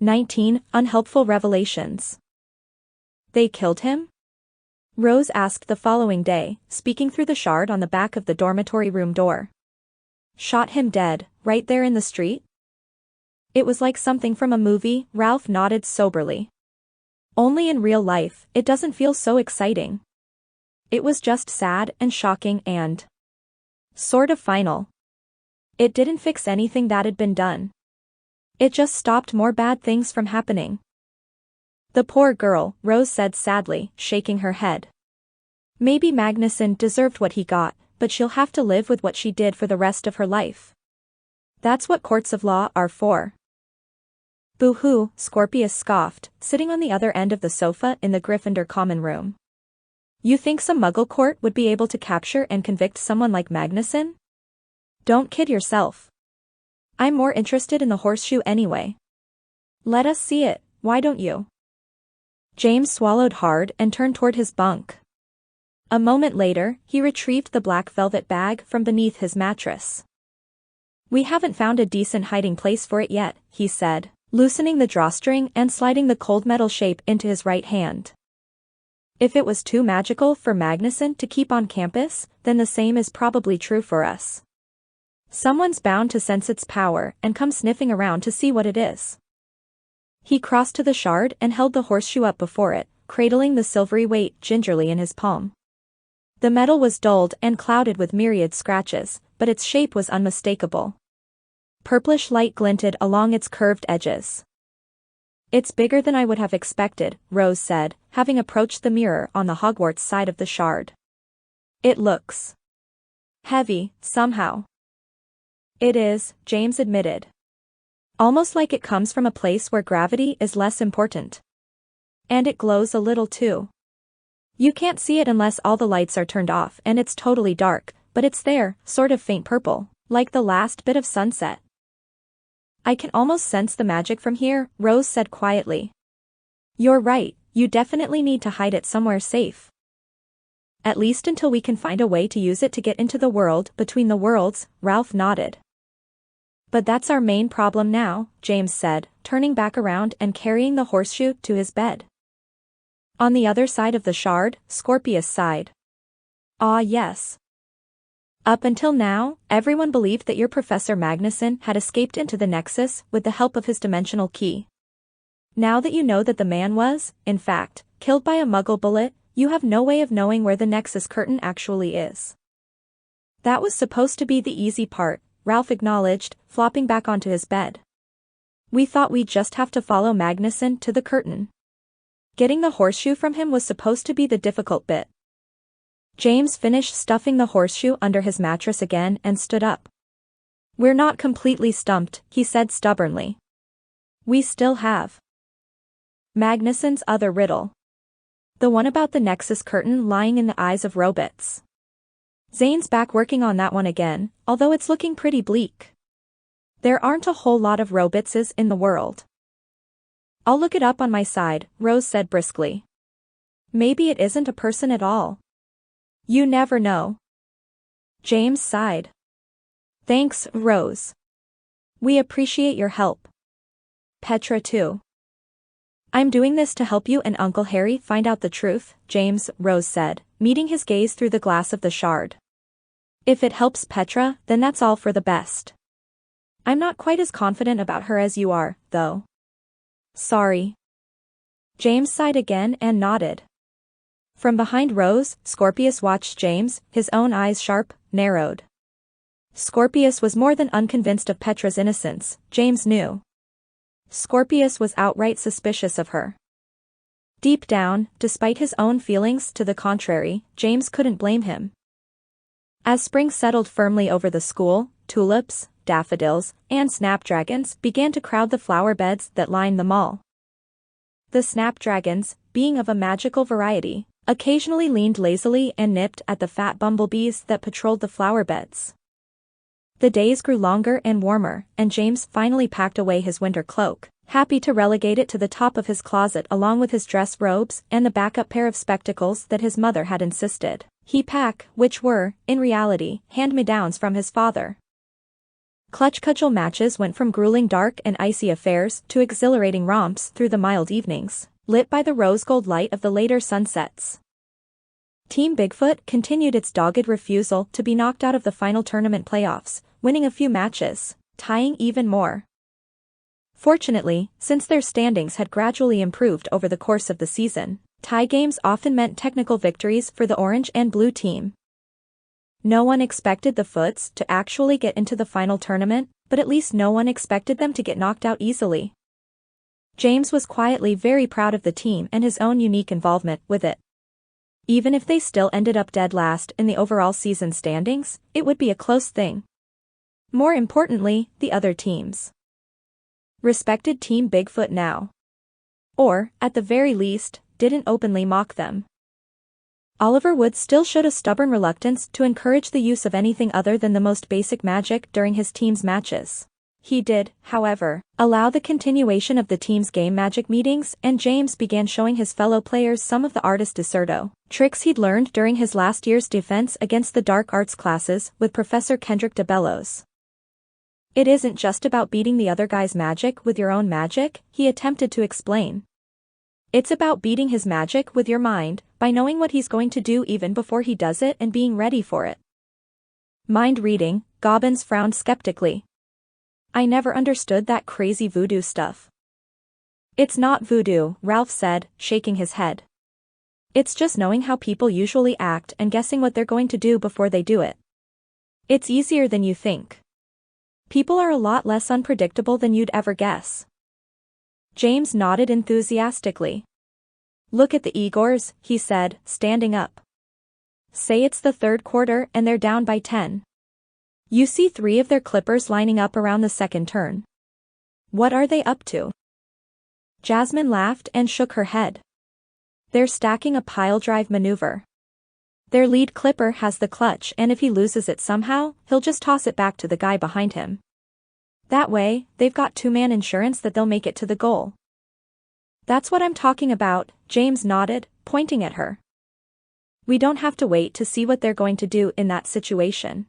19. Unhelpful revelations. They killed him? Rose asked the following day, speaking through the shard on the back of the dormitory room door. Shot him dead, right there in the street? It was like something from a movie, Ralph nodded soberly. Only in real life, it doesn't feel so exciting. It was just sad and shocking and sort of final. It didn't fix anything that had been done. It just stopped more bad things from happening. The poor girl, Rose said sadly, shaking her head. Maybe Magnuson deserved what he got, but she'll have to live with what she did for the rest of her life. That's what courts of law are for. Boo-hoo, Scorpius scoffed, sitting on the other end of the sofa in the Gryffindor common room. You think some Muggle court would be able to capture and convict someone like Magnuson? Don't kid yourself. I'm more interested in the horseshoe anyway. Let us see it, why don't you? James swallowed hard and turned toward his bunk. A moment later, he retrieved the black velvet bag from beneath his mattress. We haven't found a decent hiding place for it yet, he said, loosening the drawstring and sliding the cold metal shape into his right hand. If it was too magical for Magnuson to keep on campus, then the same is probably true for us. Someone's bound to sense its power and come sniffing around to see what it is. He crossed to the shard and held the horseshoe up before it, cradling the silvery weight gingerly in his palm. The metal was dulled and clouded with myriad scratches, but its shape was unmistakable. Purplish light glinted along its curved edges. It's bigger than I would have expected, Rose said, having approached the mirror on the Hogwarts side of the shard. It looks heavy, somehow. It is, James admitted. Almost like it comes from a place where gravity is less important. And it glows a little too. You can't see it unless all the lights are turned off and it's totally dark, but it's there, sort of faint purple, like the last bit of sunset. I can almost sense the magic from here, Rose said quietly. You're right, you definitely need to hide it somewhere safe. At least until we can find a way to use it to get into the world between the worlds, Ralph nodded. But that's our main problem now, James said, turning back around and carrying the horseshoe to his bed. On the other side of the shard, Scorpius sighed. Ah yes. Up until now, everyone believed that your Professor Magnuson had escaped into the Nexus with the help of his dimensional key. Now that you know that the man was, in fact, killed by a Muggle bullet, you have no way of knowing where the Nexus curtain actually is. That was supposed to be the easy part, Ralph acknowledged, flopping back onto his bed. We thought we'd just have to follow Magnuson to the curtain. Getting the horseshoe from him was supposed to be the difficult bit. James finished stuffing the horseshoe under his mattress again and stood up. We're not completely stumped, he said stubbornly. We still have Magnuson's other riddle. The one about the Nexus curtain lying in the eyes of robots. Zane's back working on that one again, although it's looking pretty bleak. There aren't a whole lot of robotses in the world. I'll look it up on my side, Rose said briskly. Maybe it isn't a person at all. You never know. James sighed. Thanks, Rose. We appreciate your help. Petra too. I'm doing this to help you and Uncle Harry find out the truth, James, Rose said, meeting his gaze through the glass of the shard. If it helps Petra, then that's all for the best. I'm not quite as confident about her as you are, though. Sorry. James sighed again and nodded. From behind Rose, Scorpius watched James, his own eyes sharp, narrowed. Scorpius was more than unconvinced of Petra's innocence, James knew. Scorpius was outright suspicious of her. Deep down, despite his own feelings to the contrary, James couldn't blame him. As spring settled firmly over the school, tulips, daffodils, and snapdragons began to crowd the flower beds that lined the mall. The snapdragons, being of a magical variety, occasionally leaned lazily and nipped at the fat bumblebees that patrolled the flower beds. The days grew longer and warmer, and James finally packed away his winter cloak, happy to relegate it to the top of his closet along with his dress robes and the backup pair of spectacles that his mother had insisted he pack, which were, in reality, hand-me-downs from his father. Clutch cudgel matches went from grueling dark and icy affairs to exhilarating romps through the mild evenings, lit by the rose-gold light of the later sunsets. Team Bigfoot continued its dogged refusal to be knocked out of the final tournament playoffs, winning a few matches, tying even more. Fortunately, since their standings had gradually improved over the course of the season, tie games often meant technical victories for the orange and blue team. No one expected the Foots to actually get into the final tournament, but at least no one expected them to get knocked out easily. James was quietly very proud of the team and his own unique involvement with it. Even if they still ended up dead last in the overall season standings, it would be a close thing. More importantly, the other teams respected Team Bigfoot now. Or, at the very least, didn't openly mock them. Oliver Wood still showed a stubborn reluctance to encourage the use of anything other than the most basic magic during his team's matches. He did, however, allow the continuation of the team's game magic meetings, and James began showing his fellow players some of the artist discerto tricks he'd learned during his last year's defense against the dark arts classes with Professor Kendrick DeBellows. It isn't just about beating the other guy's magic with your own magic, he attempted to explain. It's about beating his magic with your mind, by knowing what he's going to do even before he does it and being ready for it. Mind reading, Gobbins frowned skeptically. I never understood that crazy voodoo stuff. It's not voodoo, Ralph said, shaking his head. It's just knowing how people usually act and guessing what they're going to do before they do it. It's easier than you think. People are a lot less unpredictable than you'd ever guess. James nodded enthusiastically. Look at the Igors, he said, standing up. Say it's the third quarter and they're down by 10. You see 3 of their clippers lining up around the second turn. What are they up to? Jasmine laughed and shook her head. They're stacking a pile drive maneuver. Their lead clipper has the clutch, and if he loses it somehow, he'll just toss it back to the guy behind him. That way, they've got 2-man insurance that they'll make it to the goal. That's what I'm talking about, James nodded, pointing at her. We don't have to wait to see what they're going to do in that situation.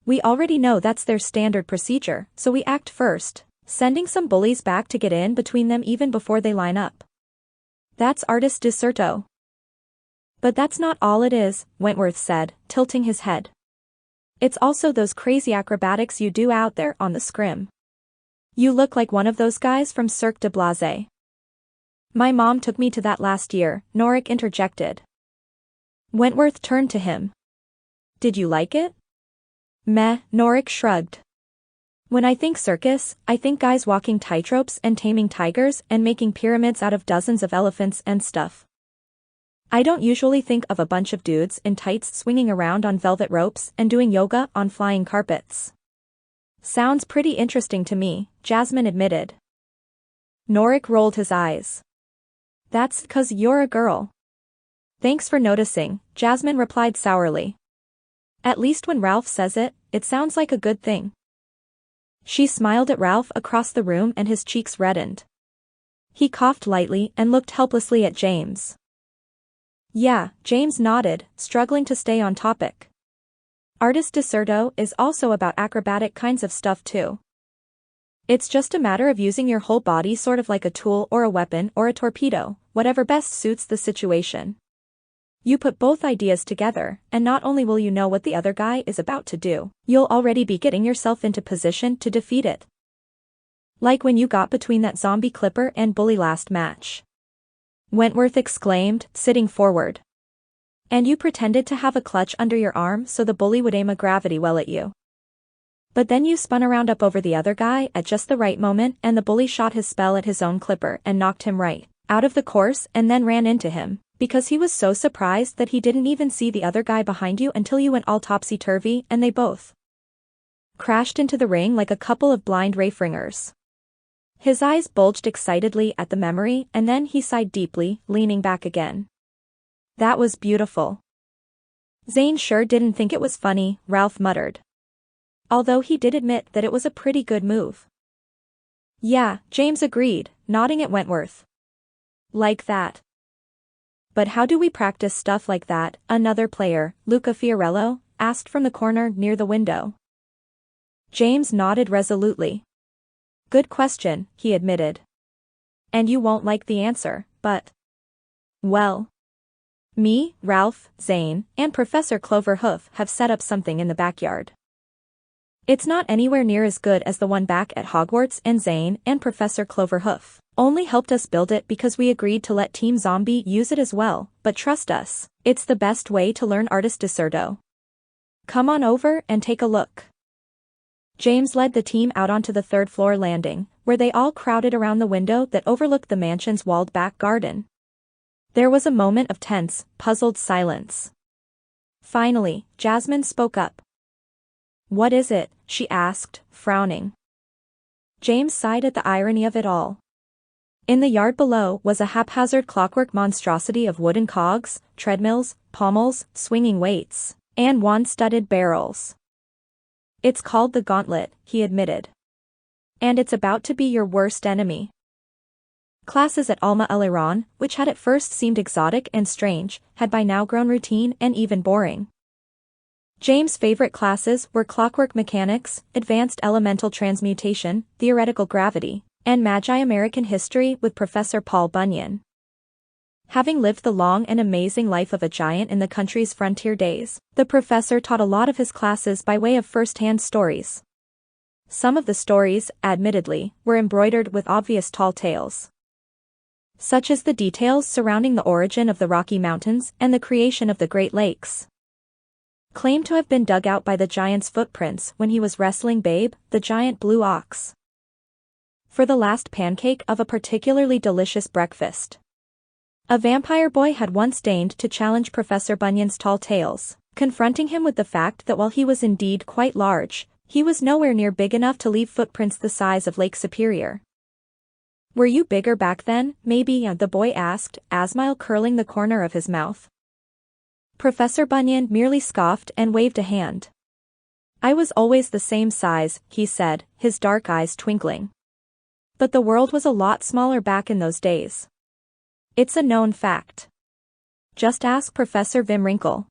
We already know that's their standard procedure, so we act first, sending some bullies back to get in between them even before they line up. That's artist discerto. But that's not all it is, Wentworth said, tilting his head. It's also those crazy acrobatics you do out there on the scrim. You look like one of those guys from Cirque de Blase. My mom took me to that last year, Norick interjected. Wentworth turned to him. Did you like it? Meh, Norick shrugged. When I think circus, I think guys walking tightropes and taming tigers and making pyramids out of dozens of elephants and stuff. I don't usually think of a bunch of dudes in tights swinging around on velvet ropes and doing yoga on flying carpets. Sounds pretty interesting to me, Jasmine admitted. Norick rolled his eyes. That's 'cause you're a girl. Thanks for noticing, Jasmine replied sourly. At least when Ralph says it, it sounds like a good thing. She smiled at Ralph across the room and his cheeks reddened. He coughed lightly and looked helplessly at James. Yeah, James nodded, struggling to stay on topic. Artist discerto is also about acrobatic kinds of stuff too. It's just a matter of using your whole body sort of like a tool or a weapon or a torpedo, whatever best suits the situation. You put both ideas together, and not only will you know what the other guy is about to do, you'll already be getting yourself into position to defeat it. Like when you got between that zombie clipper and bully last match. Wentworth exclaimed, sitting forward. And you pretended to have a clutch under your arm so the bully would aim a gravity well at you. But then you spun around up over the other guy at just the right moment and the bully shot his spell at his own clipper and knocked him right out of the course and then ran into him, because he was so surprised that he didn't even see the other guy behind you until you went all topsy-turvy and they both crashed into the ring like a couple of blind Rayfringers. His eyes bulged excitedly at the memory and then he sighed deeply, leaning back again. That was beautiful. Zane sure didn't think it was funny, Ralph muttered. Although he did admit that it was a pretty good move. Yeah, James agreed, nodding at Wentworth. Like that. But how do we practice stuff like that? Another player, Luca Fiorello, asked from the corner near the window. James nodded resolutely. Good question, he admitted. And you won't like the answer, but... Well. Me, Ralph, Zane, and Professor Cloverhoof have set up something in the backyard. It's not anywhere near as good as the one back at Hogwarts, and Zane and Professor Cloverhoof only helped us build it because we agreed to let Team Zombie use it as well, but trust us, it's the best way to learn Artist Discerto. Come on over and take a look. James led the team out onto the third-floor landing, where they all crowded around the window that overlooked the mansion's walled-back garden. There was a moment of tense, puzzled silence. Finally, Jasmine spoke up. What is it? She asked, frowning. James sighed at the irony of it all. In the yard below was a haphazard clockwork monstrosity of wooden cogs, treadmills, pommels, swinging weights, and wand-studded barrels. It's called the Gauntlet, he admitted. And it's about to be your worst enemy. Classes at Alma El-Iran, which had at first seemed exotic and strange, had by now grown routine and even boring. James' favorite classes were clockwork mechanics, advanced elemental transmutation, theoretical gravity, and Magi American history with Professor Paul Bunyan. Having lived the long and amazing life of a giant in the country's frontier days, the professor taught a lot of his classes by way of first-hand stories. Some of the stories, admittedly, were embroidered with obvious tall tales, such as the details surrounding the origin of the Rocky Mountains and the creation of the Great Lakes, claimed to have been dug out by the giant's footprints when he was wrestling Babe, the giant blue ox, for the last pancake of a particularly delicious breakfast. A vampire boy had once deigned to challenge Professor Bunyan's tall tales, confronting him with the fact that while he was indeed quite large, he was nowhere near big enough to leave footprints the size of Lake Superior. Were you bigger back then, maybe? The boy asked, a smile curling the corner of his mouth. Professor Bunyan merely scoffed and waved a hand. I was always the same size, he said, his dark eyes twinkling. But the world was a lot smaller back in those days. It's a known fact. Just ask Professor Vimwrinkle.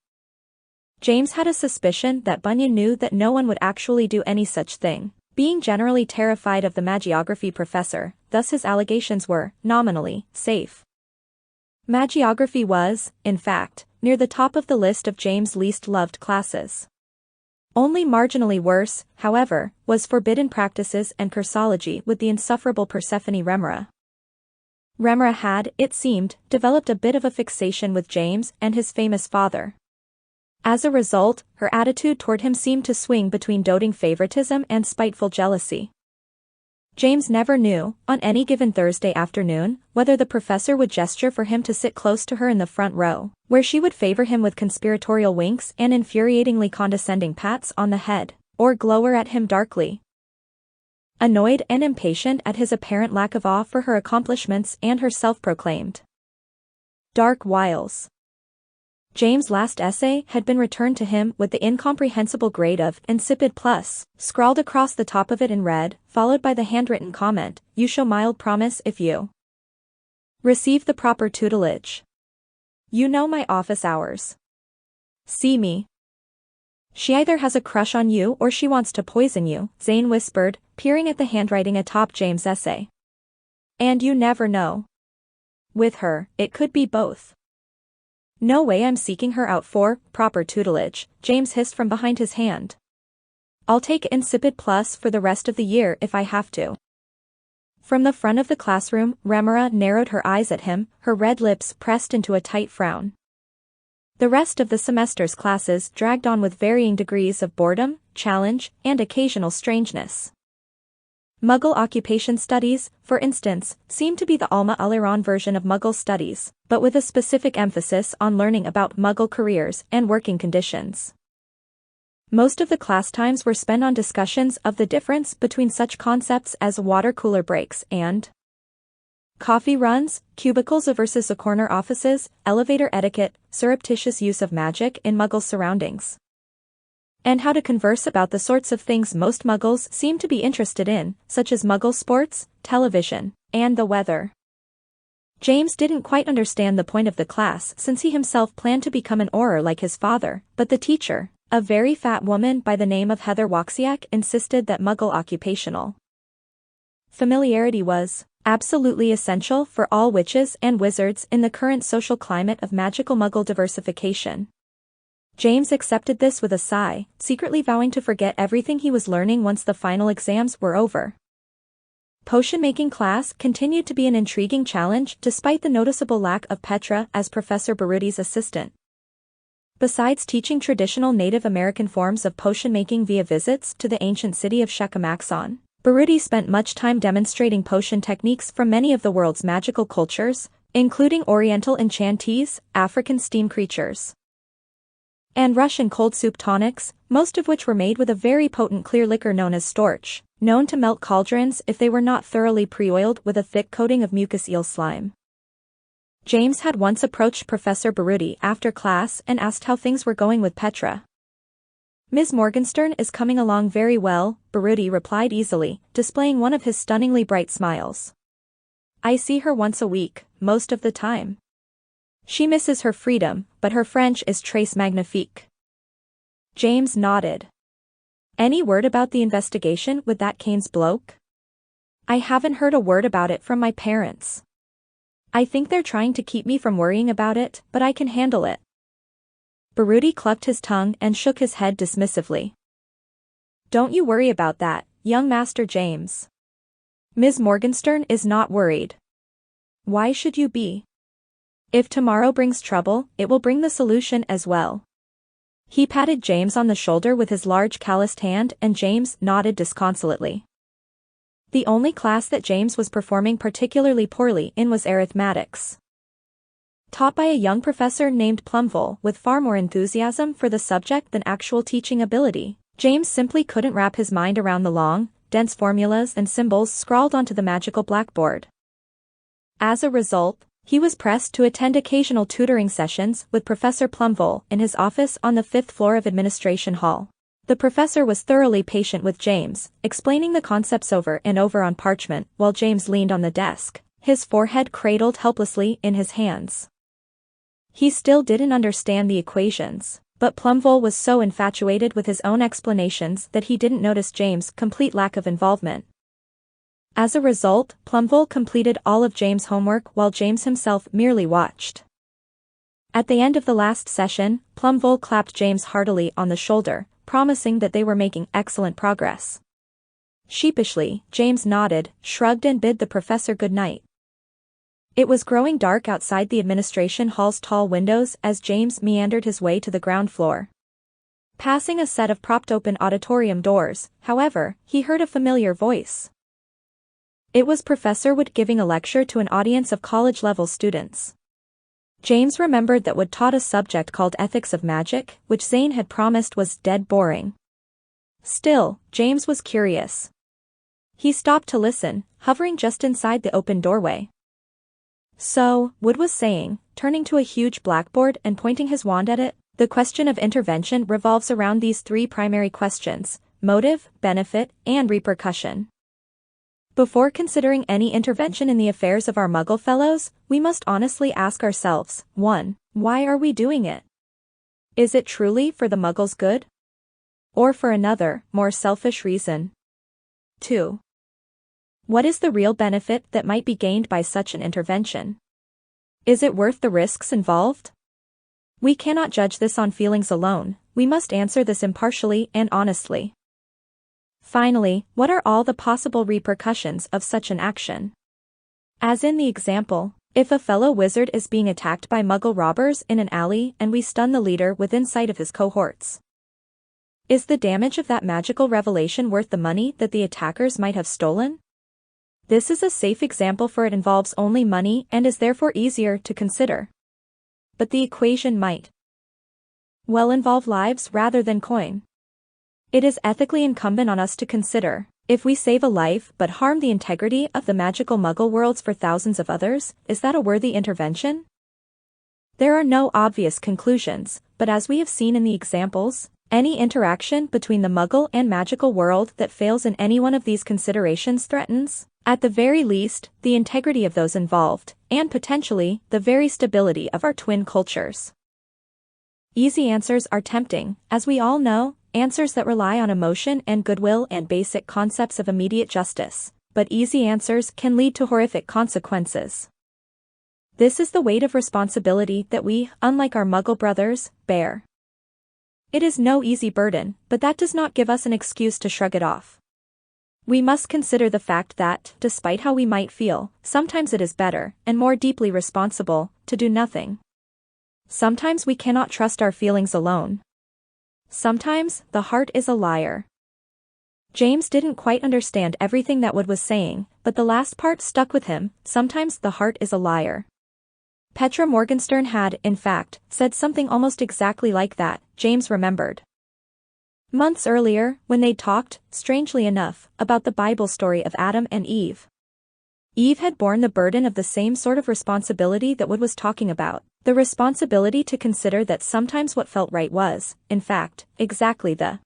James had a suspicion that Bunyan knew that no one would actually do any such thing, being generally terrified of the magiography professor, thus his allegations were, nominally, safe. Magiography was, in fact, near the top of the list of James' least loved classes. Only marginally worse, however, was forbidden practices and cursology with the insufferable Persephone Remora. Remora had, it seemed, developed a bit of a fixation with James and his famous father. As a result, her attitude toward him seemed to swing between doting favoritism and spiteful jealousy. James never knew, on any given Thursday afternoon, whether the professor would gesture for him to sit close to her in the front row, where she would favor him with conspiratorial winks and infuriatingly condescending pats on the head, or glower at him darkly, annoyed and impatient at his apparent lack of awe for her accomplishments and her self-proclaimed dark wiles. James' last essay had been returned to him with the incomprehensible grade of insipid plus, scrawled across the top of it in red, followed by the handwritten comment, you show mild promise if you receive the proper tutelage. You know my office hours. See me. She either has a crush on you or she wants to poison you, Zane whispered, peering at the handwriting atop James' essay. And you never know. With her, it could be both. No way I'm seeking her out for proper tutelage, James hissed from behind his hand. I'll take insipid plus for the rest of the year if I have to. From the front of the classroom, Remora narrowed her eyes at him, her red lips pressed into a tight frown. The rest of the semester's classes dragged on with varying degrees of boredom, challenge, and occasional strangeness. Muggle occupation studies, for instance, seemed to be the Alma El-Iran version of Muggle studies, but with a specific emphasis on learning about Muggle careers and working conditions. Most of the class times were spent on discussions of the difference between such concepts as water cooler breaks and coffee runs, cubicles versus corner offices, elevator etiquette, surreptitious use of magic in Muggle surroundings, and how to converse about the sorts of things most Muggles seem to be interested in, such as Muggle sports, television, and the weather. James didn't quite understand the point of the class since he himself planned to become an Auror like his father, but the teacher, A very fat woman by the name of Heather Waxiak insisted that Muggle occupational familiarity was absolutely essential for all witches and wizards in the current social climate of magical Muggle diversification. James accepted this with a sigh, secretly vowing to forget everything he was learning once the final exams were over. Potion-making class continued to be an intriguing challenge despite the noticeable lack of Petra as Professor Baruti's assistant. Besides teaching traditional Native American forms of potion-making via visits to the ancient city of Shekamaxon, Baruti spent much time demonstrating potion techniques from many of the world's magical cultures, including Oriental enchantees, African steam creatures, and Russian cold soup tonics, most of which were made with a very potent clear liquor known as storch, known to melt cauldrons if they were not thoroughly pre-oiled with a thick coating of mucus eel slime. James had once approached Professor Baruti after class and asked how things were going with Petra. "Ms. Morgenstern is coming along very well," Baruti replied easily, displaying one of his stunningly bright smiles. "I see her once a week, most of the time. She misses her freedom, but her French is très magnifique." James nodded. "Any word about the investigation with that Keynes bloke?" "I haven't heard a word about it from my parents. I think they're trying to keep me from worrying about it, but I can handle it." Baruti clucked his tongue and shook his head dismissively. "Don't you worry about that, young Master James. Ms. Morgenstern is not worried. Why should you be? If tomorrow brings trouble, it will bring the solution as well." He patted James on the shoulder with his large calloused hand and James nodded disconsolately. The only class that James was performing particularly poorly in was arithmetics. Taught by a young professor named Plumvole with far more enthusiasm for the subject than actual teaching ability, James simply couldn't wrap his mind around the long, dense formulas and symbols scrawled onto the magical blackboard. As a result, he was pressed to attend occasional tutoring sessions with Professor Plumvole in his office on the 5th floor of Administration Hall. The professor was thoroughly patient with James, explaining the concepts over and over on parchment while James leaned on the desk, his forehead cradled helplessly in his hands. He still didn't understand the equations, but Plumvole was so infatuated with his own explanations that he didn't notice James' complete lack of involvement. As a result, Plumvole completed all of James' homework while James himself merely watched. At the end of the last session, Plumvole clapped James heartily on the shoulder, promising that they were making excellent progress. Sheepishly, James nodded, shrugged and bid the professor good night. It was growing dark outside the administration hall's tall windows as James meandered his way to the ground floor. Passing a set of propped-open auditorium doors, however, he heard a familiar voice. It was Professor Wood giving a lecture to an audience of college-level students. James remembered that Wood taught a subject called Ethics of Magic, which Zane had promised was dead boring. Still, James was curious. He stopped to listen, hovering just inside the open doorway. "So," Wood was saying, turning to a huge blackboard and pointing his wand at it, "the question of intervention revolves around these three primary questions: motive, benefit, and repercussion. Before considering any intervention in the affairs of our Muggle fellows, we must honestly ask ourselves, 1. Why are we doing it? Is it truly for the Muggles' good? Or for another, more selfish reason? 2. What is the real benefit that might be gained by such an intervention? Is it worth the risks involved? We cannot judge this on feelings alone, we must answer this impartially and honestly. Finally, what are all the possible repercussions of such an action? As in the example, if a fellow wizard is being attacked by Muggle robbers in an alley and we stun the leader within sight of his cohorts, is the damage of that magical revelation worth the money that the attackers might have stolen? This is a safe example for it involves only money and is therefore easier to consider. But the equation might well involve lives rather than coin. It is ethically incumbent on us to consider, if we save a life but harm the integrity of the magical Muggle worlds for thousands of others, is that a worthy intervention? There are no obvious conclusions, but as we have seen in the examples, any interaction between the Muggle and magical world that fails in any one of these considerations threatens, at the very least, the integrity of those involved, and potentially, the very stability of our twin cultures. Easy answers are tempting, as we all know, answers that rely on emotion and goodwill and basic concepts of immediate justice, but easy answers can lead to horrific consequences. This is the weight of responsibility that we, unlike our Muggle brothers, bear. It is no easy burden, but that does not give us an excuse to shrug it off. We must consider the fact that, despite how we might feel, sometimes it is better, and more deeply responsible, to do nothing. Sometimes we cannot trust our feelings alone. Sometimes, the heart is a liar. James didn't quite understand everything that Wood was saying, but the last part stuck with him. Sometimes the heart is a liar. Petra Morgenstern had, in fact, said something almost exactly like that, James remembered. Months earlier, when they'd talked, strangely enough, about the Bible story of Adam and Eve. Eve had borne the burden of the same sort of responsibility that Wood was talking about, the responsibility to consider that sometimes what felt right was, in fact, exactly the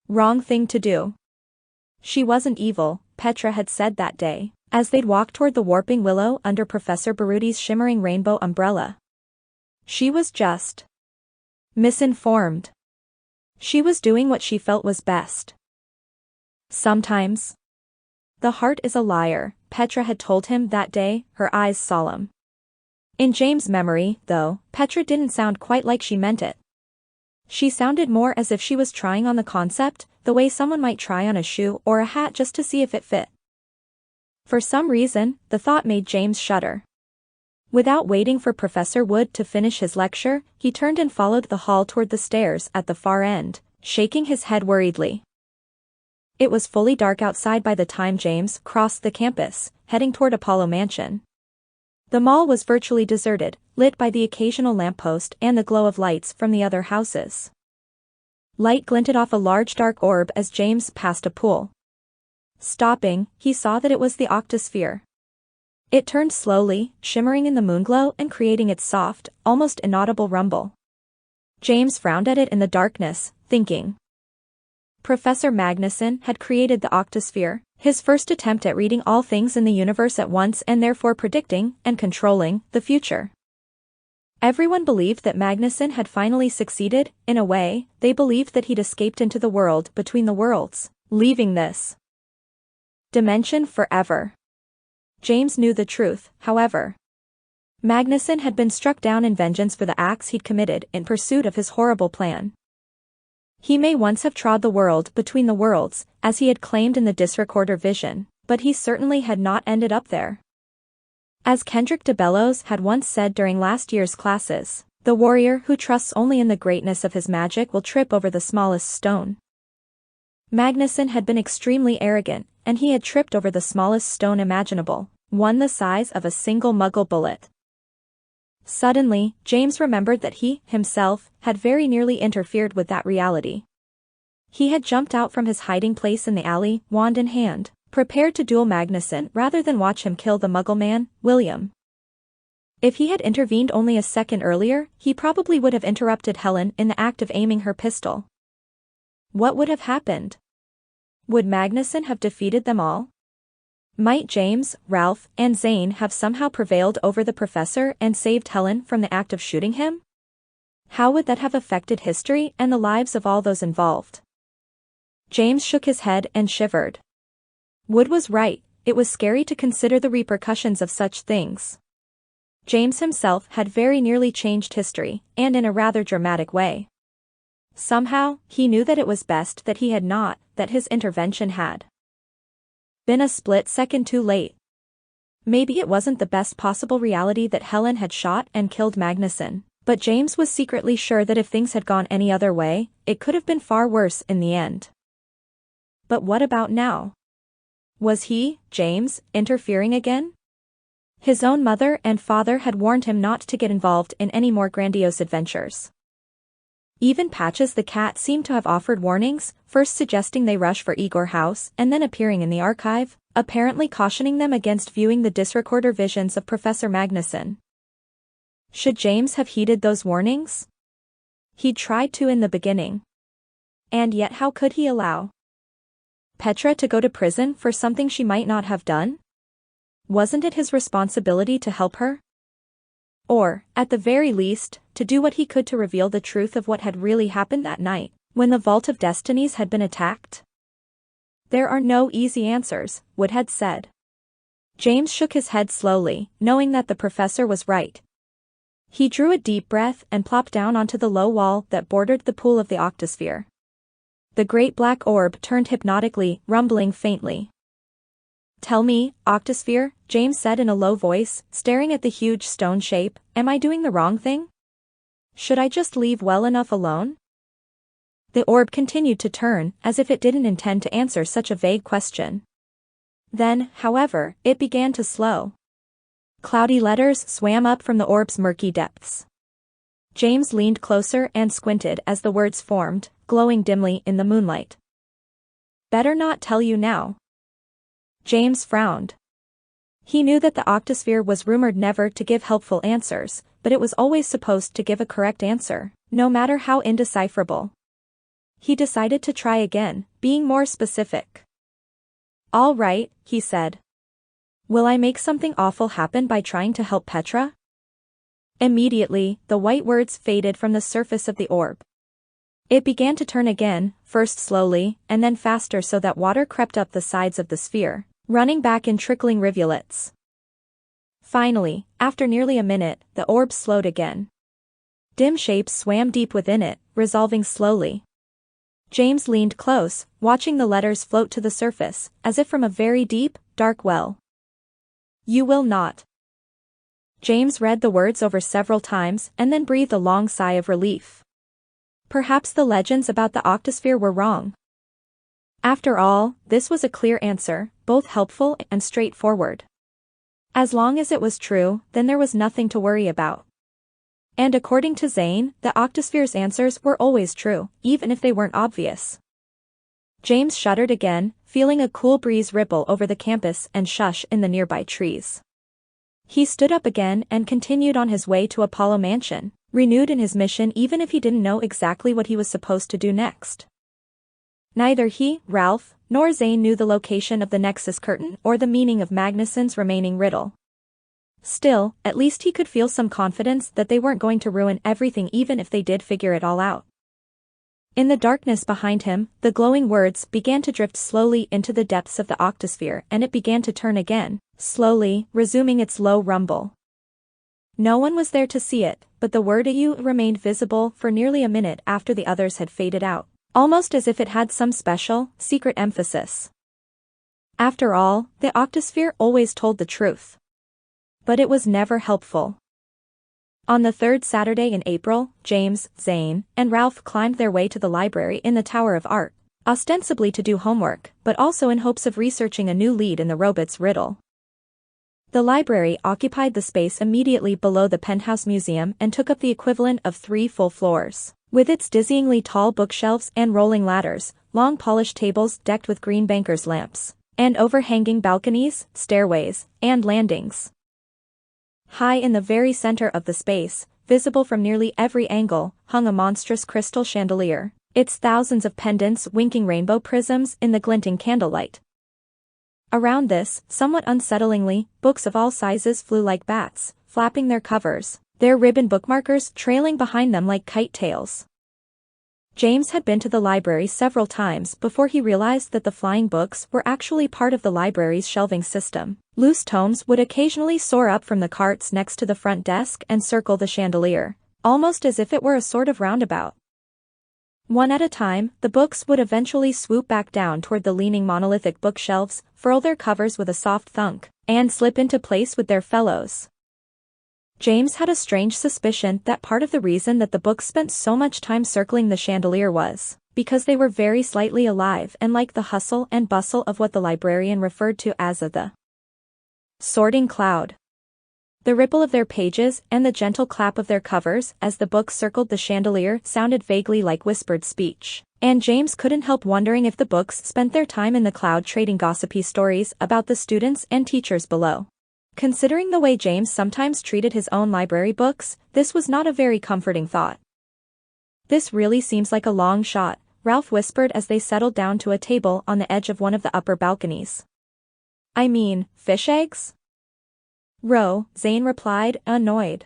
wrong thing to do. She wasn't evil, Petra had said that day, as they'd walked toward the warping willow under Professor Baruti's shimmering rainbow umbrella. She was just misinformed. She was doing what she felt was best. Sometimes the heart is a liar, Petra had told him that day, her eyes solemn. In James' memory, though, Petra didn't sound quite like she meant it. She sounded more as if she was trying on the concept, the way someone might try on a shoe or a hat just to see if it fit. For some reason, the thought made James shudder. Without waiting for Professor Wood to finish his lecture, he turned and followed the hall toward the stairs at the far end, shaking his head worriedly. It was fully dark outside by the time James crossed the campus, heading toward Apollo Mansion. The mall was virtually deserted, lit by the occasional lamppost and the glow of lights from the other houses. Light glinted off a large dark orb as James passed a pool. Stopping, he saw that it was the octosphere. It turned slowly, shimmering in the moonglow and creating its soft, almost inaudible rumble. James frowned at it in the darkness, thinking. Professor Magnuson had created the octosphere, his first attempt at reading all things in the universe at once and therefore predicting, and controlling, the future. Everyone believed that Magnuson had finally succeeded. In a way, they believed that he'd escaped into the world between the worlds, leaving this dimension forever. James knew the truth, however. Magnuson had been struck down in vengeance for the acts he'd committed in pursuit of his horrible plan. He may once have trod the world between the worlds, as he had claimed in the Disrecorder vision, but he certainly had not ended up there. As Kendrick de Bellows had once said during last year's classes, the warrior who trusts only in the greatness of his magic will trip over the smallest stone. Magnuson had been extremely arrogant, and he had tripped over the smallest stone imaginable, one the size of a single Muggle bullet. Suddenly, James remembered that he, himself, had very nearly interfered with that reality. He had jumped out from his hiding place in the alley, wand in hand, prepared to duel Magnuson rather than watch him kill the Muggle man, William. If he had intervened only a second earlier, he probably would have interrupted Helen in the act of aiming her pistol. What would have happened? Would Magnuson have defeated them all? Might James, Ralph, and Zane have somehow prevailed over the professor and saved Helen from the act of shooting him? How would that have affected history and the lives of all those involved? James shook his head and shivered. Wood was right, it was scary to consider the repercussions of such things. James himself had very nearly changed history, and in a rather dramatic way. Somehow, he knew that it was best that he had not, that his intervention had been a split second too late. Maybe it wasn't the best possible reality that Helen had shot and killed Magnuson, but James was secretly sure that if things had gone any other way, it could have been far worse in the end. But what about now? Was he, James, interfering again? His own mother and father had warned him not to get involved in any more grandiose adventures. Even Patches the cat seemed to have offered warnings, first suggesting they rush for Igor House and then appearing in the archive, apparently cautioning them against viewing the Disrecorder visions of Professor Magnuson. Should James have heeded those warnings? He'd tried to in the beginning. And yet how could he allow Petra to go to prison for something she might not have done? Wasn't it his responsibility to help her? Or, at the very least, to do what he could to reveal the truth of what had really happened that night, when the Vault of Destinies had been attacked? There are no easy answers, Woodhead said. James shook his head slowly, knowing that the professor was right. He drew a deep breath and plopped down onto the low wall that bordered the pool of the octosphere. The great black orb turned hypnotically, rumbling faintly. "Tell me, octosphere," James said in a low voice, staring at the huge stone shape, "am I doing the wrong thing? Should I just leave well enough alone?" The orb continued to turn, as if it didn't intend to answer such a vague question. Then, however, it began to slow. Cloudy letters swam up from the orb's murky depths. James leaned closer and squinted as the words formed, glowing dimly in the moonlight. "Better not tell you now." James frowned. He knew that the octosphere was rumored never to give helpful answers, but it was always supposed to give a correct answer, no matter how indecipherable. He decided to try again, being more specific. "All right," he said. "Will I make something awful happen by trying to help Petra?" Immediately, the white words faded from the surface of the orb. It began to turn again, first slowly, and then faster so that water crept up the sides of the sphere, running back in trickling rivulets. Finally, after nearly a minute, the orb slowed again. Dim shapes swam deep within it, resolving slowly. James leaned close, watching the letters float to the surface, as if from a very deep, dark well. "You will not." James read the words over several times and then breathed a long sigh of relief. Perhaps the legends about the octosphere were wrong. After all, this was a clear answer, both helpful and straightforward. As long as it was true, then there was nothing to worry about. And according to Zane, the octosphere's answers were always true, even if they weren't obvious. James shuddered again, feeling a cool breeze ripple over the campus and shush in the nearby trees. He stood up again and continued on his way to Apollo Mansion, renewed in his mission even if he didn't know exactly what he was supposed to do next. Neither he, Ralph, nor Zane knew the location of the Nexus curtain or the meaning of Magnuson's remaining riddle. Still, at least he could feel some confidence that they weren't going to ruin everything even if they did figure it all out. In the darkness behind him, the glowing words began to drift slowly into the depths of the octosphere and it began to turn again, slowly, resuming its low rumble. No one was there to see it, but the word "AU" remained visible for nearly a minute after the others had faded out, almost as if it had some special, secret emphasis. After all, the octosphere always told the truth. But it was never helpful. On the third Saturday in April, James, Zane, and Ralph climbed their way to the library in the Tower of Art, ostensibly to do homework, but also in hopes of researching a new lead in the robot's riddle. The library occupied the space immediately below the Penthouse Museum and took up the equivalent of 3 full floors, with its dizzyingly tall bookshelves and rolling ladders, long polished tables decked with green banker's lamps, and overhanging balconies, stairways, and landings. High in the very center of the space, visible from nearly every angle, hung a monstrous crystal chandelier, its thousands of pendants winking rainbow prisms in the glinting candlelight. Around this, somewhat unsettlingly, books of all sizes flew like bats, flapping their covers, their ribbon bookmarkers trailing behind them like kite tails. James had been to the library several times before he realized that the flying books were actually part of the library's shelving system. Loose tomes would occasionally soar up from the carts next to the front desk and circle the chandelier, almost as if it were a sort of roundabout. One at a time, the books would eventually swoop back down toward the leaning monolithic bookshelves, furl their covers with a soft thunk, and slip into place with their fellows. James had a strange suspicion that part of the reason that the books spent so much time circling the chandelier was because they were very slightly alive and like the hustle and bustle of what the librarian referred to as the sorting cloud. The ripple of their pages and the gentle clap of their covers as the books circled the chandelier sounded vaguely like whispered speech, and James couldn't help wondering if the books spent their time in the cloud trading gossipy stories about the students and teachers below. Considering the way James sometimes treated his own library books, this was not a very comforting thought. "This really seems like a long shot," Ralph whispered as they settled down to a table on the edge of one of the upper balconies. "I mean, fish eggs?" "Roe," Zane replied, annoyed.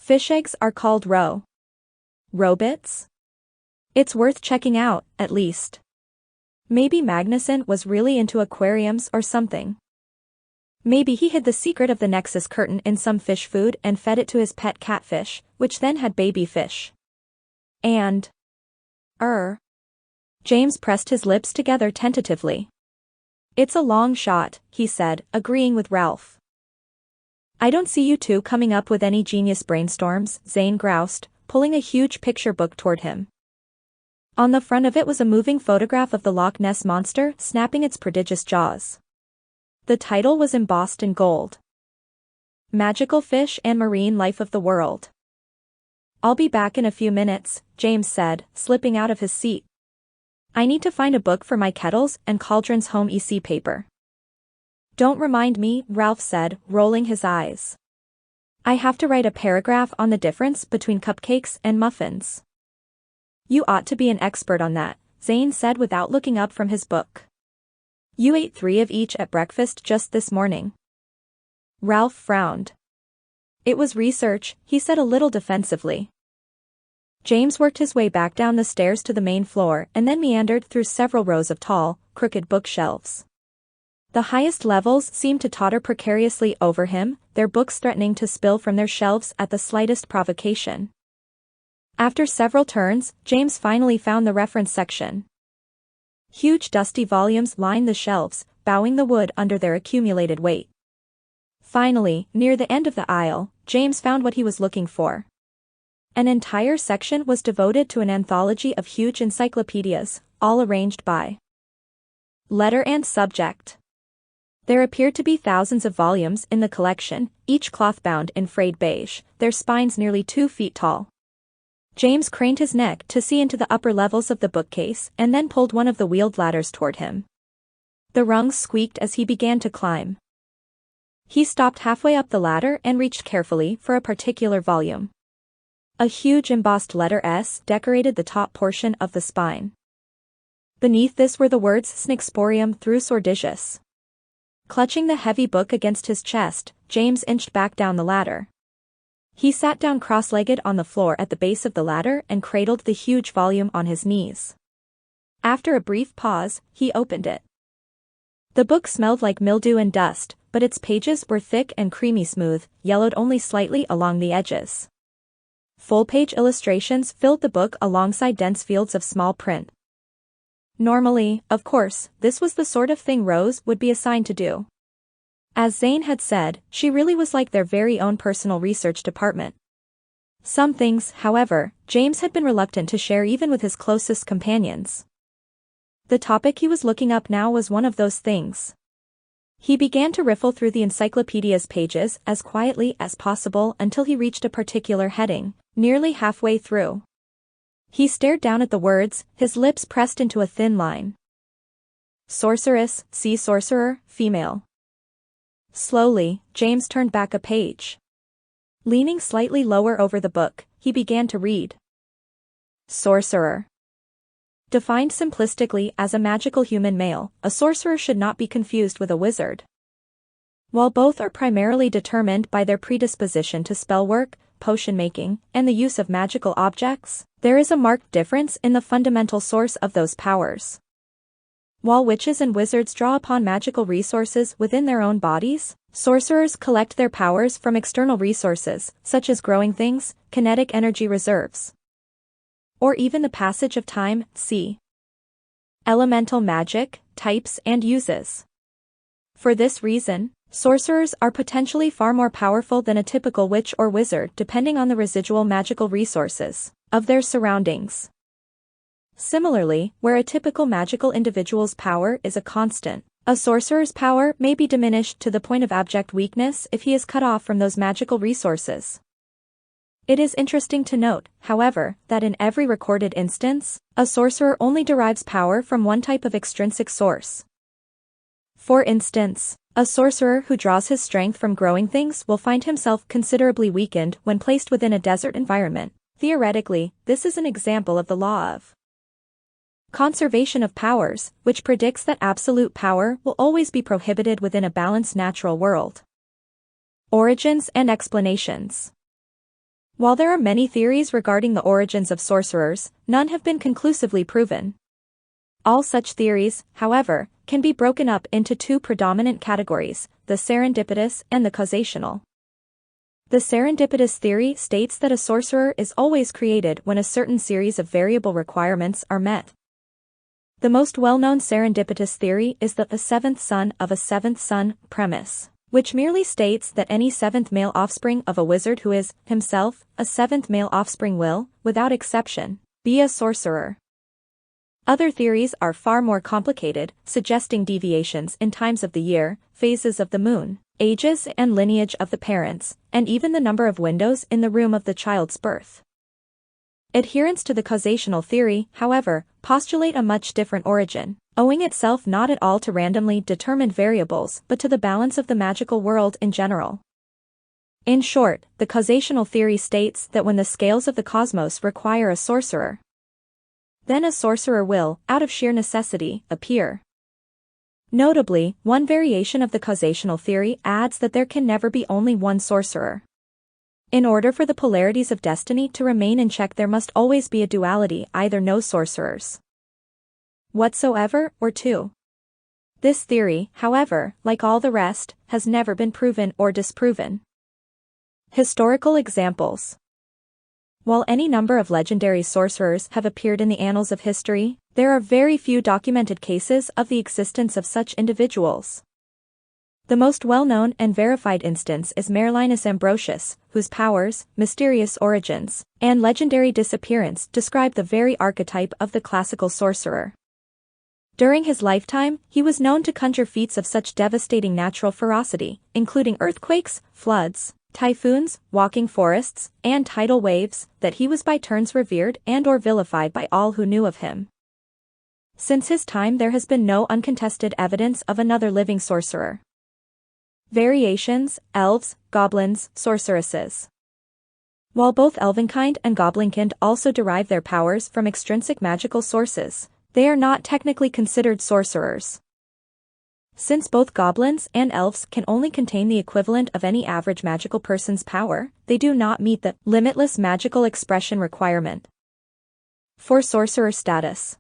Fish eggs are called robits? It's worth checking out, at least. Maybe Magnuson was really into aquariums or something. Maybe he hid the secret of the Nexus curtain in some fish food and fed it to his pet catfish, which then had baby fish. And... James pressed his lips together tentatively. It's a long shot, he said, agreeing with Ralph. I don't see you two coming up with any genius brainstorms, Zane groused, pulling a huge picture book toward him. On the front of it was a moving photograph of the Loch Ness Monster snapping its prodigious jaws. The title was embossed in gold. Magical Fish and Marine Life of the World. I'll be back in a few minutes, James said, slipping out of his seat. I need to find a book for my kettles and cauldrons home EC paper. Don't remind me, Ralph said, rolling his eyes. I have to write a paragraph on the difference between cupcakes and muffins. You ought to be an expert on that, Zane said without looking up from his book. You ate 3 of each at breakfast just this morning. Ralph frowned. It was research, he said a little defensively. James worked his way back down the stairs to the main floor and then meandered through several rows of tall, crooked bookshelves. The highest levels seemed to totter precariously over him, their books threatening to spill from their shelves at the slightest provocation. After several turns, James finally found the reference section. Huge dusty volumes lined the shelves, bowing the wood under their accumulated weight. Finally, near the end of the aisle, James found what he was looking for. An entire section was devoted to an anthology of huge encyclopedias, all arranged by letter and subject. There appeared to be thousands of volumes in the collection, each cloth-bound in frayed beige, their spines nearly 2 feet tall. James craned his neck to see into the upper levels of the bookcase and then pulled one of the wheeled ladders toward him. The rungs squeaked as he began to climb. He stopped halfway up the ladder and reached carefully for a particular volume. A huge embossed letter S decorated the top portion of the spine. Beneath this were the words Snixporium through Sordicius. Clutching the heavy book against his chest, James inched back down the ladder. He sat down cross-legged on the floor at the base of the ladder and cradled the huge volume on his knees. After a brief pause, he opened it. The book smelled like mildew and dust, but its pages were thick and creamy smooth, yellowed only slightly along the edges. Full-page illustrations filled the book alongside dense fields of small print. Normally, of course, this was the sort of thing Rose would be assigned to do. As Zane had said, she really was like their very own personal research department. Some things, however, James had been reluctant to share even with his closest companions. The topic he was looking up now was one of those things. He began to riffle through the encyclopedia's pages as quietly as possible until he reached a particular heading, nearly halfway through. He stared down at the words, his lips pressed into a thin line. Sorceress, see sorcerer, female. Slowly, James turned back a page. Leaning slightly lower over the book, he began to read. Sorcerer. Defined simplistically as a magical human male, a sorcerer should not be confused with a wizard. While both are primarily determined by their predisposition to spellwork, potion-making, and the use of magical objects, there is a marked difference in the fundamental source of those powers. While witches and wizards draw upon magical resources within their own bodies, sorcerers collect their powers from external resources, such as growing things, kinetic energy reserves, or even the passage of time. See elemental magic, types and uses. For this reason, sorcerers are potentially far more powerful than a typical witch or wizard depending on the residual magical resources of their surroundings. Similarly, where a typical magical individual's power is a constant, a sorcerer's power may be diminished to the point of abject weakness if he is cut off from those magical resources. It is interesting to note, however, that in every recorded instance, a sorcerer only derives power from one type of extrinsic source. For instance, a sorcerer who draws his strength from growing things will find himself considerably weakened when placed within a desert environment. Theoretically, this is an example of the law of conservation of powers, which predicts that absolute power will always be prohibited within a balanced natural world. Origins and explanations. While there are many theories regarding the origins of sorcerers, none have been conclusively proven. All such theories, however, can be broken up into two predominant categories, the serendipitous and the causational. The serendipitous theory states that a sorcerer is always created when a certain series of variable requirements are met. The most well-known serendipitous theory is the seventh son of a seventh son premise, which merely states that any seventh male offspring of a wizard who is, himself, a seventh male offspring will, without exception, be a sorcerer. Other theories are far more complicated, suggesting deviations in times of the year, phases of the moon, ages and lineage of the parents, and even the number of windows in the room of the child's birth. Adherents to the causational theory, however, postulate a much different origin, owing itself not at all to randomly determined variables but to the balance of the magical world in general. In short, the causational theory states that when the scales of the cosmos require a sorcerer, then a sorcerer will, out of sheer necessity, appear. Notably, one variation of the causational theory adds that there can never be only one sorcerer. In order for the polarities of destiny to remain in check, there must always be a duality, either no sorcerers whatsoever, or two. This theory, however, like all the rest, has never been proven or disproven. Historical examples. While any number of legendary sorcerers have appeared in the annals of history, there are very few documented cases of the existence of such individuals. The most well-known and verified instance is Merlinus Ambrosius, whose powers, mysterious origins, and legendary disappearance describe the very archetype of the classical sorcerer. During his lifetime, he was known to conjure feats of such devastating natural ferocity, including earthquakes, floods, typhoons, walking forests, and tidal waves, that he was by turns revered and/or vilified by all who knew of him. Since his time, there has been no uncontested evidence of another living sorcerer. Variations: elves, goblins, sorceresses. While both elvenkind and goblinkind also derive their powers from extrinsic magical sources, they are not technically considered sorcerers. Since both goblins and elves can only contain the equivalent of any average magical person's power, they do not meet the limitless magical expression requirement for sorcerer status.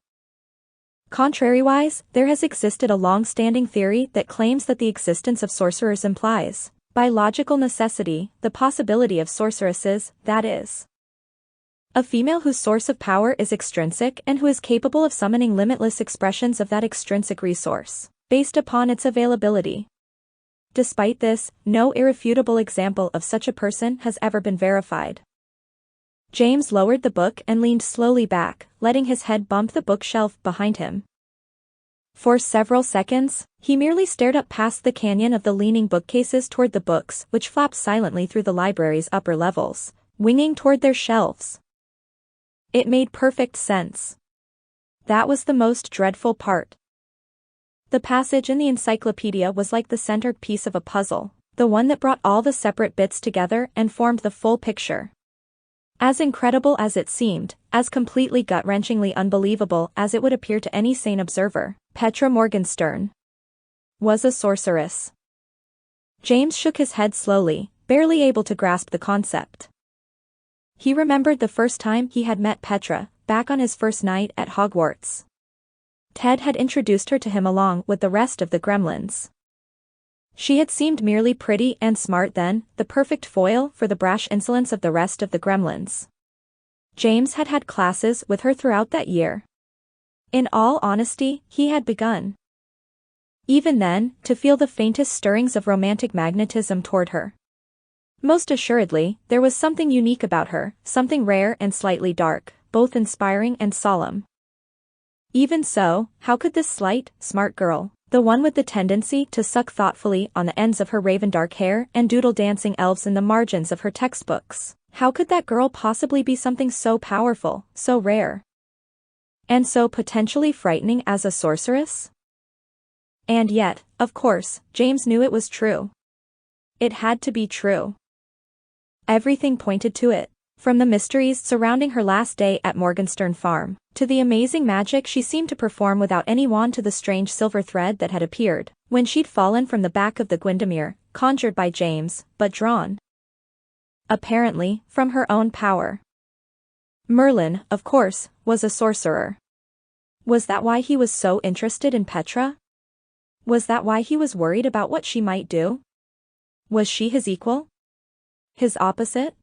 Contrariwise, there has existed a long-standing theory that claims that the existence of sorcerers implies, by logical necessity, the possibility of sorceresses, that is, a female whose source of power is extrinsic and who is capable of summoning limitless expressions of that extrinsic resource, based upon its availability. Despite this, no irrefutable example of such a person has ever been verified. James lowered the book and leaned slowly back, letting his head bump the bookshelf behind him. For several seconds, he merely stared up past the canyon of the leaning bookcases toward the books which flapped silently through the library's upper levels, winging toward their shelves. It made perfect sense. That was the most dreadful part. The passage in the encyclopedia was like the centered piece of a puzzle, the one that brought all the separate bits together and formed the full picture. As incredible as it seemed, as completely gut-wrenchingly unbelievable as it would appear to any sane observer, Petra Morgenstern was a sorceress. James shook his head slowly, barely able to grasp the concept. He remembered the first time he had met Petra, back on his first night at Hogwarts. Ted had introduced her to him along with the rest of the gremlins. She had seemed merely pretty and smart then, the perfect foil for the brash insolence of the rest of the gremlins. James had had classes with her throughout that year. In all honesty, he had begun, even then, to feel the faintest stirrings of romantic magnetism toward her. Most assuredly, there was something unique about her, something rare and slightly dark, both inspiring and solemn. Even so, how could this slight, smart girl, the one with the tendency to suck thoughtfully on the ends of her raven dark hair and doodle dancing elves in the margins of her textbooks, how could that girl possibly be something so powerful, so rare, and so potentially frightening as a sorceress? And yet, of course, James knew it was true. It had to be true. Everything pointed to it. From the mysteries surrounding her last day at Morgenstern Farm, to the amazing magic she seemed to perform without any wand, to the strange silver thread that had appeared when she'd fallen from the back of the Gwyndomere, conjured by James, but drawn apparently, from her own power. Merlin, of course, was a sorcerer. Was that why he was so interested in Petra? Was that why he was worried about what she might do? Was she his equal? His opposite?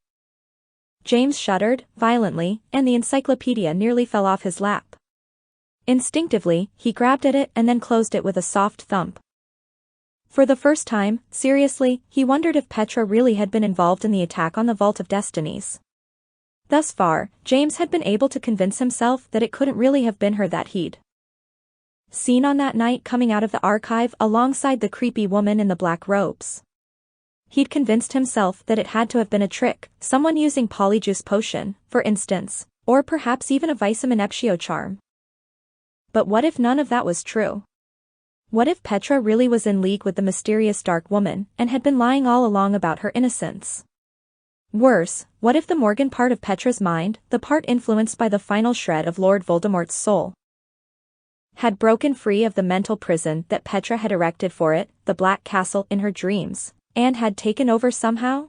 James shuddered, violently, and the encyclopedia nearly fell off his lap. Instinctively, he grabbed at it and then closed it with a soft thump. For the first time, seriously, he wondered if Petra really had been involved in the attack on the Vault of Destinies. Thus far, James had been able to convince himself that it couldn't really have been her that he'd seen on that night coming out of the archive alongside the creepy woman in the black robes. He'd convinced himself that it had to have been a trick, someone using polyjuice potion, for instance, or perhaps even a vicemeneptio charm. But what if none of that was true? What if Petra really was in league with the mysterious dark woman, and had been lying all along about her innocence? Worse, what if the Morgan part of Petra's mind, the part influenced by the final shred of Lord Voldemort's soul, had broken free of the mental prison that Petra had erected for it, the Black Castle in her dreams, and had taken over somehow?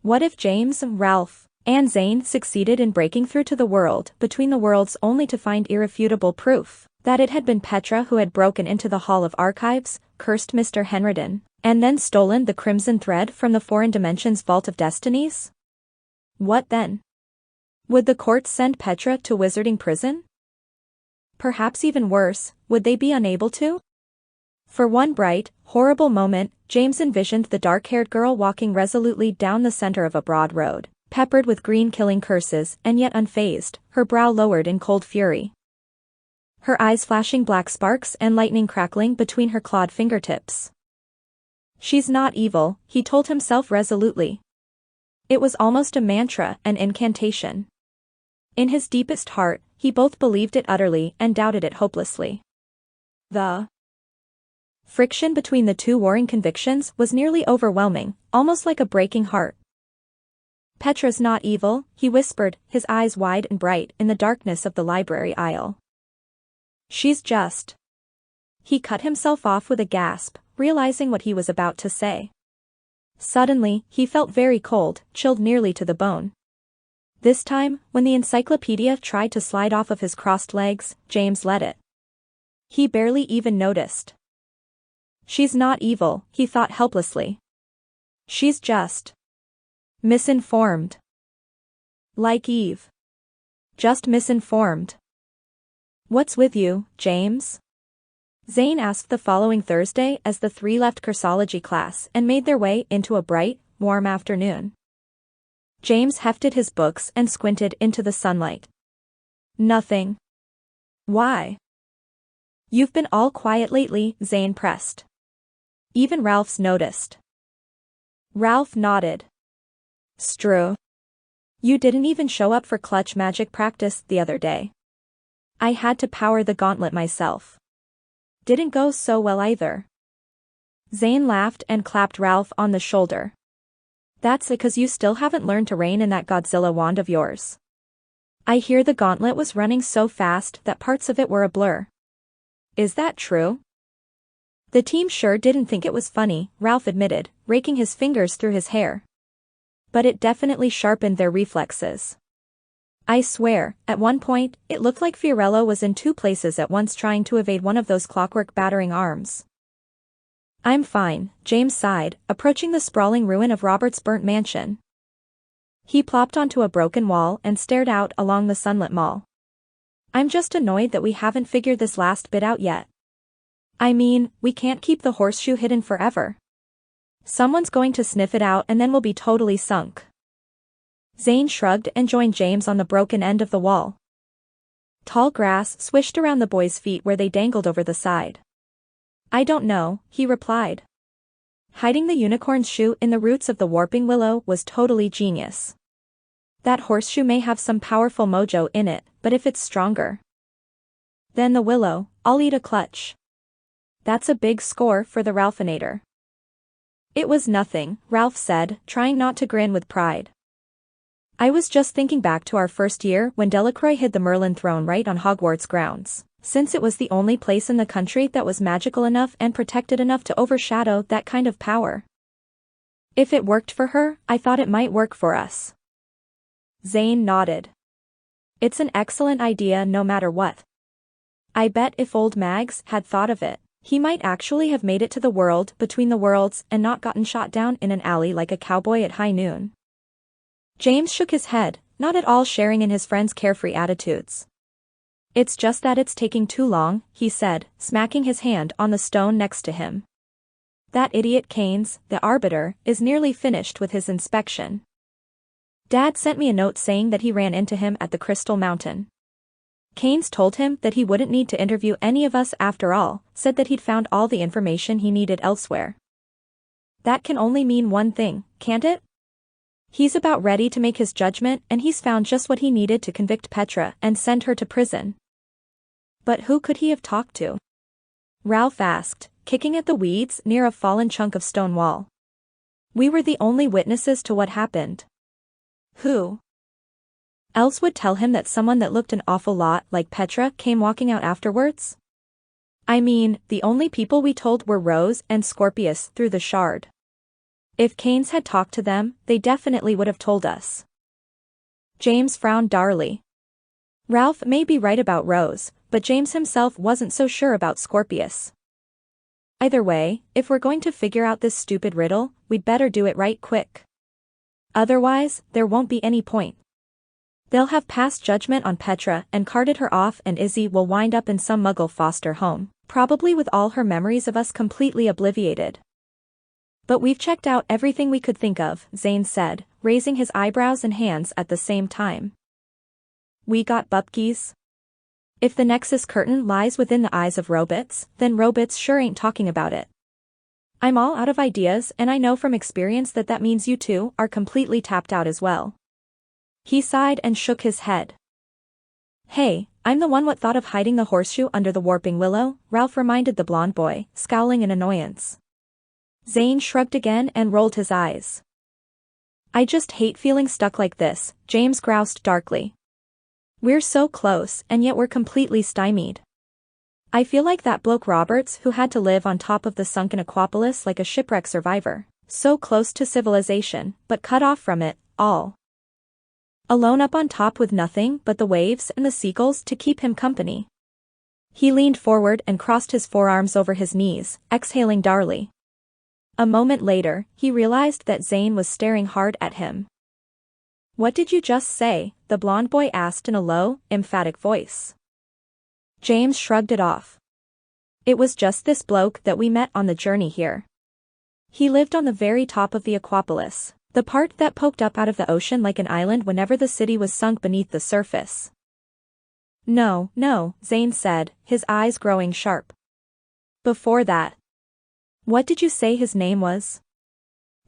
What if James, Ralph, and Zane succeeded in breaking through to the world between the worlds only to find irrefutable proof that it had been Petra who had broken into the Hall of Archives, cursed Mr. Henredon, and then stolen the Crimson Thread from the Foreign Dimension's Vault of Destinies? What then? Would the courts send Petra to wizarding prison? Perhaps even worse, would they be unable to? For one bright, horrible moment, James envisioned the dark-haired girl walking resolutely down the center of a broad road, peppered with green killing curses and yet unfazed, her brow lowered in cold fury, her eyes flashing black sparks and lightning crackling between her clawed fingertips. She's not evil, he told himself resolutely. It was almost a mantra, an incantation. In his deepest heart, he both believed it utterly and doubted it hopelessly. The friction between the two warring convictions was nearly overwhelming, almost like a breaking heart. Petra's not evil, he whispered, his eyes wide and bright in the darkness of the library aisle. She's just. He cut himself off with a gasp, realizing what he was about to say. Suddenly, he felt very cold, chilled nearly to the bone. This time, when the encyclopedia tried to slide off of his crossed legs, James let it. He barely even noticed. She's not evil, he thought helplessly. She's just misinformed. Like Eve. Just misinformed. What's with you, James? Zane asked the following Thursday as the three left cursology class and made their way into a bright, warm afternoon. James hefted his books and squinted into the sunlight. Nothing. Why? You've been all quiet lately, Zane pressed. Even Ralph's noticed. Ralph nodded. Stru. You didn't even show up for clutch magic practice the other day. I had to power the gauntlet myself. Didn't go so well either. Zane laughed and clapped Ralph on the shoulder. That's because you still haven't learned to rein in that Godzilla wand of yours. I hear the gauntlet was running so fast that parts of it were a blur. Is that true? The team sure didn't think it was funny, Ralph admitted, raking his fingers through his hair. But it definitely sharpened their reflexes. I swear, at one point, it looked like Fiorello was in two places at once trying to evade one of those clockwork battering arms. I'm fine, James sighed, approaching the sprawling ruin of Robert's burnt mansion. He plopped onto a broken wall and stared out along the sunlit mall. I'm just annoyed that we haven't figured this last bit out yet. I mean, we can't keep the horseshoe hidden forever. Someone's going to sniff it out and then we'll be totally sunk. Zane shrugged and joined James on the broken end of the wall. Tall grass swished around the boys' feet where they dangled over the side. I don't know, he replied. Hiding the unicorn's shoe in the roots of the warping willow was totally genius. That horseshoe may have some powerful mojo in it, but if it's stronger than the willow, I'll eat a clutch. That's a big score for the Ralphinator. It was nothing, Ralph said, trying not to grin with pride. I was just thinking back to our first year when Delacroix hid the Merlin throne right on Hogwarts grounds, since it was the only place in the country that was magical enough and protected enough to overshadow that kind of power. If it worked for her, I thought it might work for us. Zane nodded. It's an excellent idea no matter what. I bet if old Mags had thought of it, he might actually have made it to the world between the worlds and not gotten shot down in an alley like a cowboy at high noon. James shook his head, not at all sharing in his friend's carefree attitudes. It's just that it's taking too long, he said, smacking his hand on the stone next to him. That idiot Keynes, the arbiter, is nearly finished with his inspection. Dad sent me a note saying that he ran into him at the Crystal Mountain. Keynes told him that he wouldn't need to interview any of us after all, said that he'd found all the information he needed elsewhere. That can only mean one thing, can't it? He's about ready to make his judgment and he's found just what he needed to convict Petra and send her to prison. But who could he have talked to? Ralph asked, kicking at the weeds near a fallen chunk of stone wall. We were the only witnesses to what happened. Who else would tell him that someone that looked an awful lot like Petra came walking out afterwards? I mean, the only people we told were Rose and Scorpius through the shard. If Keynes had talked to them, they definitely would have told us. James frowned dourly. Ralph may be right about Rose, but James himself wasn't so sure about Scorpius. Either way, if we're going to figure out this stupid riddle, we'd better do it right quick. Otherwise, there won't be any point. They'll have passed judgment on Petra and carted her off and Izzy will wind up in some muggle foster home, probably with all her memories of us completely obliterated. But we've checked out everything we could think of, Zane said, raising his eyebrows and hands at the same time. We got bupkies? If the Nexus curtain lies within the eyes of robots, then robots sure ain't talking about it. I'm all out of ideas and I know from experience that that means you two are completely tapped out as well. He sighed and shook his head. Hey, I'm the one what thought of hiding the horseshoe under the warping willow, Ralph reminded the blonde boy, scowling in annoyance. Zane shrugged again and rolled his eyes. I just hate feeling stuck like this, James groused darkly. We're so close and yet we're completely stymied. I feel like that bloke Roberts who had to live on top of the sunken Aquapolis like a shipwreck survivor, so close to civilization, but cut off from it, all. Alone up on top with nothing but the waves and the seagulls to keep him company. He leaned forward and crossed his forearms over his knees, exhaling dourly. A moment later, he realized that Zane was staring hard at him. What did you just say? The blonde boy asked in a low, emphatic voice. James shrugged it off. It was just this bloke that we met on the journey here. He lived on the very top of the Aquapolis, the part that poked up out of the ocean like an island whenever the city was sunk beneath the surface. No, Zane said, his eyes growing sharp. Before that. What did you say his name was?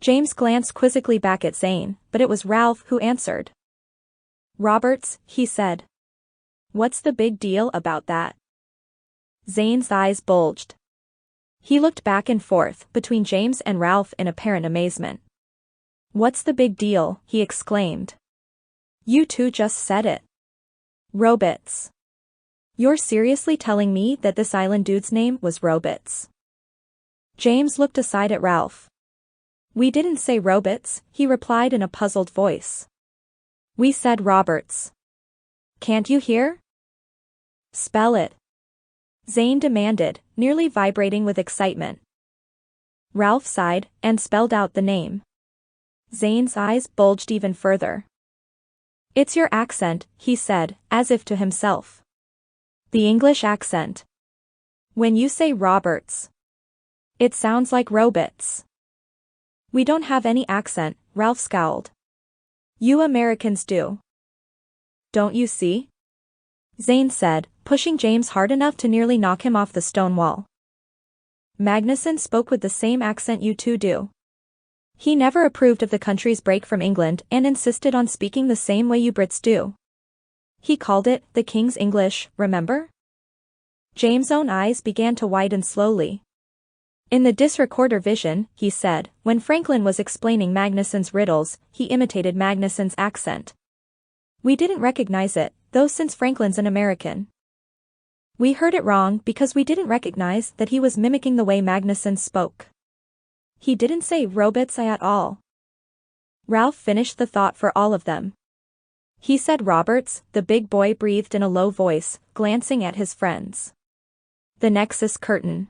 James glanced quizzically back at Zane, but it was Ralph who answered. Roberts, he said. What's the big deal about that? Zane's eyes bulged. He looked back and forth between James and Ralph in apparent amazement. What's the big deal? He exclaimed. You two just said it. Robots. You're seriously telling me that this island dude's name was Robots? James looked aside at Ralph. We didn't say robots, he replied in a puzzled voice. We said Roberts. Can't you hear? Spell it. Zane demanded, nearly vibrating with excitement. Ralph sighed and spelled out the name. Zane's eyes bulged even further. It's your accent, he said, as if to himself. The English accent. When you say Roberts, it sounds like robots. We don't have any accent, Ralph scowled. You Americans do. Don't you see? Zane said, pushing James hard enough to nearly knock him off the stone wall. Magnuson spoke with the same accent you two do. He never approved of the country's break from England and insisted on speaking the same way you Brits do. He called it the King's English, remember? James' own eyes began to widen slowly. In the disrecorder vision, he said, when Franklin was explaining Magnuson's riddles, he imitated Magnuson's accent. We didn't recognize it, though, since Franklin's an American. We heard it wrong because we didn't recognize that he was mimicking the way Magnuson spoke. He didn't say robots at all. Ralph finished the thought for all of them. He said Roberts, the big boy breathed in a low voice, glancing at his friends. The Nexus curtain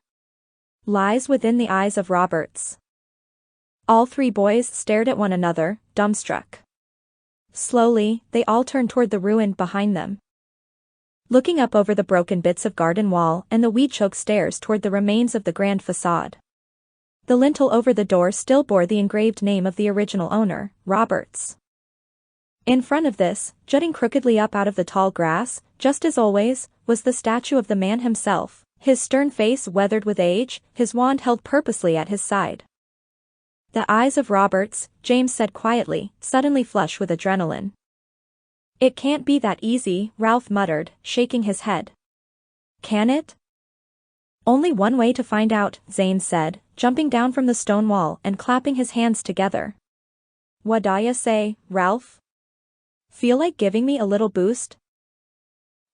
lies within the eyes of Roberts. All three boys stared at one another, dumbstruck. Slowly, they all turned toward the ruin behind them. Looking up over the broken bits of garden wall and the weed-choked stairs toward the remains of the grand facade. The lintel over the door still bore the engraved name of the original owner, Roberts. In front of this, jutting crookedly up out of the tall grass, just as always, was the statue of the man himself, his stern face weathered with age, his wand held purposely at his side. The eyes of Roberts, James said quietly, suddenly flush with adrenaline. It can't be that easy, Ralph muttered, shaking his head. Can it? Only one way to find out, Zane said, jumping down from the stone wall and clapping his hands together. What'd ya say, Ralph? Feel like giving me a little boost?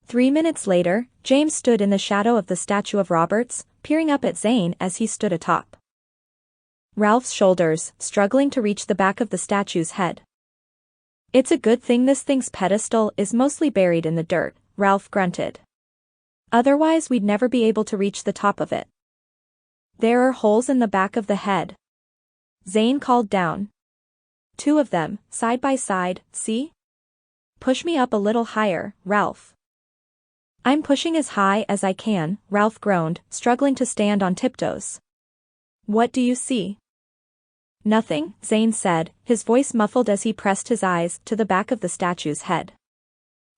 3 minutes later, James stood in the shadow of the statue of Roberts, peering up at Zane as he stood atop Ralph's shoulders, struggling to reach the back of the statue's head. It's a good thing this thing's pedestal is mostly buried in the dirt, Ralph grunted. Otherwise we'd never be able to reach the top of it. There are holes in the back of the head. Zane called down. 2 of them, side by side, see? Push me up a little higher, Ralph. I'm pushing as high as I can, Ralph groaned, struggling to stand on tiptoes. What do you see? Nothing, Zane said, his voice muffled as he pressed his eyes to the back of the statue's head.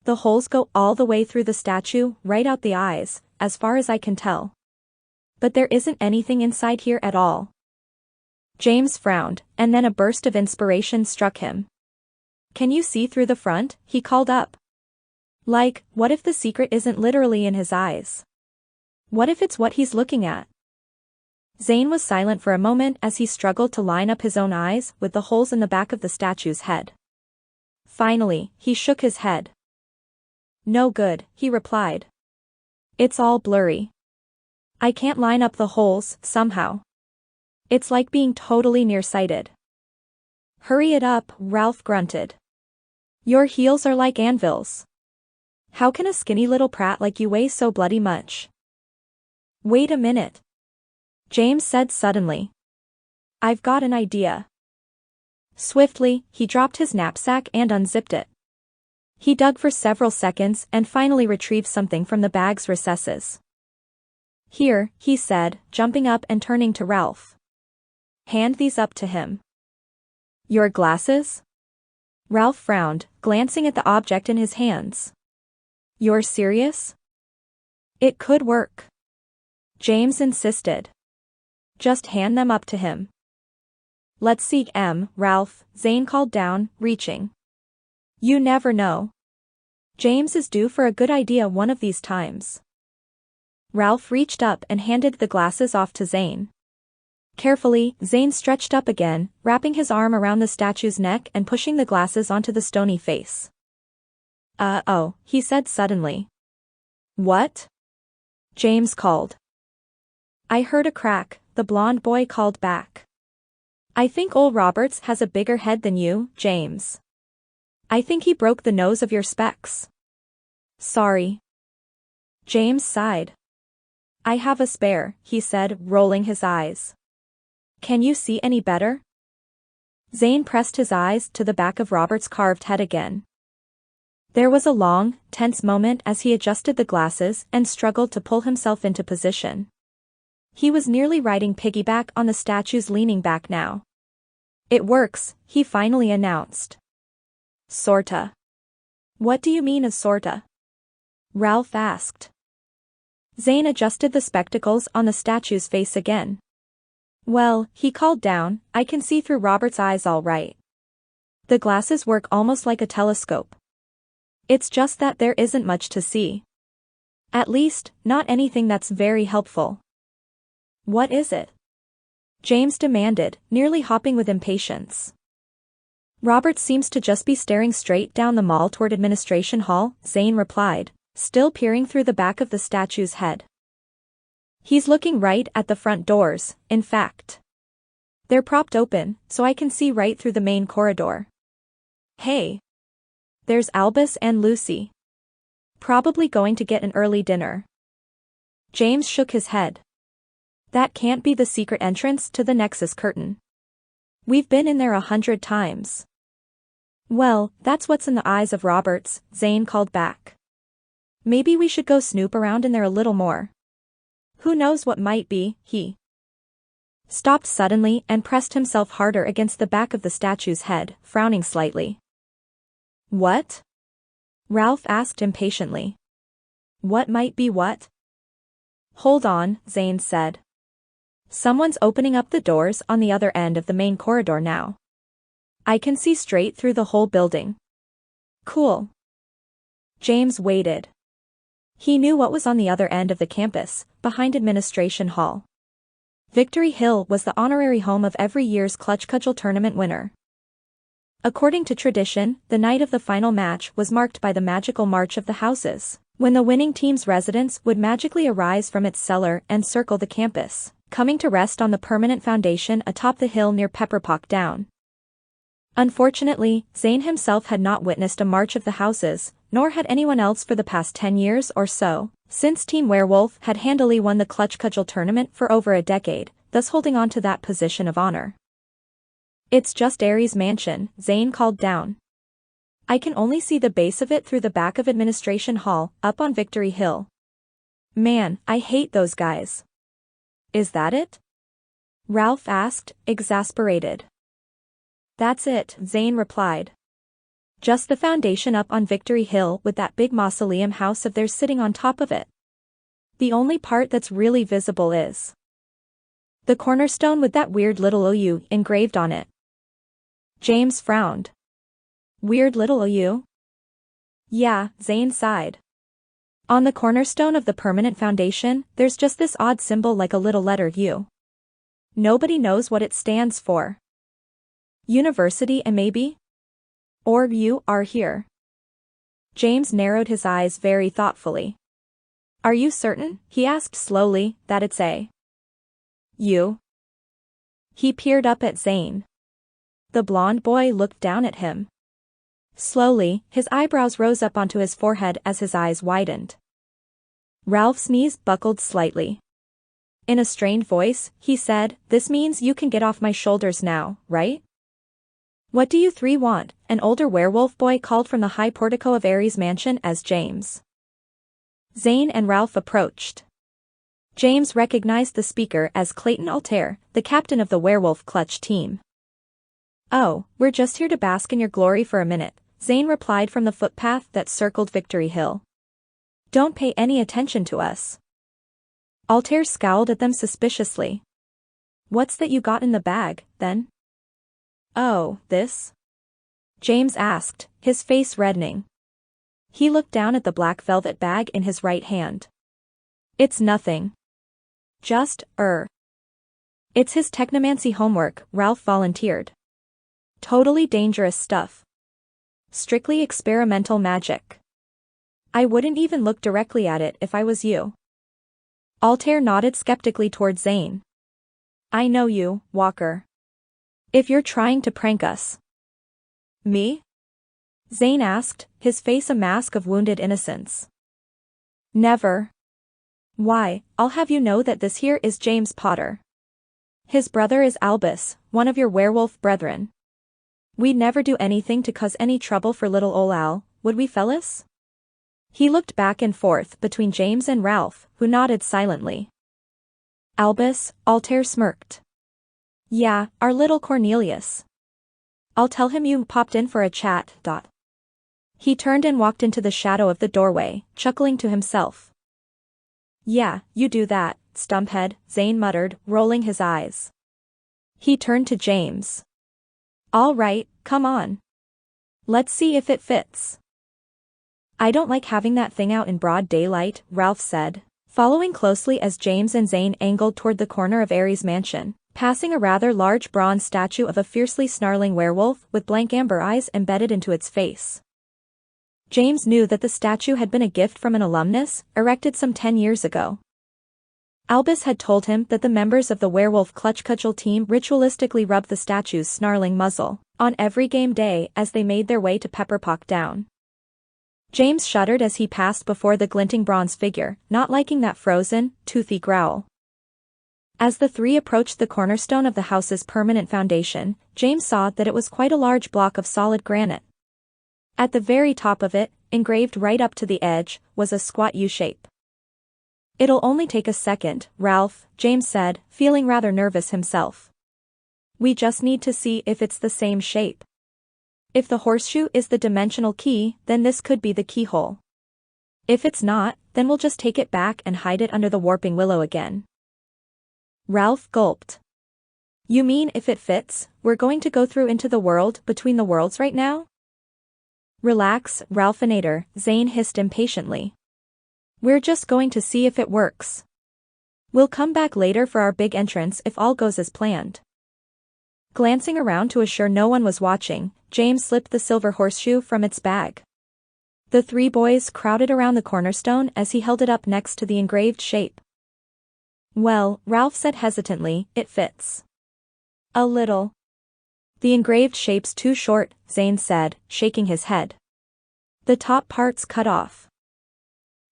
The holes go all the way through the statue, right out the eyes, as far as I can tell. But there isn't anything inside here at all. James frowned, and then a burst of inspiration struck him. Can you see through the front? He called up. Like, what if the secret isn't literally in his eyes? What if it's what he's looking at? Zane was silent for a moment as he struggled to line up his own eyes with the holes in the back of the statue's head. Finally, he shook his head. No good, he replied. It's all blurry. I can't line up the holes, somehow. It's like being totally nearsighted. Hurry it up, Ralph grunted. Your heels are like anvils. How can a skinny little prat like you weigh so bloody much? Wait a minute. James said suddenly. I've got an idea. Swiftly, he dropped his knapsack and unzipped it. He dug for several seconds and finally retrieved something from the bag's recesses. Here, he said, jumping up and turning to Ralph. Hand these up to him. Your glasses? Ralph frowned, glancing at the object in his hands. You're serious? It could work. James insisted. Just hand them up to him. Let's see, Ralph, Zane called down, reaching. You never know. James is due for a good idea one of these times. Ralph reached up and handed the glasses off to Zane. Carefully, Zane stretched up again, wrapping his arm around the statue's neck and pushing the glasses onto the stony face. Oh, he said suddenly. What? James called. I heard a crack, the blond boy called back. I think old Roberts has a bigger head than you, James. I think he broke the nose of your specs. Sorry. James sighed. I have a spare, he said, rolling his eyes. Can you see any better? Zane pressed his eyes to the back of Robert's carved head again. There was a long, tense moment as he adjusted the glasses and struggled to pull himself into position. He was nearly riding piggyback on the statue's leaning back now. It works, he finally announced. Sorta. What do you mean a sorta? Ralph asked. Zane adjusted the spectacles on the statue's face again. Well, he called down, I can see through Robert's eyes all right. The glasses work almost like a telescope. It's just that there isn't much to see. At least, not anything that's very helpful. What is it? James demanded, nearly hopping with impatience. Robert seems to just be staring straight down the mall toward Administration Hall, Zane replied, still peering through the back of the statue's head. He's looking right at the front doors, in fact. They're propped open, so I can see right through the main corridor. Hey. There's Albus and Lucy. Probably going to get an early dinner. James shook his head. That can't be the secret entrance to the Nexus curtain. We've been in there 100 times. Well, that's what's in the eyes of Roberts, Zane called back. Maybe we should go snoop around in there a little more. Who knows what might be, he stopped suddenly and pressed himself harder against the back of the statue's head, frowning slightly. What? Ralph asked impatiently. What might be what? Hold on, Zane said. Someone's opening up the doors on the other end of the main corridor now. I can see straight through the whole building. Cool. James waited. He knew what was on the other end of the campus, behind Administration Hall. Victory Hill was the honorary home of every year's Clutch Cudgel tournament winner. According to tradition, the night of the final match was marked by the magical March of the Houses, when the winning team's residence would magically arise from its cellar and circle the campus, coming to rest on the permanent foundation atop the hill near Pepperpock Down. Unfortunately, Zane himself had not witnessed a March of the Houses, nor had anyone else for the past 10 years or so, since Team Werewolf had handily won the Clutch Cudgel tournament for over a decade, thus holding on to that position of honor. It's just Ares Mansion, Zane called down. I can only see the base of it through the back of Administration Hall, up on Victory Hill. Man, I hate those guys. Is that it? Ralph asked, exasperated. That's it, Zane replied. Just the foundation up on Victory Hill with that big mausoleum house of theirs sitting on top of it. The only part that's really visible is the cornerstone with that weird little OU engraved on it. James frowned. Weird little OU? Yeah, Zane sighed. On the cornerstone of the permanent foundation, there's just this odd symbol like a little letter U. Nobody knows what it stands for. University and maybe? Or you are here. James narrowed his eyes very thoughtfully. Are you certain, he asked slowly, that it's a U? He peered up at Zane. The blond boy looked down at him. Slowly, his eyebrows rose up onto his forehead as his eyes widened. Ralph's knees buckled slightly. In a strained voice, he said, "This means you can get off my shoulders now, right?" "What do you three want?" an older werewolf boy called from the high portico of Ares Mansion as James. Zane and Ralph approached. James recognized the speaker as Clayton Altair, the captain of the werewolf clutch team. "Oh, we're just here to bask in your glory for a minute," Zane replied from the footpath that circled Victory Hill. "Don't pay any attention to us." Altair scowled at them suspiciously. "What's that you got in the bag, then?" "Oh, this?" James asked, his face reddening. He looked down at the black velvet bag in his right hand. "It's nothing. Just, It's his technomancy homework," Ralph volunteered. "Totally dangerous stuff. Strictly experimental magic. I wouldn't even look directly at it if I was you." Altair nodded skeptically toward Zane. "I know you, Walker. If you're trying to prank us." "Me?" Zane asked, his face a mask of wounded innocence. "Never. Why, I'll have you know that this here is James Potter. His brother is Albus, one of your werewolf brethren. We'd never do anything to cause any trouble for little ol' Al, would we, fellas?" He looked back and forth between James and Ralph, who nodded silently. "Albus," Altair smirked. "Yeah, our little Cornelius. I'll tell him you popped in for a chat, . He turned and walked into the shadow of the doorway, chuckling to himself. "Yeah, you do that, stumphead," Zane muttered, rolling his eyes. He turned to James. "All right, come on. Let's see if it fits." "I don't like having that thing out in broad daylight," Ralph said, following closely as James and Zane angled toward the corner of Ares Mansion, passing a rather large bronze statue of a fiercely snarling werewolf with blank amber eyes embedded into its face. James knew that the statue had been a gift from an alumnus, erected some 10 years ago. Albus had told him that the members of the werewolf clutch cudgel team ritualistically rubbed the statue's snarling muzzle on every game day as they made their way to Pepperpock Down. James shuddered as he passed before the glinting bronze figure, not liking that frozen, toothy growl. As the three approached the cornerstone of the house's permanent foundation, James saw that it was quite a large block of solid granite. At the very top of it, engraved right up to the edge, was a squat U-shape. "It'll only take a second, Ralph," James said, feeling rather nervous himself. "We just need to see if it's the same shape. If the horseshoe is the dimensional key, then this could be the keyhole. If it's not, then we'll just take it back and hide it under the warping willow again." Ralph gulped. "You mean if it fits, we're going to go through into the world between the worlds right now?" "Relax, Ralphinator," Zane hissed impatiently. "We're just going to see if it works. We'll come back later for our big entrance if all goes as planned." Glancing around to assure no one was watching, James slipped the silver horseshoe from its bag. The three boys crowded around the cornerstone as he held it up next to the engraved shape. "Well," Ralph said hesitantly, "it fits. A little." "The engraved shape's too short," Zane said, shaking his head. "The top part's cut off."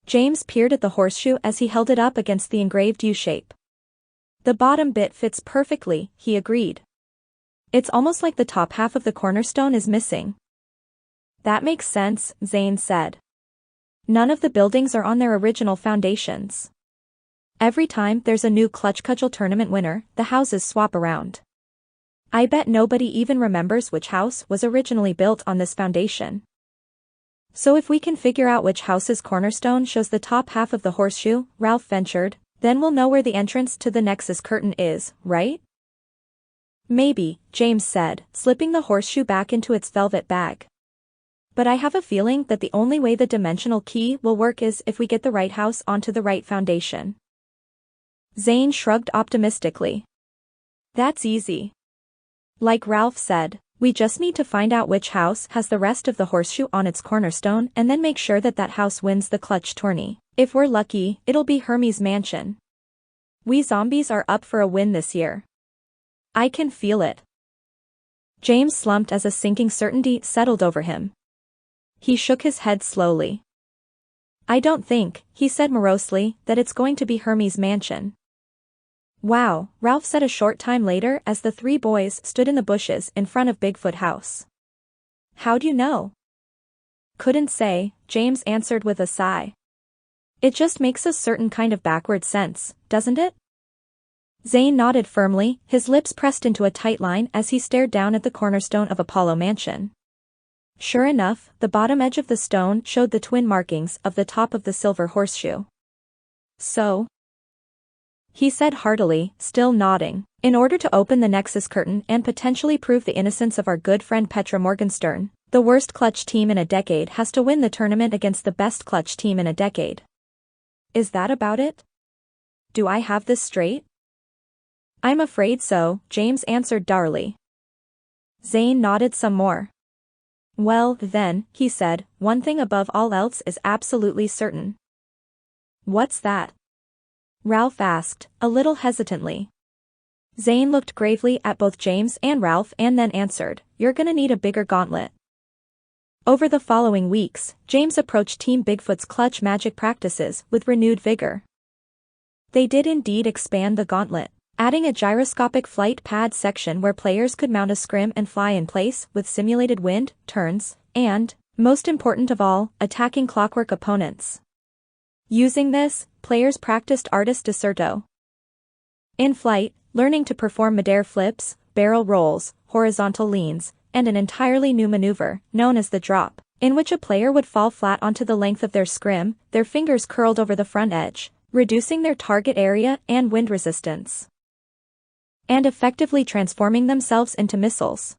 James peered at the horseshoe as he held it up against the engraved U-shape. "The bottom bit fits perfectly," he agreed. "It's almost like the top half of the cornerstone is missing." "That makes sense," Zane said. "None of the buildings are on their original foundations. Every time there's a new clutch cudgel tournament winner, the houses swap around. I bet nobody even remembers which house was originally built on this foundation. So if we can figure out which house's cornerstone shows the top half of the horseshoe," Ralph ventured, "then we'll know where the entrance to the Nexus curtain is, right?" "Maybe," James said, slipping the horseshoe back into its velvet bag. "But I have a feeling that the only way the dimensional key will work is if we get the right house onto the right foundation." Zane shrugged optimistically. "That's easy. Like Ralph said, we just need to find out which house has the rest of the horseshoe on its cornerstone and then make sure that that house wins the clutch tourney. If we're lucky, it'll be Hermes' mansion. We zombies are up for a win this year. I can feel it." James slumped as a sinking certainty settled over him. He shook his head slowly. "I don't think," he said morosely, "that it's going to be Hermes' mansion." "Wow," Ralph said a short time later as the three boys stood in the bushes in front of Bigfoot House. "How'd you know?" "Couldn't say," James answered with a sigh. "It just makes a certain kind of backward sense, doesn't it?" Zane nodded firmly, his lips pressed into a tight line as he stared down at the cornerstone of Apollo Mansion. Sure enough, the bottom edge of the stone showed the twin markings of the top of the silver horseshoe. "So?" he said heartily, still nodding. "In order to open the Nexus curtain and potentially prove the innocence of our good friend Petra Morgenstern, the worst clutch team in a decade has to win the tournament against the best clutch team in a decade. Is that about it? Do I have this straight?" "I'm afraid so," James answered dourly. Zane nodded some more. "Well, then," he said, "one thing above all else is absolutely certain." "What's that?" Ralph asked, a little hesitantly. Zane looked gravely at both James and Ralph and then answered, "You're gonna need a bigger gauntlet." Over the following weeks, James approached Team Bigfoot's clutch magic practices with renewed vigor. They did indeed expand the gauntlet, adding a gyroscopic flight pad section where players could mount a scrim and fly in place with simulated wind, turns, and, most important of all, attacking clockwork opponents. Using this, players practiced artis deserto. In flight, learning to perform midair flips, barrel rolls, horizontal leans, and an entirely new maneuver, known as the drop, in which a player would fall flat onto the length of their scrim, their fingers curled over the front edge, reducing their target area and wind resistance, and effectively transforming themselves into missiles.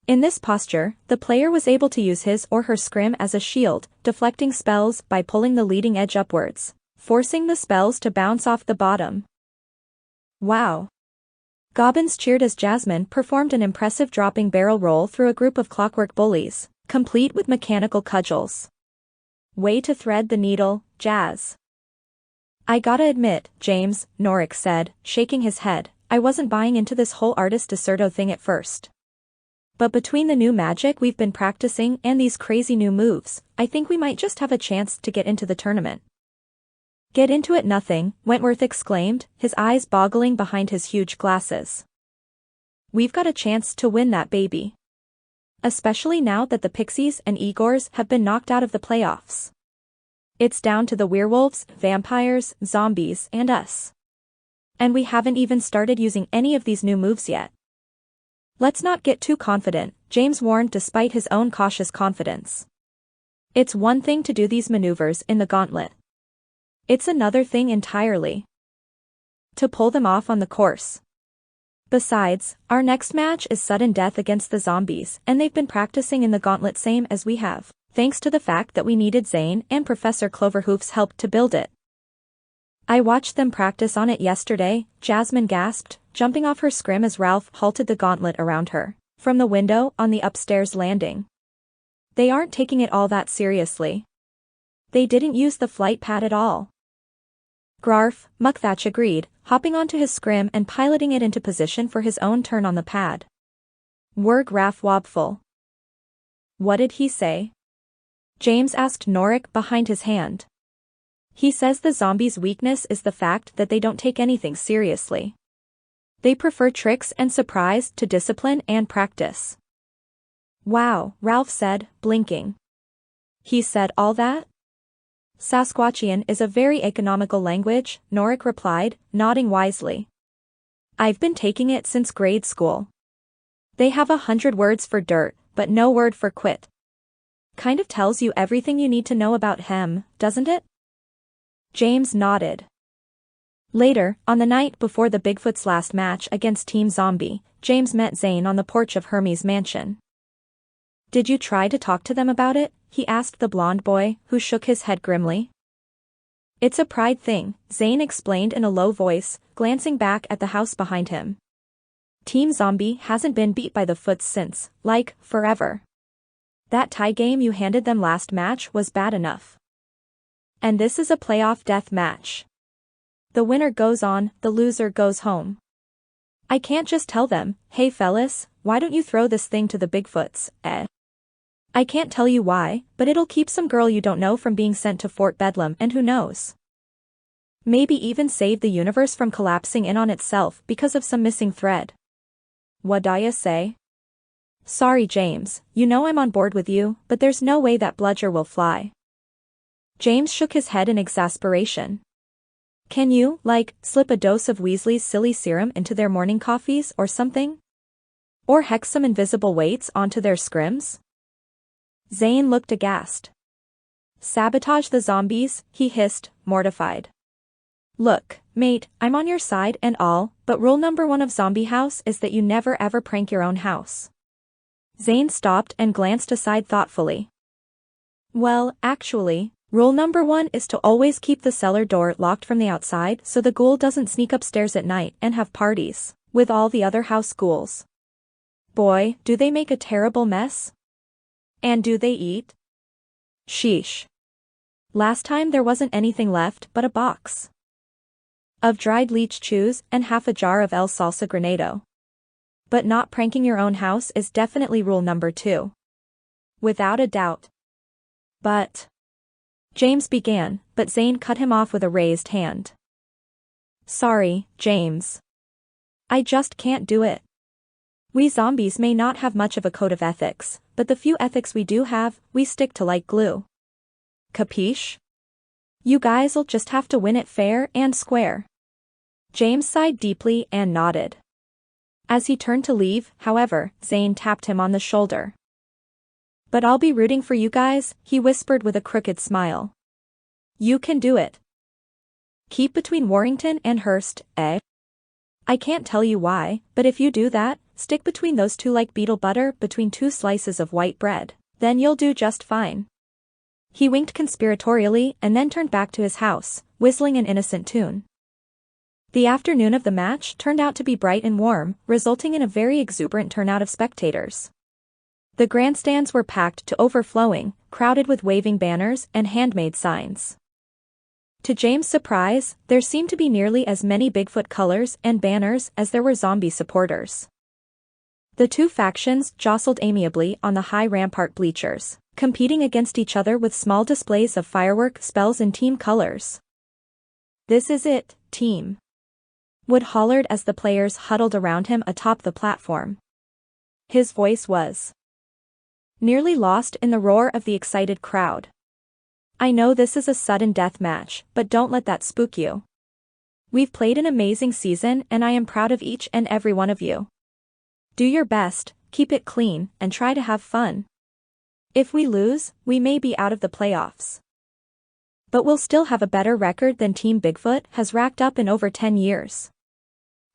In this posture, the player was able to use his or her scrim as a shield, deflecting spells by pulling the leading edge upwards, forcing the spells to bounce off the bottom. "Wow!" Gobbins cheered as Jasmine performed an impressive dropping barrel roll through a group of clockwork bullies, complete with mechanical cudgels. "Way to thread the needle, Jazz." I gotta admit, James, Norik said, shaking his head, I wasn't buying into this whole artist deserto thing at first. But between the new magic we've been practicing and these crazy new moves, I think we might just have a chance to get into the tournament. Get into it nothing, Wentworth exclaimed, his eyes boggling behind his huge glasses. We've got a chance to win that baby. Especially now that the Pixies and Igors have been knocked out of the playoffs. It's down to the werewolves, vampires, zombies, and us. And we haven't even started using any of these new moves yet. Let's not get too confident, James warned despite his own cautious confidence. It's one thing to do these maneuvers in the gauntlet. It's another thing entirely to pull them off on the course. Besides, our next match is sudden death against the zombies, and they've been practicing in the gauntlet same as we have, thanks to the fact that we needed Zane and Professor Cloverhoof's help to build it. I watched them practice on it yesterday, Jasmine gasped, jumping off her scrim as Ralph halted the gauntlet around her, from the window on the upstairs landing. They aren't taking it all that seriously. They didn't use the flight pad at all. Grarf, Mukthach agreed, hopping onto his scrim and piloting it into position for his own turn on the pad. Werg Raff Wobful. What did he say? James asked Norik behind his hand. He says the zombies' weakness is the fact that they don't take anything seriously. They prefer tricks and surprise to discipline and practice. Wow, Ralph said, blinking. He said all that? Sasquatchian is a very economical language, Norik replied, nodding wisely. I've been taking it since grade school. They have 100 words for dirt, but no word for quit. Kind of tells you everything you need to know about him, doesn't it? James nodded. Later, on the night before the Bigfoot's last match against Team Zombie, James met Zane on the porch of Hermes' mansion. Did you try to talk to them about it? He asked the blonde boy, who shook his head grimly. It's a pride thing, Zane explained in a low voice, glancing back at the house behind him. Team Zombie hasn't been beat by the Foots since, like, forever. That tie game you handed them last match was bad enough. And this is a playoff death match. The winner goes on, the loser goes home. I can't just tell them, hey fellas, why don't you throw this thing to the Bigfoots, eh? I can't tell you why, but it'll keep some girl you don't know from being sent to Fort Bedlam, and who knows? Maybe even save the universe from collapsing in on itself because of some missing thread. What'd ya say? Sorry James, you know I'm on board with you, but there's no way that bludger will fly. James shook his head in exasperation. Can you, like, slip a dose of Weasley's silly serum into their morning coffees or something? Or hex some invisible weights onto their scrims? Zane looked aghast. Sabotage the zombies, he hissed, mortified. Look, mate, I'm on your side and all, but rule number 1 of Zombie House is that you never ever prank your own house. Zane stopped and glanced aside thoughtfully. Well, actually, rule number 1 is to always keep the cellar door locked from the outside so the ghoul doesn't sneak upstairs at night and have parties with all the other house ghouls. Boy, do they make a terrible mess. And do they eat? Sheesh. Last time there wasn't anything left but a box of dried leech chews and half a jar of El Salsa Granado. But not pranking your own house is definitely rule number 2. Without a doubt. But... James began, but Zane cut him off with a raised hand. Sorry, James. I just can't do it. We zombies may not have much of a code of ethics, but the few ethics we do have, we stick to like glue. Capiche? You guys'll just have to win it fair and square. James sighed deeply and nodded. As he turned to leave, however, Zane tapped him on the shoulder. But I'll be rooting for you guys, he whispered with a crooked smile. You can do it. Keep between Warrington and Hearst, eh? I can't tell you why, but if you do that, stick between those two like beetle butter between 2 slices of white bread, then you'll do just fine. He winked conspiratorially and then turned back to his house, whistling an innocent tune. The afternoon of the match turned out to be bright and warm, resulting in a very exuberant turnout of spectators. The grandstands were packed to overflowing, crowded with waving banners and handmade signs. To James' surprise, there seemed to be nearly as many Bigfoot colors and banners as there were zombie supporters. The two factions jostled amiably on the high rampart bleachers, competing against each other with small displays of firework spells and team colors. "This is it, team," Wood hollered as the players huddled around him atop the platform. His voice was nearly lost in the roar of the excited crowd. "I know this is a sudden death match, but don't let that spook you. We've played an amazing season and I am proud of each and every one of you. Do your best, keep it clean, and try to have fun. If we lose, we may be out of the playoffs. But we'll still have a better record than Team Bigfoot has racked up in over 10 years.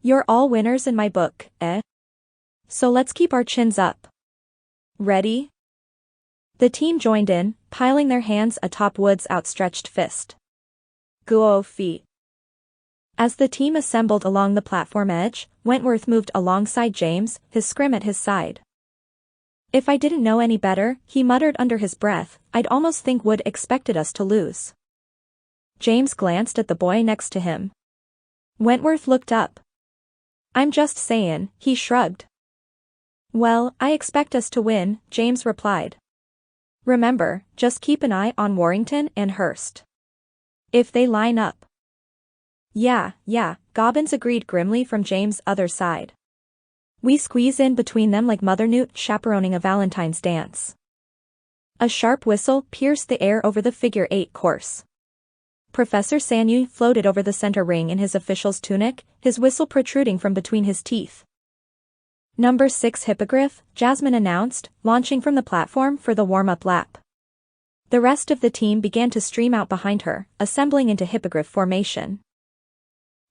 You're all winners in my book, eh? So let's keep our chins up. Ready?" The team joined in, piling their hands atop Wood's outstretched fist. "Go feet." As the team assembled along the platform edge, Wentworth moved alongside James, his scrim at his side. "If I didn't know any better," he muttered under his breath, "I'd almost think Wood expected us to lose." James glanced at the boy next to him. Wentworth looked up. "I'm just sayin'," he shrugged. "Well, I expect us to win," James replied. "Remember, just keep an eye on Warrington and Hurst. If they line up." Yeah, Gobbins agreed grimly from James' other side. "We squeeze in between them like Mother Newt chaperoning a Valentine's dance." A sharp whistle pierced the air over the figure-8 course. Professor Sanyu floated over the center ring in his official's tunic, his whistle protruding from between his teeth. "Number 6 Hippogriff," Jasmine announced, launching from the platform for the warm-up lap. The rest of the team began to stream out behind her, assembling into Hippogriff formation.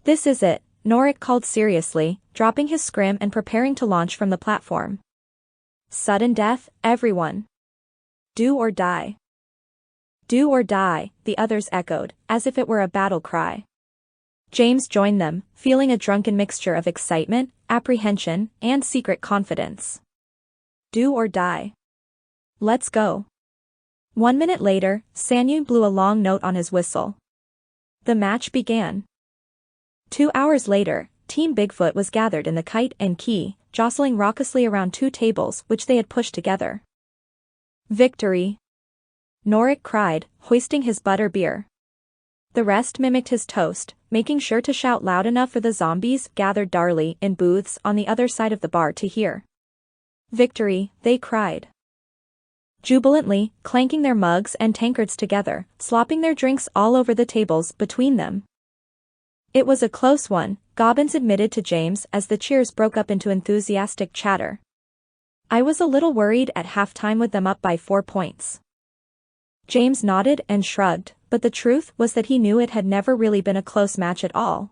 "This is it," Norick called seriously, dropping his scrim and preparing to launch from the platform. "Sudden death, everyone. Do or die." "Do or die," the others echoed, as if it were a battle cry. James joined them, feeling a drunken mixture of excitement, apprehension, and secret confidence. Do or die. Let's go. 1 minute later, Sanyu blew a long note on his whistle. The match began. 2 hours later, Team Bigfoot was gathered in the Kite and Key, jostling raucously around 2 tables which they had pushed together. "Victory!" Norick cried, hoisting his butter beer. The rest mimicked his toast, making sure to shout loud enough for the zombies gathered darkly in booths on the other side of the bar to hear. "Victory!" they cried. Jubilantly, clanking their mugs and tankards together, slopping their drinks all over the tables between them. "It was a close one," Gobbins admitted to James as the cheers broke up into enthusiastic chatter. "I was a little worried at halftime with them up by 4 points. James nodded and shrugged, but the truth was that he knew it had never really been a close match at all.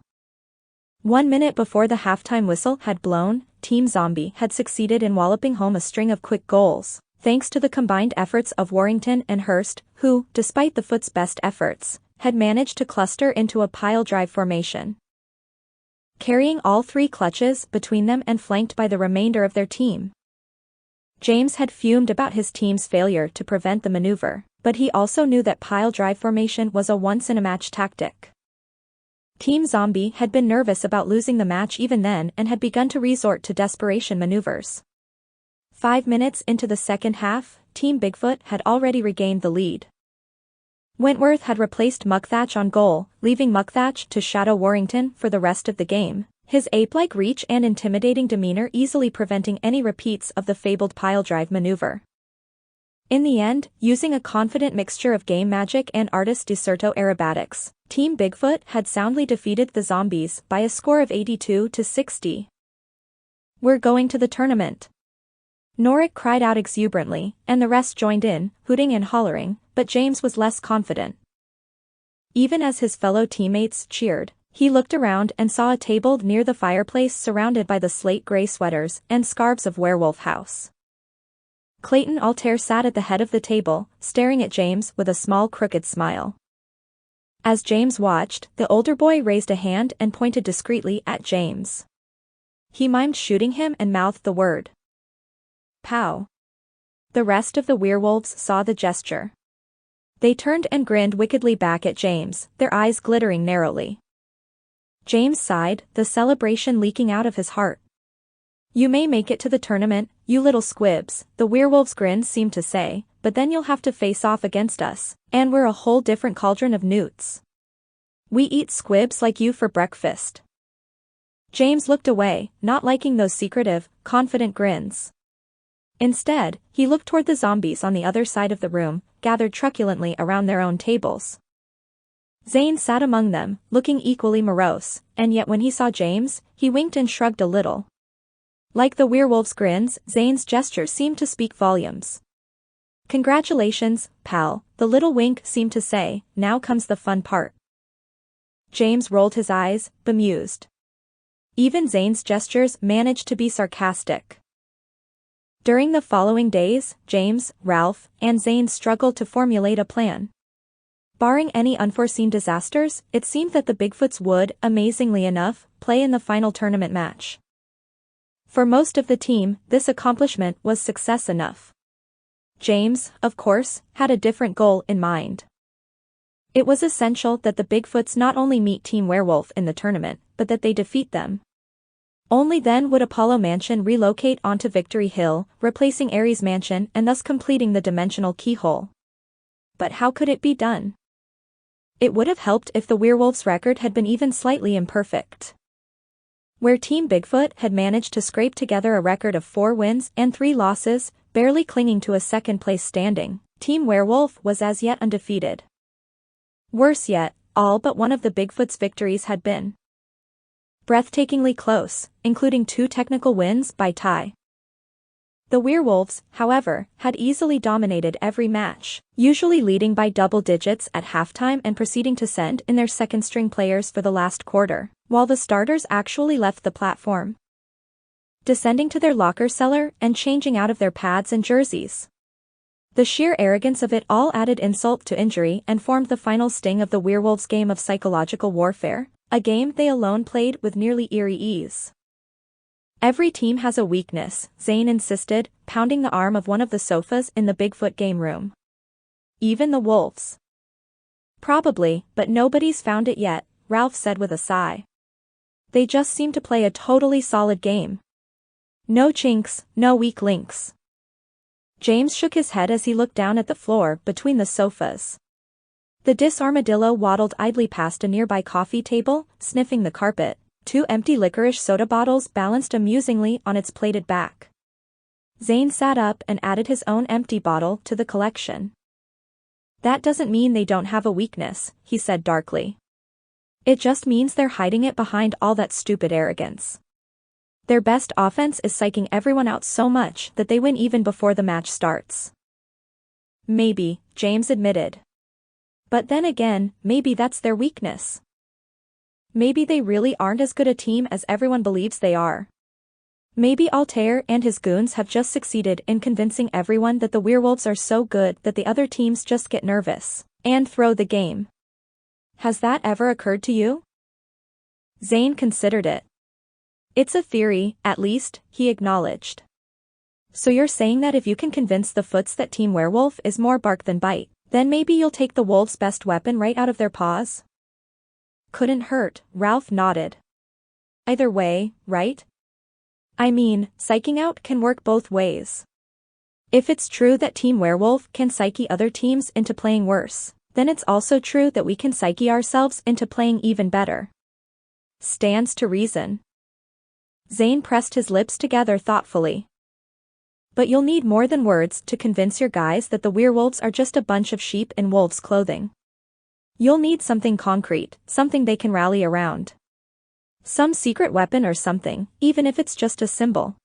1 minute before the halftime whistle had blown, Team Zombie had succeeded in walloping home a string of quick goals, thanks to the combined efforts of Warrington and Hurst, who, despite the Foot's best efforts, had managed to cluster into a pile drive formation. Carrying all 3 clutches between them and flanked by the remainder of their team. James had fumed about his team's failure to prevent the maneuver, but he also knew that pile drive formation was a once-in-a-match tactic. Team Zombie had been nervous about losing the match even then and had begun to resort to desperation maneuvers. 5 minutes into the second half, Team Bigfoot had already regained the lead. Wentworth had replaced Muckthatch on goal, leaving Muckthatch to shadow Warrington for the rest of the game, his ape-like reach and intimidating demeanor easily preventing any repeats of the fabled pile drive maneuver. In the end, using a confident mixture of game magic and artist deserto aerobatics, Team Bigfoot had soundly defeated the zombies by a score of 82-60. "We're going to the tournament!" Norick cried out exuberantly, and the rest joined in, hooting and hollering, but James was less confident. Even as his fellow teammates cheered, he looked around and saw a table near the fireplace surrounded by the slate-gray sweaters and scarves of Werewolf House. Clayton Altair sat at the head of the table, staring at James with a small crooked smile. As James watched, the older boy raised a hand and pointed discreetly at James. He mimed shooting him and mouthed the word. "Pow." The rest of the werewolves saw the gesture. They turned and grinned wickedly back at James, their eyes glittering narrowly. James sighed, the celebration leaking out of his heart. "You may make it to the tournament, you little squibs," the werewolf's grin seemed to say, "but then you'll have to face off against us, and we're a whole different cauldron of newts. We eat squibs like you for breakfast." James looked away, not liking those secretive, confident grins. Instead, he looked toward the zombies on the other side of the room, gathered truculently around their own tables. Zane sat among them, looking equally morose, and yet when he saw James, he winked and shrugged a little. Like the werewolf's grins, Zane's gestures seemed to speak volumes. "Congratulations, pal," the little wink seemed to say, "now comes the fun part." James rolled his eyes, bemused. Even Zane's gestures managed to be sarcastic. During the following days, James, Ralph, and Zane struggled to formulate a plan. Barring any unforeseen disasters, it seemed that the Bigfoots would, amazingly enough, play in the final tournament match. For most of the team, this accomplishment was success enough. James, of course, had a different goal in mind. It was essential that the Bigfoots not only meet Team Werewolf in the tournament, but that they defeat them. Only then would Apollo Mansion relocate onto Victory Hill, replacing Ares Mansion and thus completing the dimensional keyhole. But how could it be done? It would have helped if the werewolf's record had been even slightly imperfect. Where Team Bigfoot had managed to scrape together a record of 4 wins and 3 losses, barely clinging to a second-place standing, Team Werewolf was as yet undefeated. Worse yet, all but one of the Bigfoot's victories had been breathtakingly close, including 2 technical wins by tie. The werewolves, however, had easily dominated every match, usually leading by double digits at halftime and proceeding to send in their second-string players for the last quarter, while the starters actually left the platform, descending to their locker cellar and changing out of their pads and jerseys. The sheer arrogance of it all added insult to injury and formed the final sting of the werewolves' game of psychological warfare, a game they alone played with nearly eerie ease. "Every team has a weakness," Zane insisted, pounding the arm of one of the sofas in the Bigfoot game room. "Even the wolves." "Probably, but nobody's found it yet," Ralph said with a sigh. "They just seem to play a totally solid game. No chinks, no weak links." James shook his head as he looked down at the floor between the sofas. The disarmadillo waddled idly past a nearby coffee table, sniffing the carpet. 2 empty licorice soda bottles balanced amusingly on its plated back. Zane sat up and added his own empty bottle to the collection. "That doesn't mean they don't have a weakness," he said darkly. "It just means they're hiding it behind all that stupid arrogance. Their best offense is psyching everyone out so much that they win even before the match starts." "Maybe," James admitted. "But then again, maybe that's their weakness. Maybe they really aren't as good a team as everyone believes they are. Maybe Altair and his goons have just succeeded in convincing everyone that the werewolves are so good that the other teams just get nervous and throw the game. Has that ever occurred to you?" Zane considered it. "It's a theory, at least," he acknowledged. "So you're saying that if you can convince the Foots that Team Werewolf is more bark than bite, then maybe you'll take the wolves' best weapon right out of their paws?" "Couldn't hurt," Ralph nodded. "Either way, right? I mean, psyching out can work both ways. If it's true that Team Werewolf can psyche other teams into playing worse, then it's also true that we can psyche ourselves into playing even better. Stands to reason." Zane pressed his lips together thoughtfully. "But you'll need more than words to convince your guys that the werewolves are just a bunch of sheep in wolves' clothing. You'll need something concrete, something they can rally around. Some secret weapon or something, even if it's just a symbol.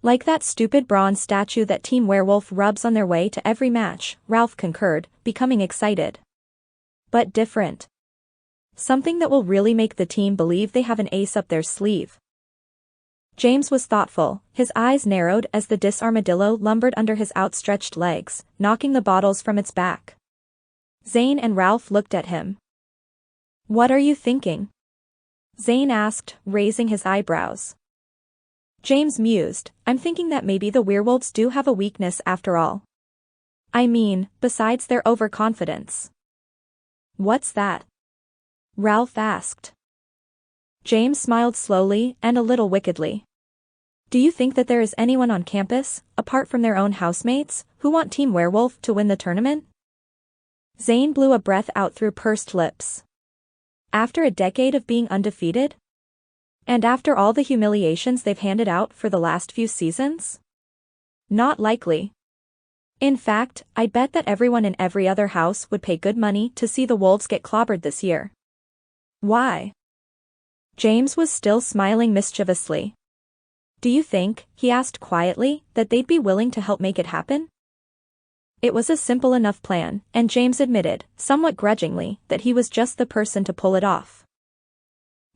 Like that stupid bronze statue that Team Werewolf rubs on their way to every match," Ralph concurred, becoming excited. "But different. Something that will really make the team believe they have an ace up their sleeve." James was thoughtful, his eyes narrowed as the disarmadillo lumbered under his outstretched legs, knocking the bottles from its back. Zane and Ralph looked at him. "What are you thinking?" Zane asked, raising his eyebrows. James mused, "I'm thinking that maybe the werewolves do have a weakness after all. I mean, besides their overconfidence. What's that? Ralph asked. James smiled slowly and a little wickedly. Do you think that there is anyone on campus, apart from their own housemates, who want Team Werewolf to win the tournament? Zane blew a breath out through pursed lips. After a decade of being undefeated? And after all the humiliations they've handed out for the last few seasons? Not likely. In fact, I'd bet that everyone in every other house would pay good money to see the Wolves get clobbered this year. Why? James was still smiling mischievously. Do you think, he asked quietly, that they'd be willing to help make it happen? It was a simple enough plan, and James admitted, somewhat grudgingly, that he was just the person to pull it off.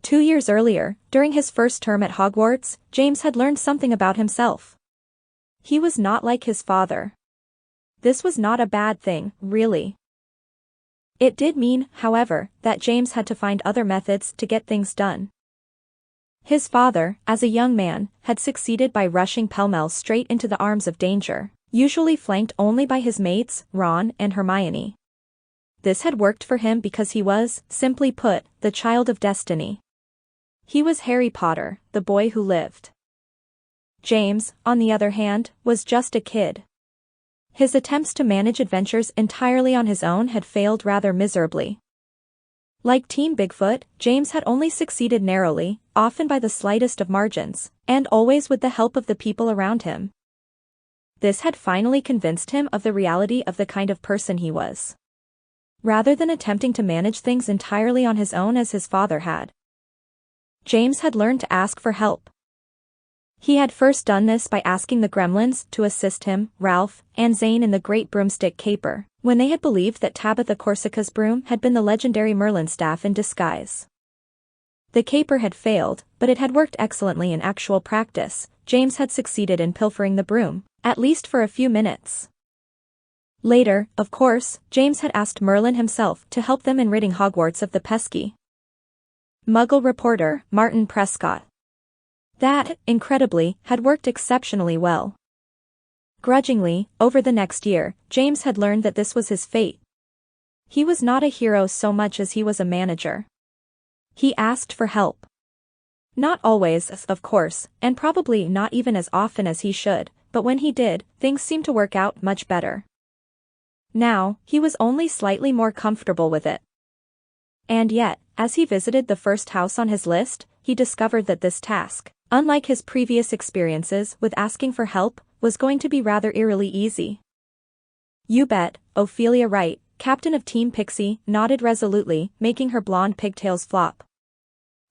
2 years earlier, during his first term at Hogwarts, James had learned something about himself. He was not like his father. This was not a bad thing, really. It did mean, however, that James had to find other methods to get things done. His father, as a young man, had succeeded by rushing pell-mell straight into the arms of danger, usually flanked only by his mates, Ron and Hermione. This had worked for him because he was, simply put, the child of destiny. He was Harry Potter, the boy who lived. James, on the other hand, was just a kid. His attempts to manage adventures entirely on his own had failed rather miserably. Like Team Bigfoot, James had only succeeded narrowly, often by the slightest of margins, and always with the help of the people around him. This had finally convinced him of the reality of the kind of person he was. Rather than attempting to manage things entirely on his own as his father had, James had learned to ask for help. He had first done this by asking the gremlins to assist him, Ralph, and Zane in the Great Broomstick Caper, when they had believed that Tabitha Corsica's broom had been the legendary Merlin staff in disguise. The caper had failed, but it had worked excellently in actual practice. James had succeeded in pilfering the broom, at least for a few minutes. Later, of course, James had asked Merlin himself to help them in ridding Hogwarts of the pesky Muggle reporter, Martin Prescott. That, incredibly, had worked exceptionally well. Grudgingly, over the next year, James had learned that this was his fate. He was not a hero so much as he was a manager. He asked for help. Not always, of course, and probably not even as often as he should, but when he did, things seemed to work out much better. Now, he was only slightly more comfortable with it. And yet, as he visited the first house on his list, he discovered that this task, unlike his previous experiences with asking for help, was going to be rather eerily easy. You bet, Ophelia Wright, captain of Team Pixie, nodded resolutely, making her blonde pigtails flop.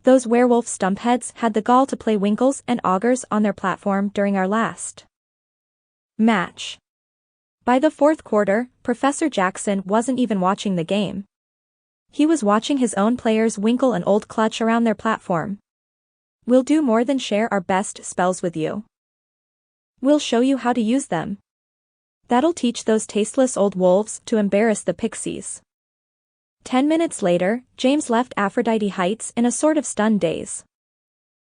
Those werewolf stumpheads had the gall to play Winkles and Augurs on their platform during our last match. By the fourth quarter, Professor Jackson wasn't even watching the game. He was watching his own players winkle an old clutch around their platform. We'll do more than share our best spells with you. We'll show you how to use them. That'll teach those tasteless old wolves to embarrass the pixies. 10 minutes later, James left Aphrodite Heights in a sort of stunned daze.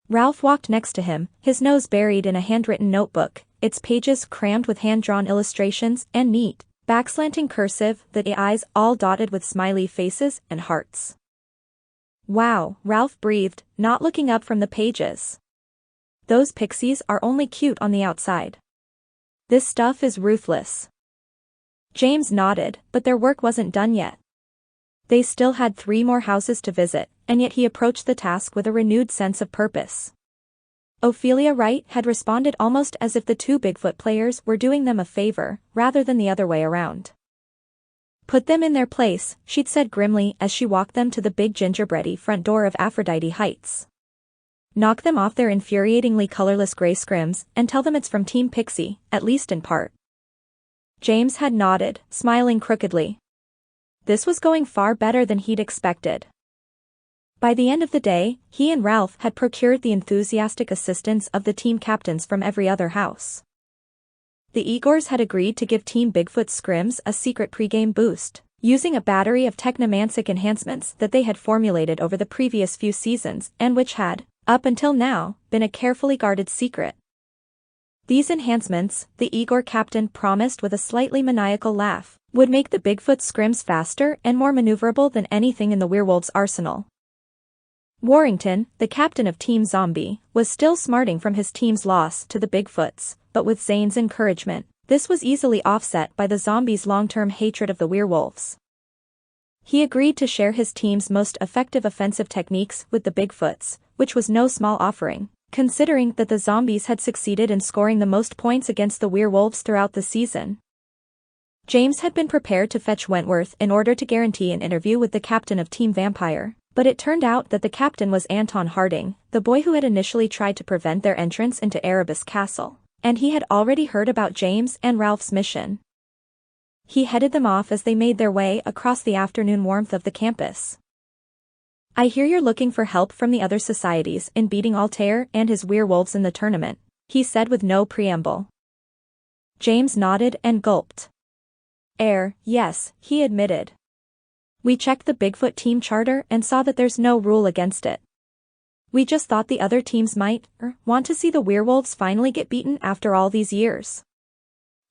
Ralph walked next to him, his nose buried in a handwritten notebook, its pages crammed with hand-drawn illustrations and neat, backslanting cursive, the eyes all dotted with smiley faces and hearts. Wow, Ralph breathed, not looking up from the pages. Those pixies are only cute on the outside. This stuff is ruthless. James nodded, but their work wasn't done yet. They still had 3 more houses to visit, and yet he approached the task with a renewed sense of purpose. Ophelia Wright had responded almost as if the 2 Bigfoot players were doing them a favor, rather than the other way around. Put them in their place, she'd said grimly as she walked them to the big gingerbready front door of Aphrodite Heights. Knock them off their infuriatingly colorless gray scrims, and tell them it's from Team Pixie, at least in part. James had nodded, smiling crookedly. This was going far better than he'd expected. By the end of the day, he and Ralph had procured the enthusiastic assistance of the team captains from every other house. The Igors had agreed to give Team Bigfoot's scrims a secret pregame boost, using a battery of technomantic enhancements that they had formulated over the previous few seasons and which had, up until now, been a carefully guarded secret. These enhancements, the Igor captain promised with a slightly maniacal laugh, would make the Bigfoot scrims faster and more maneuverable than anything in the werewolf's arsenal. Warrington, the captain of Team Zombie, was still smarting from his team's loss to the Bigfoots, but with Zane's encouragement, this was easily offset by the zombies' long-term hatred of the werewolves. He agreed to share his team's most effective offensive techniques with the Bigfoots, which was no small offering, considering that the zombies had succeeded in scoring the most points against the werewolves throughout the season. James had been prepared to fetch Wentworth in order to guarantee an interview with the captain of Team Vampire, but it turned out that the captain was Anton Harding, the boy who had initially tried to prevent their entrance into Erebus Castle, and he had already heard about James and Ralph's mission. He headed them off as they made their way across the afternoon warmth of the campus. "I hear you're looking for help from the other societies in beating Altair and his werewolves in the tournament," he said with no preamble. James nodded and gulped. Yes," he admitted. "We checked the Bigfoot team charter and saw that there's no rule against it. We just thought the other teams might want to see the werewolves finally get beaten after all these years.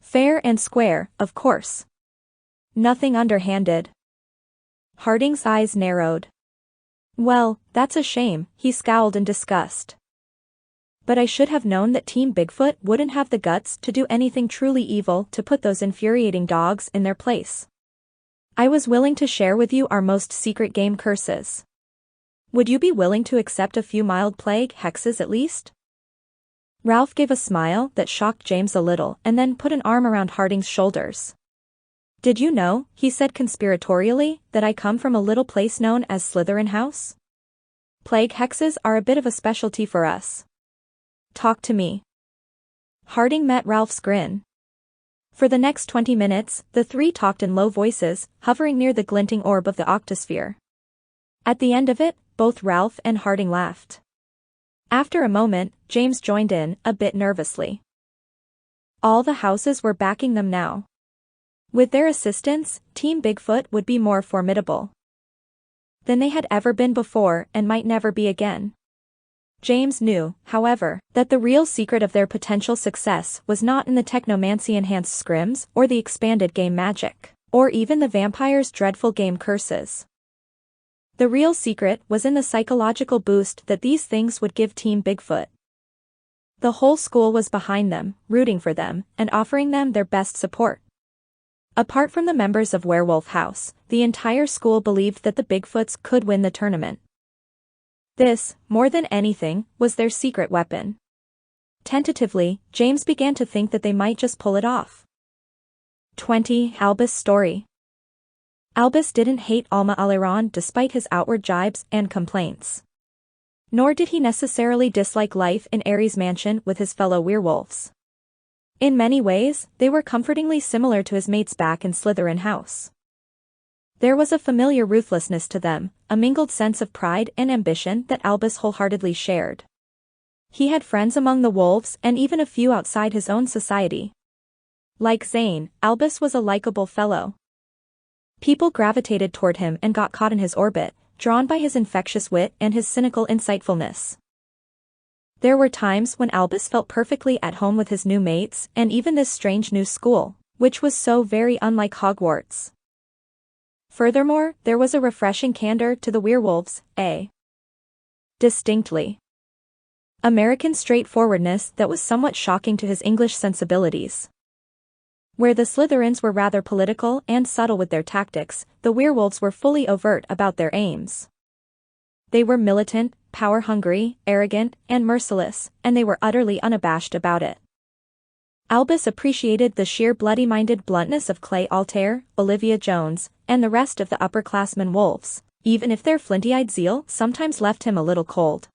Fair and square, of course. Nothing underhanded." Harding's eyes narrowed. "Well, that's a shame," he scowled in disgust. "But I should have known that Team Bigfoot wouldn't have the guts to do anything truly evil to put those infuriating dogs in their place. I was willing to share with you our most secret game curses. Would you be willing to accept a few mild plague hexes at least?" Ralph gave a smile that shocked James a little and then put an arm around Harding's shoulders. "Did you know," he said conspiratorially, "that I come from a little place known as Slytherin House? Plague hexes are a bit of a specialty for us. Talk to me." Harding met Ralph's grin. For the next 20 minutes, the three talked in low voices, hovering near the glinting orb of the octosphere. At the end of it, both Ralph and Harding laughed. After a moment, James joined in, a bit nervously. All the houses were backing them now. With their assistance, Team Bigfoot would be more formidable than they had ever been before and might never be again. James knew, however, that the real secret of their potential success was not in the technomancy-enhanced scrims or the expanded game magic, or even the vampire's dreadful game curses. The real secret was in the psychological boost that these things would give Team Bigfoot. The whole school was behind them, rooting for them, and offering them their best support. Apart from the members of Werewolf House, the entire school believed that the Bigfoots could win the tournament. This, more than anything, was their secret weapon. Tentatively, James began to think that they might just pull it off. 20. Albus' story. Albus didn't hate Alma Aleron despite his outward jibes and complaints. Nor did he necessarily dislike life in Ares Mansion with his fellow werewolves. In many ways, they were comfortingly similar to his mates back in Slytherin House. There was a familiar ruthlessness to them, a mingled sense of pride and ambition that Albus wholeheartedly shared. He had friends among the wolves and even a few outside his own society. Like Zane, Albus was a likable fellow. People gravitated toward him and got caught in his orbit, drawn by his infectious wit and his cynical insightfulness. There were times when Albus felt perfectly at home with his new mates and even this strange new school, which was so very unlike Hogwarts. Furthermore, there was a refreshing candor to the werewolves, a distinctly American straightforwardness that was somewhat shocking to his English sensibilities. Where the Slytherins were rather political and subtle with their tactics, the werewolves were fully overt about their aims. They were militant, power-hungry, arrogant, and merciless, and they were utterly unabashed about it. Albus appreciated the sheer bloody-minded bluntness of Clay Altair, Olivia Jones, and the rest of the upperclassmen wolves, even if their flinty-eyed zeal sometimes left him a little cold.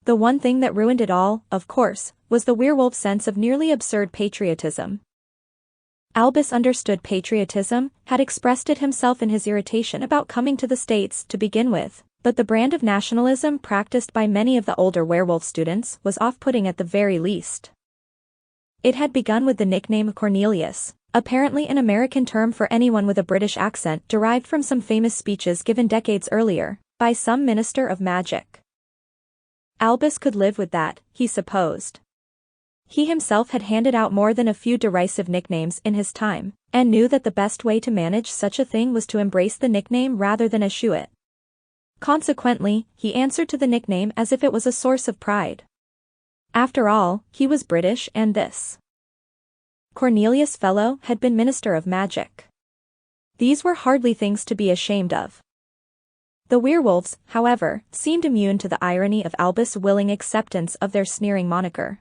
The one thing that ruined it all, of course, was the werewolf's sense of nearly absurd patriotism. Albus understood patriotism, had expressed it himself in his irritation about coming to the States to begin with, but the brand of nationalism practiced by many of the older werewolf students was off-putting at the very least. It had begun with the nickname Cornelius, apparently an American term for anyone with a British accent derived from some famous speeches given decades earlier, by some minister of magic. Albus could live with that, he supposed. He himself had handed out more than a few derisive nicknames in his time, and knew that the best way to manage such a thing was to embrace the nickname rather than eschew it. Consequently, he answered to the nickname as if it was a source of pride. After all, he was British, and this Cornelius fellow had been Minister of Magic. These were hardly things to be ashamed of. The werewolves, however, seemed immune to the irony of Albus' willing acceptance of their sneering moniker.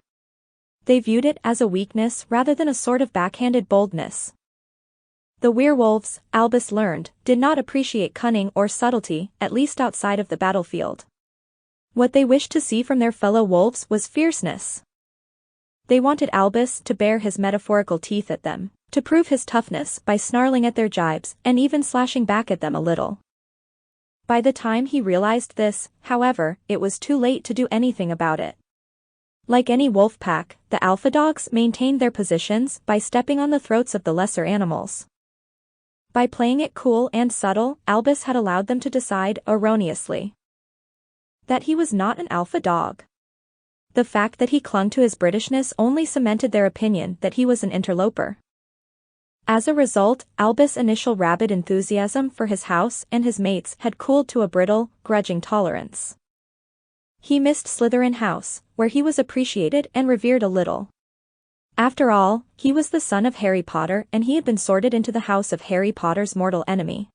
They viewed it as a weakness rather than a sort of backhanded boldness. The werewolves, Albus learned, did not appreciate cunning or subtlety, at least outside of the battlefield. What they wished to see from their fellow wolves was fierceness. They wanted Albus to bare his metaphorical teeth at them, to prove his toughness by snarling at their jibes and even slashing back at them a little. By the time he realized this, however, it was too late to do anything about it. Like any wolf pack, the alpha dogs maintained their positions by stepping on the throats of the lesser animals. By playing it cool and subtle, Albus had allowed them to decide, erroneously, that he was not an alpha dog. The fact that he clung to his Britishness only cemented their opinion that he was an interloper. As a result, Albus' initial rabid enthusiasm for his house and his mates had cooled to a brittle, grudging tolerance. He missed Slytherin House, where he was appreciated and revered a little. After all, he was the son of Harry Potter and he had been sorted into the house of Harry Potter's mortal enemy.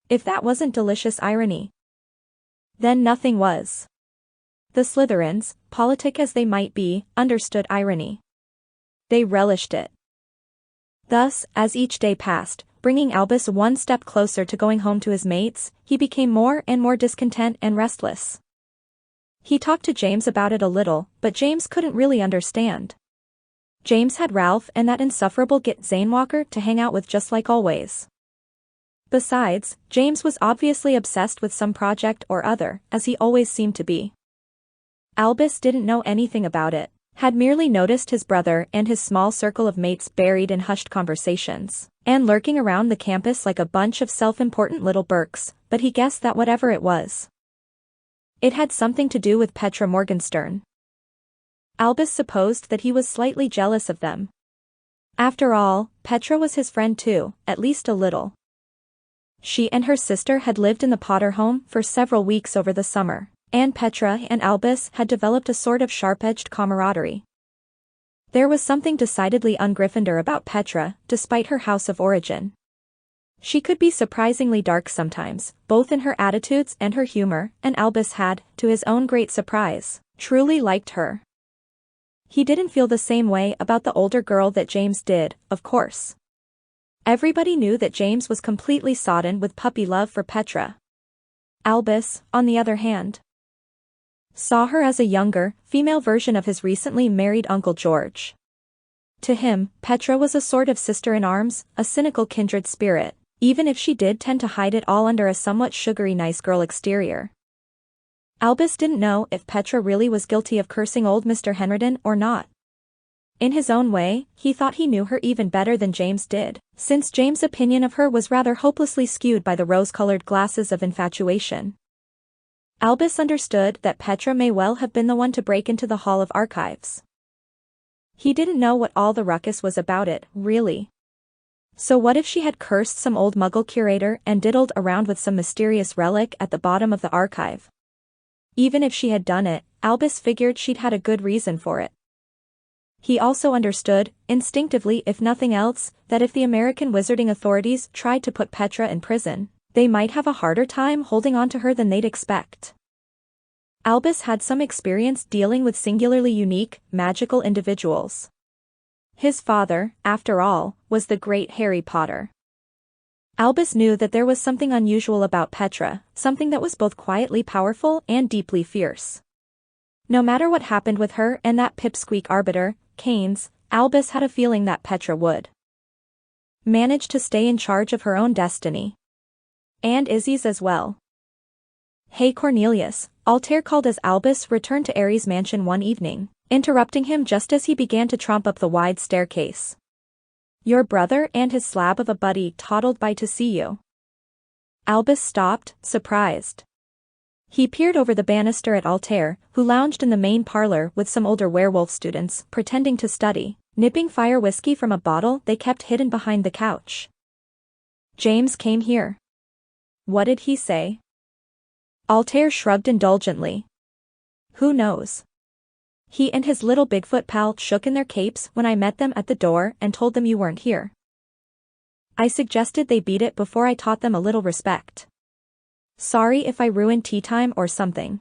If that wasn't delicious irony, then nothing was. The Slytherins, politic as they might be, understood irony. They relished it. Thus, as each day passed, bringing Albus one step closer to going home to his mates, he became more and more discontent and restless. He talked to James about it a little, but James couldn't really understand. James had Ralph and that insufferable Git Zanewalker to hang out with just like always. Besides, James was obviously obsessed with some project or other, as he always seemed to be. Albus didn't know anything about it, had merely noticed his brother and his small circle of mates buried in hushed conversations, and lurking around the campus like a bunch of self-important little Burks, but he guessed that whatever it was, it had something to do with Petra Morgenstern. Albus supposed that he was slightly jealous of them. After all, Petra was his friend too, at least a little. She and her sister had lived in the Potter home for several weeks over the summer, and Petra and Albus had developed a sort of sharp-edged camaraderie. There was something decidedly un-Gryffindor about Petra, despite her house of origin. She could be surprisingly dark sometimes, both in her attitudes and her humor, and Albus had, to his own great surprise, truly liked her. He didn't feel the same way about the older girl that James did, of course. Everybody knew that James was completely sodden with puppy love for Petra. Albus, on the other hand, saw her as a younger, female version of his recently married Uncle George. To him, Petra was a sort of sister-in-arms, a cynical kindred spirit, even if she did tend to hide it all under a somewhat sugary nice girl exterior. Albus didn't know if Petra really was guilty of cursing old Mr. Henredon or not. In his own way, he thought he knew her even better than James did, since James' opinion of her was rather hopelessly skewed by the rose-colored glasses of infatuation. Albus understood that Petra may well have been the one to break into the Hall of Archives. He didn't know what all the ruckus was about it, really. So what if she had cursed some old Muggle curator and diddled around with some mysterious relic at the bottom of the archive? Even if she had done it, Albus figured she'd had a good reason for it. He also understood, instinctively if nothing else, that if the American wizarding authorities tried to put Petra in prison, they might have a harder time holding on to her than they'd expect. Albus had some experience dealing with singularly unique, magical individuals. His father, after all, was the great Harry Potter. Albus knew that there was something unusual about Petra, something that was both quietly powerful and deeply fierce. No matter what happened with her and that pipsqueak arbiter, Keynes, Albus had a feeling that Petra would manage to stay in charge of her own destiny. And Izzy's as well. "Hey Cornelius," Altair called as Albus returned to Ares' mansion one evening, interrupting him just as he began to tromp up the wide staircase. "Your brother and his slab of a buddy toddled by to see you." Albus stopped, surprised. He peered over the banister at Altair, who lounged in the main parlor with some older werewolf students, pretending to study, nipping fire whiskey from a bottle they kept hidden behind the couch. James came here. What did he say? Altair shrugged indulgently. Who knows? He and his little Bigfoot pal shook in their capes when I met them at the door and told them you weren't here. I suggested they beat it before I taught them a little respect. Sorry if I ruined tea time or something.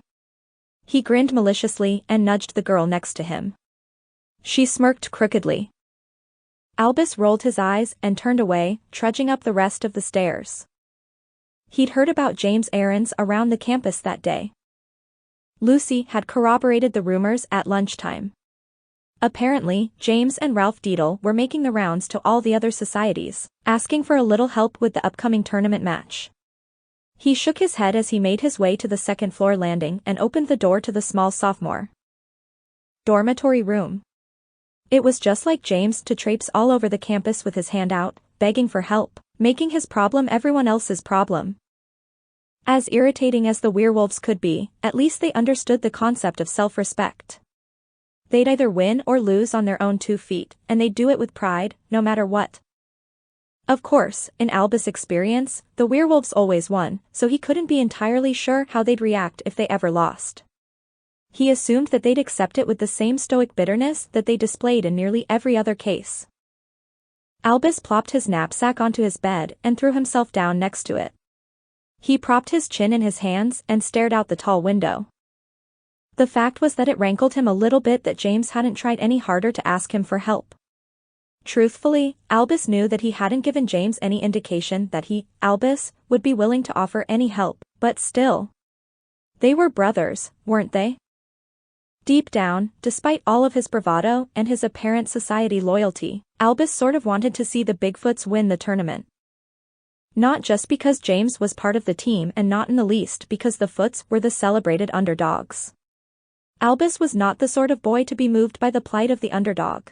He grinned maliciously and nudged the girl next to him. She smirked crookedly. Albus rolled his eyes and turned away, trudging up the rest of the stairs. He'd heard about James' errands around the campus that day. Lucy had corroborated the rumors at lunchtime. Apparently, James and Ralph Deedle were making the rounds to all the other societies, asking for a little help with the upcoming tournament match. He shook his head as he made his way to the second-floor landing and opened the door to the small sophomore dormitory room. It was just like James to traipse all over the campus with his hand out, begging for help, making his problem everyone else's problem. As irritating as the werewolves could be, at least they understood the concept of self-respect. They'd either win or lose on their own 2 feet, and they'd do it with pride, no matter what. Of course, in Albus' experience, the werewolves always won, so he couldn't be entirely sure how they'd react if they ever lost. He assumed that they'd accept it with the same stoic bitterness that they displayed in nearly every other case. Albus plopped his knapsack onto his bed and threw himself down next to it. He propped his chin in his hands and stared out the tall window. The fact was that it rankled him a little bit that James hadn't tried any harder to ask him for help. Truthfully, Albus knew that he hadn't given James any indication that he, Albus, would be willing to offer any help, but still. They were brothers, weren't they? Deep down, despite all of his bravado and his apparent society loyalty, Albus sort of wanted to see the Bigfoots win the tournament. Not just because James was part of the team and not in the least because the Foots were the celebrated underdogs. Albus was not the sort of boy to be moved by the plight of the underdog.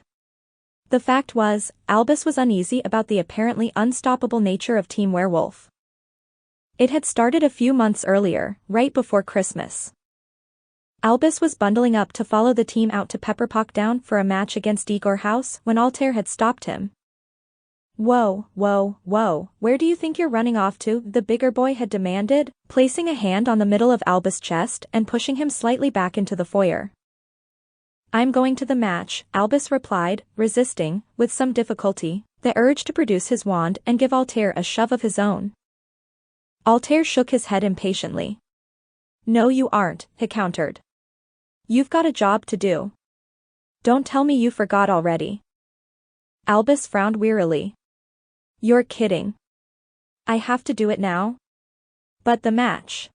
The fact was, Albus was uneasy about the apparently unstoppable nature of Team Werewolf. It had started a few months earlier, right before Christmas. Albus was bundling up to follow the team out to Pepperpock Down for a match against Igor House when Altair had stopped him. Whoa, whoa, whoa, where do you think you're running off to? The bigger boy had demanded, placing a hand on the middle of Albus' chest and pushing him slightly back into the foyer. I'm going to the match, Albus replied, resisting, with some difficulty, the urge to produce his wand and give Altair a shove of his own. Altair shook his head impatiently. No you aren't, he countered. You've got a job to do. Don't tell me you forgot already. Albus frowned wearily. You're kidding. I have to do it now? But the match.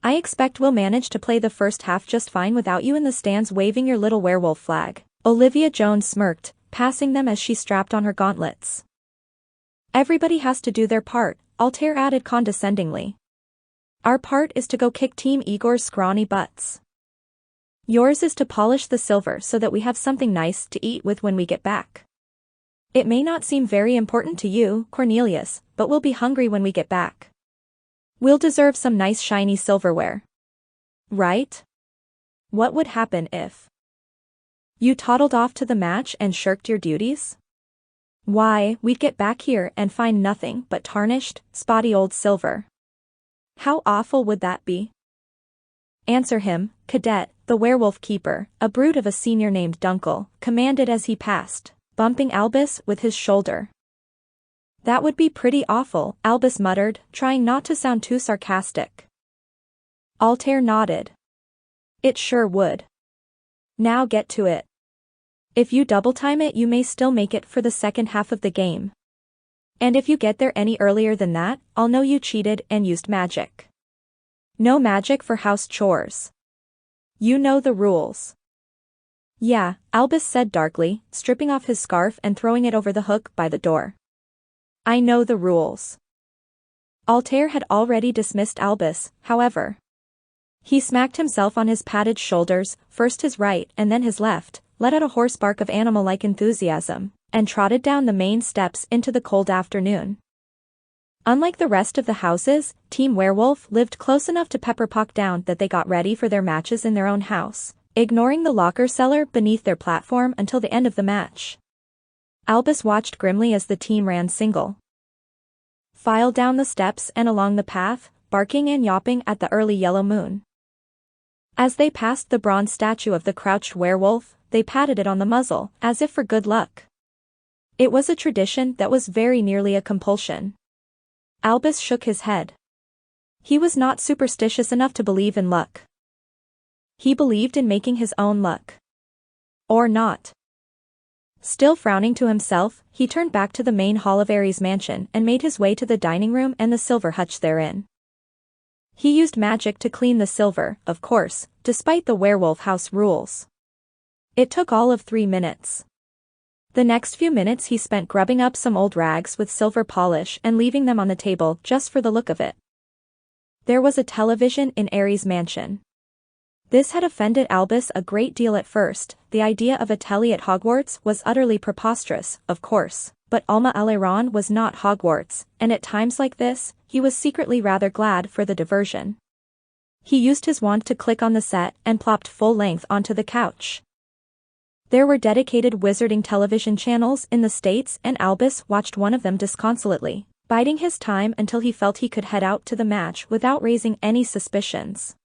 I expect we'll manage to play the first half just fine without you in the stands waving your little werewolf flag. Olivia Jones smirked, passing them as she strapped on her gauntlets. Everybody has to do their part, Altair added condescendingly. Our part is to go kick Team Igor's scrawny butts. Yours is to polish the silver so that we have something nice to eat with when we get back. It may not seem very important to you, Cornelius, but we'll be hungry when we get back. We'll deserve some nice shiny silverware. Right? What would happen if you toddled off to the match and shirked your duties? Why, we'd get back here and find nothing but tarnished, spotty old silver. How awful would that be? Answer him, Cadet, the werewolf keeper, a brute of a senior named Dunkel, commanded as he passed, bumping Albus with his shoulder. That would be pretty awful, Albus muttered, trying not to sound too sarcastic. Altair nodded. It sure would. Now get to it. If you double-time it you may still make it for the second half of the game. And if you get there any earlier than that, I'll know you cheated and used magic. No magic for house chores. You know the rules. Yeah, Albus said darkly, stripping off his scarf and throwing it over the hook by the door. I know the rules. Altair had already dismissed Albus, however. He smacked himself on his padded shoulders, first his right and then his left, let out a hoarse bark of animal-like enthusiasm, and trotted down the main steps into the cold afternoon. Unlike the rest of the houses, Team Werewolf lived close enough to Pepperpock Down that they got ready for their matches in their own house, ignoring the locker cellar beneath their platform until the end of the match. Albus watched grimly as the team ran single file down the steps and along the path, barking and yawping at the early yellow moon. As they passed the bronze statue of the crouched werewolf, they patted it on the muzzle, as if for good luck. It was a tradition that was very nearly a compulsion. Albus shook his head. He was not superstitious enough to believe in luck. He believed in making his own luck. Or not. Still frowning to himself, he turned back to the main hall of Ares' mansion and made his way to the dining room and the silver hutch therein. He used magic to clean the silver, of course, despite the werewolf house rules. It took all of 3 minutes. The next few minutes he spent grubbing up some old rags with silver polish and leaving them on the table just for the look of it. There was a television in Ares' mansion. This had offended Albus a great deal at first. The idea of a telly at Hogwarts was utterly preposterous, of course, but Alma Aleron was not Hogwarts, and at times like this, he was secretly rather glad for the diversion. He used his wand to click on the set and plopped full length onto the couch. There were dedicated wizarding television channels in the States and Albus watched one of them disconsolately, biding his time until he felt he could head out to the match without raising any suspicions.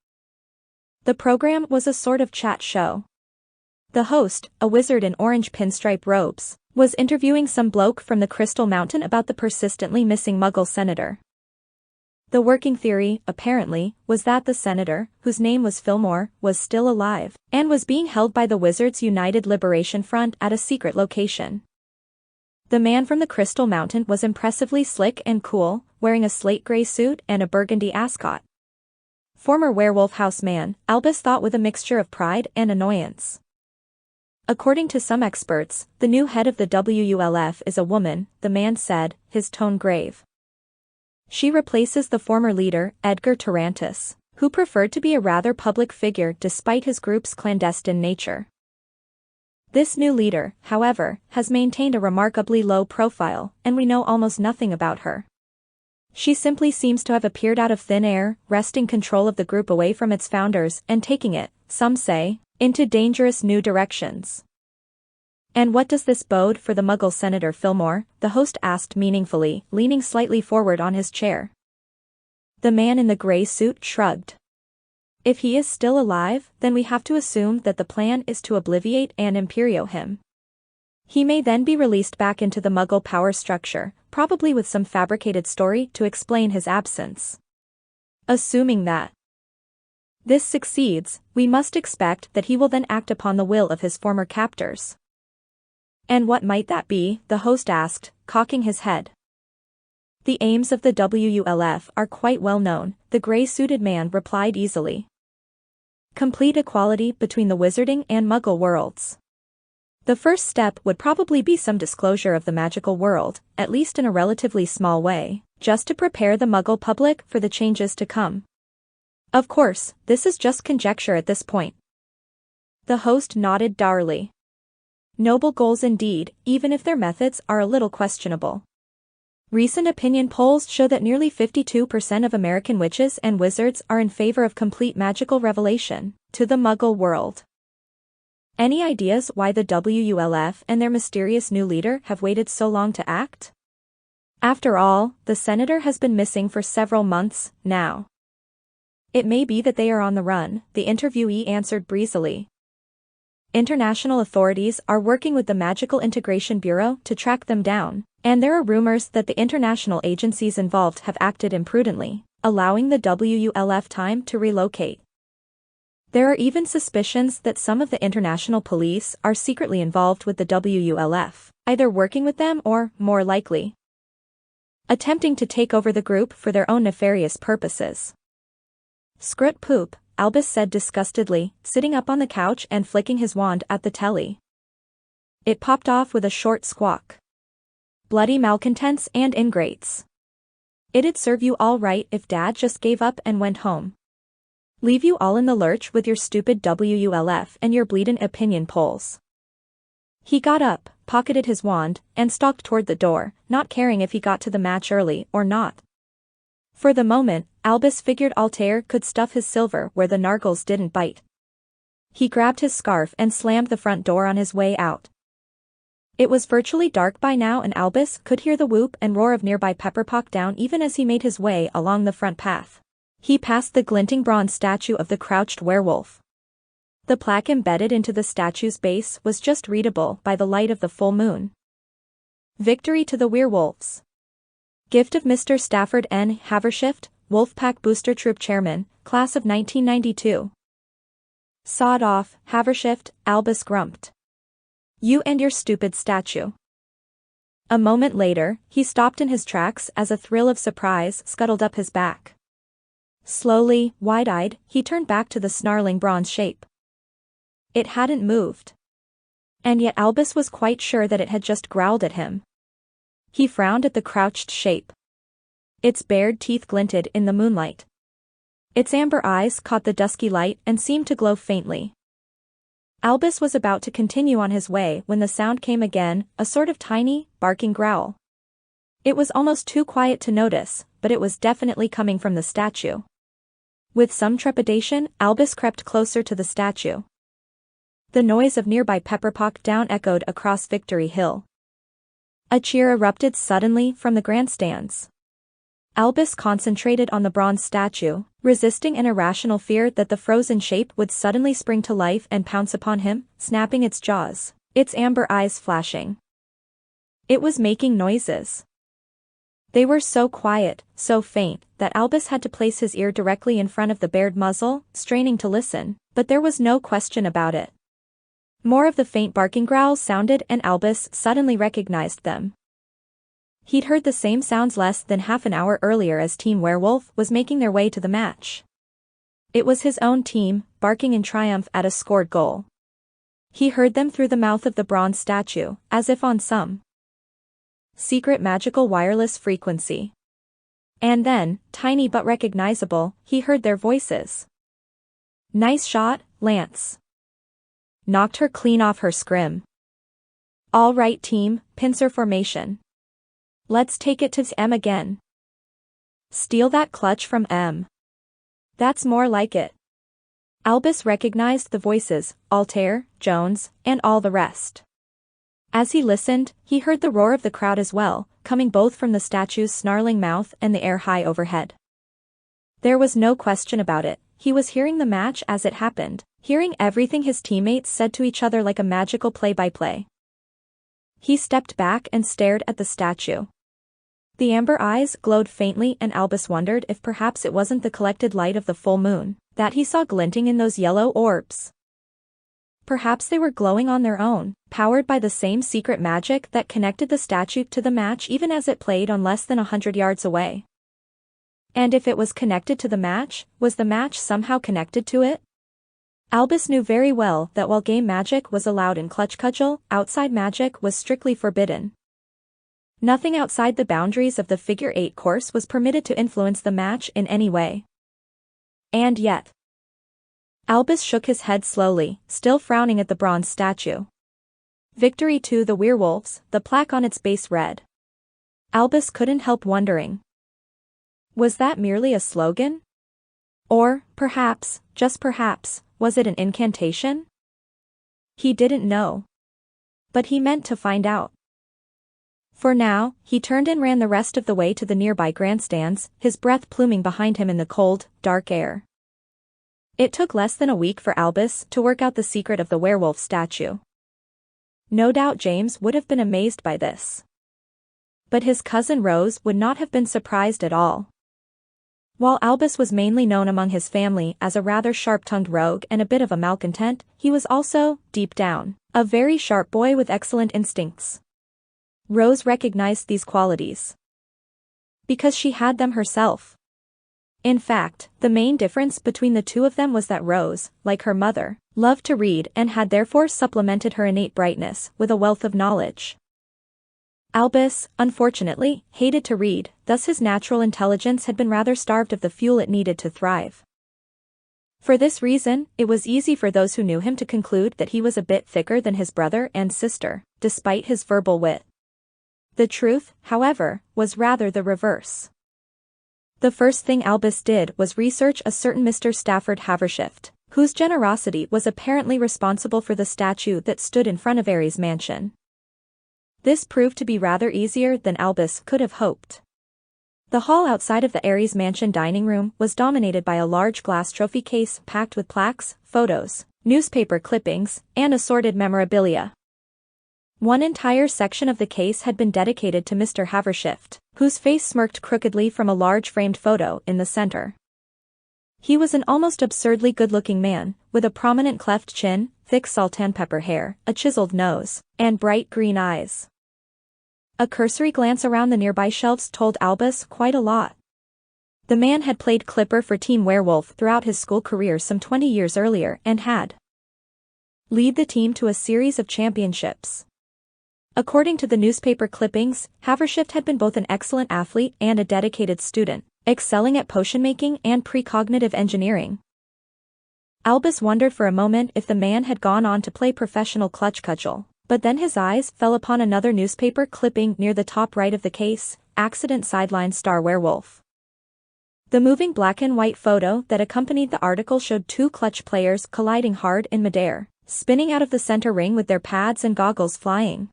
The program was a sort of chat show. The host, a wizard in orange pinstripe robes, was interviewing some bloke from the Crystal Mountain about the persistently missing Muggle senator. The working theory, apparently, was that the senator, whose name was Fillmore, was still alive, and was being held by the Wizards United Liberation Front at a secret location. The man from the Crystal Mountain was impressively slick and cool, wearing a slate gray suit and a burgundy ascot. Former werewolf house man, Albus thought with a mixture of pride and annoyance. According to some experts, the new head of the WULF is a woman, the man said, his tone grave. She replaces the former leader, Edgar Tarantus, who preferred to be a rather public figure despite his group's clandestine nature. This new leader, however, has maintained a remarkably low profile, and we know almost nothing about her. She simply seems to have appeared out of thin air, wresting control of the group away from its founders and taking it, some say, into dangerous new directions. And what does this bode for the Muggle Senator Fillmore? The host asked meaningfully, leaning slightly forward on his chair. The man in the gray suit shrugged. If he is still alive, then we have to assume that the plan is to obliviate and imperio him. He may then be released back into the Muggle power structure, probably with some fabricated story to explain his absence. Assuming that this succeeds, we must expect that he will then act upon the will of his former captors. And what might that be? The host asked, cocking his head. The aims of the WULF are quite well known, the gray-suited man replied easily. Complete equality between the wizarding and Muggle worlds. The first step would probably be some disclosure of the magical world, at least in a relatively small way, just to prepare the Muggle public for the changes to come. Of course, this is just conjecture at this point. The host nodded dourly. Noble goals indeed, even if their methods are a little questionable. Recent opinion polls show that nearly 52% of American witches and wizards are in favor of complete magical revelation to the Muggle world. Any ideas why the WULF and their mysterious new leader have waited so long to act? After all, the senator has been missing for several months now. It may be that they are on the run, the interviewee answered breezily. International authorities are working with the Magical Integration Bureau to track them down, and there are rumors that the international agencies involved have acted imprudently, allowing the WULF time to relocate. There are even suspicions that some of the international police are secretly involved with the WULF, either working with them or, more likely, attempting to take over the group for their own nefarious purposes. Scrut poop, Albus said disgustedly, sitting up on the couch and flicking his wand at the telly. It popped off with a short squawk. Bloody malcontents and ingrates. It'd serve you all right if Dad just gave up and went home. Leave you all in the lurch with your stupid WULF and your bleedin' opinion polls. He got up, pocketed his wand, and stalked toward the door, not caring if he got to the match early or not. For the moment, Albus figured Altair could stuff his silver where the nargles didn't bite. He grabbed his scarf and slammed the front door on his way out. It was virtually dark by now and Albus could hear the whoop and roar of nearby pepperpock down even as he made his way along the front path. He passed the glinting bronze statue of the crouched werewolf. The plaque embedded into the statue's base was just readable by the light of the full moon. Victory to the werewolves. Gift of Mr. Stafford N. Havershift, Wolfpack Booster Troop Chairman, Class of 1992. Sawed off, Havershift, Albus grumped. You and your stupid statue. A moment later, he stopped in his tracks as a thrill of surprise scuttled up his back. Slowly, wide-eyed, he turned back to the snarling bronze shape. It hadn't moved. And yet Albus was quite sure that it had just growled at him. He frowned at the crouched shape. Its bared teeth glinted in the moonlight. Its amber eyes caught the dusky light and seemed to glow faintly. Albus was about to continue on his way when the sound came again, a sort of tiny, barking growl. It was almost too quiet to notice, but it was definitely coming from the statue. With some trepidation, Albus crept closer to the statue. The noise of nearby pepperpock down echoed across Victory Hill. A cheer erupted suddenly from the grandstands. Albus concentrated on the bronze statue, resisting an irrational fear that the frozen shape would suddenly spring to life and pounce upon him, snapping its jaws, its amber eyes flashing. It was making noises. They were so quiet, so faint, that Albus had to place his ear directly in front of the bared muzzle, straining to listen, but there was no question about it. More of the faint barking growls sounded and Albus suddenly recognized them. He'd heard the same sounds less than half an hour earlier as Team Werewolf was making their way to the match. It was his own team, barking in triumph at a scored goal. He heard them through the mouth of the bronze statue, as if on some secret magical wireless frequency. And then, tiny but recognizable, he heard their voices. Nice shot, Lance. Knocked her clean off her scrim. All right team, pincer formation. Let's take it to M again. Steal that clutch from M. That's more like it. Albus recognized the voices, Altair, Jones, and all the rest. As he listened, he heard the roar of the crowd as well, coming both from the statue's snarling mouth and the air high overhead. There was no question about it, he was hearing the match as it happened, hearing everything his teammates said to each other like a magical play-by-play. He stepped back and stared at the statue. The amber eyes glowed faintly and Albus wondered if perhaps it wasn't the collected light of the full moon that he saw glinting in those yellow orbs. Perhaps they were glowing on their own, powered by the same secret magic that connected the statue to the match even as it played on less than 100 yards away. And if it was connected to the match, was the match somehow connected to it? Albus knew very well that while game magic was allowed in Clutch Cudgel, outside magic was strictly forbidden. Nothing outside the boundaries of the Figure 8 course was permitted to influence the match in any way. And yet. Albus shook his head slowly, still frowning at the bronze statue. Victory to the werewolves, the plaque on its base read. Albus couldn't help wondering. Was that merely a slogan? Or, perhaps, just perhaps, was it an incantation? He didn't know. But he meant to find out. For now, he turned and ran the rest of the way to the nearby grandstands, his breath pluming behind him in the cold, dark air. It took less than a week for Albus to work out the secret of the werewolf statue. No doubt James would have been amazed by this. But his cousin Rose would not have been surprised at all. While Albus was mainly known among his family as a rather sharp-tongued rogue and a bit of a malcontent, he was also, deep down, a very sharp boy with excellent instincts. Rose recognized these qualities because she had them herself. In fact, the main difference between the two of them was that Rose, like her mother, loved to read and had therefore supplemented her innate brightness with a wealth of knowledge. Albus, unfortunately, hated to read, thus his natural intelligence had been rather starved of the fuel it needed to thrive. For this reason, it was easy for those who knew him to conclude that he was a bit thicker than his brother and sister, despite his verbal wit. The truth, however, was rather the reverse. The first thing Albus did was research a certain Mr. Stafford Havershift, whose generosity was apparently responsible for the statue that stood in front of Ares' mansion. This proved to be rather easier than Albus could have hoped. The hall outside of the Ares mansion dining room was dominated by a large glass trophy case packed with plaques, photos, newspaper clippings, and assorted memorabilia. One entire section of the case had been dedicated to Mr. Havershift, whose face smirked crookedly from a large framed photo in the center. He was an almost absurdly good-looking man, with a prominent cleft chin, thick salt-and-pepper hair, a chiseled nose, and bright green eyes. A cursory glance around the nearby shelves told Albus quite a lot. The man had played Clipper for Team Werewolf throughout his school career some 20 years earlier and had led the team to a series of championships. According to the newspaper clippings, Havershift had been both an excellent athlete and a dedicated student, excelling at potion-making and precognitive engineering. Albus wondered for a moment if the man had gone on to play professional clutch cudgel, but then his eyes fell upon another newspaper clipping near the top right of the case, Accident Sideline Star Werewolf. The moving black and white photo that accompanied the article showed two clutch players colliding hard in midair, spinning out of the center ring with their pads and goggles flying.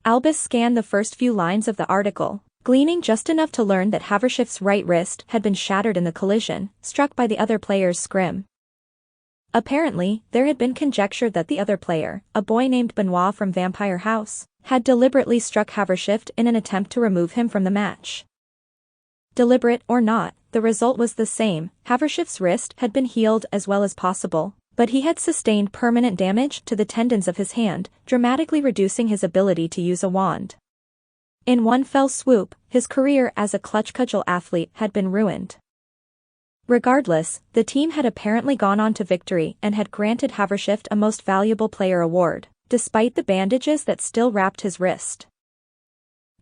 Albus scanned the first few lines of the article, gleaning just enough to learn that Havershift's right wrist had been shattered in the collision, struck by the other player's scrim. Apparently, there had been conjecture that the other player, a boy named Benoit from Vampire House, had deliberately struck Havershift in an attempt to remove him from the match. Deliberate or not, the result was the same. Havershift's wrist had been healed as well as possible, but he had sustained permanent damage to the tendons of his hand, dramatically reducing his ability to use a wand. In one fell swoop, his career as a clutch cudgel athlete had been ruined. Regardless, the team had apparently gone on to victory and had granted Havershift a Most Valuable Player award, despite the bandages that still wrapped his wrist.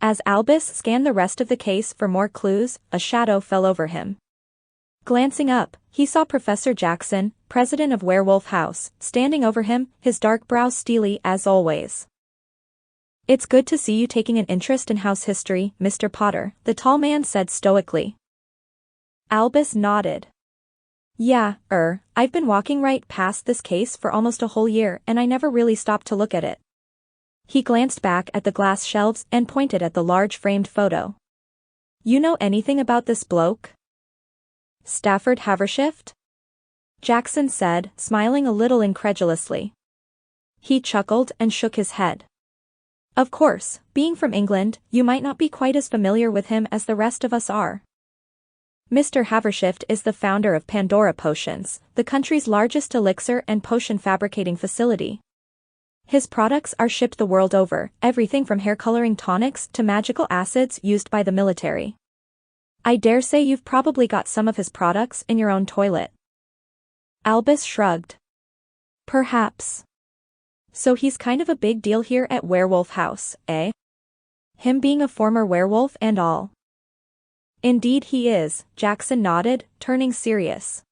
As Albus scanned the rest of the case for more clues, a shadow fell over him. Glancing up, he saw Professor Jackson, president of Werewolf House, standing over him, his dark brow steely as always. "It's good to see you taking an interest in house history, Mr. Potter," the tall man said stoically. Albus nodded. "Yeah, I've been walking right past this case for almost a whole year and I never really stopped to look at it." He glanced back at the glass shelves and pointed at the large framed photo. "You know anything about this bloke? Stafford Havershift?" Jackson said, smiling a little incredulously. He chuckled and shook his head. "Of course, being from England, you might not be quite as familiar with him as the rest of us are. Mr. Havershift is the founder of Pandora Potions, the country's largest elixir and potion fabricating facility. His products are shipped the world over, everything from hair coloring tonics to magical acids used by the military. I dare say you've probably got some of his products in your own toilet." Albus shrugged. "Perhaps. So he's kind of a big deal here at Werewolf House, eh? Him being a former werewolf and all." "Indeed he is," Jackson nodded, turning serious.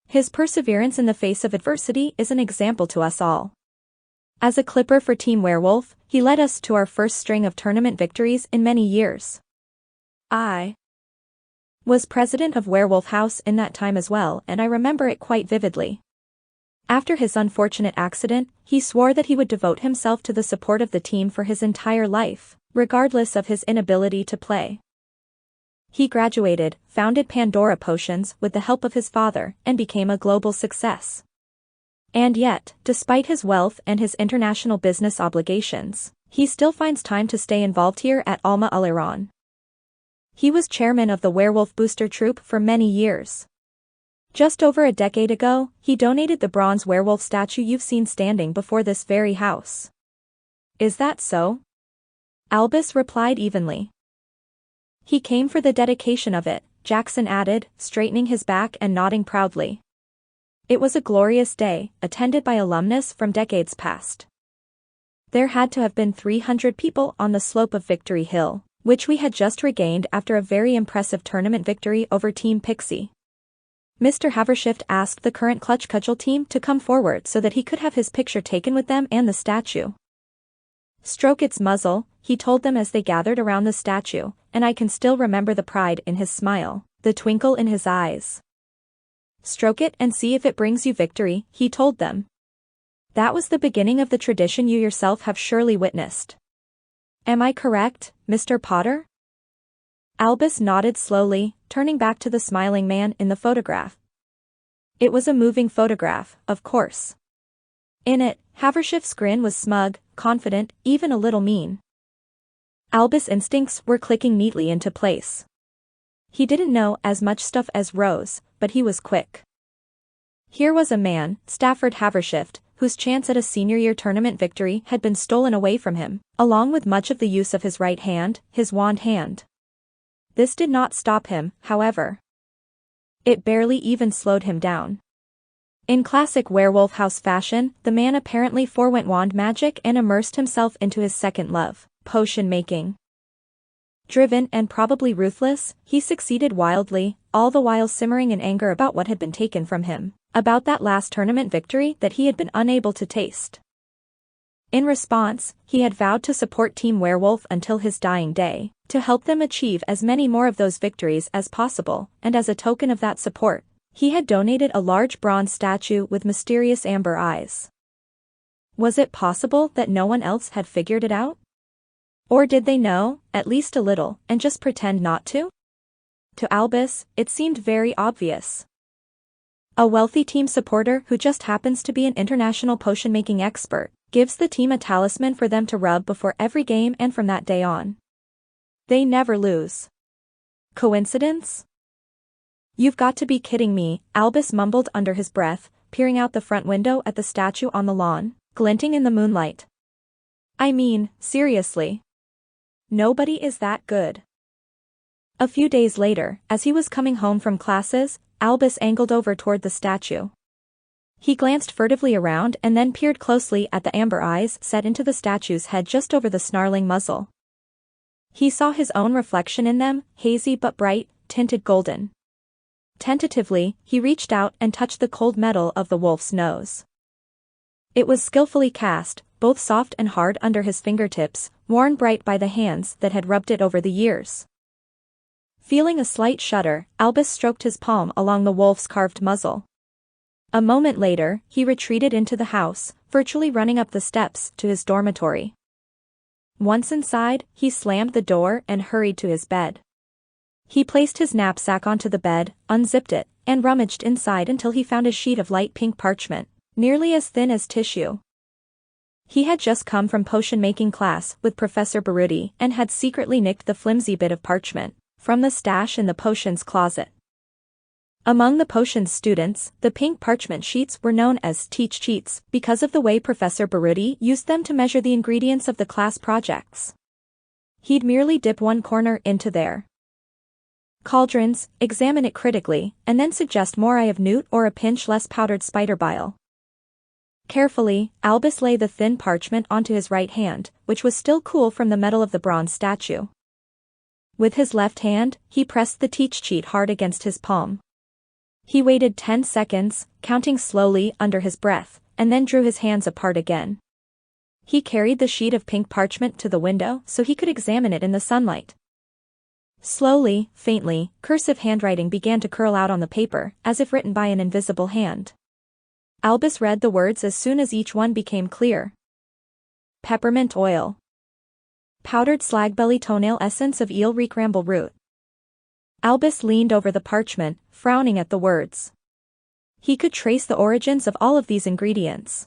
"His perseverance in the face of adversity is an example to us all. As a clipper for Team Werewolf, he led us to our first string of tournament victories in many years. I was president of Werewolf House in that time as well, and I remember it quite vividly. After his unfortunate accident, he swore that he would devote himself to the support of the team for his entire life, regardless of his inability to play. He graduated, founded Pandora Potions with the help of his father, and became a global success. And yet, despite his wealth and his international business obligations, he still finds time to stay involved here at Alma Aliron. He was chairman of the Werewolf Booster Troop for many years. Just over a decade ago, he donated the bronze werewolf statue you've seen standing before this very house." "Is that so?" Albus replied evenly. "He came for the dedication of it," Jackson added, straightening his back and nodding proudly. "It was a glorious day, attended by alumnus from decades past. There had to have been 300 people on the slope of Victory Hill, which we had just regained after a very impressive tournament victory over Team Pixie. Mr. Havershift asked the current Clutch Cudgel team to come forward so that he could have his picture taken with them and the statue." Stroke its muzzle, he told them as they gathered around the statue, and I can still remember the pride in his smile, the twinkle in his eyes. Stroke it and see if it brings you victory, he told them. That was the beginning of the tradition you yourself have surely witnessed. Am I correct, Mr. Potter? Albus nodded slowly, turning back to the smiling man in the photograph. It was a moving photograph, of course. In it, Havershift's grin was smug, confident, even a little mean. Albus' instincts were clicking neatly into place. He didn't know as much stuff as Rose, but he was quick. Here was a man, Stafford Havershift, whose chance at a senior year tournament victory had been stolen away from him, along with much of the use of his right hand, his wand hand. This did not stop him, however. It barely even slowed him down. In classic werewolf house fashion, the man apparently forewent wand magic and immersed himself into his second love, potion making. Driven and probably ruthless, he succeeded wildly, all the while simmering in anger about what had been taken from him, about that last tournament victory that he had been unable to taste. In response, he had vowed to support Team Werewolf until his dying day, to help them achieve as many more of those victories as possible, and as a token of that support, he had donated a large bronze statue with mysterious amber eyes. Was it possible that no one else had figured it out? Or did they know, at least a little, and just pretend not to? To Albus, it seemed very obvious. A wealthy team supporter who just happens to be an international potion-making expert, gives the team a talisman for them to rub before every game, and from that day on, they never lose. Coincidence? You've got to be kidding me, Albus mumbled under his breath, peering out the front window at the statue on the lawn, glinting in the moonlight. I mean, seriously. Nobody is that good. A few days later, as he was coming home from classes, Albus angled over toward the statue. He glanced furtively around and then peered closely at the amber eyes set into the statue's head just over the snarling muzzle. He saw his own reflection in them, hazy but bright, tinted golden. Tentatively, he reached out and touched the cold metal of the wolf's nose. It was skillfully cast, both soft and hard under his fingertips, worn bright by the hands that had rubbed it over the years. Feeling a slight shudder, Albus stroked his palm along the wolf's carved muzzle. A moment later, he retreated into the house, virtually running up the steps to his dormitory. Once inside, he slammed the door and hurried to his bed. He placed his knapsack onto the bed, unzipped it, and rummaged inside until he found a sheet of light pink parchment, nearly as thin as tissue. He had just come from potion-making class with Professor Baruti and had secretly nicked the flimsy bit of parchment from the stash in the potions closet. Among the potions students, the pink parchment sheets were known as teach sheets because of the way Professor Baruti used them to measure the ingredients of the class projects. He'd merely dip one corner into their cauldrons, examine it critically, and then suggest more eye of newt or a pinch less powdered spider bile. Carefully, Albus lay the thin parchment onto his right hand, which was still cool from the metal of the bronze statue. With his left hand, he pressed the teach sheet hard against his palm. He waited 10 seconds, counting slowly under his breath, and then drew his hands apart again. He carried the sheet of pink parchment to the window so he could examine it in the sunlight. Slowly, faintly, cursive handwriting began to curl out on the paper, as if written by an invisible hand. Albus read the words as soon as each one became clear. Peppermint oil. Powdered slagbelly toenail essence of eel recramble root. Albus leaned over the parchment, frowning at the words. He could trace the origins of all of these ingredients.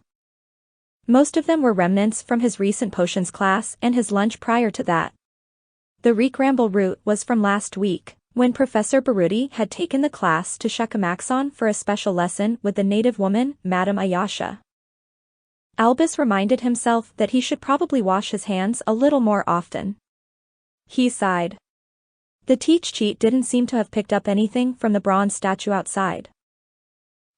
Most of them were remnants from his recent potions class and his lunch prior to that. The recramble root was from last week, when Professor Baruti had taken the class to Shakamaxon for a special lesson with the native woman, Madame Ayasha. Albus reminded himself that he should probably wash his hands a little more often. He sighed. The teach sheet didn't seem to have picked up anything from the bronze statue outside.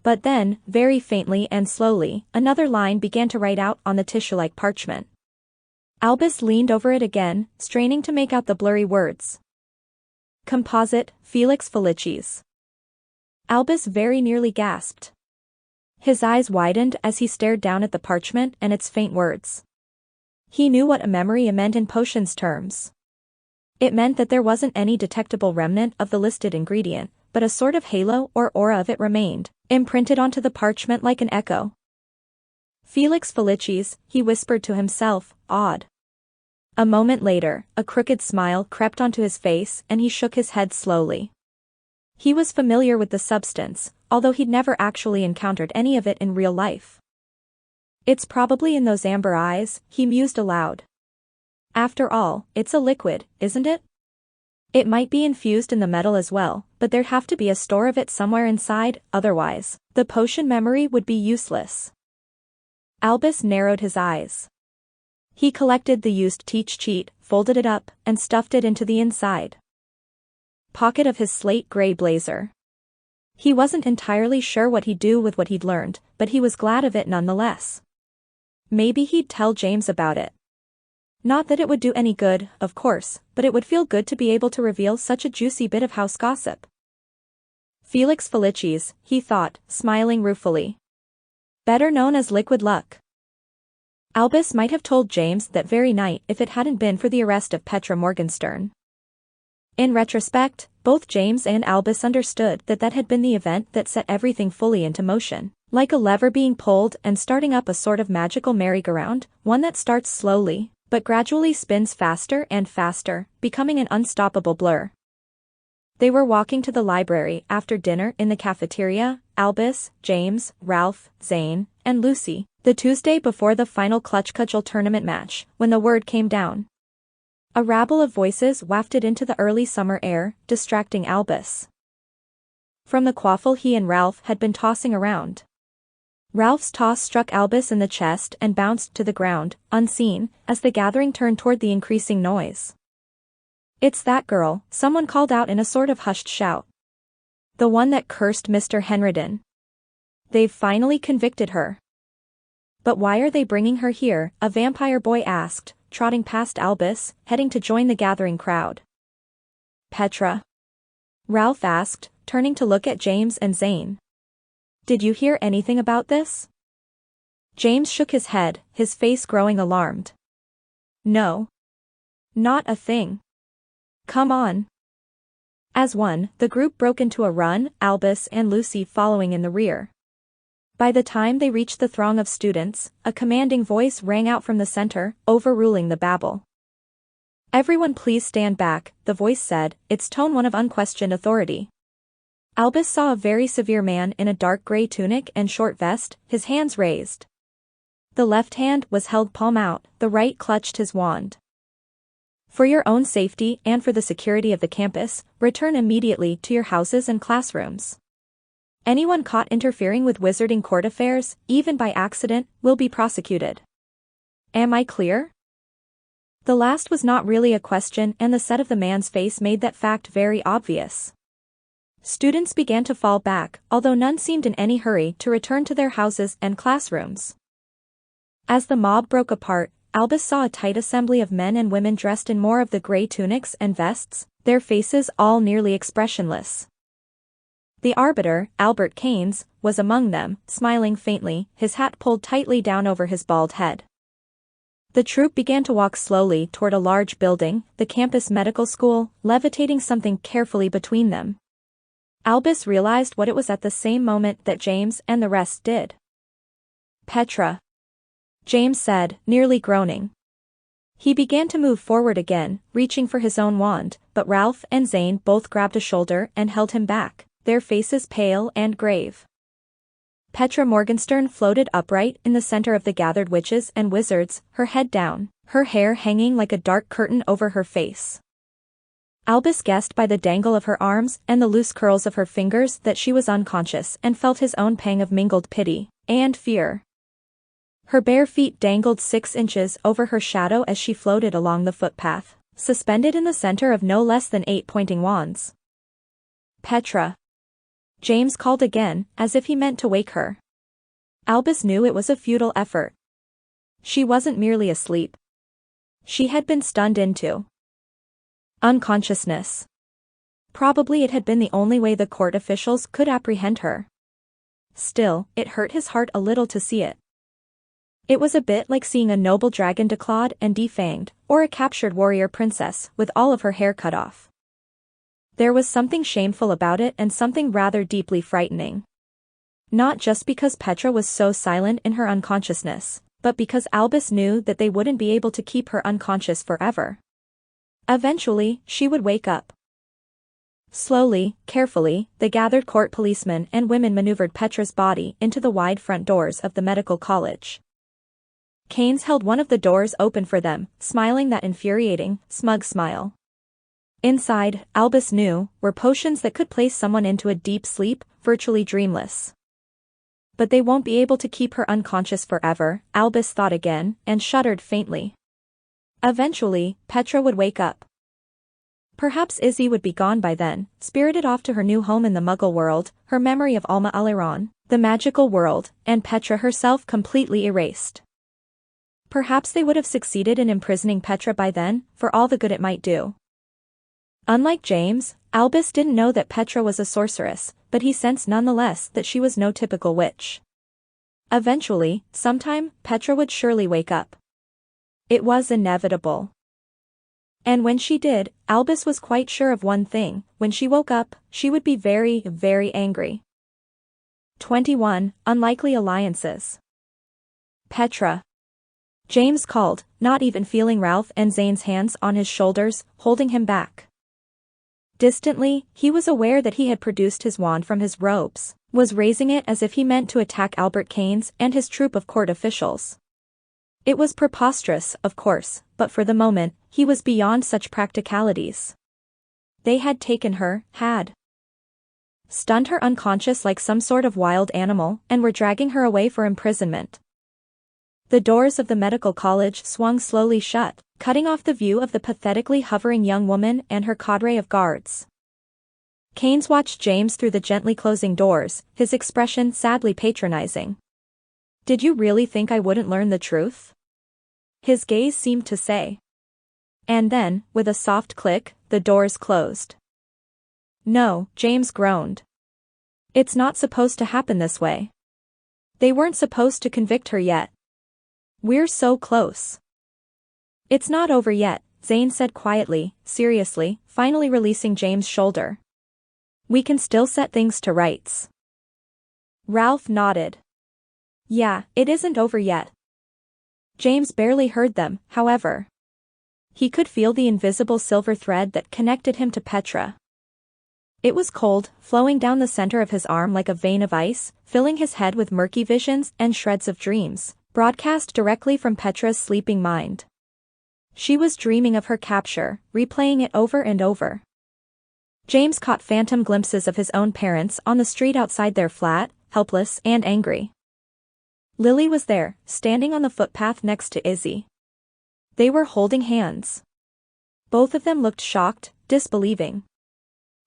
But then, very faintly and slowly, another line began to write out on the tissue-like parchment. Albus leaned over it again, straining to make out the blurry words. Composite, Felix Felicis. Albus very nearly gasped. His eyes widened as he stared down at the parchment and its faint words. He knew what a memory meant in potions terms. It meant that there wasn't any detectable remnant of the listed ingredient, but a sort of halo or aura of it remained, imprinted onto the parchment like an echo. Felix Felicis, he whispered to himself, awed. A moment later, a crooked smile crept onto his face and he shook his head slowly. He was familiar with the substance, although he'd never actually encountered any of it in real life. It's probably in those amber eyes, he mused aloud. After all, it's a liquid, isn't it? It might be infused in the metal as well, but there'd have to be a store of it somewhere inside, otherwise, the potion memory would be useless. Albus narrowed his eyes. He collected the used teach sheet, folded it up, and stuffed it into the inside pocket of his slate gray blazer. He wasn't entirely sure what he'd do with what he'd learned, but he was glad of it nonetheless. Maybe he'd tell James about it. Not that it would do any good, of course, but it would feel good to be able to reveal such a juicy bit of house gossip. Felix Felicis, he thought, smiling ruefully. Better known as Liquid Luck. Albus might have told James that very night if it hadn't been for the arrest of Petra Morgenstern. In retrospect, both James and Albus understood that that had been the event that set everything fully into motion, like a lever being pulled and starting up a sort of magical merry-go-round, one that starts slowly, but gradually spins faster and faster, becoming an unstoppable blur. They were walking to the library after dinner in the cafeteria, Albus, James, Ralph, Zane, and Lucy, the Tuesday before the final clutch cudgel tournament match, when the word came down. A rabble of voices wafted into the early summer air, distracting Albus from the quaffle he and Ralph had been tossing around. Ralph's toss struck Albus in the chest and bounced to the ground, unseen, as the gathering turned toward the increasing noise. It's that girl, someone called out in a sort of hushed shout. The one that cursed Mr. Henriden. They've finally convicted her. But why are they bringing her here? A vampire boy asked, trotting past Albus, heading to join the gathering crowd. Petra? Ralph asked, turning to look at James and Zane. Did you hear anything about this? James shook his head, his face growing alarmed. No. Not a thing. Come on. As one, the group broke into a run, Albus and Lucy following in the rear. By the time they reached the throng of students, a commanding voice rang out from the center, overruling the babble. Everyone please stand back, the voice said, its tone one of unquestioned authority. Albus saw a very severe man in a dark gray tunic and short vest, his hands raised. The left hand was held palm out, the right clutched his wand. For your own safety and for the security of the campus, return immediately to your houses and classrooms. Anyone caught interfering with wizarding court affairs, even by accident, will be prosecuted. Am I clear? The last was not really a question and the set of the man's face made that fact very obvious. Students began to fall back, although none seemed in any hurry to return to their houses and classrooms. As the mob broke apart, Albus saw a tight assembly of men and women dressed in more of the gray tunics and vests, their faces all nearly expressionless. The arbiter, Albert Keynes, was among them, smiling faintly, his hat pulled tightly down over his bald head. The troupe began to walk slowly toward a large building, the campus medical school, levitating something carefully between them. Albus realized what it was at the same moment that James and the rest did. Petra. James said, nearly groaning. He began to move forward again, reaching for his own wand, but Ralph and Zane both grabbed a shoulder and held him back, their faces pale and grave. Petra Morgenstern floated upright in the center of the gathered witches and wizards, her head down, her hair hanging like a dark curtain over her face. Albus guessed by the dangle of her arms and the loose curls of her fingers that she was unconscious and felt his own pang of mingled pity and fear. Her bare feet dangled 6 inches over her shadow as she floated along the footpath, suspended in the center of no less than 8 pointing wands. Petra. James called again, as if he meant to wake her. Albus knew it was a futile effort. She wasn't merely asleep. She had been stunned into unconsciousness. Probably it had been the only way the court officials could apprehend her. Still, it hurt his heart a little to see it. It was a bit like seeing a noble dragon declawed and defanged, or a captured warrior princess with all of her hair cut off. There was something shameful about it and something rather deeply frightening. Not just because Petra was so silent in her unconsciousness, but because Albus knew that they wouldn't be able to keep her unconscious forever. Eventually, she would wake up. Slowly, carefully, the gathered court policemen and women maneuvered Petra's body into the wide front doors of the medical college. Keynes held one of the doors open for them, smiling that infuriating, smug smile. Inside, Albus knew, were potions that could place someone into a deep sleep, virtually dreamless. But they won't be able to keep her unconscious forever, Albus thought again, and shuddered faintly. Eventually, Petra would wake up. Perhaps Izzy would be gone by then, spirited off to her new home in the Muggle world, her memory of Alma Aliron, the magical world, and Petra herself completely erased. Perhaps they would have succeeded in imprisoning Petra by then, for all the good it might do. Unlike James, Albus didn't know that Petra was a sorceress, but he sensed nonetheless that she was no typical witch. Eventually, sometime, Petra would surely wake up. It was inevitable. And when she did, Albus was quite sure of one thing: when she woke up, she would be very, very angry. 21. Unlikely alliances. Petra. James called, not even feeling Ralph and Zane's hands on his shoulders, holding him back. Distantly, he was aware that he had produced his wand from his robes, was raising it as if he meant to attack Albert Keynes and his troop of court officials. It was preposterous, of course, but for the moment, he was beyond such practicalities. They had taken her, had stunned her unconscious like some sort of wild animal, and were dragging her away for imprisonment. The doors of the medical college swung slowly shut, cutting off the view of the pathetically hovering young woman and her cadre of guards. Keynes watched James through the gently closing doors, his expression sadly patronizing. "Did you really think I wouldn't learn the truth?" his gaze seemed to say. And then, with a soft click, the doors closed. "No," James groaned. "It's not supposed to happen this way. They weren't supposed to convict her yet. We're so close." "It's not over yet," Zane said quietly, seriously, finally releasing James' shoulder. "We can still set things to rights." Ralph nodded. "Yeah, it isn't over yet." James barely heard them, however. He could feel the invisible silver thread that connected him to Petra. It was cold, flowing down the center of his arm like a vein of ice, filling his head with murky visions and shreds of dreams, broadcast directly from Petra's sleeping mind. She was dreaming of her capture, replaying it over and over. James caught phantom glimpses of his own parents on the street outside their flat, helpless and angry. Lily was there, standing on the footpath next to Izzy. They were holding hands. Both of them looked shocked, disbelieving.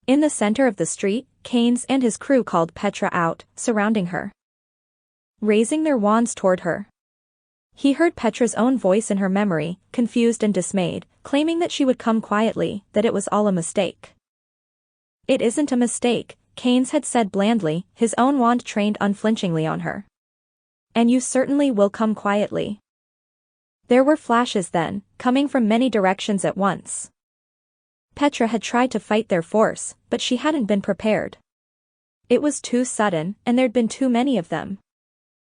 In the center of the street, Keynes and his crew called Petra out, surrounding her, raising their wands toward her. He heard Petra's own voice in her memory, confused and dismayed, claiming that she would come quietly, that it was all a mistake. "It isn't a mistake," Keynes had said blandly, his own wand trained unflinchingly on her. "And you certainly will come quietly." There were flashes then, coming from many directions at once. Petra had tried to fight their force, but she hadn't been prepared. It was too sudden, and there'd been too many of them.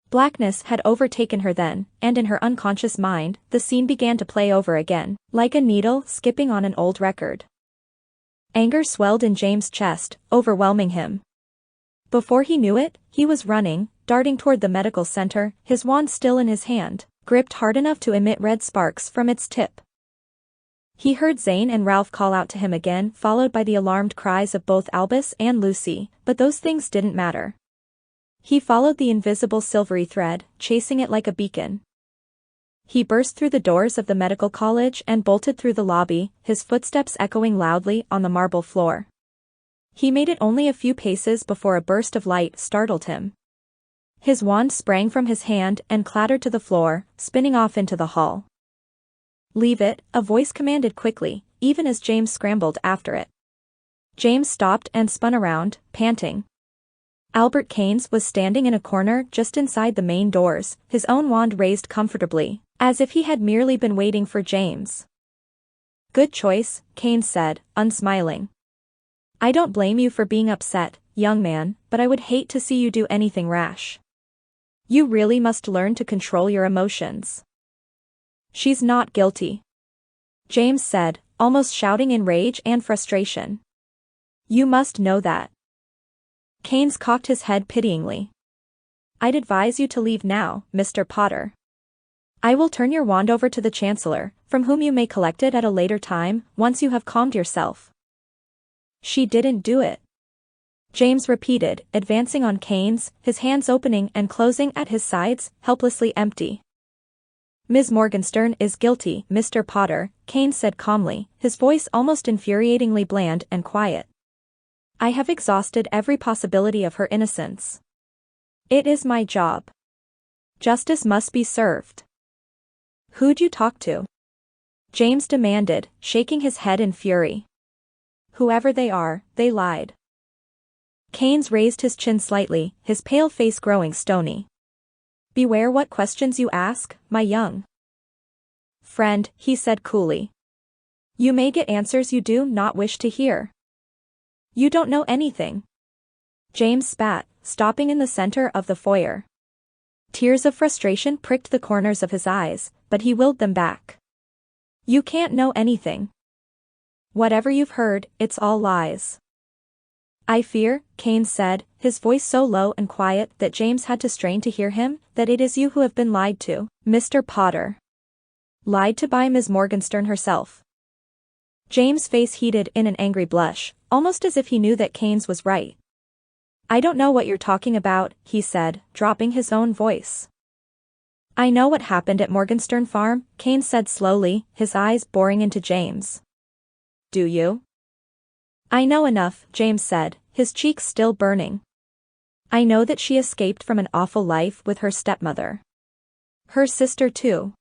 Blackness had overtaken her then, and in her unconscious mind, the scene began to play over again, like a needle skipping on an old record. Anger swelled in James' chest, overwhelming him. Before he knew it, he was running, darting toward the medical center, his wand still in his hand, gripped hard enough to emit red sparks from its tip. He heard Zane and Ralph call out to him again, followed by the alarmed cries of both Albus and Lucy, but those things didn't matter. He followed the invisible silvery thread, chasing it like a beacon. He burst through the doors of the medical college and bolted through the lobby, his footsteps echoing loudly on the marble floor. He made it only a few paces before a burst of light startled him. His wand sprang from his hand and clattered to the floor, spinning off into the hall. "Leave it," a voice commanded quickly, even as James scrambled after it. James stopped and spun around, panting. Albert Keynes was standing in a corner just inside the main doors, his own wand raised comfortably, as if he had merely been waiting for James. "Good choice," Keynes said, unsmiling. "I don't blame you for being upset, young man, but I would hate to see you do anything rash. You really must learn to control your emotions." "She's not guilty," James said, almost shouting in rage and frustration. "You must know that." Keynes cocked his head pityingly. "I'd advise you to leave now, Mr. Potter. I will turn your wand over to the Chancellor, from whom you may collect it at a later time, once you have calmed yourself." "She didn't do it," James repeated, advancing on Keynes, his hands opening and closing at his sides, helplessly empty. "Ms. Morgenstern is guilty, Mr. Potter," Keynes said calmly, his voice almost infuriatingly bland and quiet. "I have exhausted every possibility of her innocence. It is my job. Justice must be served." "Who'd you talk to?" James demanded, shaking his head in fury. "Whoever they are, they lied." Keynes raised his chin slightly, his pale face growing stony. "Beware what questions you ask, my young friend," he said coolly. "You may get answers you do not wish to hear. You don't know anything." James spat, stopping in the center of the foyer. Tears of frustration pricked the corners of his eyes, but he willed them back. "You can't know anything. Whatever you've heard, it's all lies." "I fear," Keynes said, his voice so low and quiet that James had to strain to hear him, "that it is you who have been lied to, Mr. Potter. Lied to by Ms. Morgenstern herself." James' face heated in an angry blush, almost as if he knew that Keynes was right. "I don't know what you're talking about," he said, dropping his own voice. "I know what happened at Morgenstern Farm," Keynes said slowly, his eyes boring into James. "Do you?" "I know enough," James said, his cheeks still burning. "I know that she escaped from an awful life with her stepmother. Her sister too."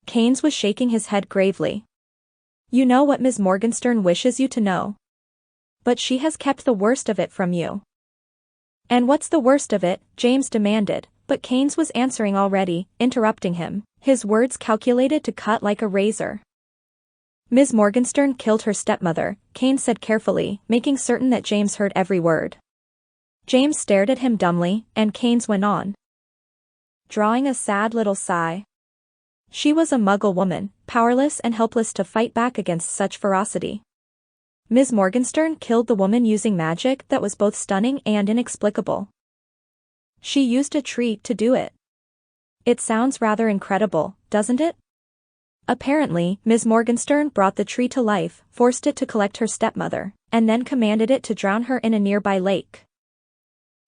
Keynes was shaking his head gravely. "You know what Ms. Morgenstern wishes you to know. But she has kept the worst of it from you." "And what's the worst of it?" James demanded, but Keynes was answering already, interrupting him, his words calculated to cut like a razor. "Ms. Morgenstern killed her stepmother," Keynes said carefully, making certain that James heard every word. James stared at him dumbly, and Keynes went on, drawing a sad little sigh. "She was a Muggle woman, powerless and helpless to fight back against such ferocity. Ms. Morgenstern killed the woman using magic that was both stunning and inexplicable. She used a tree to do it. It sounds rather incredible, doesn't it? Apparently, Ms. Morgenstern brought the tree to life, forced it to collect her stepmother, and then commanded it to drown her in a nearby lake.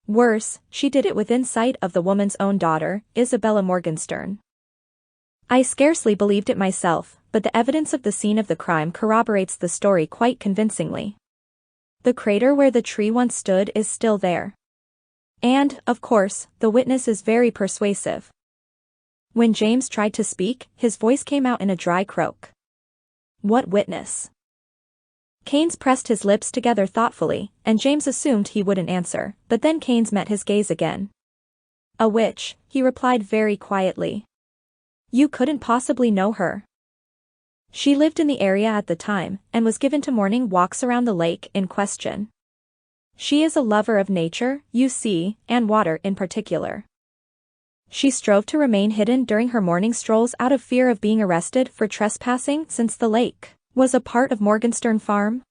Worse, she did it within sight of the woman's own daughter, Isabella Morgenstern. I scarcely believed it myself, but the evidence of the scene of the crime corroborates the story quite convincingly. The crater where the tree once stood is still there. And, of course, the witness is very persuasive." When James tried to speak, his voice came out in a dry croak. "What witness?" Keynes pressed his lips together thoughtfully, and James assumed he wouldn't answer, but then Keynes met his gaze again. "A witch," he replied very quietly. "You couldn't possibly know her. She lived in the area at the time, and was given to morning walks around the lake in question. She is a lover of nature, you see, and water in particular. She strove to remain hidden during her morning strolls out of fear of being arrested for trespassing since the lake was a part of Morgenstern Farm.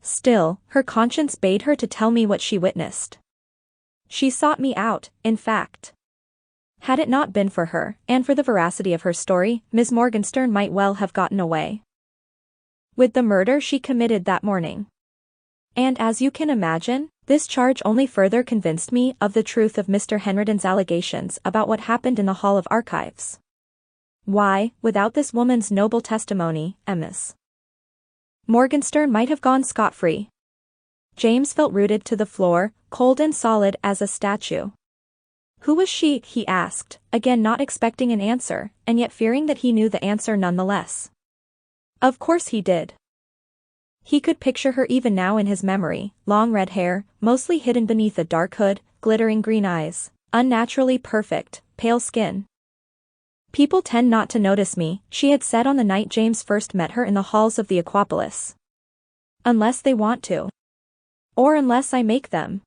Still, her conscience bade her to tell me what she witnessed. She sought me out, in fact. Had it not been for her, and for the veracity of her story, Ms. Morgenstern might well have gotten away with the murder she committed that morning. And as you can imagine, this charge only further convinced me of the truth of Mr. Henriden's allegations about what happened in the Hall of Archives. Why, without this woman's noble testimony, Miss Morgenstern might have gone scot-free." James felt rooted to the floor, cold and solid as a statue. "Who was she?" he asked, again not expecting an answer, and yet fearing that he knew the answer nonetheless. Of course he did. He could picture her even now in his memory, long red hair, mostly hidden beneath a dark hood, glittering green eyes, unnaturally perfect, pale skin. People tend not to notice me, she had said on the night James first met her in the halls of the Aquapolis. Unless they want to. Or unless I make them.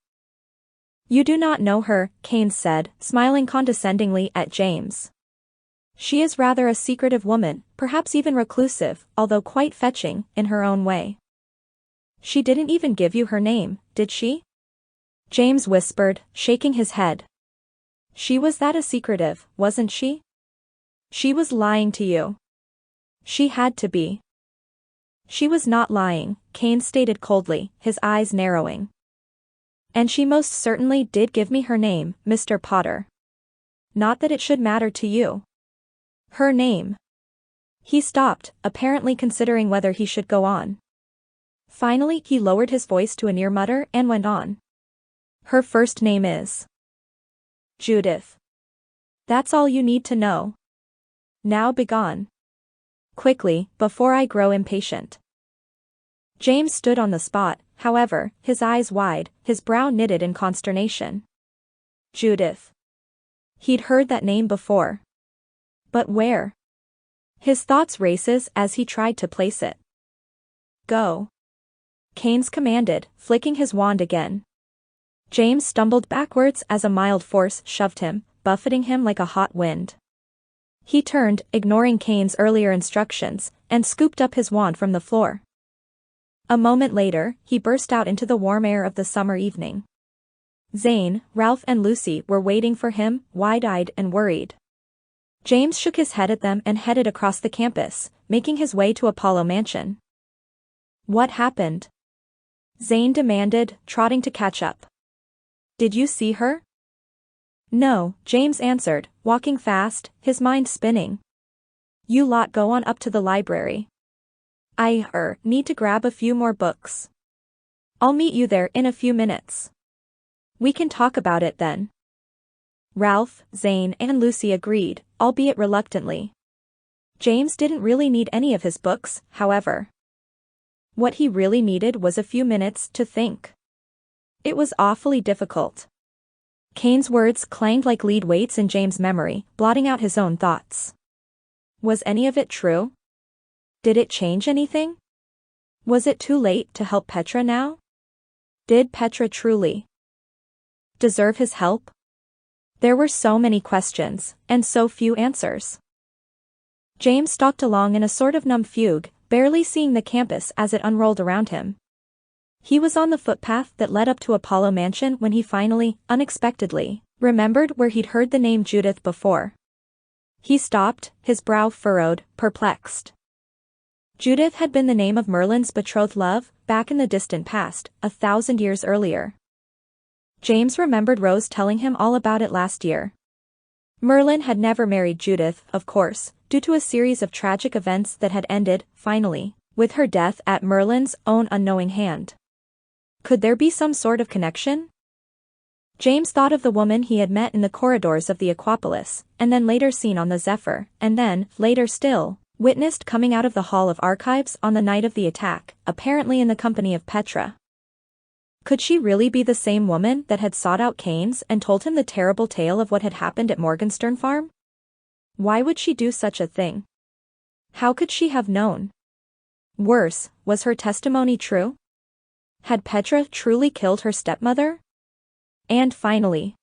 You do not know her, Keynes said, smiling condescendingly at James. She is rather a secretive woman, perhaps even reclusive, although quite fetching, in her own way. She didn't even give you her name, did she? James whispered, shaking his head. She was that a secretive, wasn't she? She was lying to you. She had to be. She was not lying, Keynes stated coldly, his eyes narrowing. And she most certainly did give me her name, Mr. Potter. Not that it should matter to you. Her name. He stopped, apparently considering whether he should go on. Finally, he lowered his voice to a near mutter and went on. Her first name is Judith. That's all you need to know. Now begone. Quickly, before I grow impatient. James stood on the spot, however, his eyes wide, his brow knitted in consternation. Judith. He'd heard that name before. But where? His thoughts races as he tried to place it. Go. Keynes commanded, flicking his wand again. James stumbled backwards as a mild force shoved him, buffeting him like a hot wind. He turned, ignoring Keynes' earlier instructions, and scooped up his wand from the floor. A moment later, he burst out into the warm air of the summer evening. Zane, Ralph and Lucy were waiting for him, wide-eyed and worried. James shook his head at them and headed across the campus, making his way to Apollo Mansion. What happened? Zane demanded, trotting to catch up. Did you see her? No, James answered, walking fast, his mind spinning. You lot go on up to the library. I need to grab a few more books. I'll meet you there in a few minutes. We can talk about it then. Ralph, Zane and Lucy agreed, albeit reluctantly. James didn't really need any of his books, however. What he really needed was a few minutes to think. It was awfully difficult. Keynes' words clanged like lead weights in James' memory, blotting out his own thoughts. Was any of it true? Did it change anything? Was it too late to help Petra now? Did Petra truly deserve his help? There were so many questions, and so few answers. James stalked along in a sort of numb fugue, barely seeing the campus as it unrolled around him. He was on the footpath that led up to Apollo Mansion when he finally, unexpectedly, remembered where he'd heard the name Judith before. He stopped, his brow furrowed, perplexed. Judith had been the name of Merlin's betrothed love, back in the distant past, 1,000 years earlier. James remembered Rose telling him all about it last year. Merlin had never married Judith, of course, due to a series of tragic events that had ended, finally, with her death at Merlin's own unknowing hand. Could there be some sort of connection? James thought of the woman he had met in the corridors of the Aquapolis, and then later seen on the Zephyr, and then, later still, witnessed coming out of the Hall of Archives on the night of the attack, apparently in the company of Petra. Could she really be the same woman that had sought out Keynes and told him the terrible tale of what had happened at Morgenstern Farm? Why would she do such a thing? How could she have known? Worse, was her testimony true? Had Petra truly killed her stepmother? And finally,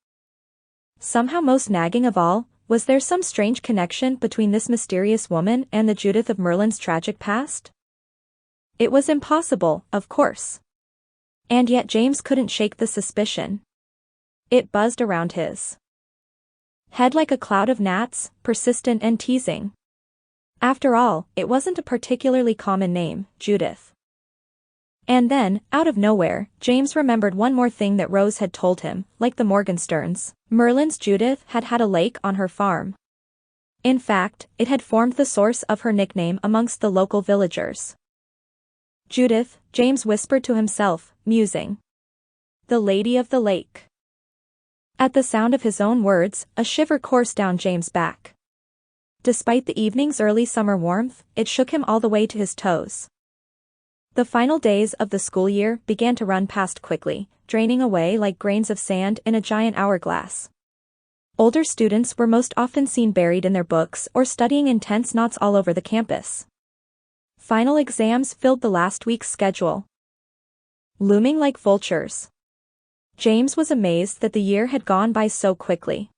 somehow most nagging of all, was there some strange connection between this mysterious woman and the Judith of Merlin's tragic past? It was impossible, of course. And yet James couldn't shake the suspicion. It buzzed around his head like a cloud of gnats, persistent and teasing. After all, it wasn't a particularly common name, Judith. And then, out of nowhere, James remembered one more thing that Rose had told him, like the Morgensterns. Merlin's Judith had had a lake on her farm. In fact, it had formed the source of her nickname amongst the local villagers. Judith, James whispered to himself, musing. The Lady of the Lake. At the sound of his own words, a shiver coursed down James' back. Despite the evening's early summer warmth, it shook him all the way to his toes. The final days of the school year began to run past quickly, draining away like grains of sand in a giant hourglass. Older students were most often seen buried in their books or studying in tense knots all over the campus. Final exams filled the last week's schedule, looming like vultures. James was amazed that the year had gone by so quickly.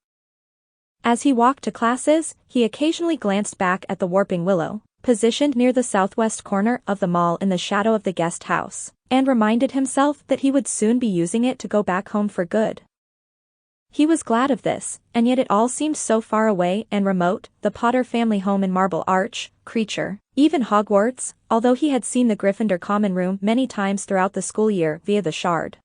As he walked to classes, he occasionally glanced back at the Warping Willow, positioned near the southwest corner of the mall in the shadow of the guest house, and reminded himself that he would soon be using it to go back home for good. He was glad of this, and yet it all seemed so far away and remote, the Potter family home in Marble Arch, Creature, even Hogwarts, although he had seen the Gryffindor common room many times throughout the school year via the Shard.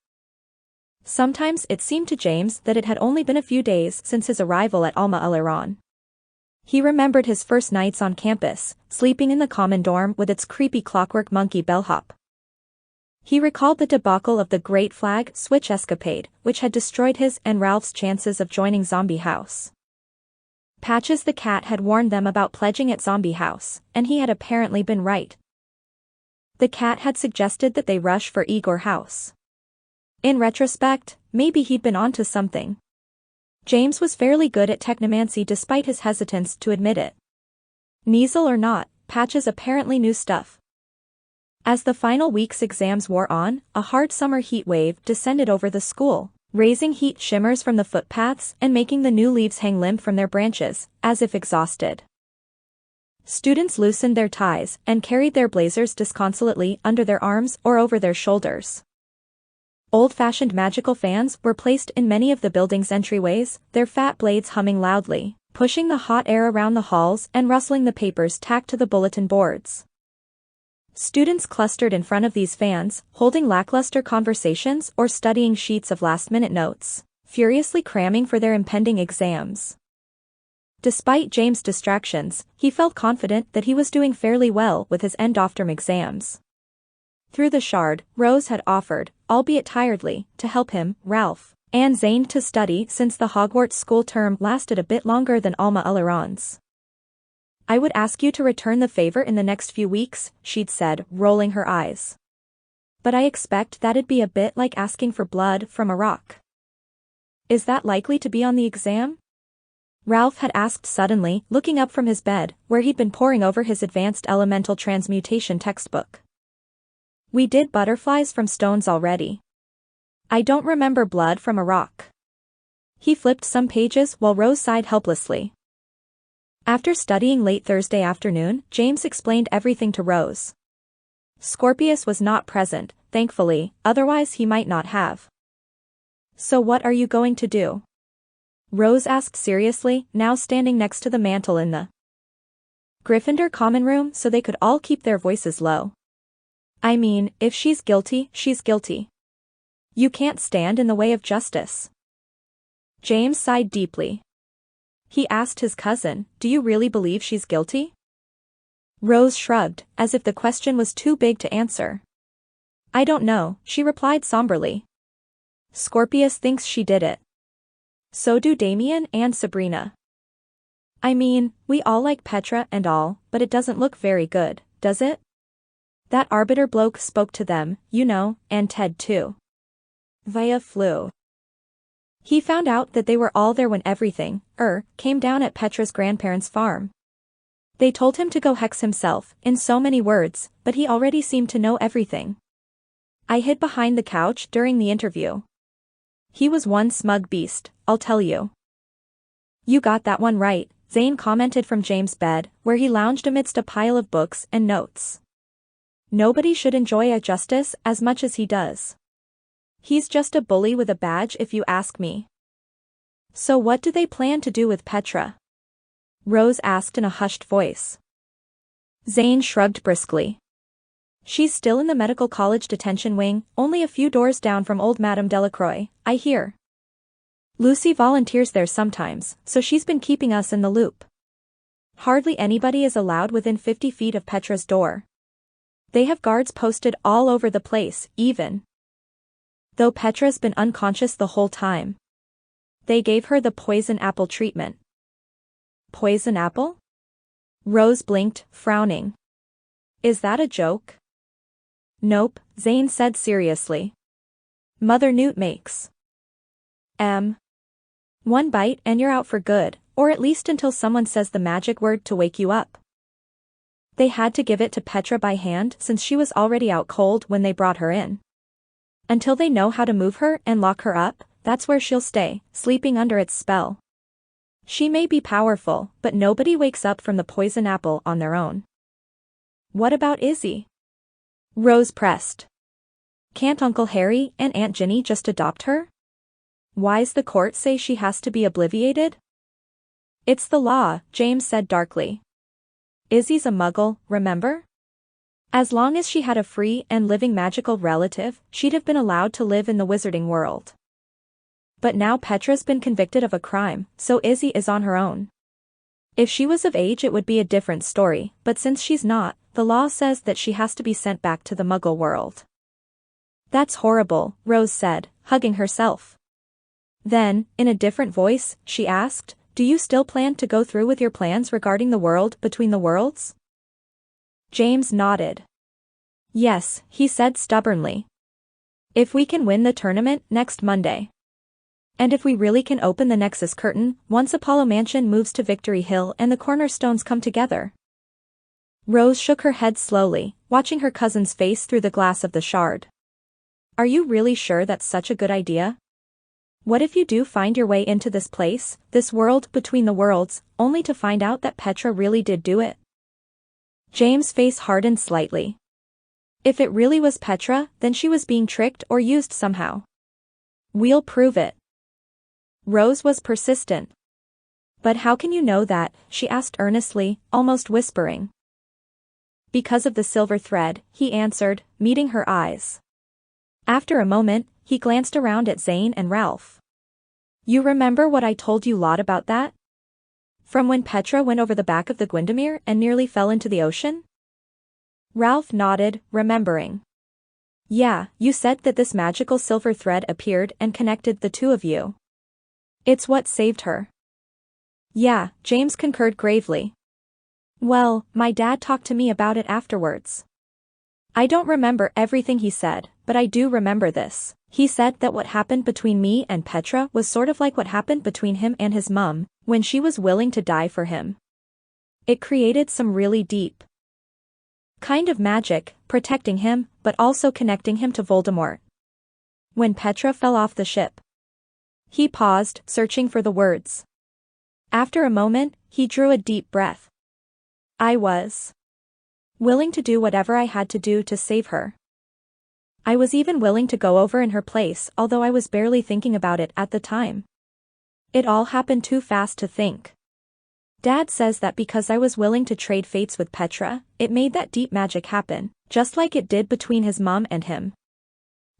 Sometimes it seemed to James that it had only been a few days since his arrival at Alma Aleron. He remembered his first nights on campus, sleeping in the common dorm with its creepy clockwork monkey bellhop. He recalled the debacle of the Great Flag Switch escapade, which had destroyed his and Ralph's chances of joining Zombie House. Patches the cat had warned them about pledging at Zombie House, and he had apparently been right. The cat had suggested that they rush for Igor House. In retrospect, maybe he'd been onto something. James was fairly good at technomancy despite his hesitance to admit it. Kneasel or not, Patches apparently knew stuff. As the final week's exams wore on, a hard summer heat wave descended over the school, raising heat shimmers from the footpaths and making the new leaves hang limp from their branches, as if exhausted. Students loosened their ties and carried their blazers disconsolately under their arms or over their shoulders. Old-fashioned magical fans were placed in many of the building's entryways, their fat blades humming loudly, pushing the hot air around the halls and rustling the papers tacked to the bulletin boards. Students clustered in front of these fans, holding lackluster conversations or studying sheets of last-minute notes, furiously cramming for their impending exams. Despite James' distractions, he felt confident that he was doing fairly well with his end-of-term exams. Through the Shard, Rose had offered, albeit tiredly, to help him, Ralph, and Zane to study since the Hogwarts school term lasted a bit longer than Alma Aleron's. "I would ask you to return the favor in the next few weeks," she'd said, rolling her eyes. "But I expect that'd be a bit like asking for blood from a rock." "Is that likely to be on the exam?" Ralph had asked suddenly, looking up from his bed, where he'd been poring over his advanced elemental transmutation textbook. "We did butterflies from stones already. I don't remember blood from a rock." He flipped some pages while Rose sighed helplessly. After studying late Thursday afternoon, James explained everything to Rose. Scorpius was not present, thankfully, otherwise he might not have. "So what are you going to do?" Rose asked seriously, now standing next to the mantel in the Gryffindor common room so they could all keep their voices low. "I mean, if she's guilty, she's guilty. You can't stand in the way of justice." James sighed deeply. He asked his cousin, "Do you really believe she's guilty?" Rose shrugged, as if the question was too big to answer. "I don't know," she replied somberly. "Scorpius thinks she did it. So do Damien and Sabrina. I mean, we all like Petra and all, but it doesn't look very good, does it? That arbiter bloke spoke to them, you know, and Ted too. Via flew. He found out that they were all there when everything, came down at Petra's grandparents' farm. They told him to go hex himself, in so many words, but he already seemed to know everything. I hid behind the couch during the interview. He was one smug beast, I'll tell you." "You got that one right," Zane commented from James' bed, where he lounged amidst a pile of books and notes. "Nobody should enjoy a justice as much as he does. He's just a bully with a badge if you ask me." "So what do they plan to do with Petra?" Rose asked in a hushed voice. Zane shrugged briskly. "She's still in the medical college detention wing, only a few doors down from old Madame Delacroix, I hear. Lucy volunteers there sometimes, so she's been keeping us in the loop. Hardly anybody is allowed within 50 feet of Petra's door. They have guards posted all over the place, even though Petra's been unconscious the whole time. They gave her the poison apple treatment." "Poison apple?" Rose blinked, frowning. "Is that a joke?" Nope, Zane said seriously. Mother Newt makes. One bite and you're out for good, or at least until someone says the magic word to wake you up. They had to give it to Petra by hand since she was already out cold when they brought her in. Until they know how to move her and lock her up, that's where she'll stay, sleeping under its spell. She may be powerful, but nobody wakes up from the poison apple on their own. What about Izzy? Rose pressed. Can't Uncle Harry and Aunt Ginny just adopt her? Why's the court say she has to be obliviated? It's the law, James said darkly. Izzy's a muggle, remember? As long as she had a free and living magical relative, she'd have been allowed to live in the wizarding world. But now Petra's been convicted of a crime, so Izzy is on her own. If she was of age it would be a different story, but since she's not, the law says that she has to be sent back to the muggle world. That's horrible, Rose said, hugging herself. Then, in a different voice, she asked, do you still plan to go through with your plans regarding the world between the worlds? James nodded. Yes, he said stubbornly. If we can win the tournament next Monday. And if we really can open the Nexus curtain, once Apollo Mansion moves to Victory Hill and the cornerstones come together. Rose shook her head slowly, watching her cousin's face through the glass of the shard. Are you really sure that's such a good idea? What if you do find your way into this place, this world between the worlds, only to find out that Petra really did do it? James' face hardened slightly. If it really was Petra, then she was being tricked or used somehow. We'll prove it. Rose was persistent. But how can you know that? She asked earnestly, almost whispering. Because of the silver thread, he answered, meeting her eyes. After a moment, he glanced around at Zane and Ralph. You remember what I told you lot about that? From when Petra went over the back of the Gwyndomere and nearly fell into the ocean? Ralph nodded, remembering. Yeah, you said that this magical silver thread appeared and connected the two of you. It's what saved her. Yeah, James concurred gravely. Well, my dad talked to me about it afterwards. I don't remember everything he said, but I do remember this. He said that what happened between me and Petra was sort of like what happened between him and his mum, when she was willing to die for him. It created some really deep kind of magic, protecting him, but also connecting him to Voldemort. When Petra fell off the ship. He paused, searching for the words. After a moment, he drew a deep breath. I was willing to do whatever I had to do to save her. I was even willing to go over in her place, although I was barely thinking about it at the time. It all happened too fast to think. Dad says that because I was willing to trade fates with Petra, it made that deep magic happen, just like it did between his mom and him.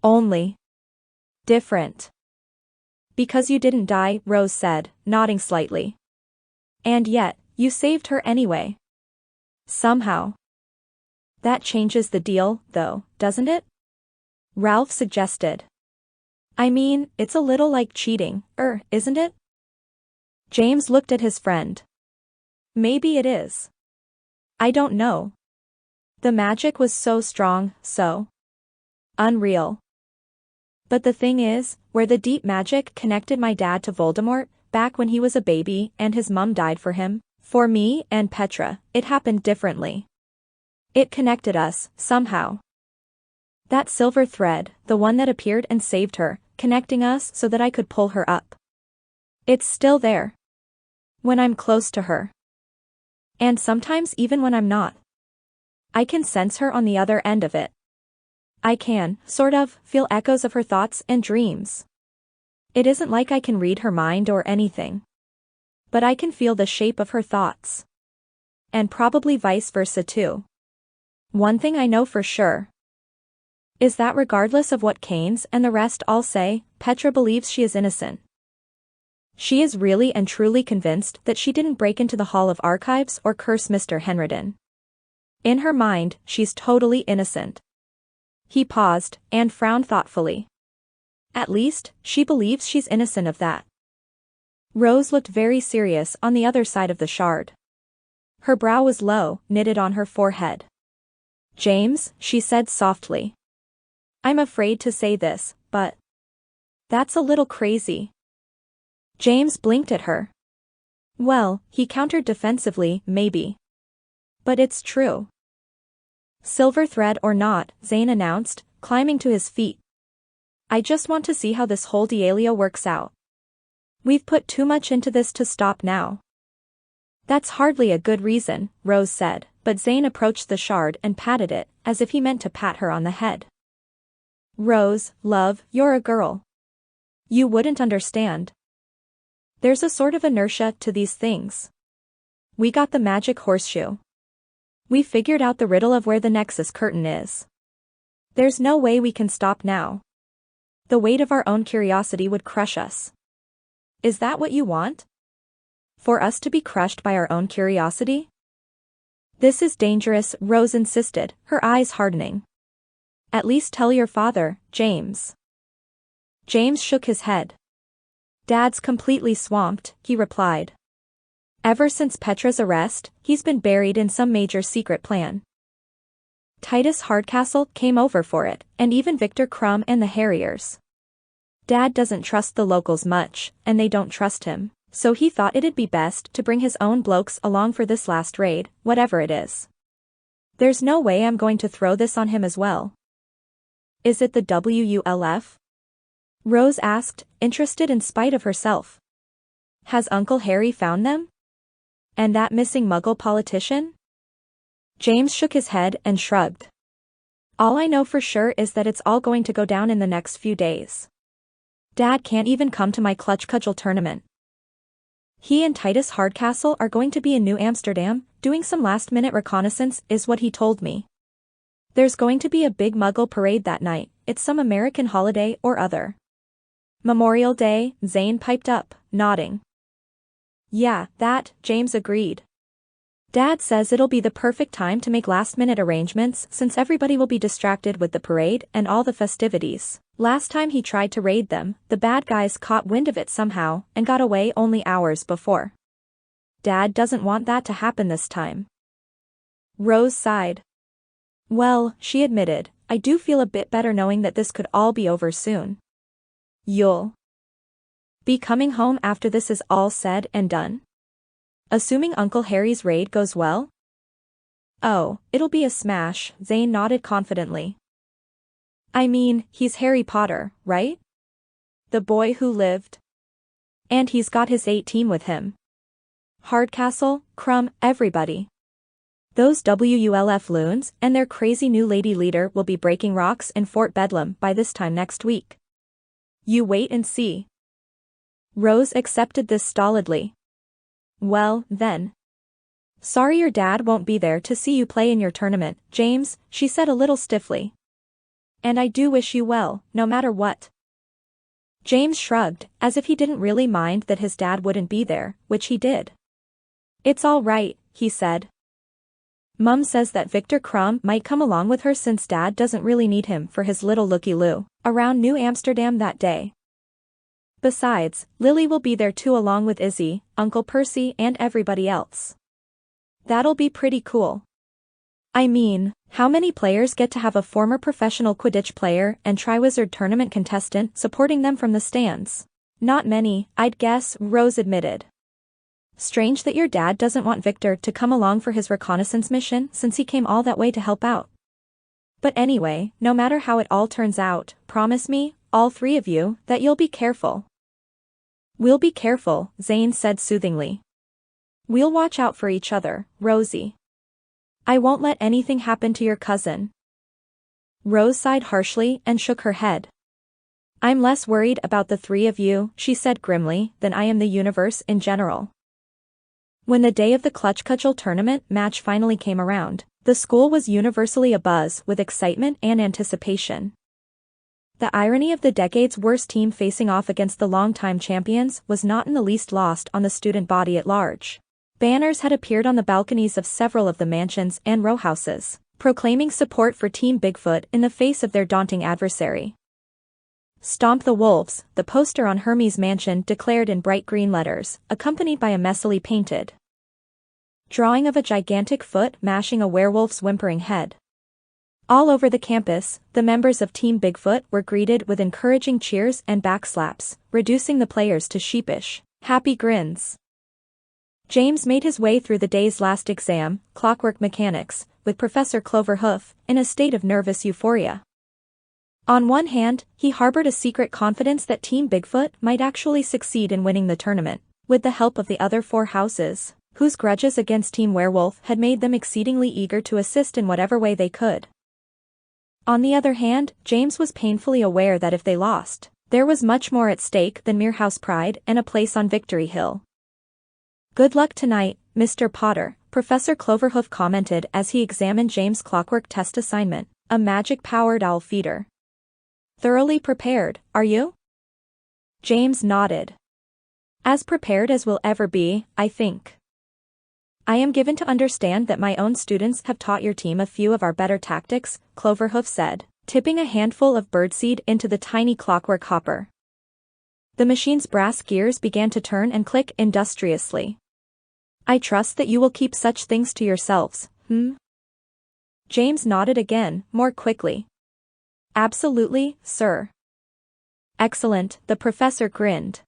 Only different. Because you didn't die, Rose said, nodding slightly. And yet, you saved her anyway. Somehow. That changes the deal, though, doesn't it? Ralph suggested. I mean, it's a little like cheating, isn't it? James looked at his friend. Maybe it is. I don't know. The magic was so strong, so unreal. But the thing is, where the deep magic connected my dad to Voldemort, back when he was a baby and his mum died for him, for me and Petra, it happened differently. It connected us, somehow. That silver thread, the one that appeared and saved her, connecting us so that I could pull her up. It's still there. When I'm close to her. And sometimes even when I'm not. I can sense her on the other end of it. I can, sort of, feel echoes of her thoughts and dreams. It isn't like I can read her mind or anything. But I can feel the shape of her thoughts. And probably vice versa too. One thing I know for sure is that regardless of what Keynes and the rest all say, Petra believes she is innocent. She is really and truly convinced that she didn't break into the Hall of Archives or curse Mr. Henredin. In her mind, she's totally innocent. He paused, and frowned thoughtfully. At least, she believes she's innocent of that. Rose looked very serious on the other side of the shard. Her brow was low, knitted on her forehead. James, she said softly. I'm afraid to say this, but that's a little crazy. James blinked at her. Well, he countered defensively, maybe. But it's true. Silver thread or not, Zane announced, climbing to his feet. I just want to see how this whole dealio works out. We've put too much into this to stop now. That's hardly a good reason, Rose said, but Zane approached the shard and patted it, as if he meant to pat her on the head. Rose, love, you're a girl. You wouldn't understand. There's a sort of inertia to these things. We got the magic horseshoe. We figured out the riddle of where the Nexus curtain is. There's no way we can stop now. The weight of our own curiosity would crush us. Is that what you want? For us to be crushed by our own curiosity? This is dangerous, Rose insisted, her eyes hardening. At least tell your father, James. James shook his head. Dad's completely swamped, he replied. Ever since Petra's arrest, he's been buried in some major secret plan. Titus Hardcastle came over for it, and even Victor Crumb and the Harriers. Dad doesn't trust the locals much, and they don't trust him, so he thought it'd be best to bring his own blokes along for this last raid, whatever it is. There's no way I'm going to throw this on him as well. Is it the WULF? Rose asked, interested in spite of herself. Has Uncle Harry found them? And that missing Muggle politician? James shook his head and shrugged. All I know for sure is that it's all going to go down in the next few days. Dad can't even come to my clutch cudgel tournament. He and Titus Hardcastle are going to be in New Amsterdam, doing some last-minute reconnaissance, is what he told me. There's going to be a big Muggle parade that night, it's some American holiday or other. Memorial Day, Zane piped up, nodding. Yeah, that, James agreed. Dad says it'll be the perfect time to make last-minute arrangements since everybody will be distracted with the parade and all the festivities. Last time he tried to raid them, the bad guys caught wind of it somehow and got away only hours before. Dad doesn't want that to happen this time. Rose sighed. Well, she admitted, I do feel a bit better knowing that this could all be over soon. You'll be coming home after this is all said and done? Assuming Uncle Harry's raid goes well? Oh, it'll be a smash, Zane nodded confidently. I mean, he's Harry Potter, right? The boy who lived. And he's got his 18 with him. Hardcastle, Crumb, everybody. Those WULF loons and their crazy new lady leader will be breaking rocks in Fort Bedlam by this time next week. You wait and see. Rose accepted this stolidly. Well, then. Sorry your dad won't be there to see you play in your tournament, James, she said a little stiffly. And I do wish you well, no matter what. James shrugged, as if he didn't really mind that his dad wouldn't be there, which he did. It's all right, he said. Mum says that Victor Crumb might come along with her since Dad doesn't really need him for his little looky-loo around New Amsterdam that day. Besides, Lily will be there too along with Izzy, Uncle Percy and everybody else. That'll be pretty cool. I mean, how many players get to have a former professional Quidditch player and Triwizard Tournament contestant supporting them from the stands? Not many, I'd guess, Rose admitted. Strange that your dad doesn't want Victor to come along for his reconnaissance mission since he came all that way to help out. But anyway, no matter how it all turns out, promise me, all three of you, that you'll be careful. We'll be careful, Zane said soothingly. We'll watch out for each other, Rosie. I won't let anything happen to your cousin. Rose sighed harshly and shook her head. I'm less worried about the three of you, she said grimly, than I am the universe in general. When the day of the Clutch Cudgel tournament match finally came around, the school was universally abuzz with excitement and anticipation. The irony of the decade's worst team facing off against the longtime champions was not in the least lost on the student body at large. Banners had appeared on the balconies of several of the mansions and row houses, proclaiming support for Team Bigfoot in the face of their daunting adversary. Stomp the Wolves, the poster on Hermes' mansion declared in bright green letters, accompanied by a messily painted drawing of a gigantic foot mashing a werewolf's whimpering head. All over the campus, the members of Team Bigfoot were greeted with encouraging cheers and backslaps, reducing the players to sheepish, happy grins. James made his way through the day's last exam, Clockwork Mechanics, with Professor Cloverhoof, in a state of nervous euphoria. On one hand, he harbored a secret confidence that Team Bigfoot might actually succeed in winning the tournament, with the help of the other 4 houses, whose grudges against Team Werewolf had made them exceedingly eager to assist in whatever way they could. On the other hand, James was painfully aware that if they lost, there was much more at stake than mere house pride and a place on Victory Hill. "Good luck tonight, Mr. Potter," Professor Cloverhoof commented as he examined James' clockwork test assignment, a magic-powered owl feeder. "Thoroughly prepared, are you?" James nodded. "As prepared as we'll ever be, I think. I am given to understand that my own students have taught your team a few of our better tactics," Cloverhoof said, tipping a handful of birdseed into the tiny clockwork hopper. The machine's brass gears began to turn and click industriously. "I trust that you will keep such things to yourselves, James nodded again, more quickly. "Absolutely, sir." "Excellent," the professor grinned.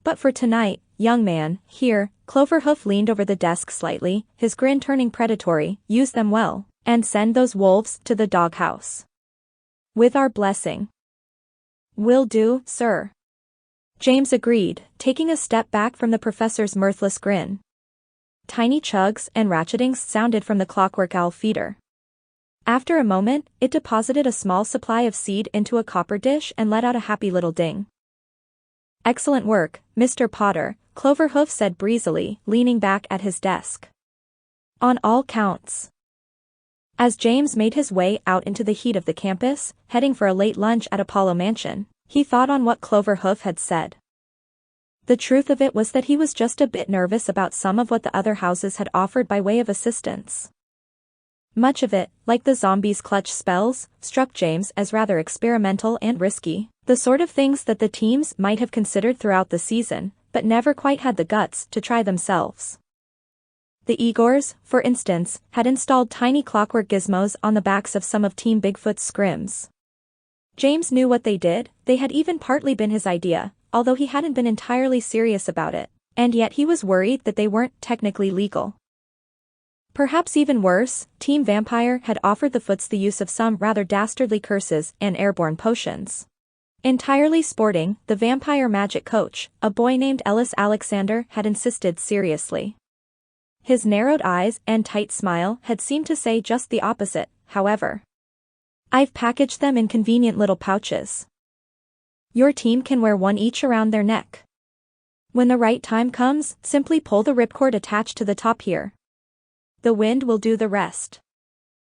"But for tonight, young man, here," Cloverhoof leaned over the desk slightly, his grin turning predatory, "use them well, and send those wolves to the doghouse. With our blessing." "Will do, sir." James agreed, taking a step back from the professor's mirthless grin. Tiny chugs and ratchetings sounded from the clockwork owl feeder. After a moment, it deposited a small supply of seed into a copper dish and let out a happy little ding. "Excellent work, Mr. Potter," Cloverhoof said breezily, leaning back at his desk. "On all counts." As James made his way out into the heat of the campus, heading for a late lunch at Apollo Mansion, he thought on what Cloverhoof had said. The truth of it was that he was just a bit nervous about some of what the other houses had offered by way of assistance. Much of it, like the zombies' clutch spells, struck James as rather experimental and risky, the sort of things that the teams might have considered throughout the season, but never quite had the guts to try themselves. The Igors, for instance, had installed tiny clockwork gizmos on the backs of some of Team Bigfoot's scrims. James knew what they did, they had even partly been his idea, although he hadn't been entirely serious about it, and yet he was worried that they weren't technically legal. Perhaps even worse, Team Vampire had offered the Foots the use of some rather dastardly curses and airborne potions. Entirely sporting, the vampire magic coach, a boy named Ellis Alexander, had insisted seriously. His narrowed eyes and tight smile had seemed to say just the opposite, however. "I've packaged them in convenient little pouches. Your team can wear one each around their neck. When the right time comes, simply pull the ripcord attached to the top here. The wind will do the rest."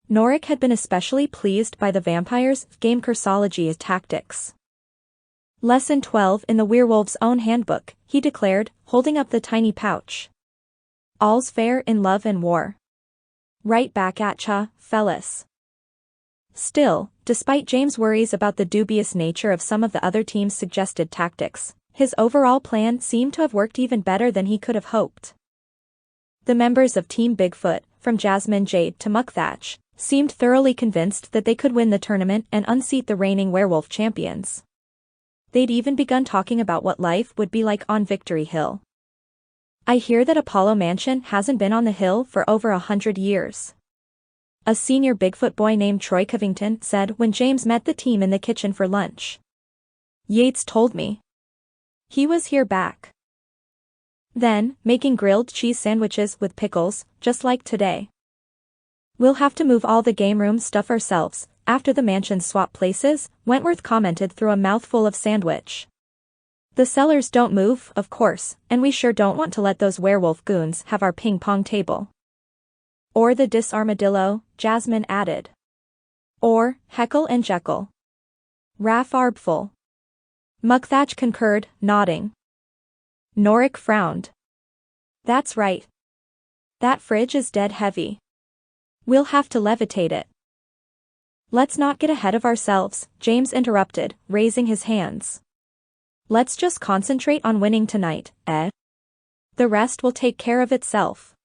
Norik had been especially pleased by the vampires' game cursology tactics. "Lesson 12 in the werewolf's own handbook," he declared, holding up the tiny pouch. "All's fair in love and war. Right back at ya, fellas." Still, despite James' worries about the dubious nature of some of the other team's suggested tactics, his overall plan seemed to have worked even better than he could have hoped. The members of Team Bigfoot, from Jasmine Jade to Muckthatch, seemed thoroughly convinced that they could win the tournament and unseat the reigning werewolf champions. They'd even begun talking about what life would be like on Victory Hill. "I hear that Apollo Mansion hasn't been on the hill for over 100 years. A senior Bigfoot boy named Troy Covington said when James met the team in the kitchen for lunch. "Yates told me. He was here back then, making grilled cheese sandwiches with pickles, just like today. We'll have to move all the game room stuff ourselves, after the mansions swap places," Wentworth commented through a mouthful of sandwich. "The cellars don't move, of course, and we sure don't want to let those werewolf goons have our ping-pong table." "Or the disarmadillo," Jasmine added. "Or Heckle and Jekyll. Raff Arbful." Muckthatch concurred, nodding. Norik frowned. "That's right. That fridge is dead heavy. We'll have to levitate it." "Let's not get ahead of ourselves," James interrupted, raising his hands. "Let's just concentrate on winning tonight, eh? The rest will take care of itself."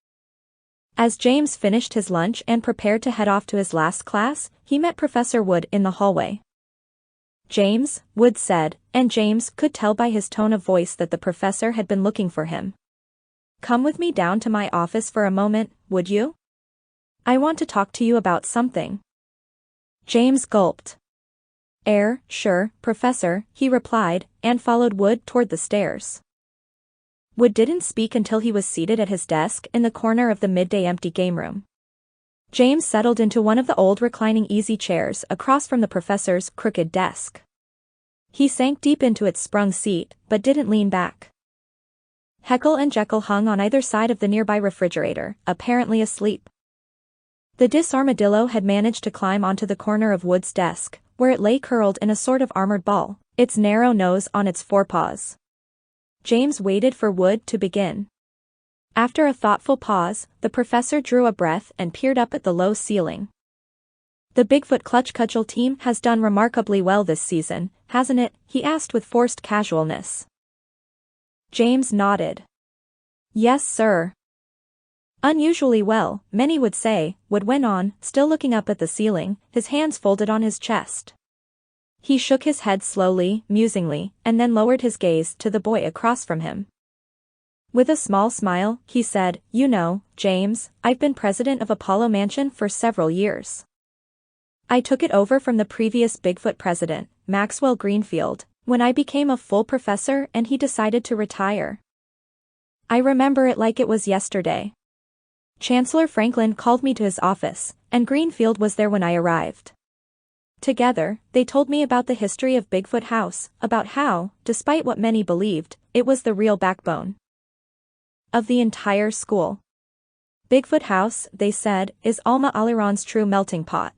As James finished his lunch and prepared to head off to his last class, he met Professor Wood in the hallway. "James," Wood said, and James could tell by his tone of voice that the professor had been looking for him. "Come with me down to my office for a moment, would you? I want to talk to you about something." James gulped. Sure, Professor," he replied, and followed Wood toward the stairs. Wood didn't speak until he was seated at his desk in the corner of the midday empty game room. James settled into one of the old reclining easy chairs across from the professor's crooked desk. He sank deep into its sprung seat, but didn't lean back. Heckle and Jekyll hung on either side of the nearby refrigerator, apparently asleep. The disarmadillo had managed to climb onto the corner of Wood's desk, where it lay curled in a sort of armored ball, its narrow nose on its forepaws. James waited for Wood to begin. After a thoughtful pause, the professor drew a breath and peered up at the low ceiling. "The Bigfoot Clutch Cudgel team has done remarkably well this season, hasn't it?" he asked with forced casualness. James nodded. "Yes, sir." "Unusually well, many would say," Wood went on, still looking up at the ceiling, his hands folded on his chest. He shook his head slowly, musingly, and then lowered his gaze to the boy across from him. With a small smile, he said, "You know, James, I've been president of Apollo Mansion for several years. I took it over from the previous Bigfoot president, Maxwell Greenfield, when I became a full professor and he decided to retire. I remember it like it was yesterday. Chancellor Franklin called me to his office, and Greenfield was there when I arrived. Together, they told me about the history of Bigfoot House, about how, despite what many believed, it was the real backbone of the entire school. Bigfoot House, they said, is Alma Aliran's true melting pot.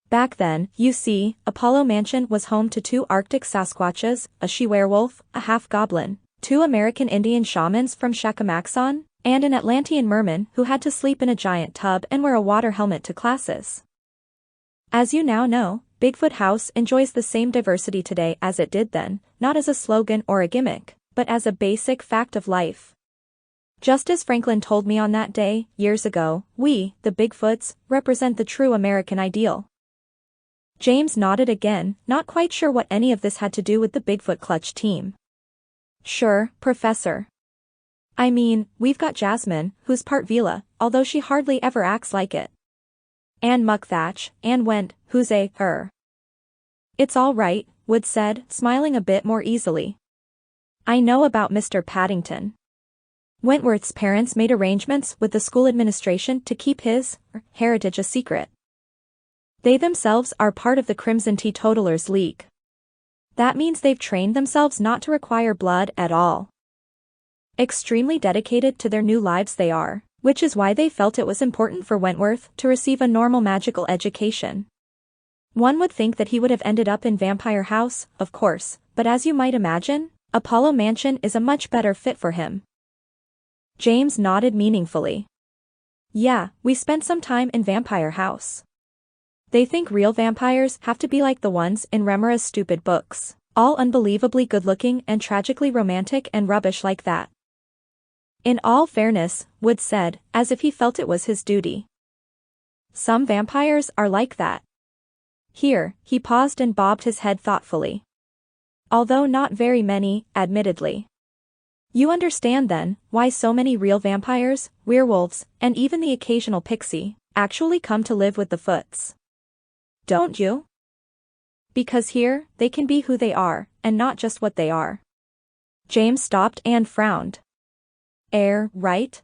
Back then, you see, Apollo Mansion was home to 2 Arctic Sasquatches, a she-werewolf, a half-goblin, 2 American Indian shamans from Shakamaxon, and an Atlantean merman who had to sleep in a giant tub and wear a water helmet to classes. As you now know, Bigfoot House enjoys the same diversity today as it did then, not as a slogan or a gimmick, but as a basic fact of life. Just as Franklin told me on that day, years ago, we, the Bigfoots, represent the true American ideal." James nodded again, not quite sure what any of this had to do with the Bigfoot Clutch team. "Sure, Professor. I mean, we've got Jasmine, who's part Vila, although she hardly ever acts like it. And Muckthatch, and Went, who's a her." "It's all right," Wood said, smiling a bit more easily. "I know about Mr. Paddington. Wentworth's parents made arrangements with the school administration to keep his heritage a secret. They themselves are part of the Crimson Teetotalers League. That means they've trained themselves not to require blood at all. Extremely dedicated to their new lives they are, which is why they felt it was important for Wentworth to receive a normal magical education. One would think that he would have ended up in Vampire House, of course, but as you might imagine, Apollo Mansion is a much better fit for him." James nodded meaningfully. "Yeah, we spent some time in Vampire House. They think real vampires have to be like the ones in Remera's stupid books, all unbelievably good-looking and tragically romantic and rubbish like that." "In all fairness," Wood said, as if he felt it was his duty, "some vampires are like that." Here, he paused and bobbed his head thoughtfully. "Although not very many, admittedly. You understand then, why so many real vampires, werewolves, and even the occasional pixie, actually come to live with the Foots. Don't you? Because here, they can be who they are, and not just what they are." James stopped and frowned. Right?"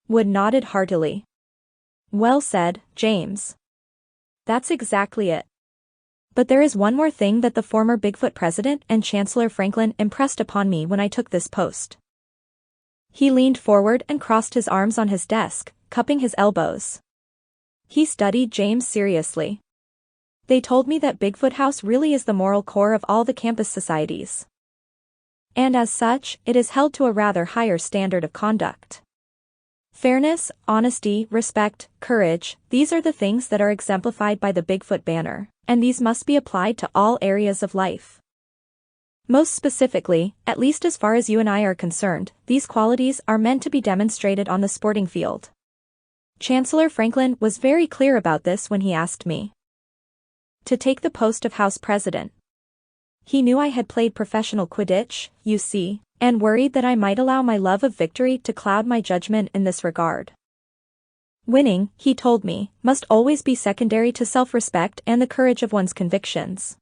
Wood nodded heartily. "Well said, James. That's exactly it. But there is one more thing that the former Bigfoot president and Chancellor Franklin impressed upon me when I took this post." He leaned forward and crossed his arms on his desk, cupping his elbows. He studied James seriously. "They told me that Bigfoot House really is the moral core of all the campus societies. And as such, it is held to a rather higher standard of conduct. Fairness, honesty, respect, courage, these are the things that are exemplified by the Bigfoot banner, and these must be applied to all areas of life. Most specifically, at least as far as you and I are concerned, these qualities are meant to be demonstrated on the sporting field, Chancellor Franklin was very clear about this when he asked me to take the post of House President. He knew I had played professional Quidditch, you see, and worried that I might allow my love of victory to cloud my judgment in this regard. Winning, he told me, must always be secondary to self-respect and the courage of one's convictions.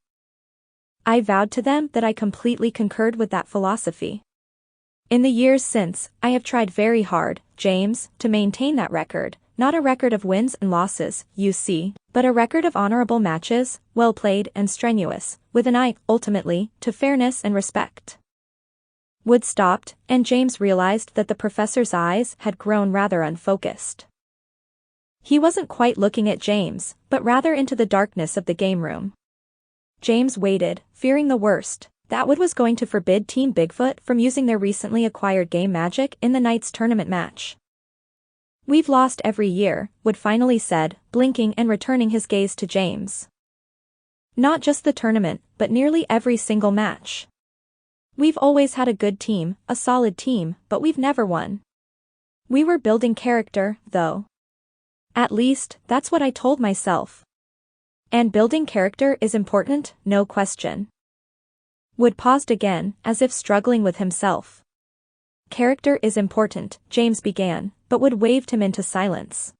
I vowed to them that I completely concurred with that philosophy. In the years since, I have tried very hard, James, to maintain that record, not a record of wins and losses, you see, but a record of honorable matches, well played and strenuous, with an eye, ultimately, to fairness and respect. Wood stopped, and James realized that the professor's eyes had grown rather unfocused. He wasn't quite looking at James, but rather into the darkness of the game room. James waited, fearing the worst, that Wood was going to forbid Team Bigfoot from using their recently acquired game magic in the night's tournament match. "We've lost every year," Wood finally said, blinking and returning his gaze to James. "Not just the tournament, but nearly every single match. We've always had a good team, a solid team, but we've never won. We were building character, though. At least, that's what I told myself. And building character is important, no question." Wood paused again, as if struggling with himself. "Character is important," James began, but Wood waved him into silence.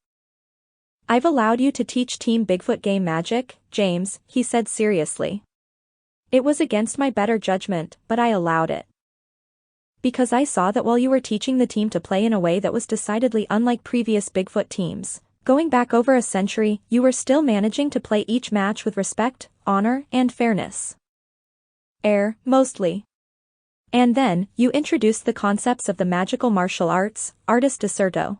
"I've allowed you to teach Team Bigfoot game magic, James," he said seriously. "It was against my better judgment, but I allowed it. Because I saw that while you were teaching the team to play in a way that was decidedly unlike previous Bigfoot teams, going back over a century, you were still managing to play each match with respect, honor, and fairness. Mostly. And then, you introduced the concepts of the magical martial arts, artis deserto.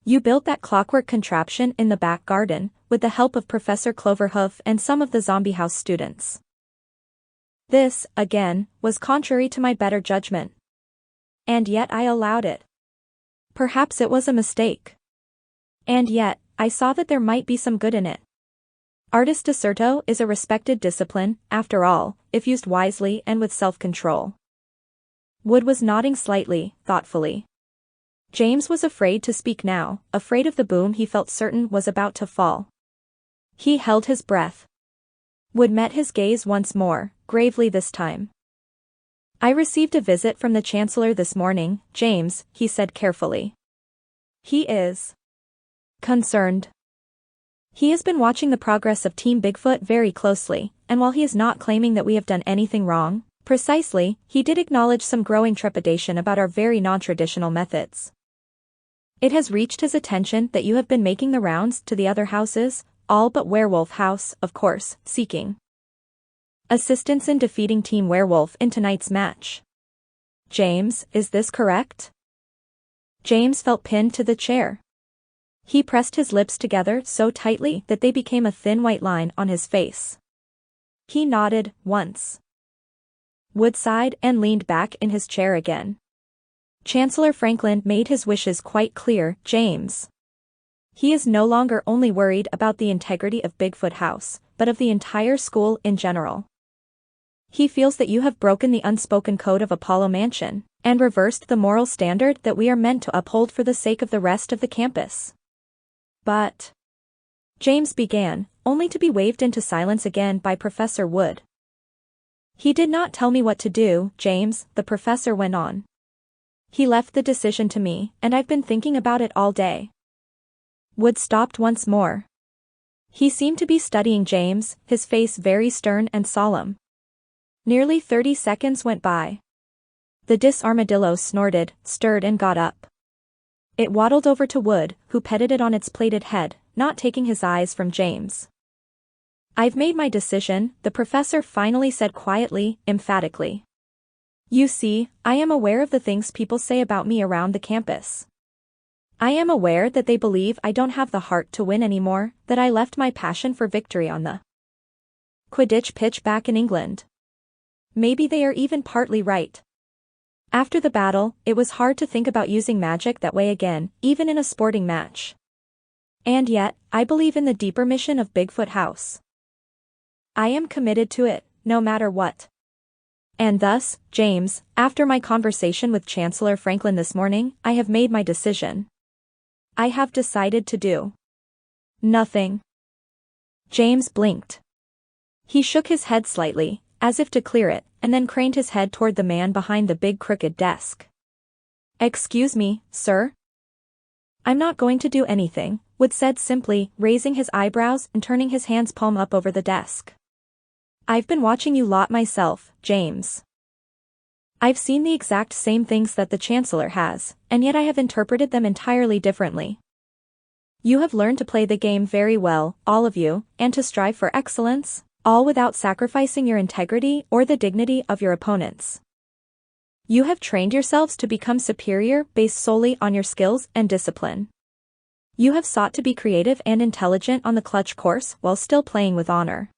You built that clockwork contraption in the back garden, with the help of Professor Cloverhoof and some of the zombie house students. This, again, was contrary to my better judgment. And yet I allowed it. Perhaps it was a mistake. And yet, I saw that there might be some good in it. Artis deserto is a respected discipline, after all, if used wisely and with self-control." Wood was nodding slightly, thoughtfully. James was afraid to speak now, afraid of the boom he felt certain was about to fall. He held his breath. Wood met his gaze once more, gravely this time. "I received a visit from the Chancellor this morning, James," he said carefully. "He is concerned. He has been watching the progress of Team Bigfoot very closely, and while he is not claiming that we have done anything wrong, precisely, he did acknowledge some growing trepidation about our very non-traditional methods. It has reached his attention that you have been making the rounds to the other houses, all but Werewolf House, of course, seeking assistance in defeating Team Werewolf in tonight's match. James, is this correct?" James felt pinned to the chair. He pressed his lips together so tightly that they became a thin white line on his face. He nodded, once. Wood sighed and leaned back in his chair again. "Chancellor Franklin made his wishes quite clear, James. He is no longer only worried about the integrity of Bigfoot House, but of the entire school in general. He feels that you have broken the unspoken code of Apollo Mansion, and reversed the moral standard that we are meant to uphold for the sake of the rest of the campus." "But," James began, only to be waved into silence again by Professor Wood. "He did not tell me what to do, James," the professor went on. "He left the decision to me, and I've been thinking about it all day." Wood stopped once more. He seemed to be studying James, his face very stern and solemn. Nearly 30 seconds went by. The disarmadillo snorted, stirred and got up. It waddled over to Wood, who petted it on its plaited head, not taking his eyes from James. "I've made my decision," the professor finally said quietly, emphatically. "You see, I am aware of the things people say about me around the campus. I am aware that they believe I don't have the heart to win anymore, that I left my passion for victory on the Quidditch pitch back in England. Maybe they are even partly right. After the battle, it was hard to think about using magic that way again, even in a sporting match. And yet, I believe in the deeper mission of Bigfoot House. I am committed to it, no matter what. And thus, James, after my conversation with Chancellor Franklin this morning, I have made my decision. I have decided to do nothing. James blinked. He shook his head slightly, as if to clear it, and then craned his head toward the man behind the big crooked desk. Excuse me, sir? I'm not going to do anything, Wood said simply, raising his eyebrows and turning his hands palm up over the desk. I've been watching you lot myself, James. I've seen the exact same things that the Chancellor has, and yet I have interpreted them entirely differently. You have learned to play the game very well, all of you, and to strive for excellence, all without sacrificing your integrity or the dignity of your opponents. You have trained yourselves to become superior based solely on your skills and discipline. You have sought to be creative and intelligent on the clutch course while still playing with honor.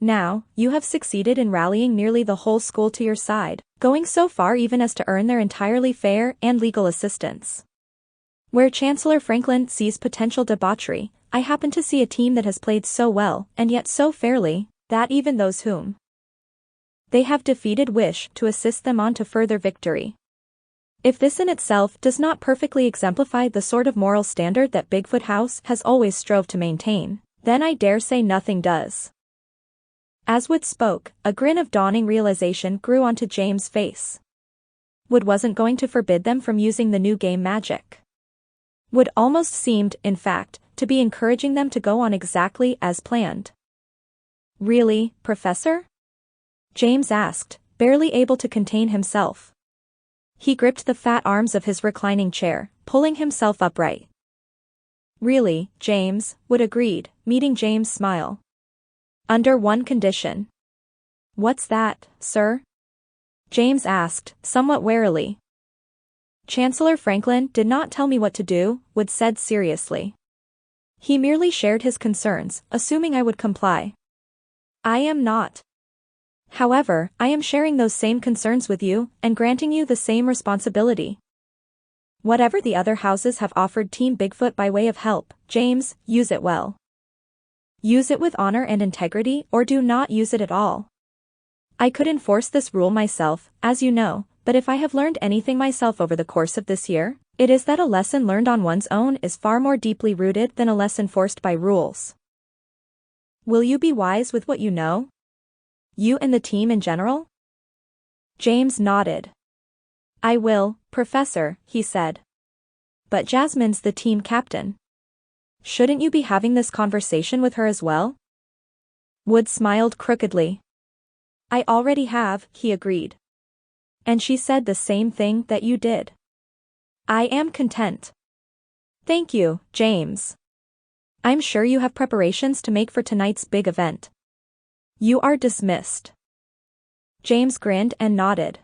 Now, you have succeeded in rallying nearly the whole school to your side, going so far even as to earn their entirely fair and legal assistance. Where Chancellor Franklin sees potential debauchery, I happen to see a team that has played so well, and yet so fairly, that even those whom they have defeated wish to assist them on to further victory. If this in itself does not perfectly exemplify the sort of moral standard that Bigfoot House has always strove to maintain, then I dare say nothing does. As Wood spoke, a grin of dawning realization grew onto James' face. Wood wasn't going to forbid them from using the new game magic. Wood almost seemed, in fact, to be encouraging them to go on exactly as planned. Really, Professor? James asked, barely able to contain himself. He gripped the fat arms of his reclining chair, pulling himself upright. Really, James, Wood agreed, meeting James' smile. Under one condition. What's that, sir? James asked, somewhat warily. Chancellor Franklin did not tell me what to do, Wood said seriously. He merely shared his concerns, assuming I would comply. I am not. However, I am sharing those same concerns with you, and granting you the same responsibility. Whatever the other houses have offered Team Bigfoot by way of help, James, use it well. Use it with honor and integrity, or do not use it at all. I could enforce this rule myself, as you know, but if I have learned anything myself over the course of this year, it is that a lesson learned on one's own is far more deeply rooted than a lesson forced by rules. Will you be wise with what you know? You and the team in general? James nodded. I will, Professor, he said. But Jasmine's the team captain. Shouldn't you be having this conversation with her as well? Wood smiled crookedly. I already have, he agreed. And she said the same thing that you did. I am content. Thank you, James. I'm sure you have preparations to make for tonight's big event. You are dismissed. James grinned and nodded.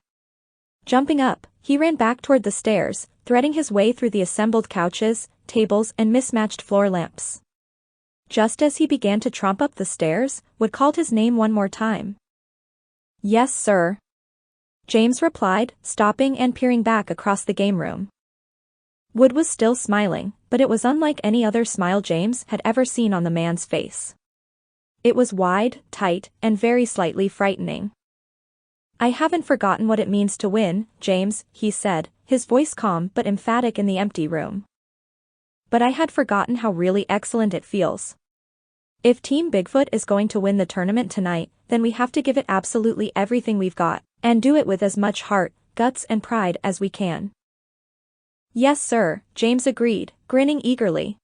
Jumping up, he ran back toward the stairs, threading his way through the assembled couches, tables and mismatched floor lamps. Just as he began to tromp up the stairs, Wood called his name one more time. Yes, sir. James replied, stopping and peering back across the game room. Wood was still smiling, but it was unlike any other smile James had ever seen on the man's face. It was wide, tight, and very slightly frightening. I haven't forgotten what it means to win, James, he said, his voice calm but emphatic in the empty room. But I had forgotten how really excellent it feels. If Team Bigfoot is going to win the tournament tonight, then we have to give it absolutely everything we've got, and do it with as much heart, guts and pride as we can. Yes sir, James agreed, grinning eagerly.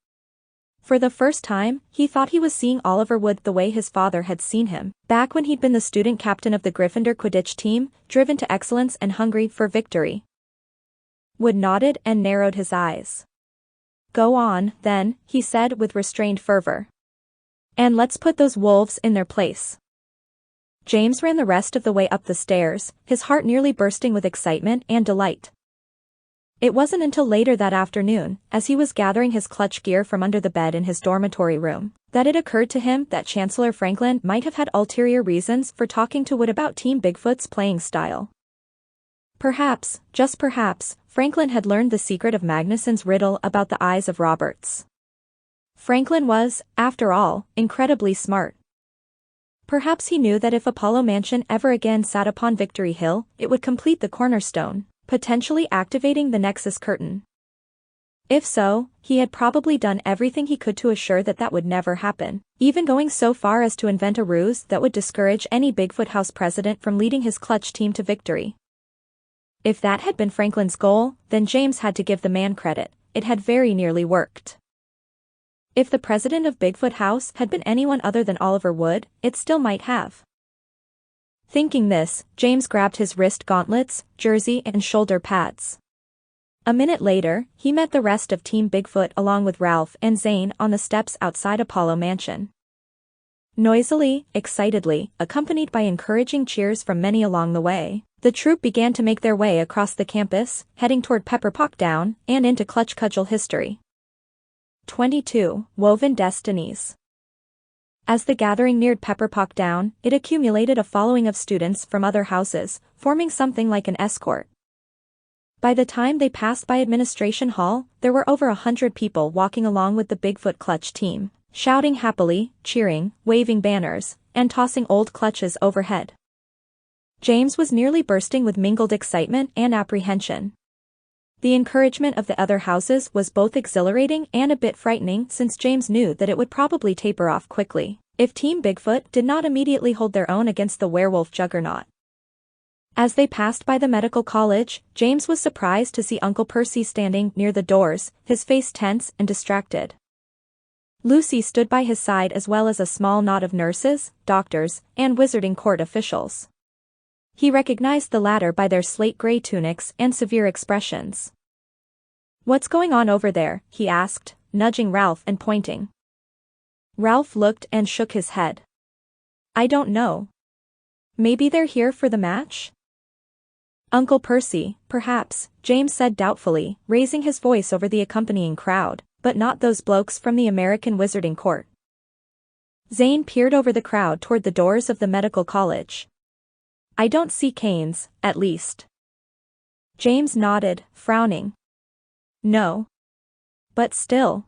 For the first time, he thought he was seeing Oliver Wood the way his father had seen him, back when he'd been the student captain of the Gryffindor Quidditch team, driven to excellence and hungry for victory. Wood nodded and narrowed his eyes. Go on, then, he said with restrained fervor. And let's put those wolves in their place. James ran the rest of the way up the stairs, his heart nearly bursting with excitement and delight. It wasn't until later that afternoon, as he was gathering his clutch gear from under the bed in his dormitory room, that it occurred to him that Chancellor Franklin might have had ulterior reasons for talking to Wood about Team Bigfoot's playing style. Perhaps, just perhaps, Franklin had learned the secret of Magnuson's riddle about the eyes of Roberts. Franklin was, after all, incredibly smart. Perhaps he knew that if Apollo Mansion ever again sat upon Victory Hill, it would complete the cornerstone, potentially activating the Nexus curtain. If so, he had probably done everything he could to assure that that would never happen, even going so far as to invent a ruse that would discourage any Bigfoot House president from leading his clutch team to victory. If that had been Franklin's goal, then James had to give the man credit. It had very nearly worked. If the president of Bigfoot House had been anyone other than Oliver Wood, it still might have. Thinking this, James grabbed his wrist gauntlets, jersey and shoulder pads. A minute later, he met the rest of Team Bigfoot along with Ralph and Zane on the steps outside Apollo Mansion. Noisily, excitedly, accompanied by encouraging cheers from many along the way, the troop began to make their way across the campus, heading toward Pepperpot Down and into Clutch Cudgel history. 22. Woven Destinies. As the gathering neared Pepperpot Down, it accumulated a following of students from other houses, forming something like an escort. By the time they passed by Administration Hall, there were over 100 people walking along with the Bigfoot Clutch team, shouting happily, cheering, waving banners, and tossing old clutches overhead. James was nearly bursting with mingled excitement and apprehension. The encouragement of the other houses was both exhilarating and a bit frightening since James knew that it would probably taper off quickly if Team Bigfoot did not immediately hold their own against the werewolf juggernaut. As they passed by the medical college, James was surprised to see Uncle Percy standing near the doors, his face tense and distracted. Lucy stood by his side as well as a small knot of nurses, doctors, and Wizarding Court officials. He recognized the latter by their slate-gray tunics and severe expressions. "What's going on over there?" he asked, nudging Ralph and pointing. Ralph looked and shook his head. "I don't know. Maybe they're here for the match?" "Uncle Percy, perhaps," James said doubtfully, raising his voice over the accompanying crowd, "but not those blokes from the American Wizarding Court." Zane peered over the crowd toward the doors of the medical college. "I don't see canes, at least." James nodded, frowning. "No. But still."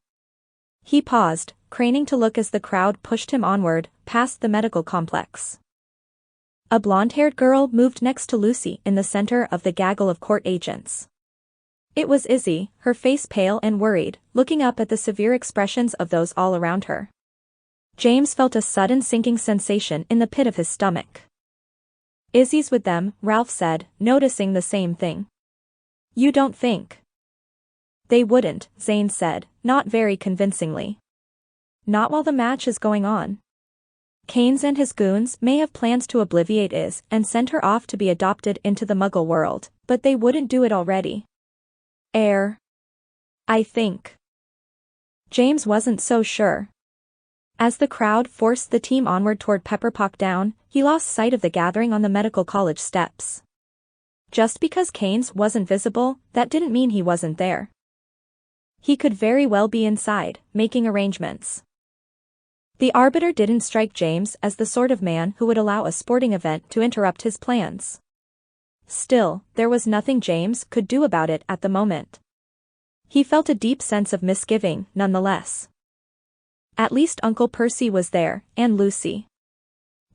He paused, craning to look as the crowd pushed him onward, past the medical complex. A blonde-haired girl moved next to Lucy in the center of the gaggle of court agents. It was Izzy, her face pale and worried, looking up at the severe expressions of those all around her. James felt a sudden sinking sensation in the pit of his stomach. "Izzy's with them," Ralph said, noticing the same thing. "You don't think?" "They wouldn't," Zane said, not very convincingly. "Not while the match is going on. Keynes and his goons may have plans to obliviate Iz and send her off to be adopted into the Muggle world, but they wouldn't do it already. I think." James wasn't so sure. As the crowd forced the team onward toward Pepperpot Down, he lost sight of the gathering on the medical college steps. Just because Keynes wasn't visible, that didn't mean he wasn't there. He could very well be inside, making arrangements. The Arbiter didn't strike James as the sort of man who would allow a sporting event to interrupt his plans. Still, there was nothing James could do about it at the moment. He felt a deep sense of misgiving, nonetheless. At least Uncle Percy was there, and Lucy.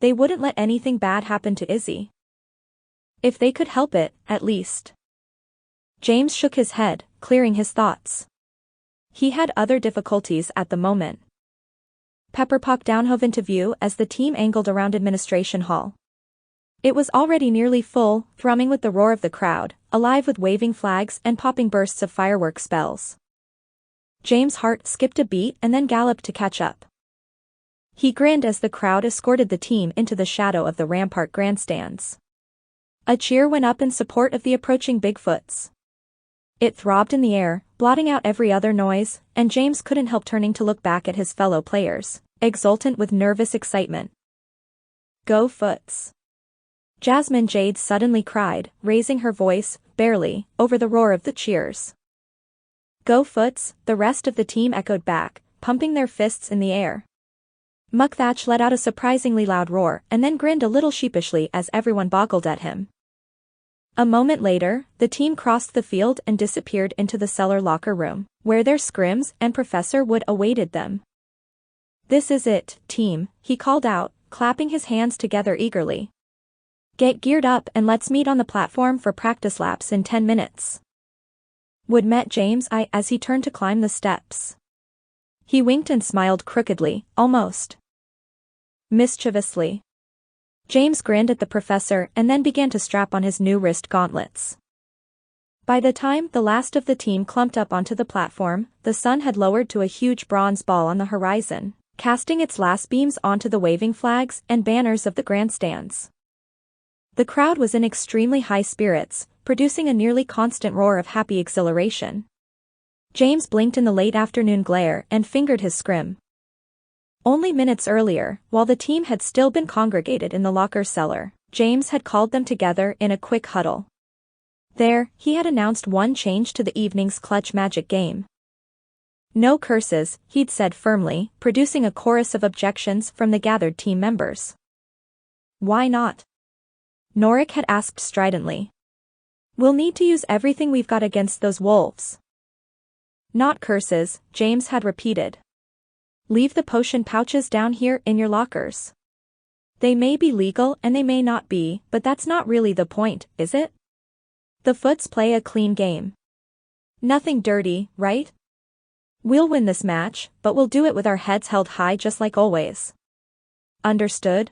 They wouldn't let anything bad happen to Izzy. If they could help it, at least. James shook his head, clearing his thoughts. He had other difficulties at the moment. Pepperpot Down hove into view as the team angled around Administration Hall. It was already nearly full, thrumming with the roar of the crowd, alive with waving flags and popping bursts of firework spells. James' heart skipped a beat and then galloped to catch up. He grinned as the crowd escorted the team into the shadow of the Rampart grandstands. A cheer went up in support of the approaching Bigfoots. It throbbed in the air, blotting out every other noise, and James couldn't help turning to look back at his fellow players, exultant with nervous excitement. "Go Foots!" Jasmine Jade suddenly cried, raising her voice, barely, over the roar of the cheers. "Go Foots!" the rest of the team echoed back, pumping their fists in the air. Mukthach let out a surprisingly loud roar and then grinned a little sheepishly as everyone boggled at him. A moment later, the team crossed the field and disappeared into the cellar locker room, where their scrims and Professor Wood awaited them. "This is it, team," he called out, clapping his hands together eagerly. "Get geared up and let's meet on the platform for practice laps in 10 minutes. Wood met James' eye as he turned to climb the steps. He winked and smiled crookedly, almost mischievously. James grinned at the professor and then began to strap on his new wrist gauntlets. By the time the last of the team clumped up onto the platform, the sun had lowered to a huge bronze ball on the horizon, casting its last beams onto the waving flags and banners of the grandstands. The crowd was in extremely high spirits, producing a nearly constant roar of happy exhilaration. James blinked in the late afternoon glare and fingered his scrim. Only minutes earlier, while the team had still been congregated in the locker cellar, James had called them together in a quick huddle. There, he had announced one change to the evening's clutch magic game. No curses, he'd said firmly, producing a chorus of objections from the gathered team members. Why not? Norik had asked stridently. We'll need to use everything we've got against those wolves. Not curses, James had repeated. Leave the potion pouches down here in your lockers. They may be legal and they may not be, but that's not really the point, is it? The Foots play a clean game. Nothing dirty, right? We'll win this match, but we'll do it with our heads held high just like always. Understood?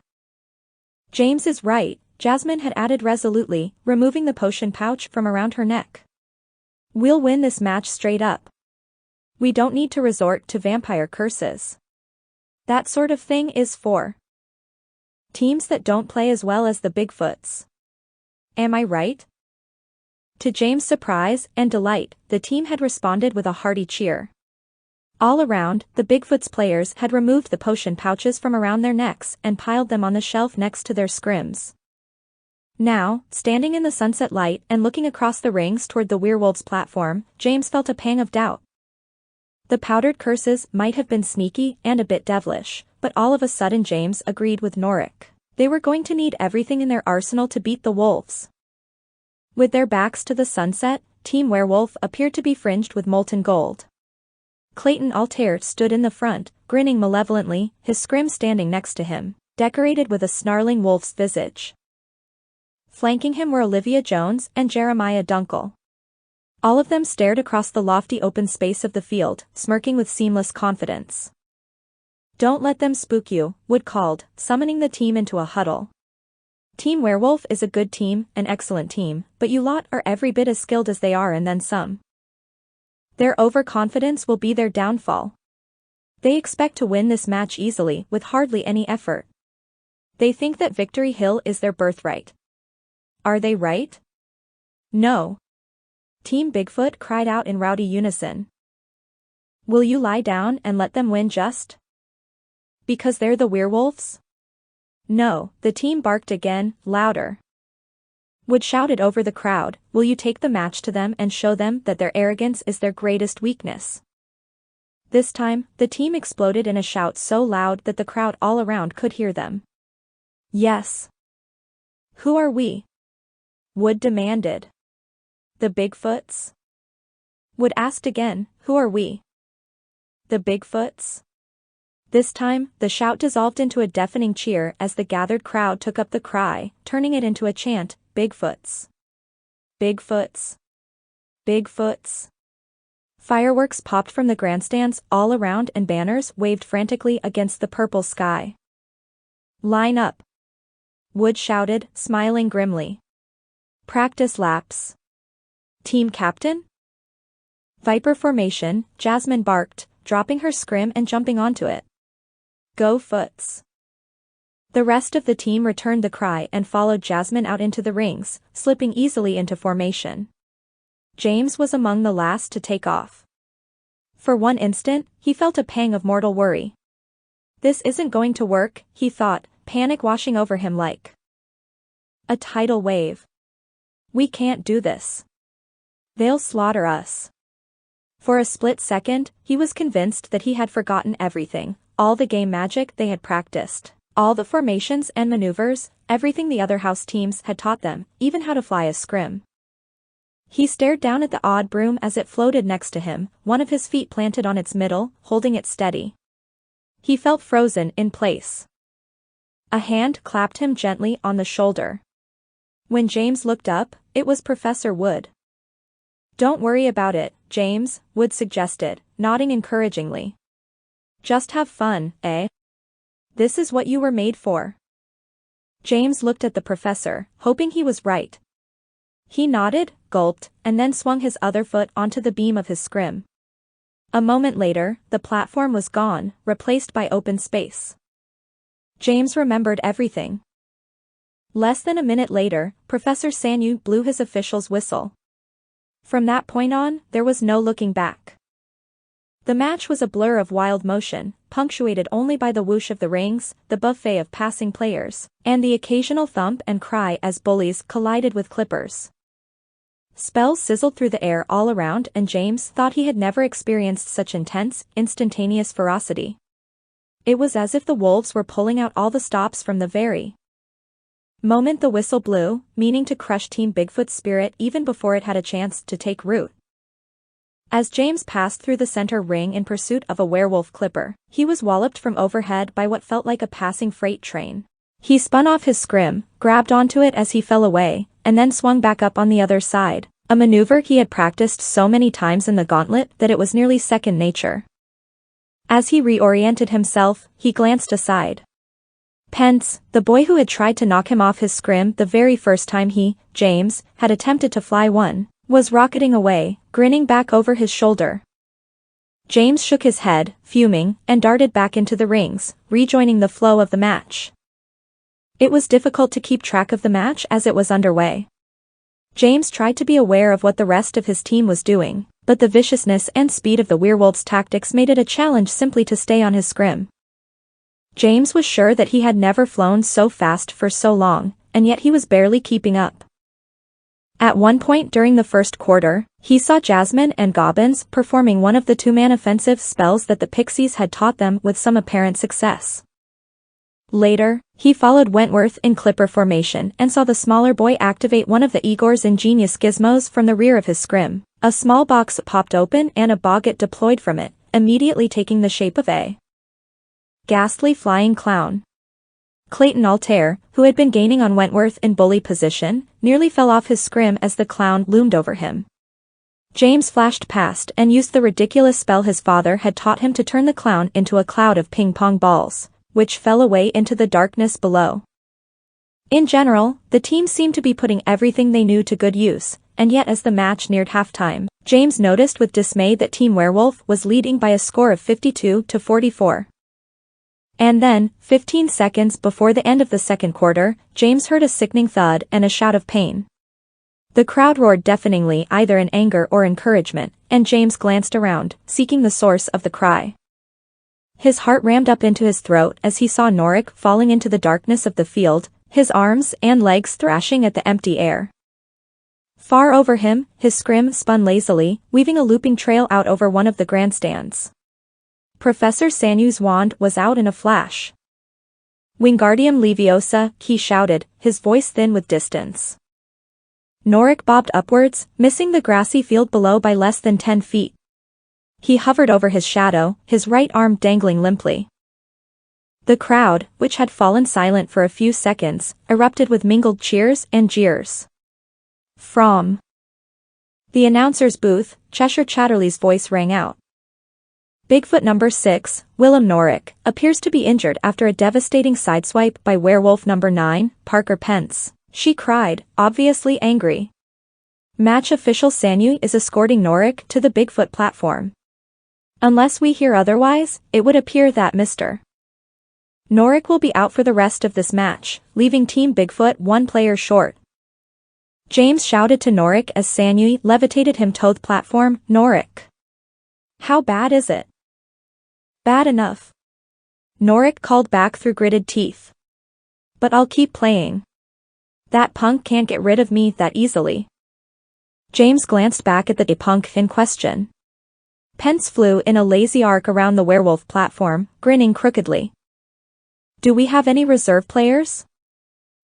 James is right, Jasmine had added resolutely, removing the potion pouch from around her neck. We'll win this match straight up. We don't need to resort to vampire curses. That sort of thing is for teams that don't play as well as the Bigfoots. Am I right? To James' surprise and delight, the team had responded with a hearty cheer. All around, the Bigfoots players had removed the potion pouches from around their necks and piled them on the shelf next to their scrims. Now, standing in the sunset light and looking across the rings toward the werewolves' platform, James felt a pang of doubt. The powdered curses might have been sneaky and a bit devilish, but all of a sudden James agreed with Norik. They were going to need everything in their arsenal to beat the wolves. With their backs to the sunset, Team Werewolf appeared to be fringed with molten gold. Clayton Altair stood in the front, grinning malevolently, his scrim standing next to him, decorated with a snarling wolf's visage. Flanking him were Olivia Jones and Jeremiah Dunkel. All of them stared across the lofty open space of the field, smirking with seamless confidence. Don't let them spook you, Wood called, summoning the team into a huddle. Team Werewolf is a good team, an excellent team, but you lot are every bit as skilled as they are and then some. Their overconfidence will be their downfall. They expect to win this match easily, with hardly any effort. They think that Victory Hill is their birthright. Are they right? No. Team Bigfoot cried out in rowdy unison. Will you lie down and let them win just because they're the werewolves? No, the team barked again, louder. Wood shouted over the crowd, will you take the match to them and show them that their arrogance is their greatest weakness? This time, the team exploded in a shout so loud that the crowd all around could hear them. Yes. Who are we? Wood demanded. The Bigfoots? Wood asked again, who are we? The Bigfoots? This time, the shout dissolved into a deafening cheer as the gathered crowd took up the cry, turning it into a chant, Bigfoots. Bigfoots. Bigfoots. Fireworks popped from the grandstands all around and banners waved frantically against the purple sky. Line up. Wood shouted, smiling grimly. Practice laps. Team captain? Viper formation, Jasmine barked, dropping her scrim and jumping onto it. Go Foots. The rest of the team returned the cry and followed Jasmine out into the rings, slipping easily into formation. James was among the last to take off. For one instant, he felt a pang of mortal worry. This isn't going to work, he thought, panic washing over him like a tidal wave. We can't do this. They'll slaughter us. For a split second, he was convinced that he had forgotten everything, all the game magic they had practiced, all the formations and maneuvers, everything the other house teams had taught them, even how to fly a scrim. He stared down at the odd broom as it floated next to him, one of his feet planted on its middle, holding it steady. He felt frozen in place. A hand clapped him gently on the shoulder. When James looked up, it was Professor Wood. Don't worry about it, James, Wood suggested, nodding encouragingly. Just have fun, eh? This is what you were made for. James looked at the professor, hoping he was right. He nodded, gulped, and then swung his other foot onto the beam of his scrim. A moment later, the platform was gone, replaced by open space. James remembered everything. Less than a minute later, Professor Sanyu blew his official's whistle. From that point on, there was no looking back. The match was a blur of wild motion, punctuated only by the whoosh of the rings, the buffet of passing players, and the occasional thump and cry as bullies collided with clippers. Spells sizzled through the air all around, and James thought he had never experienced such intense, instantaneous ferocity. It was as if the wolves were pulling out all the stops from the very moment the whistle blew, meaning to crush Team Bigfoot's spirit even before it had a chance to take root. As James passed through the center ring in pursuit of a werewolf clipper, he was walloped from overhead by what felt like a passing freight train. He spun off his scrim, grabbed onto it as he fell away, and then swung back up on the other side, a maneuver he had practiced so many times in the gauntlet that it was nearly second nature. As he reoriented himself, he glanced aside. Pence, the boy who had tried to knock him off his scrim the very first time he, James, had attempted to fly one, was rocketing away, grinning back over his shoulder. James shook his head, fuming, and darted back into the rings, rejoining the flow of the match. It was difficult to keep track of the match as it was underway. James tried to be aware of what the rest of his team was doing, but the viciousness and speed of the werewolves' tactics made it a challenge simply to stay on his scrim. James was sure that he had never flown so fast for so long, and yet he was barely keeping up. At one point during the first quarter, he saw Jasmine and Gobbins performing one of the two-man offensive spells that the Pixies had taught them with some apparent success. Later, he followed Wentworth in clipper formation and saw the smaller boy activate one of the Igor's ingenious gizmos from the rear of his scrim. A small box popped open and a boggart deployed from it, immediately taking the shape of a ghastly flying clown. Clayton Altair, who had been gaining on Wentworth in bully position, nearly fell off his scrim as the clown loomed over him. James flashed past and used the ridiculous spell his father had taught him to turn the clown into a cloud of ping-pong balls, which fell away into the darkness below. In general, the team seemed to be putting everything they knew to good use, and yet as the match neared halftime, James noticed with dismay that Team Werewolf was leading by a score of 52-44. And then, 15 seconds before the end of the second quarter, James heard a sickening thud and a shout of pain. The crowd roared deafeningly either in anger or encouragement, and James glanced around, seeking the source of the cry. His heart rammed up into his throat as he saw Norik falling into the darkness of the field, his arms and legs thrashing at the empty air. Far over him, his scrim spun lazily, weaving a looping trail out over one of the grandstands. Professor Sanyu's wand was out in a flash. Wingardium Leviosa, he shouted, his voice thin with distance. Norik bobbed upwards, missing the grassy field below by less than 10 feet. He hovered over his shadow, his right arm dangling limply. The crowd, which had fallen silent for a few seconds, erupted with mingled cheers and jeers. From the announcer's booth, Cheshire Chatterley's voice rang out. Bigfoot number 6, Willem Norik, appears to be injured after a devastating sideswipe by werewolf number 9, Parker Pence, she cried, obviously angry. Match official Sanyu is escorting Norik to the Bigfoot platform. Unless we hear otherwise, it would appear that Mr. Norik will be out for the rest of this match, leaving Team Bigfoot one player short. James shouted to Norik as Sanyu levitated him to the platform. Norik, how bad is it? Bad enough, Norik called back through gritted teeth. But I'll keep playing. That punk can't get rid of me that easily. James glanced back at the punk in question. Pence flew in a lazy arc around the werewolf platform, grinning crookedly. Do we have any reserve players?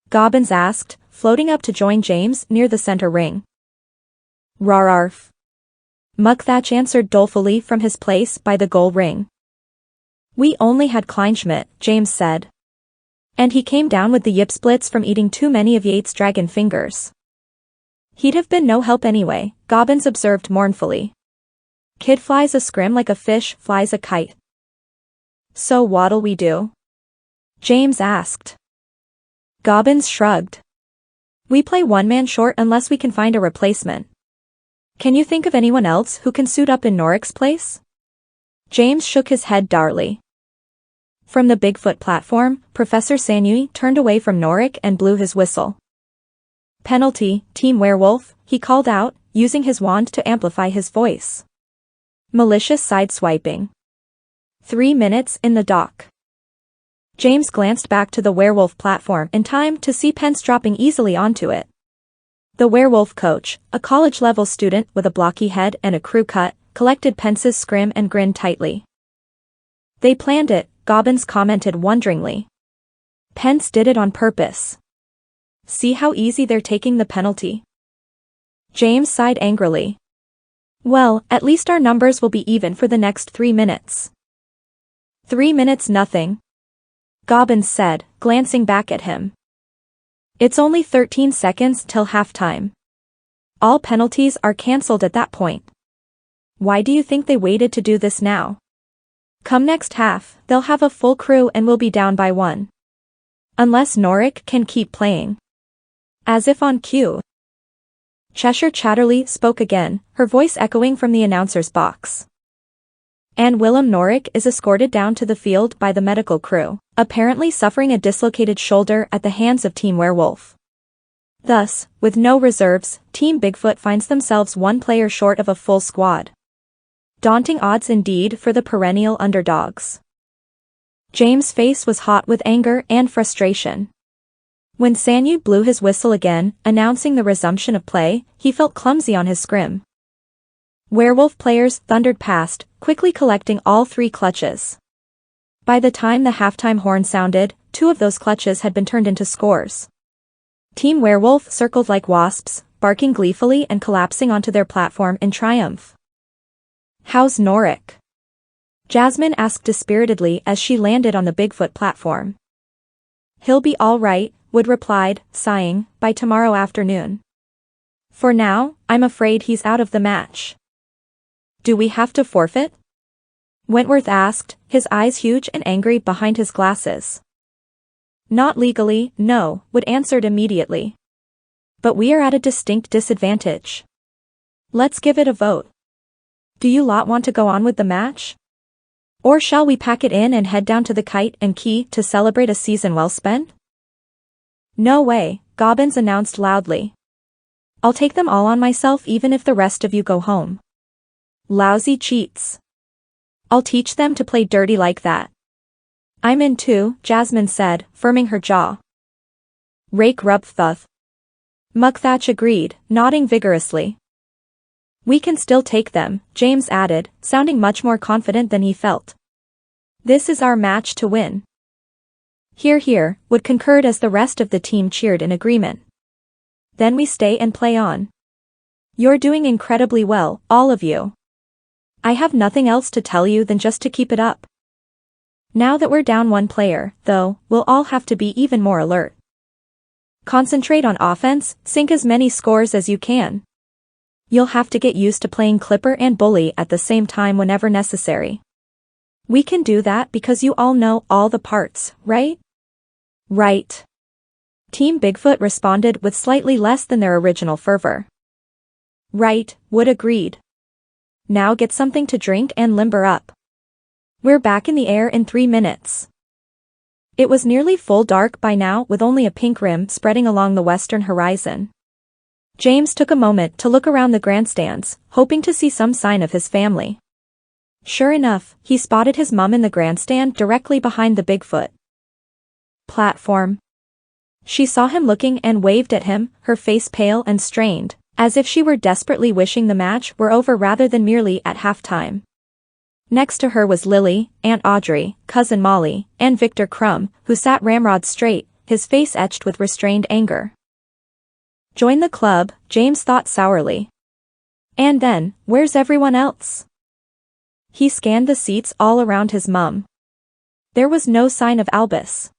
Gobbins asked, floating up to join James near the center ring. Rararf. Muckthatch answered dolefully from his place by the goal ring. We only had Kleinschmidt, James said. And he came down with the yip splits from eating too many of Yates' dragon fingers. He'd have been no help anyway, Gobbins observed mournfully. Kid flies a scrim like a fish flies a kite. So what'll we do? James asked. Gobbins shrugged. We play one man short unless we can find a replacement. Can you think of anyone else who can suit up in Norrick's place? James shook his head darkly. From the Bigfoot platform, Professor Sanui turned away from Norrick and blew his whistle. Penalty, Team Werewolf, he called out, using his wand to amplify his voice. Malicious sideswiping. 3 minutes in the dock. James glanced back to the werewolf platform in time to see Pence dropping easily onto it. The werewolf coach, a college-level student with a blocky head and a crew cut, collected Pence's scrim and grinned tightly. They planned it, Gobbins commented wonderingly. Pence did it on purpose. See how easy they're taking the penalty. James sighed angrily. Well, at least our numbers will be even for the next 3 minutes. 3 minutes nothing. Gobbins said, glancing back at him. It's only 13 seconds till halftime. All penalties are cancelled at that point. Why do you think they waited to do this now? Come next half, they'll have a full crew and will be down by 1. Unless Norrick can keep playing. As if on cue. Cheshire Chatterley spoke again, her voice echoing from the announcer's box. And Willem Norrick is escorted down to the field by the medical crew, apparently suffering a dislocated shoulder at the hands of Team Werewolf. Thus, with no reserves, Team Bigfoot finds themselves 1 player short of a full squad. Daunting odds indeed for the perennial underdogs. James' face was hot with anger and frustration. When Sanyu blew his whistle again, announcing the resumption of play, he felt clumsy on his scrim. Werewolf players thundered past, quickly collecting all 3 clutches. By the time the halftime horn sounded, 2 of those clutches had been turned into scores. Team Werewolf circled like wasps, barking gleefully and collapsing onto their platform in triumph. How's Norrick? Jasmine asked dispiritedly as she landed on the Bigfoot platform. He'll be all right, Wood replied, sighing, by tomorrow afternoon. For now, I'm afraid he's out of the match. Do we have to forfeit? Wentworth asked, his eyes huge and angry behind his glasses. Not legally, no, Wood answered immediately. But we are at a distinct disadvantage. Let's give it a vote. Do you lot want to go on with the match? Or shall we pack it in and head down to the Kite and Key to celebrate a season well spent? No way, Gobbins announced loudly. I'll take them all on myself even if the rest of you go home. Lousy cheats. I'll teach them to play dirty like that. I'm in too, Jasmine said, firming her jaw. Rake rub thuth. Muckthach agreed, nodding vigorously. We can still take them, James added, sounding much more confident than he felt. This is our match to win. Hear, hear, Wood concurred as the rest of the team cheered in agreement. Then we stay and play on. You're doing incredibly well, all of you. I have nothing else to tell you than just to keep it up. Now that we're down 1 player, though, we'll all have to be even more alert. Concentrate on offense, sink as many scores as you can. You'll have to get used to playing Clipper and Bully at the same time whenever necessary. We can do that because you all know all the parts, right? Right. Team Bigfoot responded with slightly less than their original fervor. Right, Wood agreed. Now get something to drink and limber up. We're back in the air in 3 minutes. It was nearly full dark by now with only a pink rim spreading along the western horizon. James took a moment to look around the grandstands, hoping to see some sign of his family. Sure enough, he spotted his mum in the grandstand directly behind the Bigfoot platform. She saw him looking and waved at him, her face pale and strained, as if she were desperately wishing the match were over rather than merely at halftime. Next to her was Lily, Aunt Audrey, Cousin Molly, and Victor Crumb, who sat ramrod straight, his face etched with restrained anger. Join the club, James thought sourly. And then, where's everyone else? He scanned the seats all around his mum. There was no sign of Albus.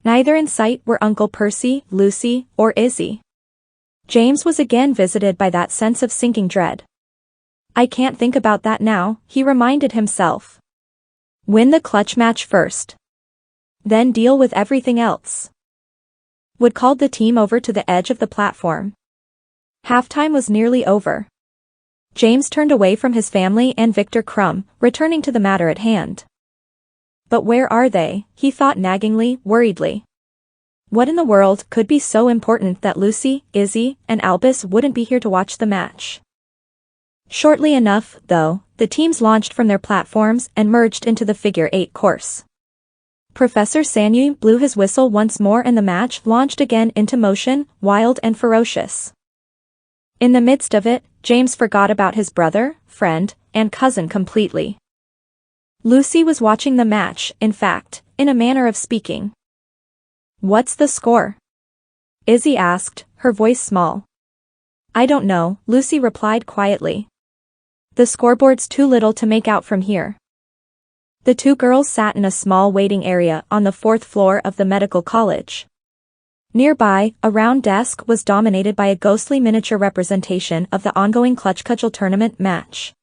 Neither in sight were Uncle Percy, Lucy, or Izzy. James was again visited by that sense of sinking dread. I can't think about that now, he reminded himself. Win the clutch match first. Then deal with everything else. Wood called the team over to the edge of the platform. Halftime was nearly over. James turned away from his family and Victor Crumb, returning to the matter at hand. But where are they? He thought naggingly, worriedly. What in the world could be so important that Lucy, Izzy, and Albus wouldn't be here to watch the match? Shortly enough, though, the teams launched from their platforms and merged into the figure-8 course. Professor Sanyu blew his whistle once more and the match launched again into motion, wild and ferocious. In the midst of it, James forgot about his brother, friend, and cousin completely. Lucy was watching the match, in fact, in a manner of speaking. What's the score? Izzy asked, her voice small. I don't know, Lucy replied quietly. The scoreboard's too little to make out from here. The two girls sat in a small waiting area on the 4th floor of the medical college. Nearby, a round desk was dominated by a ghostly miniature representation of the ongoing Clutch Cudgel tournament match.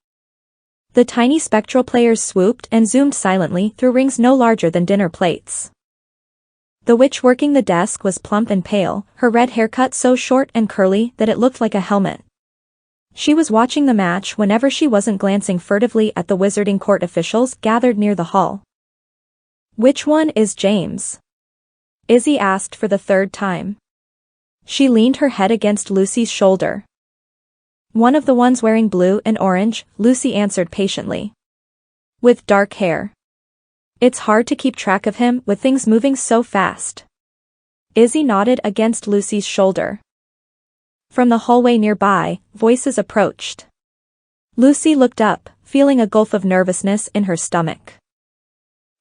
The tiny spectral players swooped and zoomed silently through rings no larger than dinner plates. The witch working the desk was plump and pale, her red hair cut so short and curly that it looked like a helmet. She was watching the match whenever she wasn't glancing furtively at the wizarding court officials gathered near the hall. Which one is James? Izzy asked for the 3rd time. She leaned her head against Lucy's shoulder. One of the ones wearing blue and orange, Lucy answered patiently. With dark hair. It's hard to keep track of him with things moving so fast. Izzy nodded against Lucy's shoulder. From the hallway nearby, voices approached. Lucy looked up, feeling a gulf of nervousness in her stomach.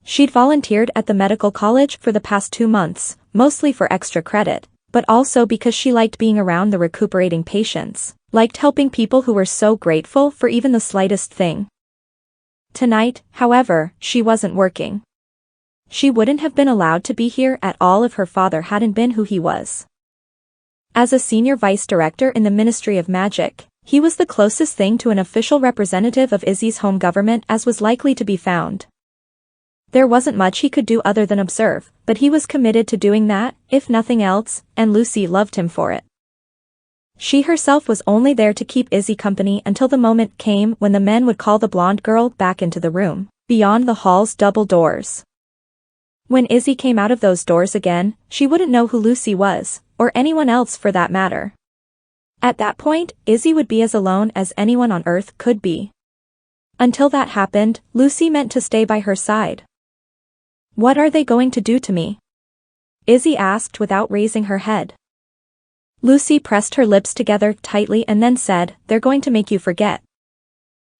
She'd volunteered at the medical college for the past 2 months, mostly for extra credit, but also because she liked being around the recuperating patients, liked helping people who were so grateful for even the slightest thing. Tonight, however, she wasn't working. She wouldn't have been allowed to be here at all if her father hadn't been who he was. As a senior vice director in the Ministry of Magic, he was the closest thing to an official representative of Izzy's home government as was likely to be found. There wasn't much he could do other than observe, but he was committed to doing that, if nothing else, and Lucy loved him for it. She herself was only there to keep Izzy company until the moment came when the men would call the blonde girl back into the room, beyond the hall's double doors. When Izzy came out of those doors again, she wouldn't know who Lucy was, or anyone else for that matter. At that point, Izzy would be as alone as anyone on Earth could be. Until that happened, Lucy meant to stay by her side. What are they going to do to me? Izzy asked without raising her head. Lucy pressed her lips together tightly and then said, They're going to make you forget.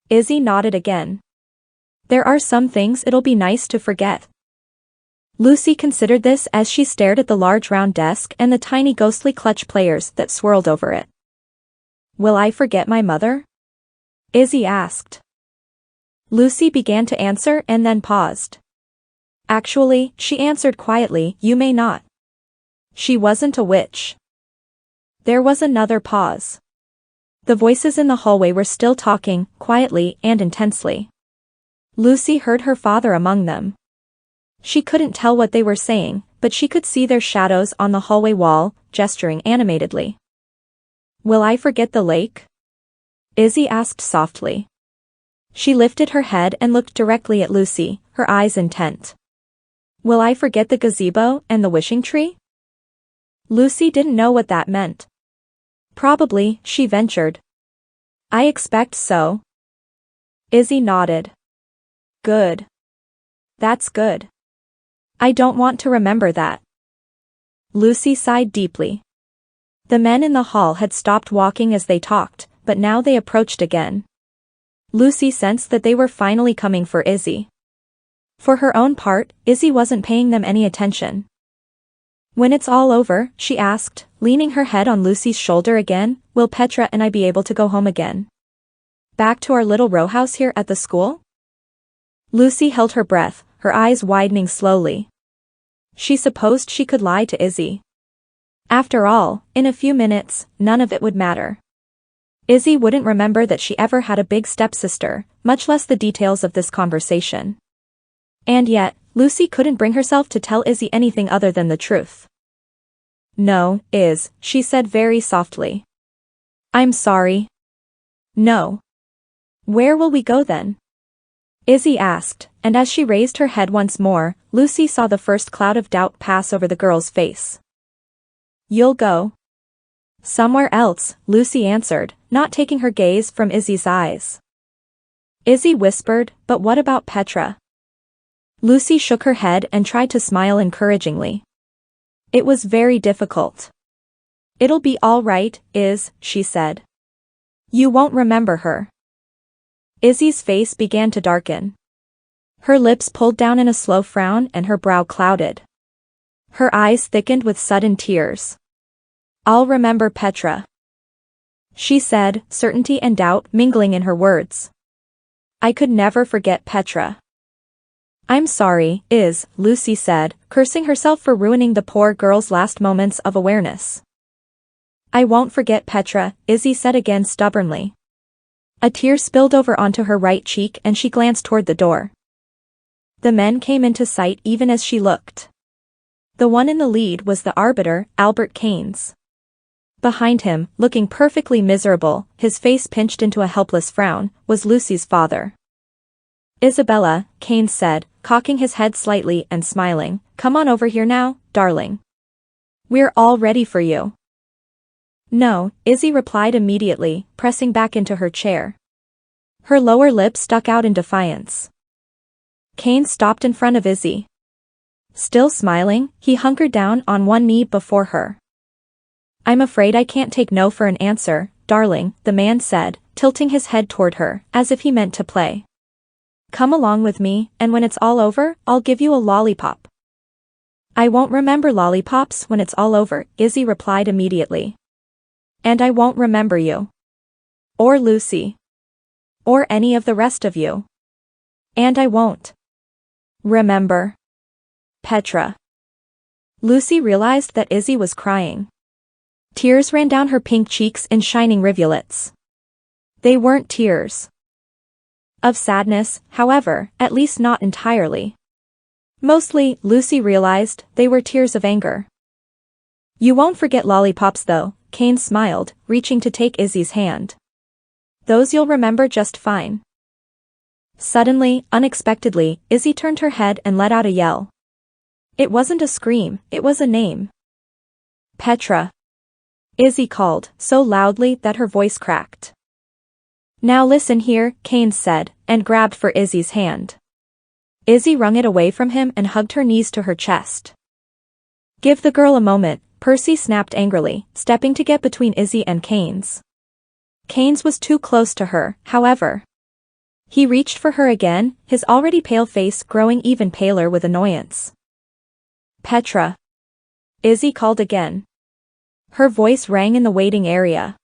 Izzy nodded again. There are some things it'll be nice to forget. Lucy considered this as she stared at the large round desk and the tiny ghostly clutch players that swirled over it. Will I forget my mother? Izzy asked. Lucy began to answer and then paused. Actually, she answered quietly, you may not. She wasn't a witch. There was another pause. The voices in the hallway were still talking, quietly and intensely. Lucy heard her father among them. She couldn't tell what they were saying, but she could see their shadows on the hallway wall, gesturing animatedly. Will I forget the lake? Izzy asked softly. She lifted her head and looked directly at Lucy, her eyes intent. Will I forget the gazebo and the wishing tree? Lucy didn't know what that meant. Probably, she ventured. I expect so. Izzy nodded. Good. That's good. I don't want to remember that. Lucy sighed deeply. The men in the hall had stopped walking as they talked, but now they approached again. Lucy sensed that they were finally coming for Izzy. For her own part, Izzy wasn't paying them any attention. When it's all over, she asked, leaning her head on Lucy's shoulder again, will Petra and I be able to go home again? Back to our little row house here at the school? Lucy held her breath, her eyes widening slowly. She supposed she could lie to Izzy. After all, in a few minutes, none of it would matter. Izzy wouldn't remember that she ever had a big stepsister, much less the details of this conversation. And yet, Lucy couldn't bring herself to tell Izzy anything other than the truth. "No, she said very softly. "I'm sorry." "No." "Where will we go then?" Izzy asked, and as she raised her head once more, Lucy saw the first cloud of doubt pass over the girl's face. "You'll go somewhere else," Lucy answered, not taking her gaze from Izzy's eyes. Izzy whispered, "But what about Petra?" Lucy shook her head and tried to smile encouragingly. It was very difficult. "It'll be all right, she said. "You won't remember her." Izzy's face began to darken. Her lips pulled down in a slow frown and her brow clouded. Her eyes thickened with sudden tears. "I'll remember Petra," she said, certainty and doubt mingling in her words. "I could never forget Petra." "I'm sorry, Lucy said, cursing herself for ruining the poor girl's last moments of awareness. "I won't forget Petra," Izzy said again stubbornly. A tear spilled over onto her right cheek and she glanced toward the door. The men came into sight even as she looked. The one in the lead was the arbiter, Albert Keynes. Behind him, looking perfectly miserable, his face pinched into a helpless frown, was Lucy's father. "Isabella," Keynes said, cocking his head slightly and smiling, "come on over here now, darling. We're all ready for you." "No," Izzy replied immediately, pressing back into her chair. Her lower lip stuck out in defiance. Keynes stopped in front of Izzy. Still smiling, he hunkered down on one knee before her. "I'm afraid I can't take no for an answer, darling," the man said, tilting his head toward her, as if he meant to play. "Come along with me, and when it's all over, I'll give you a lollipop." "I won't remember lollipops when it's all over," Izzy replied immediately. "And I won't remember you. Or Lucy. Or any of the rest of you. And I won't remember Petra." Lucy realized that Izzy was crying. Tears ran down her pink cheeks in shining rivulets. They weren't tears of sadness, however, at least not entirely. Mostly, Lucy realized, they were tears of anger. "You won't forget lollipops though," Keynes smiled, reaching to take Izzy's hand. "Those you'll remember just fine." Suddenly, unexpectedly, Izzy turned her head and let out a yell. It wasn't a scream, it was a name. "Petra," Izzy called, so loudly that her voice cracked. "Now listen here," Keynes said, and grabbed for Izzy's hand. Izzy wrung it away from him and hugged her knees to her chest. "Give the girl a moment," Percy snapped angrily, stepping to get between Izzy and Keynes. Keynes was too close to her, however. He reached for her again, his already pale face growing even paler with annoyance. "Petra," Izzy called again. Her voice rang in the waiting area.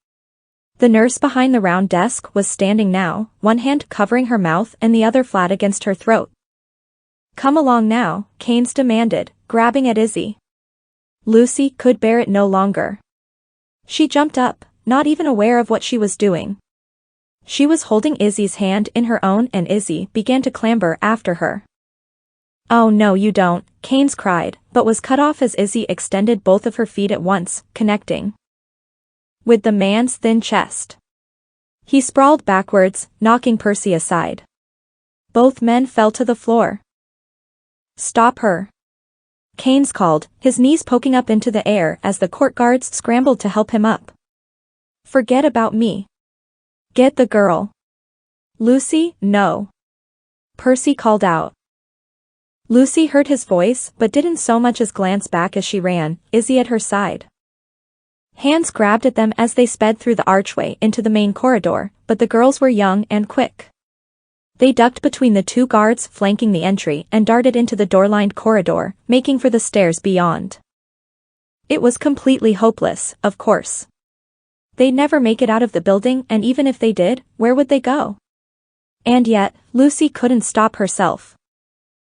The nurse behind the round desk was standing now, one hand covering her mouth and the other flat against her throat. "Come along now," Keynes demanded, grabbing at Izzy. Lucy could bear it no longer. She jumped up, not even aware of what she was doing. She was holding Izzy's hand in her own and Izzy began to clamber after her. "Oh no you don't," Keynes cried, but was cut off as Izzy extended both of her feet at once, connecting with the man's thin chest. He sprawled backwards, knocking Percy aside. Both men fell to the floor. "Stop her," Keynes called, his knees poking up into the air as the court guards scrambled to help him up. "Forget about me. Get the girl." "Lucy, no," Percy called out. Lucy heard his voice but didn't so much as glance back as she ran, Izzy at her side. Hands grabbed at them as they sped through the archway into the main corridor, but the girls were young and quick. They ducked between the two guards flanking the entry and darted into the door-lined corridor, making for the stairs beyond. It was completely hopeless, of course. They'd never make it out of the building, and even if they did, where would they go? And yet, Lucy couldn't stop herself.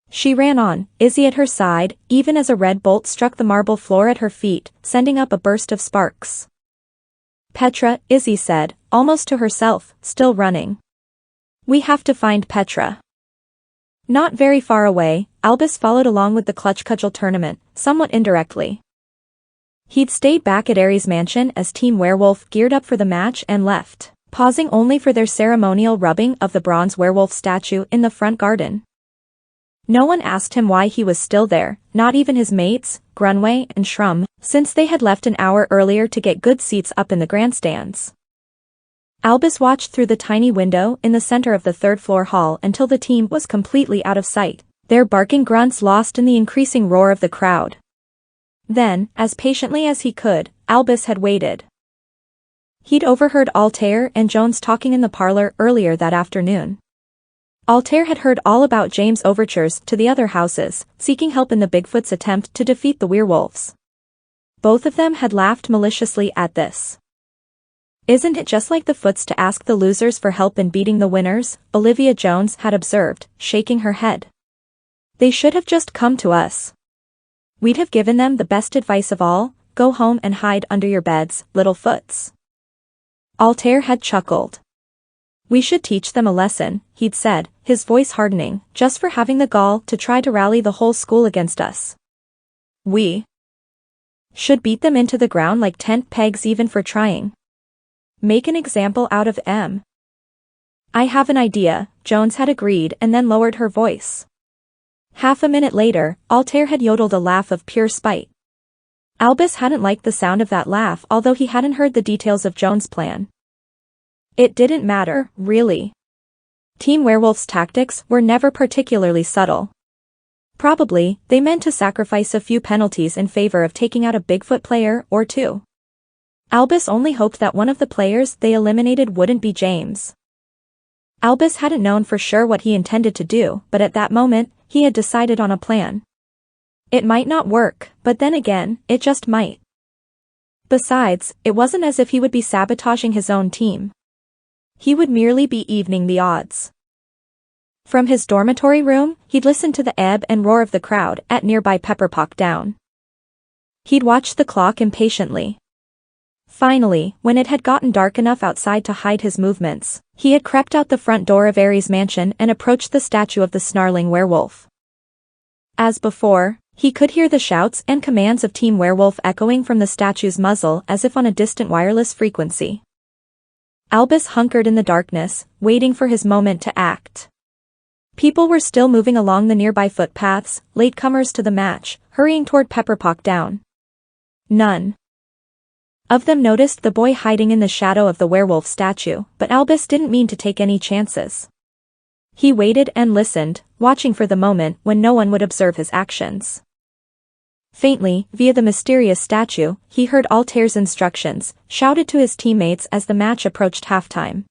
She ran on, Izzy at her side, even as a red bolt struck the marble floor at her feet, sending up a burst of sparks. Petra, Izzy said, almost to herself, still running. We have to find Petra. Not very far away, Albus followed along with the Clutch Cudgel tournament, somewhat indirectly. He'd stayed back at Ares' mansion as Team Werewolf geared up for the match and left, pausing only for their ceremonial rubbing of the bronze werewolf statue in the front garden. No one asked him why he was still there, not even his mates, Grunway and Shrum, since they had left an hour earlier to get good seats up in the grandstands. Albus watched through the tiny window in the center of the third-floor hall until the team was completely out of sight, their barking grunts lost in the increasing roar of the crowd. Then, as patiently as he could, Albus had waited. He'd overheard Altair and Jones talking in the parlor earlier that afternoon. Altair had heard all about James' overtures to the other houses, seeking help in the Bigfoot's attempt to defeat the werewolves. Both of them had laughed maliciously at this. Isn't it just like the Foots to ask the losers for help in beating the winners? Olivia Jones had observed, shaking her head. They should have just come to us. We'd have given them the best advice of all, go home and hide under your beds, little Foots. Altair had chuckled. We should teach them a lesson, he'd said, his voice hardening, just for having the gall to try to rally the whole school against us. We should beat them into the ground like tent pegs even for trying. Make an example out of them. I have an idea, Jones had agreed and then lowered her voice. Half a minute later, Altair had yodeled a laugh of pure spite. Albus hadn't liked the sound of that laugh although he hadn't heard the details of Jones' plan. It didn't matter, really. Team Werewolf's tactics were never particularly subtle. Probably, they meant to sacrifice a few penalties in favor of taking out a Bigfoot player or two. Albus only hoped that one of the players they eliminated wouldn't be James. Albus hadn't known for sure what he intended to do, but at that moment, he had decided on a plan. It might not work, but then again, it just might. Besides, it wasn't as if he would be sabotaging his own team. He would merely be evening the odds. From his dormitory room, he'd listen to the ebb and roar of the crowd at nearby Pepperpock Down. He'd watch the clock impatiently. Finally, when it had gotten dark enough outside to hide his movements, he had crept out the front door of Ares' mansion and approached the statue of the snarling werewolf. As before, he could hear the shouts and commands of Team Werewolf echoing from the statue's muzzle as if on a distant wireless frequency. Albus hunkered in the darkness, waiting for his moment to act. People were still moving along the nearby footpaths, latecomers to the match, hurrying toward Pepperpock Down. None of them noticed the boy hiding in the shadow of the werewolf statue, but Albus didn't mean to take any chances. He waited and listened, watching for the moment when no one would observe his actions. Faintly, via the mysterious statue, he heard Altair's instructions, shouted to his teammates as the match approached halftime.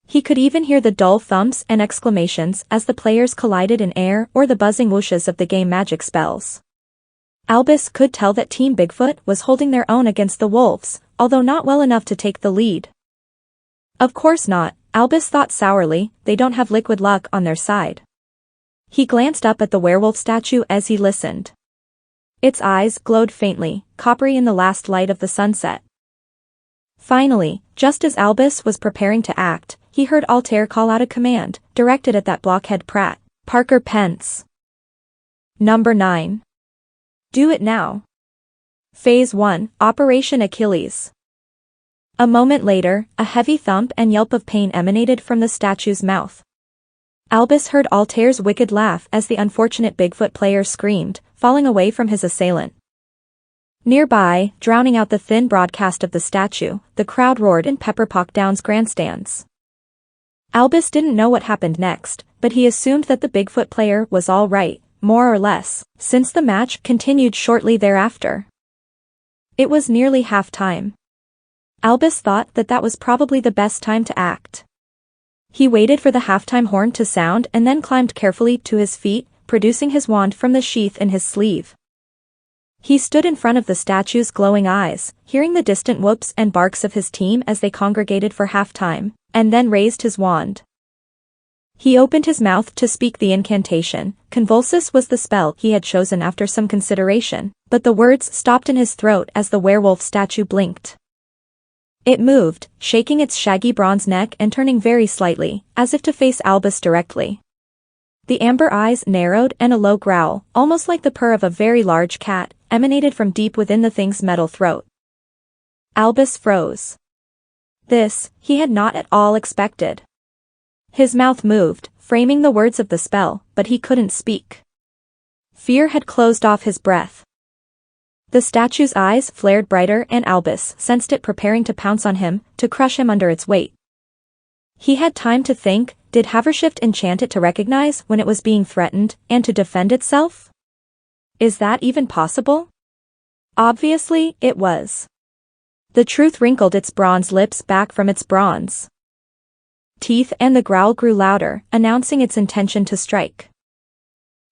He could even hear the dull thumps and exclamations as the players collided in air or the buzzing whooshes of the game magic spells. Albus could tell that Team Bigfoot was holding their own against the wolves, although not well enough to take the lead. Of course not, Albus thought sourly, they don't have liquid luck on their side. He glanced up at the werewolf statue as he listened. Its eyes glowed faintly, coppery in the last light of the sunset. Finally, just as Albus was preparing to act, he heard Altair call out a command, directed at that blockhead Pratt, Parker Pence. Number 9. Do it now. Phase 1, Operation Achilles. A moment later, a heavy thump and yelp of pain emanated from the statue's mouth. Albus heard Altair's wicked laugh as the unfortunate Bigfoot player screamed, falling away from his assailant. Nearby, drowning out the thin broadcast of the statue, the crowd roared in Pepperpock Down's grandstands. Albus didn't know what happened next, but he assumed that the Bigfoot player was all right, more or less, since the match continued shortly thereafter. It was nearly half-time. Albus thought that that was probably the best time to act. He waited for the halftime horn to sound and then climbed carefully to his feet, producing his wand from the sheath in his sleeve. He stood in front of the statue's glowing eyes, hearing the distant whoops and barks of his team as they congregated for halftime, and then raised his wand. He opened his mouth to speak the incantation. Convulsus was the spell he had chosen after some consideration, but the words stopped in his throat as the werewolf statue blinked. It moved, shaking its shaggy bronze neck and turning very slightly, as if to face Albus directly. The amber eyes narrowed and a low growl, almost like the purr of a very large cat, emanated from deep within the thing's metal throat. Albus froze. This, he had not at all expected. His mouth moved, framing the words of the spell, but he couldn't speak. Fear had closed off his breath. The statue's eyes flared brighter and Albus sensed it preparing to pounce on him, to crush him under its weight. He had time to think, did Havershift enchant it to recognize when it was being threatened, and to defend itself? Is that even possible? Obviously, it was. The truth wrinkled its bronze lips back from its bronze teeth and the growl grew louder, announcing its intention to strike.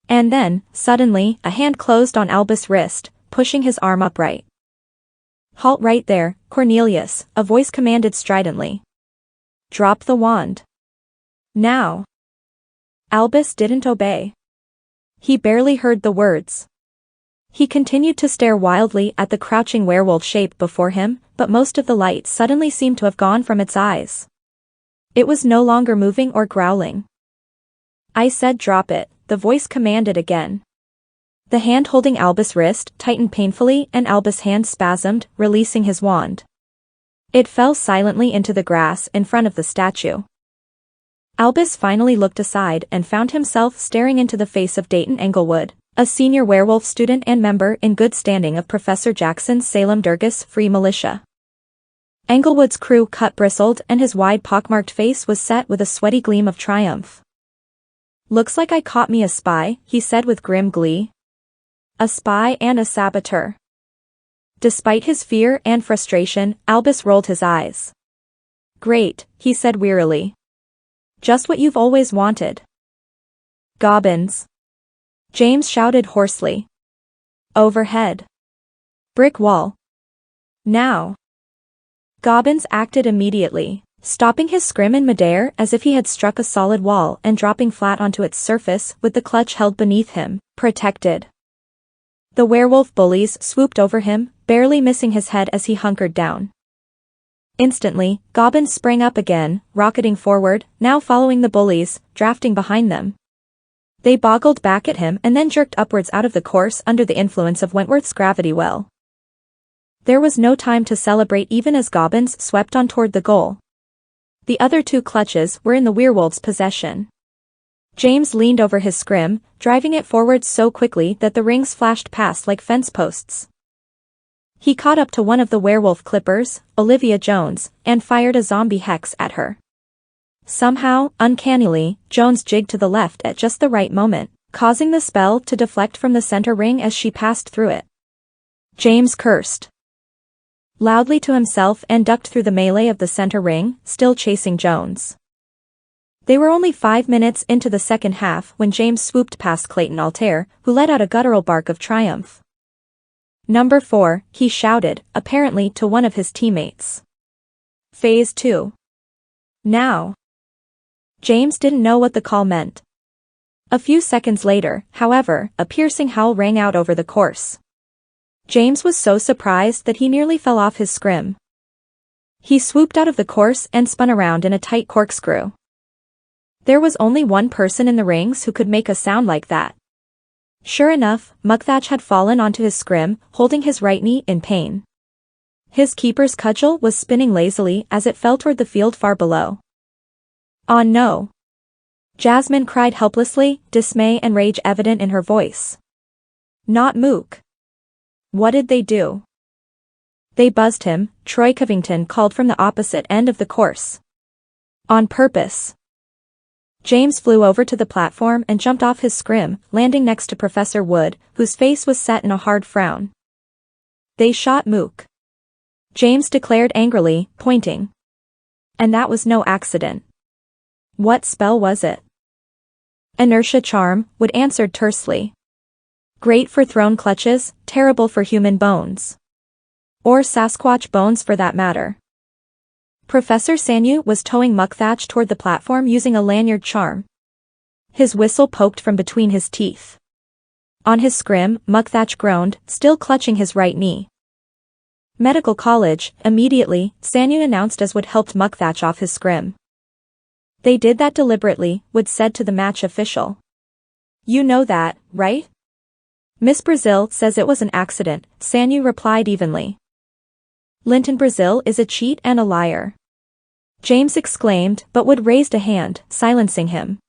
And then, suddenly, a hand closed on Albus' wrist, pushing his arm upright. "Halt right there, Cornelius," a voice commanded stridently. "Drop the wand. Now." Albus didn't obey. He barely heard the words. He continued to stare wildly at the crouching werewolf shape before him, but most of the light suddenly seemed to have gone from its eyes. It was no longer moving or growling. "I said drop it," the voice commanded again. The hand holding Albus' wrist tightened painfully and Albus' hand spasmed, releasing his wand. It fell silently into the grass in front of the statue. Albus finally looked aside and found himself staring into the face of Dayton Englewood, a senior werewolf student and member in good standing of Professor Jackson's Salem Durgus Free Militia. Englewood's crew cut bristled and his wide pockmarked face was set with a sweaty gleam of triumph. "Looks like I caught me a spy," he said with grim glee. "A spy and a saboteur." Despite his fear and frustration, Albus rolled his eyes. "Great," he said wearily. "Just what you've always wanted." "Gobbins!" James shouted hoarsely. Overhead. Brick wall. "Now." Gobbins acted immediately, stopping his scrim in midair as if he had struck a solid wall and dropping flat onto its surface with the clutch held beneath him, protected. The werewolf bullies swooped over him, barely missing his head as he hunkered down. Instantly, Gobbins sprang up again, rocketing forward, now following the bullies, drafting behind them. They boggled back at him and then jerked upwards out of the course under the influence of Wentworth's gravity well. There was no time to celebrate even as Gobbins swept on toward the goal. The other two clutches were in the werewolf's possession. James leaned over his scrim, driving it forward so quickly that the rings flashed past like fence posts. He caught up to one of the werewolf clippers, Olivia Jones, and fired a zombie hex at her. Somehow, uncannily, Jones jigged to the left at just the right moment, causing the spell to deflect from the center ring as she passed through it. James cursed loudly to himself and ducked through the melee of the center ring, still chasing Jones. They were only 5 minutes into the second half when James swooped past Clayton Altair, who let out a guttural bark of triumph. "Number 4, he shouted, apparently to one of his teammates. "Phase 2. Now." James didn't know what the call meant. A few seconds later, however, a piercing howl rang out over the course. James was so surprised that he nearly fell off his scrim. He swooped out of the course and spun around in a tight corkscrew. There was only one person in the rings who could make a sound like that. Sure enough, Mukthach had fallen onto his scrim, holding his right knee in pain. His keeper's cudgel was spinning lazily as it fell toward the field far below. "Oh no!" Jasmine cried helplessly, dismay and rage evident in her voice. "Not Mook. What did they do?" "They buzzed him," Troy Covington called from the opposite end of the course. "On purpose." James flew over to the platform and jumped off his scrim, landing next to Professor Wood, whose face was set in a hard frown. "They shot Mook," James declared angrily, pointing. "And that was no accident." "What spell was it?" "Inertia charm," Wood answered tersely. "Great for thrown clutches, terrible for human bones. Or Sasquatch bones for that matter." Professor Sanyu was towing Mukthach toward the platform using a lanyard charm, His whistle poked from between his teeth. On his scrim, Mukthach groaned, still clutching his right knee. Medical college, immediately, Sanyu announced as Wood helped Mukthach off his scrim. They did that deliberately, Wood said to the match official. You know that, right? Miss Brazil says it was an accident, Sanyu replied evenly. Linton Brazil is a cheat and a liar. James exclaimed, but Wood raised a hand, silencing him.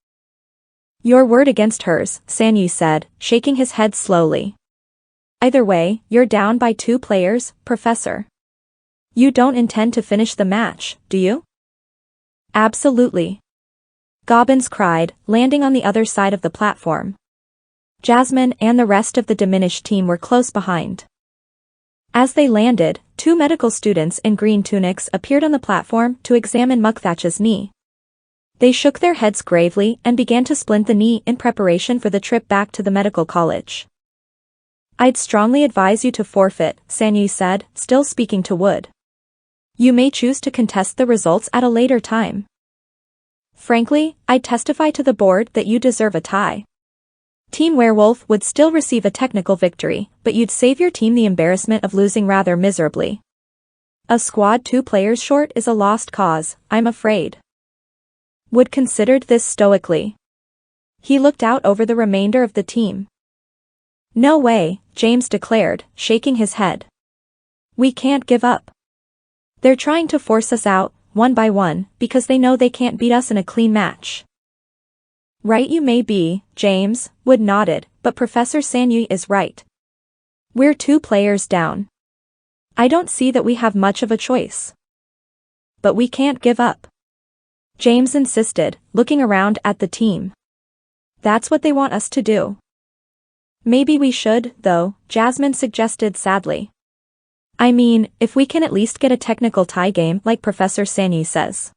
Your word against hers, Sanyu said, shaking his head slowly. Either way, you're down by 2 players, Professor. You don't intend to finish the match, do you? Absolutely. Gobbins cried, landing on the other side of the platform. Jasmine and the rest of the diminished team were close behind. As they landed, 2 medical students in green tunics appeared on the platform to examine Mukthach's knee. They shook their heads gravely and began to splint the knee in preparation for the trip back to the medical college. I'd strongly advise you to forfeit, Sanyu said, still speaking to Wood. You may choose to contest the results at a later time. Frankly, I'd testify to the board that you deserve a tie. Team Werewolf would still receive a technical victory, but you'd save your team the embarrassment of losing rather miserably. A squad 2 players short is a lost cause, I'm afraid. Wood considered this stoically. He looked out over the remainder of the team. No way, James declared, shaking his head. We can't give up. They're trying to force us out, one by one, because they know they can't beat us in a clean match. Right you may be, James, Wood nodded, but Professor Sanyu is right. We're 2 players down. I don't see that we have much of a choice. But we can't give up. James insisted, looking around at the team. That's what they want us to do. Maybe we should, though, Jasmine suggested sadly. I mean, if we can at least get a technical tie game like Professor Sanyu says.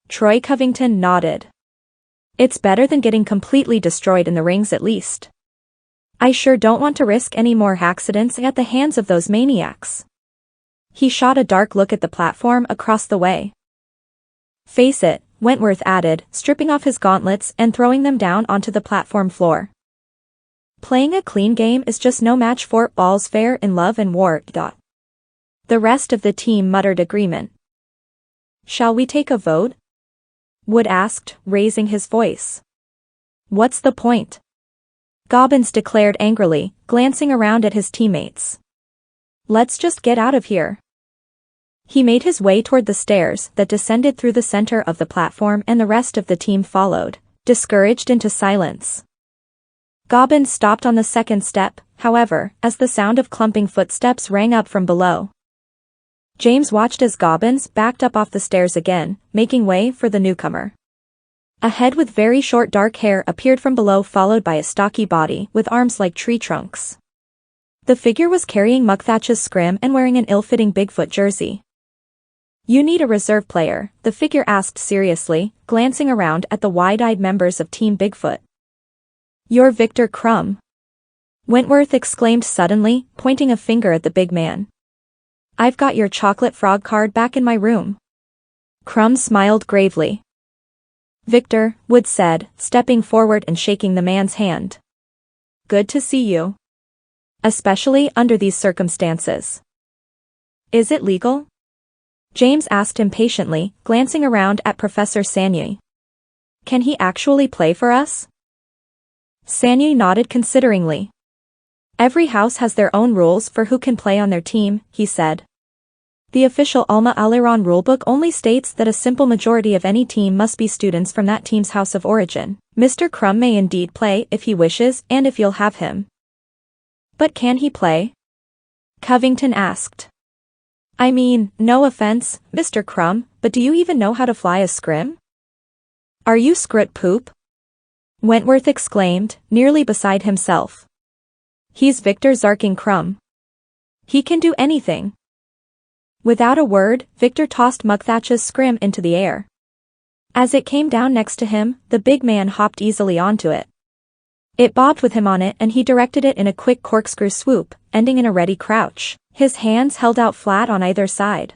Troy Covington nodded. It's better than getting completely destroyed in the rings at least. I sure don't want to risk any more accidents at the hands of those maniacs. He shot a dark look at the platform across the way. Face it, Wentworth added, stripping off his gauntlets and throwing them down onto the platform floor. Playing a clean game is just no match for all's fair in love and war. The rest of the team muttered agreement. Shall we take a vote? Wood asked, raising his voice. What's the point? Gobbins declared angrily, glancing around at his teammates. Let's just get out of here. He made his way toward the stairs that descended through the center of the platform and the rest of the team followed, discouraged into silence. Gobbins stopped on the second step, however, as the sound of clumping footsteps rang up from below. James watched as Gobbins backed up off the stairs again, making way for the newcomer. A head with very short dark hair appeared from below, followed by a stocky body with arms like tree trunks. The figure was carrying Mukthach's scrim and wearing an ill-fitting Bigfoot jersey. You need a reserve player, the figure asked seriously, glancing around at the wide-eyed members of Team Bigfoot. You're Victor Crumb. Wentworth exclaimed suddenly, pointing a finger at the big man. I've got your chocolate frog card back in my room. Crumb smiled gravely. Victor, Wood said, stepping forward and shaking the man's hand. Good to see you. Especially under these circumstances. Is it legal? James asked impatiently, glancing around at Professor Sanyu. Can he actually play for us? Sanyu nodded consideringly. Every house has their own rules for who can play on their team, he said. The official Alma Aliran rulebook only states that a simple majority of any team must be students from that team's house of origin. Mr. Crumb may indeed play if he wishes and if you'll have him. But can he play? Covington asked. I mean, no offense, Mr. Crumb, but do you even know how to fly a scrim? Are you scrit poop? Wentworth exclaimed, nearly beside himself. He's Victor Zarking Crumb. He can do anything. Without a word, Victor tossed Mukthach's scrim into the air. As it came down next to him, the big man hopped easily onto it. It bobbed with him on it and he directed it in a quick corkscrew swoop, ending in a ready crouch, his hands held out flat on either side.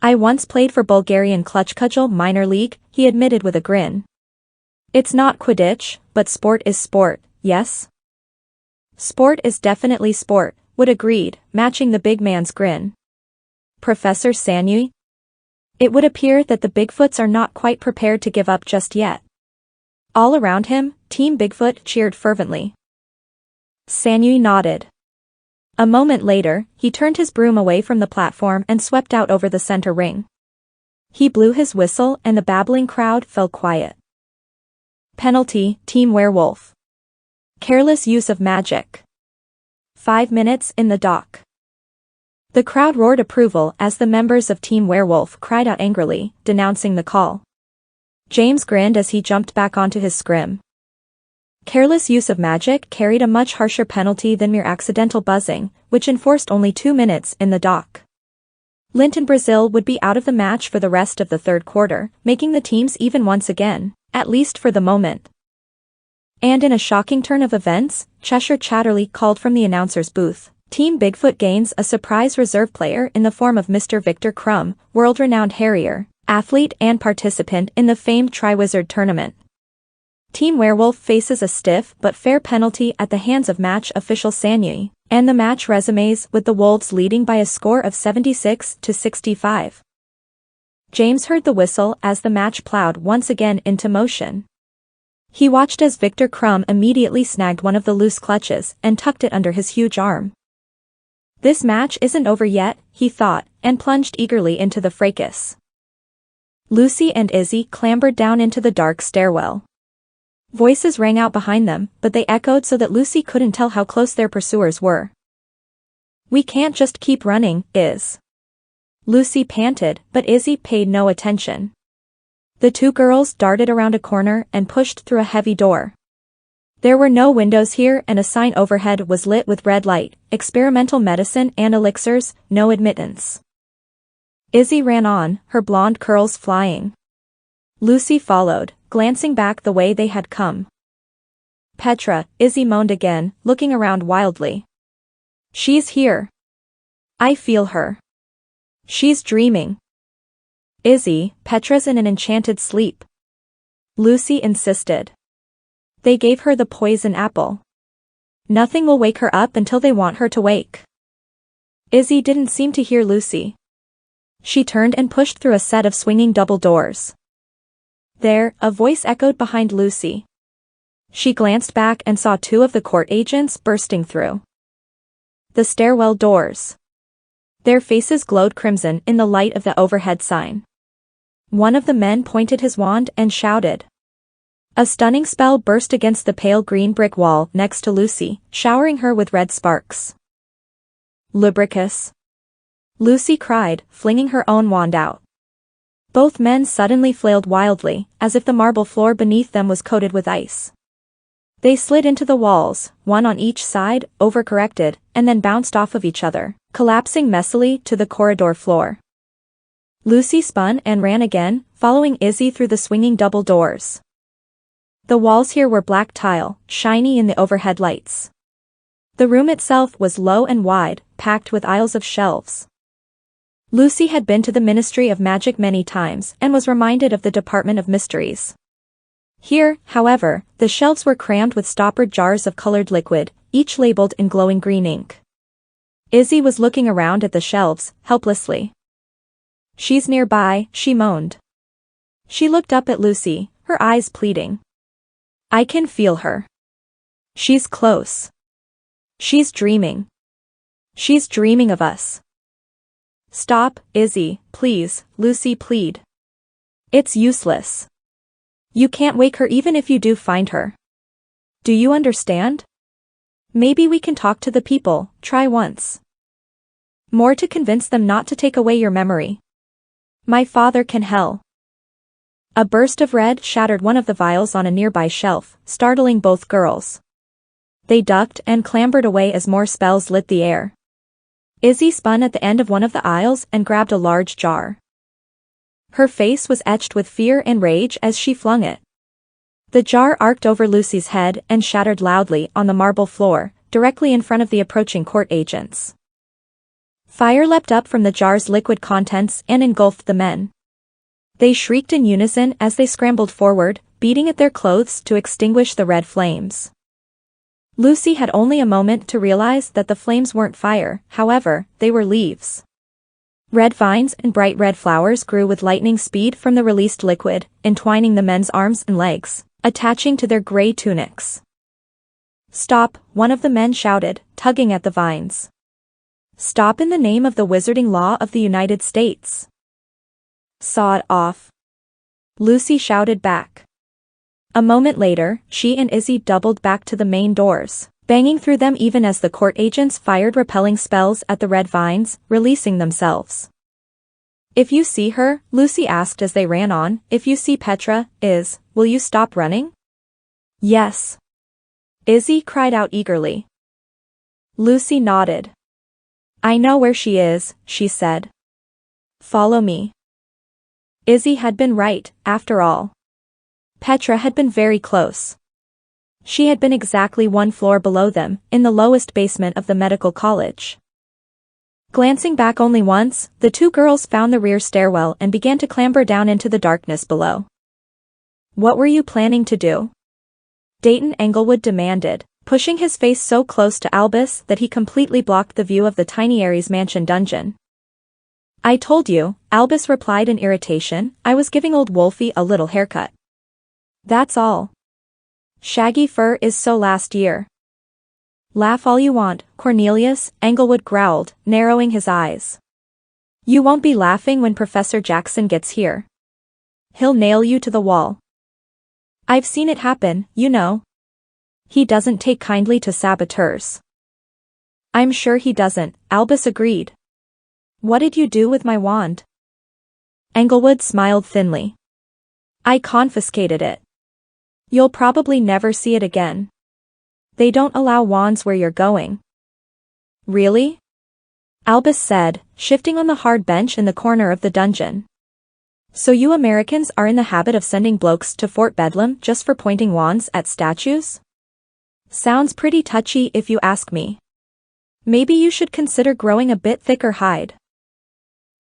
I once played for Bulgarian Clutch Cudgel minor league, he admitted with a grin. It's not Quidditch, but sport is sport, yes? Sport is definitely sport, Wood agreed, matching the big man's grin. Professor Sanyui? It would appear that the Bigfoots are not quite prepared to give up just yet. All around him, Team Bigfoot cheered fervently. Sanyui nodded. A moment later, he turned his broom away from the platform and swept out over the center ring. He blew his whistle and the babbling crowd fell quiet. Penalty, Team Werewolf. Careless use of magic. 5 minutes in the dock. The crowd roared approval as the members of Team Werewolf cried out angrily, denouncing the call. James grinned as he jumped back onto his scrim. Careless use of magic carried a much harsher penalty than mere accidental buzzing, which enforced only 2 minutes in the dock. Linton Brazil would be out of the match for the rest of the third quarter, making the teams even once again, at least for the moment. And in a shocking turn of events, Cheshire Chatterley called from the announcer's booth. Team Bigfoot gains a surprise reserve player in the form of Mr. Victor Crumb, world-renowned harrier, athlete and participant in the famed Triwizard Tournament. Team Werewolf faces a stiff but fair penalty at the hands of match official Sanyui, and the match resumes with the Wolves leading by a score of 76-65. James heard the whistle as the match plowed once again into motion. He watched as Victor Crumb immediately snagged one of the loose clutches and tucked it under his huge arm. This match isn't over yet, he thought, and plunged eagerly into the fracas. Lucy and Izzy clambered down into the dark stairwell. Voices rang out behind them, but they echoed so that Lucy couldn't tell how close their pursuers were. We can't just keep running, Iz. Lucy panted, but Izzy paid no attention. The two girls darted around a corner and pushed through a heavy door. There were no windows here and a sign overhead was lit with red light, experimental medicine and elixirs, no admittance. Izzy ran on, her blonde curls flying. Lucy followed, glancing back the way they had come. Petra, Izzy moaned again, looking around wildly. She's here. I feel her. She's dreaming. Izzy, Petra's in an enchanted sleep. Lucy insisted. They gave her the poison apple. Nothing will wake her up until they want her to wake. Izzy didn't seem to hear Lucy. She turned and pushed through a set of swinging double doors. There, a voice echoed behind Lucy. She glanced back and saw 2 of the court agents bursting through the stairwell doors. Their faces glowed crimson in the light of the overhead sign. One of the men pointed his wand and shouted. A stunning spell burst against the pale green brick wall next to Lucy, showering her with red sparks. Lubricus! Lucy cried, flinging her own wand out. Both men suddenly flailed wildly, as if the marble floor beneath them was coated with ice. They slid into the walls, one on each side, overcorrected, and then bounced off of each other, collapsing messily to the corridor floor. Lucy spun and ran again, following Izzy through the swinging double doors. The walls here were black tile, shiny in the overhead lights. The room itself was low and wide, packed with aisles of shelves. Lucy had been to the Ministry of Magic many times and was reminded of the Department of Mysteries. Here, however, the shelves were crammed with stoppered jars of colored liquid, each labeled in glowing green ink. Izzy was looking around at the shelves, helplessly. She's nearby, she moaned. She looked up at Lucy, her eyes pleading. I can feel her. She's close. She's dreaming. She's dreaming of us. Stop, Izzy, please, Lucy plead. It's useless. You can't wake her even if you do find her. Do you understand? Maybe we can talk to the people, try once. More to convince them not to take away your memory. My father can help. A burst of red shattered one of the vials on a nearby shelf, startling both girls. They ducked and clambered away as more spells lit the air. Izzy spun at the end of one of the aisles and grabbed a large jar. Her face was etched with fear and rage as she flung it. The jar arced over Lucy's head and shattered loudly on the marble floor, directly in front of the approaching court agents. Fire leapt up from the jar's liquid contents and engulfed the men. They shrieked in unison as they scrambled forward, beating at their clothes to extinguish the red flames. Lucy had only a moment to realize that the flames weren't fire, however, they were leaves. Red vines and bright red flowers grew with lightning speed from the released liquid, entwining the men's arms and legs, attaching to their gray tunics. "Stop," one of the men shouted, tugging at the vines. "Stop in the name of the wizarding law of the United States." "Saw it off," Lucy shouted back. A moment later, she and Izzy doubled back to the main doors, banging through them even as the court agents fired repelling spells at the red vines, releasing themselves. "If you see her," Lucy asked as they ran on, "if you see Petra, will you stop running?" "Yes," Izzy cried out eagerly. Lucy nodded. "I know where she is," she said. "Follow me." Izzy had been right, after all. Petra had been very close. She had been exactly one floor below them, in the lowest basement of the medical college. Glancing back only once, the two girls found the rear stairwell and began to clamber down into the darkness below. "What were you planning to do?" Dayton Englewood demanded, pushing his face so close to Albus that he completely blocked the view of the tiny Ares mansion dungeon. "I told you," Albus replied in irritation, "I was giving old Wolfie a little haircut. That's all. Shaggy fur is so last year." "Laugh all you want, Cornelius," Englewood growled, narrowing his eyes. "You won't be laughing when Professor Jackson gets here. He'll nail you to the wall. I've seen it happen, you know. He doesn't take kindly to saboteurs." "I'm sure he doesn't," Albus agreed. "What did you do with my wand?" Englewood smiled thinly. "I confiscated it. You'll probably never see it again. They don't allow wands where you're going." "Really?" Albus said, shifting on the hard bench in the corner of the dungeon. "So you Americans are in the habit of sending blokes to Fort Bedlam just for pointing wands at statues? Sounds pretty touchy if you ask me. Maybe you should consider growing a bit thicker hide."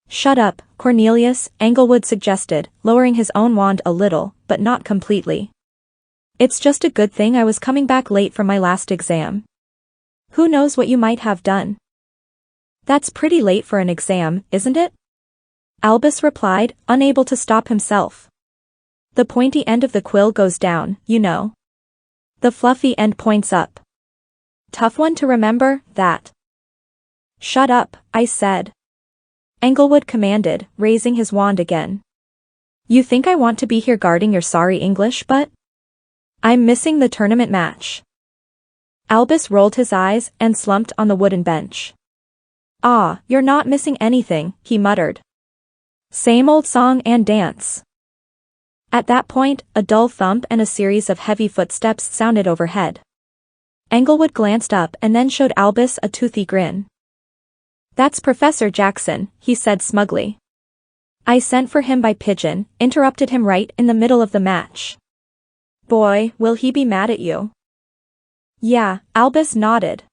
"Shut up, Cornelius," Englewood suggested, lowering his own wand a little, but not completely. "It's just a good thing I was coming back late from my last exam. Who knows what you might have done?" "That's pretty late for an exam, isn't it?" Albus replied, unable to stop himself. "The pointy end of the quill goes down, you know. The fluffy end points up. Tough one to remember, that." "Shut up, I said," Englewood commanded, raising his wand again. "You think I want to be here guarding your sorry English butt? I'm missing the tournament match." Albus rolled his eyes and slumped on the wooden bench. "Ah, you're not missing anything," he muttered. "Same old song and dance." At that point, a dull thump and a series of heavy footsteps sounded overhead. Englewood glanced up and then showed Albus a toothy grin. "That's Professor Jackson," he said smugly. "I sent for him by pigeon," interrupted him right in the middle of the match. "Boy, will he be mad at you." "Yeah," Albus nodded.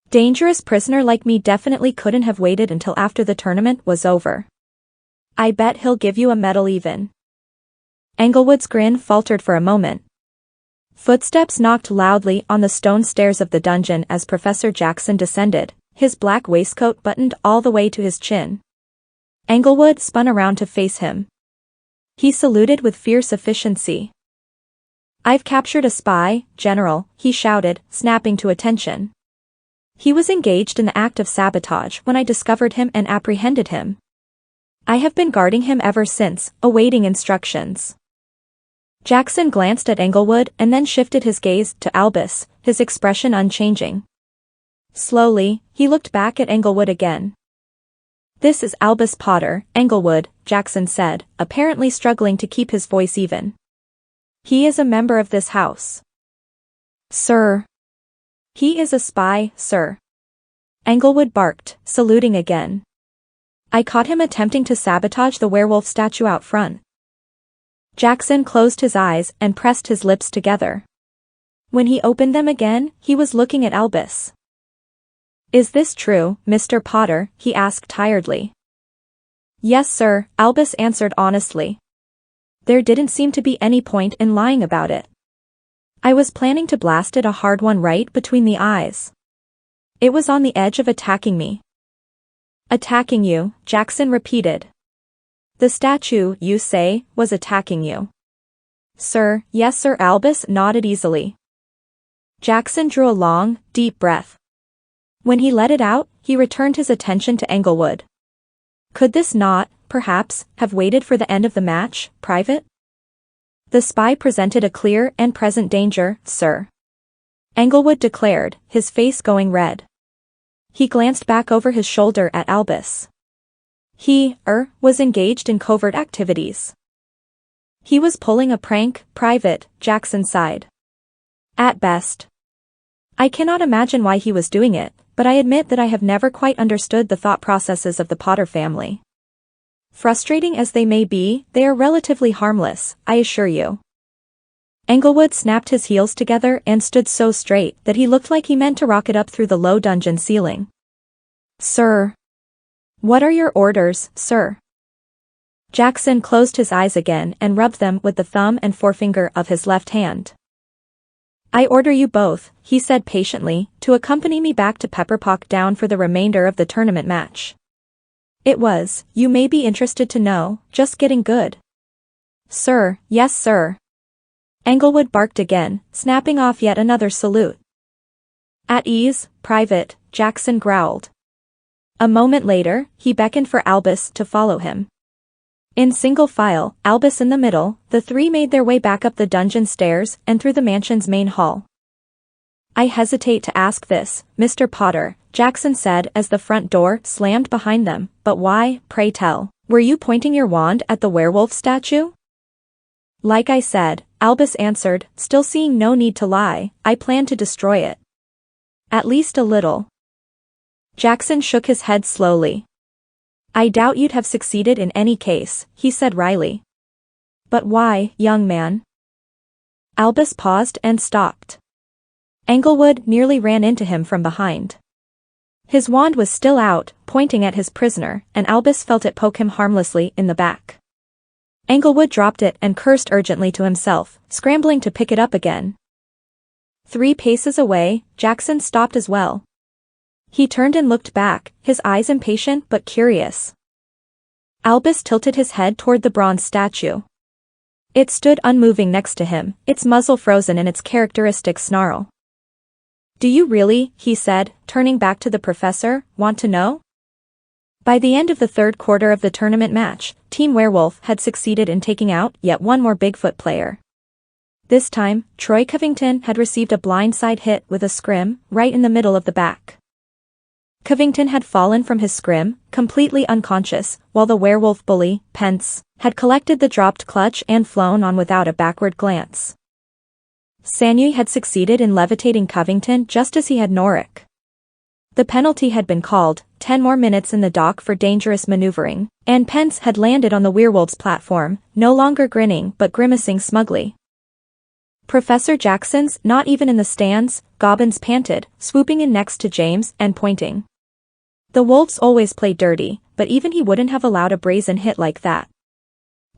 "Dangerous prisoner like me definitely couldn't have waited until after the tournament was over. I bet he'll give you a medal even." Englewood's grin faltered for a moment. Footsteps knocked loudly on the stone stairs of the dungeon as Professor Jackson descended, his black waistcoat buttoned all the way to his chin. Englewood spun around to face him. He saluted with fierce efficiency. "I've captured a spy, General," he shouted, snapping to attention. "He was engaged in the act of sabotage when I discovered him and apprehended him. I have been guarding him ever since, awaiting instructions." Jackson glanced at Englewood and then shifted his gaze to Albus, his expression unchanging. Slowly, he looked back at Englewood again. "This is Albus Potter, Englewood," Jackson said, apparently struggling to keep his voice even. "He is a member of this house." "Sir." "He is a spy, sir." Englewood barked, saluting again. "I caught him attempting to sabotage the werewolf statue out front." Jackson closed his eyes and pressed his lips together. When he opened them again, he was looking at Albus. "Is this true, Mr. Potter?" he asked tiredly. "Yes, sir," Albus answered honestly. There didn't seem to be any point in lying about it. I was planning to blast it a hard one right between the eyes. It was on the edge of attacking me. Attacking you, Jackson repeated. The statue, you say, was attacking you. Sir, yes Sir. Albus nodded easily. Jackson drew a long, deep breath. When he let it out, he returned his attention to Englewood. Could this not, perhaps, have waited for the end of the match, Private? The spy presented a clear and present danger, sir. Englewood declared, his face going red. He glanced back over his shoulder at Albus. He, was engaged in covert activities. He was pulling a prank, Private, Jackson sighed. At best. I cannot imagine why he was doing it, but I admit that I have never quite understood the thought processes of the Potter family. Frustrating as they may be, they are relatively harmless, I assure you. Englewood snapped his heels together and stood so straight that he looked like he meant to rocket up through the low dungeon ceiling. Sir. What are your orders, sir? Jackson closed his eyes again and rubbed them with the thumb and forefinger of his left hand. I order you both, he said patiently, to accompany me back to Pepperpock Down for the remainder of the tournament match. It was, you may be interested to know, just getting good. Sir, yes sir. Englewood barked again, snapping off yet another salute. At ease, Private, Jackson growled. A moment later, he beckoned for Albus to follow him. In single file, Albus in the middle, the three made their way back up the dungeon stairs and through the mansion's main hall. I hesitate to ask this, Mr. Potter, Jackson said as the front door slammed behind them, but why, pray tell, were you pointing your wand at the werewolf statue? Like I said, Albus answered, still seeing no need to lie, I plan to destroy it. At least a little. Jackson shook his head slowly. I doubt you'd have succeeded in any case, he said wryly. But why, young man? Albus paused and stopped. Englewood nearly ran into him from behind. His wand was still out, pointing at his prisoner, and Albus felt it poke him harmlessly in the back. Englewood dropped it and cursed urgently to himself, scrambling to pick it up again. 3 paces away, Jackson stopped as well. He turned and looked back, his eyes impatient but curious. Albus tilted his head toward the bronze statue. It stood unmoving next to him, its muzzle frozen in its characteristic snarl. Do you really, he said, turning back to the professor, want to know? By the end of the third quarter of the tournament match, Team Werewolf had succeeded in taking out yet one more Bigfoot player. This time, Troy Covington had received a blindside hit with a scrim, right in the middle of the back. Covington had fallen from his scrim, completely unconscious, while the werewolf bully, Pence, had collected the dropped clutch and flown on without a backward glance. Sanyi had succeeded in levitating Covington just as he had Norik. The penalty had been called, 10 more minutes in the dock for dangerous maneuvering, and Pence had landed on the werewolf's platform, no longer grinning but grimacing smugly. Professor Jackson's not even in the stands, Gobbins panted, swooping in next to James and pointing. The wolves always play dirty, but even he wouldn't have allowed a brazen hit like that.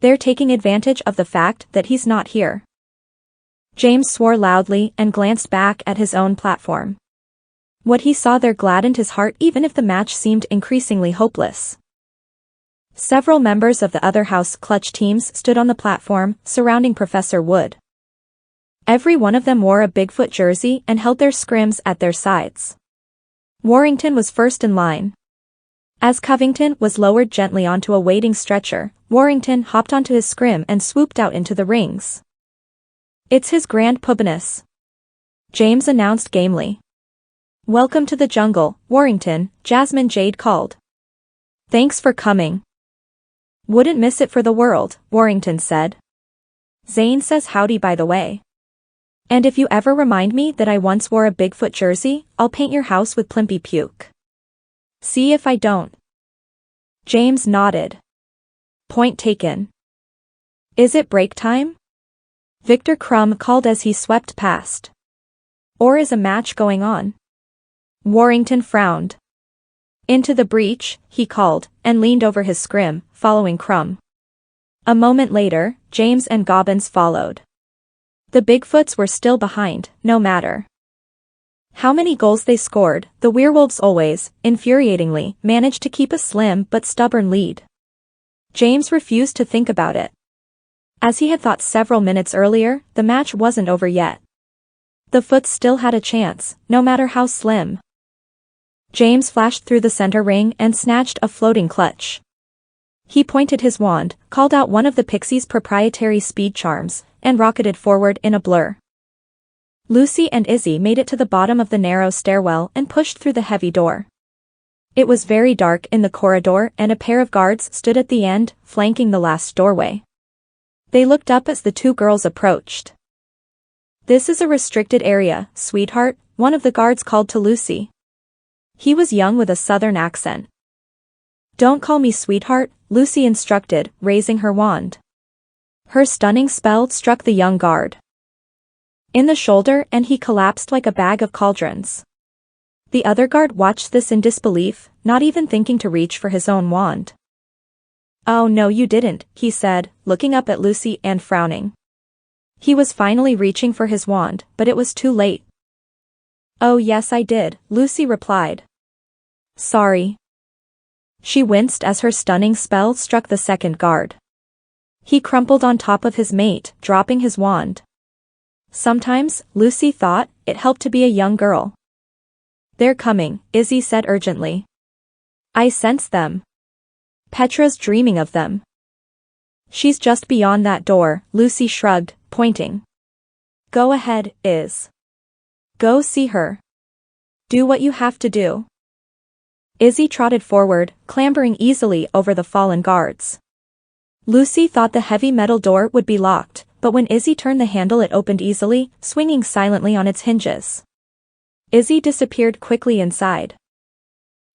They're taking advantage of the fact that he's not here. James swore loudly and glanced back at his own platform. What he saw there gladdened his heart even if the match seemed increasingly hopeless. Several members of the other house clutch teams stood on the platform, surrounding Professor Wood. Every one of them wore a Bigfoot jersey and held their scrims at their sides. Warrington was first in line. As Covington was lowered gently onto a waiting stretcher, Warrington hopped onto his scrim and swooped out into the rings. It's his grand pubness, James announced gamely. Welcome to the jungle, Warrington, Jasmine Jade called. Thanks for coming. Wouldn't miss it for the world, Warrington said. Zane says howdy by the way. And if you ever remind me that I once wore a Bigfoot jersey, I'll paint your house with Plimpy Puke. See if I don't. James nodded. Point taken. Is it break time? Victor Crumb called as he swept past. Or is a match going on? Warrington frowned. Into the breach, he called, and leaned over his scrim, following Crumb. A moment later, James and Gobbins followed. The Bigfoots were still behind, no matter how many goals they scored. The werewolves always, infuriatingly, managed to keep a slim but stubborn lead. James refused to think about it. As he had thought several minutes earlier, the match wasn't over yet. The Foots still had a chance, no matter how slim. James flashed through the center ring and snatched a floating clutch. He pointed his wand, called out one of the Pixie's proprietary speed charms, and rocketed forward in a blur. Lucy and Izzy made it to the bottom of the narrow stairwell and pushed through the heavy door. It was very dark in the corridor and a pair of guards stood at the end, flanking the last doorway. They looked up as the two girls approached. "This is a restricted area, sweetheart," one of the guards called to Lucy. He was young with a southern accent. "Don't call me sweetheart," Lucy instructed, raising her wand. Her stunning spell struck the young guard in the shoulder and he collapsed like a bag of cauldrons. The other guard watched this in disbelief, not even thinking to reach for his own wand. "Oh no you didn't," he said, looking up at Lucy and frowning. He was finally reaching for his wand, but it was too late. "Oh yes I did," Lucy replied. "Sorry." She winced as her stunning spell struck the second guard. He crumpled on top of his mate, dropping his wand. Sometimes, Lucy thought, it helped to be a young girl. "They're coming," Izzy said urgently. "I sense them. Petra's dreaming of them." "She's just beyond that door," Lucy shrugged, pointing. "Go ahead, Iz. Go see her. Do what you have to do." Izzy trotted forward, clambering easily over the fallen guards. Lucy thought the heavy metal door would be locked, but when Izzy turned the handle it opened easily, swinging silently on its hinges. Izzy disappeared quickly inside.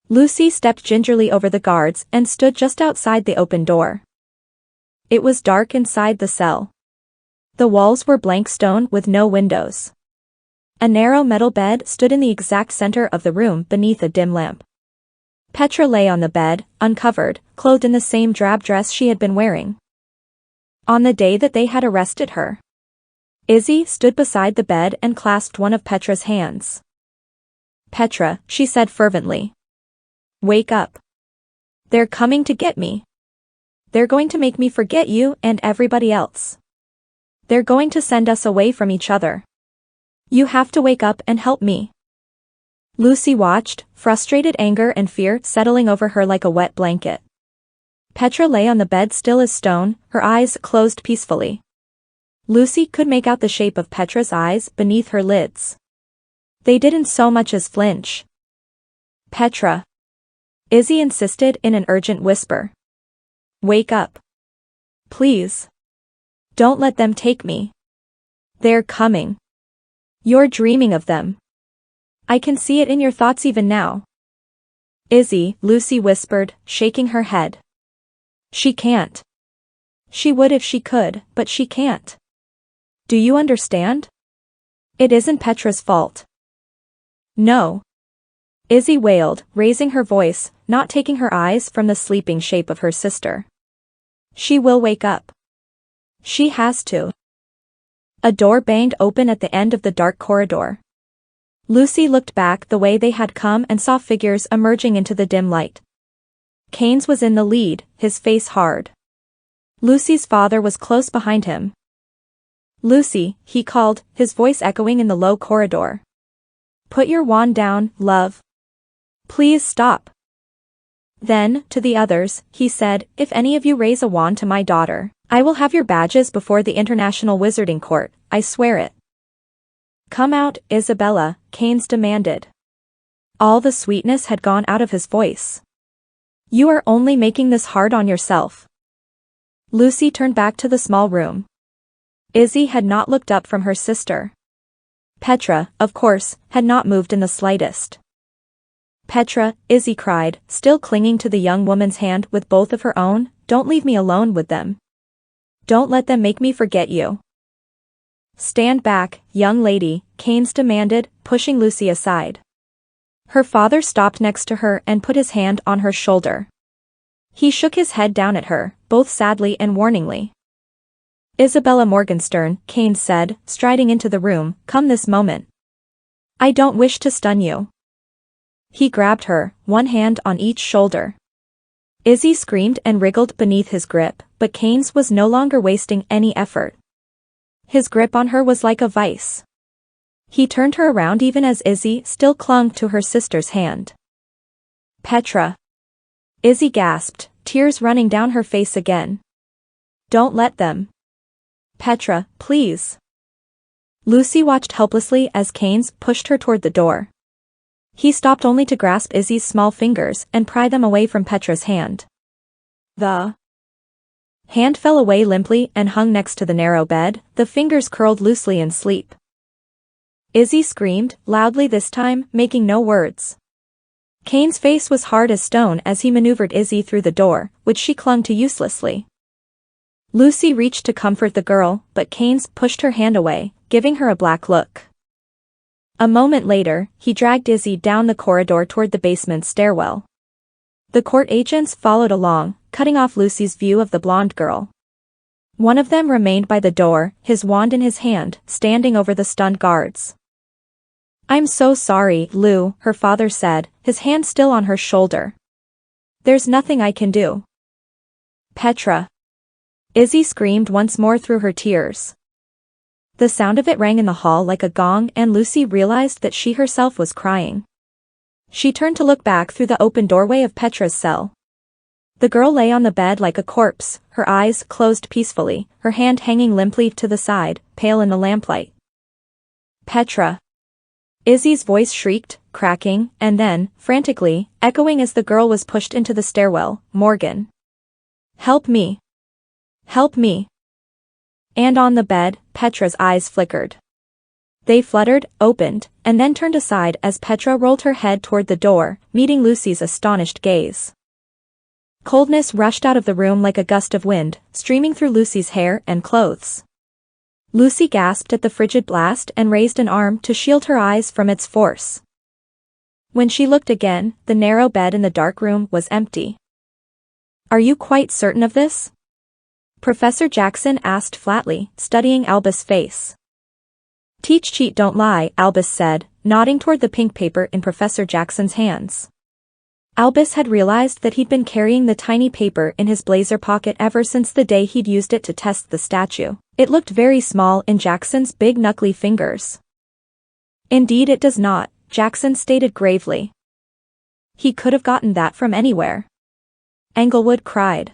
Lucy stepped gingerly over the guards and stood just outside the open door. It was dark inside the cell. The walls were blank stone with no windows. A narrow metal bed stood in the exact center of the room beneath a dim lamp. Petra lay on the bed, uncovered, clothed in the same drab dress she had been wearing on the day that they had arrested her. Izzy stood beside the bed and clasped one of Petra's hands. "Petra," she said fervently. "Wake up. They're coming to get me. They're going to make me forget you and everybody else. They're going to send us away from each other. You have to wake up and help me." Lucy watched, frustrated anger and fear settling over her like a wet blanket. Petra lay on the bed still as stone, her eyes closed peacefully. Lucy could make out the shape of Petra's eyes beneath her lids. They didn't so much as flinch. "Petra," Izzy insisted in an urgent whisper. "Wake up. Please. Don't let them take me. They're coming. You're dreaming of them. I can see it in your thoughts even now." "Izzy," Lucy whispered, shaking her head. "She can't. She would if she could, but she can't. Do you understand? It isn't Petra's fault." "No," Izzy wailed, raising her voice, not taking her eyes from the sleeping shape of her sister. "She will wake up. She has to." A door banged open at the end of the dark corridor. Lucy looked back the way they had come and saw figures emerging into the dim light. Keynes was in the lead, his face hard. Lucy's father was close behind him. "Lucy," he called, his voice echoing in the low corridor. "Put your wand down, love. Please stop." Then, to the others, he said, "If any of you raise a wand to my daughter, I will have your badges before the International Wizarding Court, I swear it." "Come out, Isabella," Keynes demanded. All the sweetness had gone out of his voice. "You are only making this hard on yourself." Lucy turned back to the small room. Izzy had not looked up from her sister. Petra, of course, had not moved in the slightest. "Petra," Izzy cried, still clinging to the young woman's hand with both of her own, "don't leave me alone with them. Don't let them make me forget you." "Stand back, young lady," Keynes demanded, pushing Lucy aside. Her father stopped next to her and put his hand on her shoulder. He shook his head down at her, both sadly and warningly. Isabella Morgenstern, Keynes said, striding into the room, come this moment. I don't wish to stun you. He grabbed her, one hand on each shoulder. Izzy screamed and wriggled beneath his grip, but Keynes was no longer wasting any effort. His grip on her was like a vice. He turned her around even as Izzy still clung to her sister's hand. Petra. Izzy gasped, tears running down her face again. Don't let them. Petra, please. Lucy watched helplessly as Keynes pushed her toward the door. He stopped only to grasp Izzy's small fingers and pry them away from Petra's hand. The hand fell away limply and hung next to the narrow bed, the fingers curled loosely in sleep. Izzy screamed, loudly this time, making no words. Keynes' face was hard as stone as he maneuvered Izzy through the door, which she clung to uselessly. Lucy reached to comfort the girl, but Keynes pushed her hand away, giving her a black look. A moment later, he dragged Izzy down the corridor toward the basement stairwell. The court agents followed along, cutting off Lucy's view of the blonde girl. One of them remained by the door, his wand in his hand, standing over the stunned guards. I'm so sorry, Lou, her father said, his hand still on her shoulder. There's nothing I can do. Petra. Izzy screamed once more through her tears. The sound of it rang in the hall like a gong and Lucy realized that she herself was crying. She turned to look back through the open doorway of Petra's cell. The girl lay on the bed like a corpse, her eyes closed peacefully, her hand hanging limply to the side, pale in the lamplight. Petra. Izzy's voice shrieked, cracking, and then, frantically, echoing as the girl was pushed into the stairwell, Morgan. Help me. Help me. And on the bed, Petra's eyes flickered. They fluttered, opened, and then turned aside as Petra rolled her head toward the door, meeting Lucy's astonished gaze. Coldness rushed out of the room like a gust of wind, streaming through Lucy's hair and clothes. Lucy gasped at the frigid blast and raised an arm to shield her eyes from its force. When she looked again, the narrow bed in the dark room was empty. Are you quite certain of this? Professor Jackson asked flatly, studying Albus' face. Teach, cheat, don't lie, Albus said, nodding toward the pink paper in Professor Jackson's hands. Albus had realized that he'd been carrying the tiny paper in his blazer pocket ever since the day he'd used it to test the statue. It looked very small in Jackson's big knuckly fingers. Indeed it does not, Jackson stated gravely. He could have gotten that from anywhere. Englewood cried.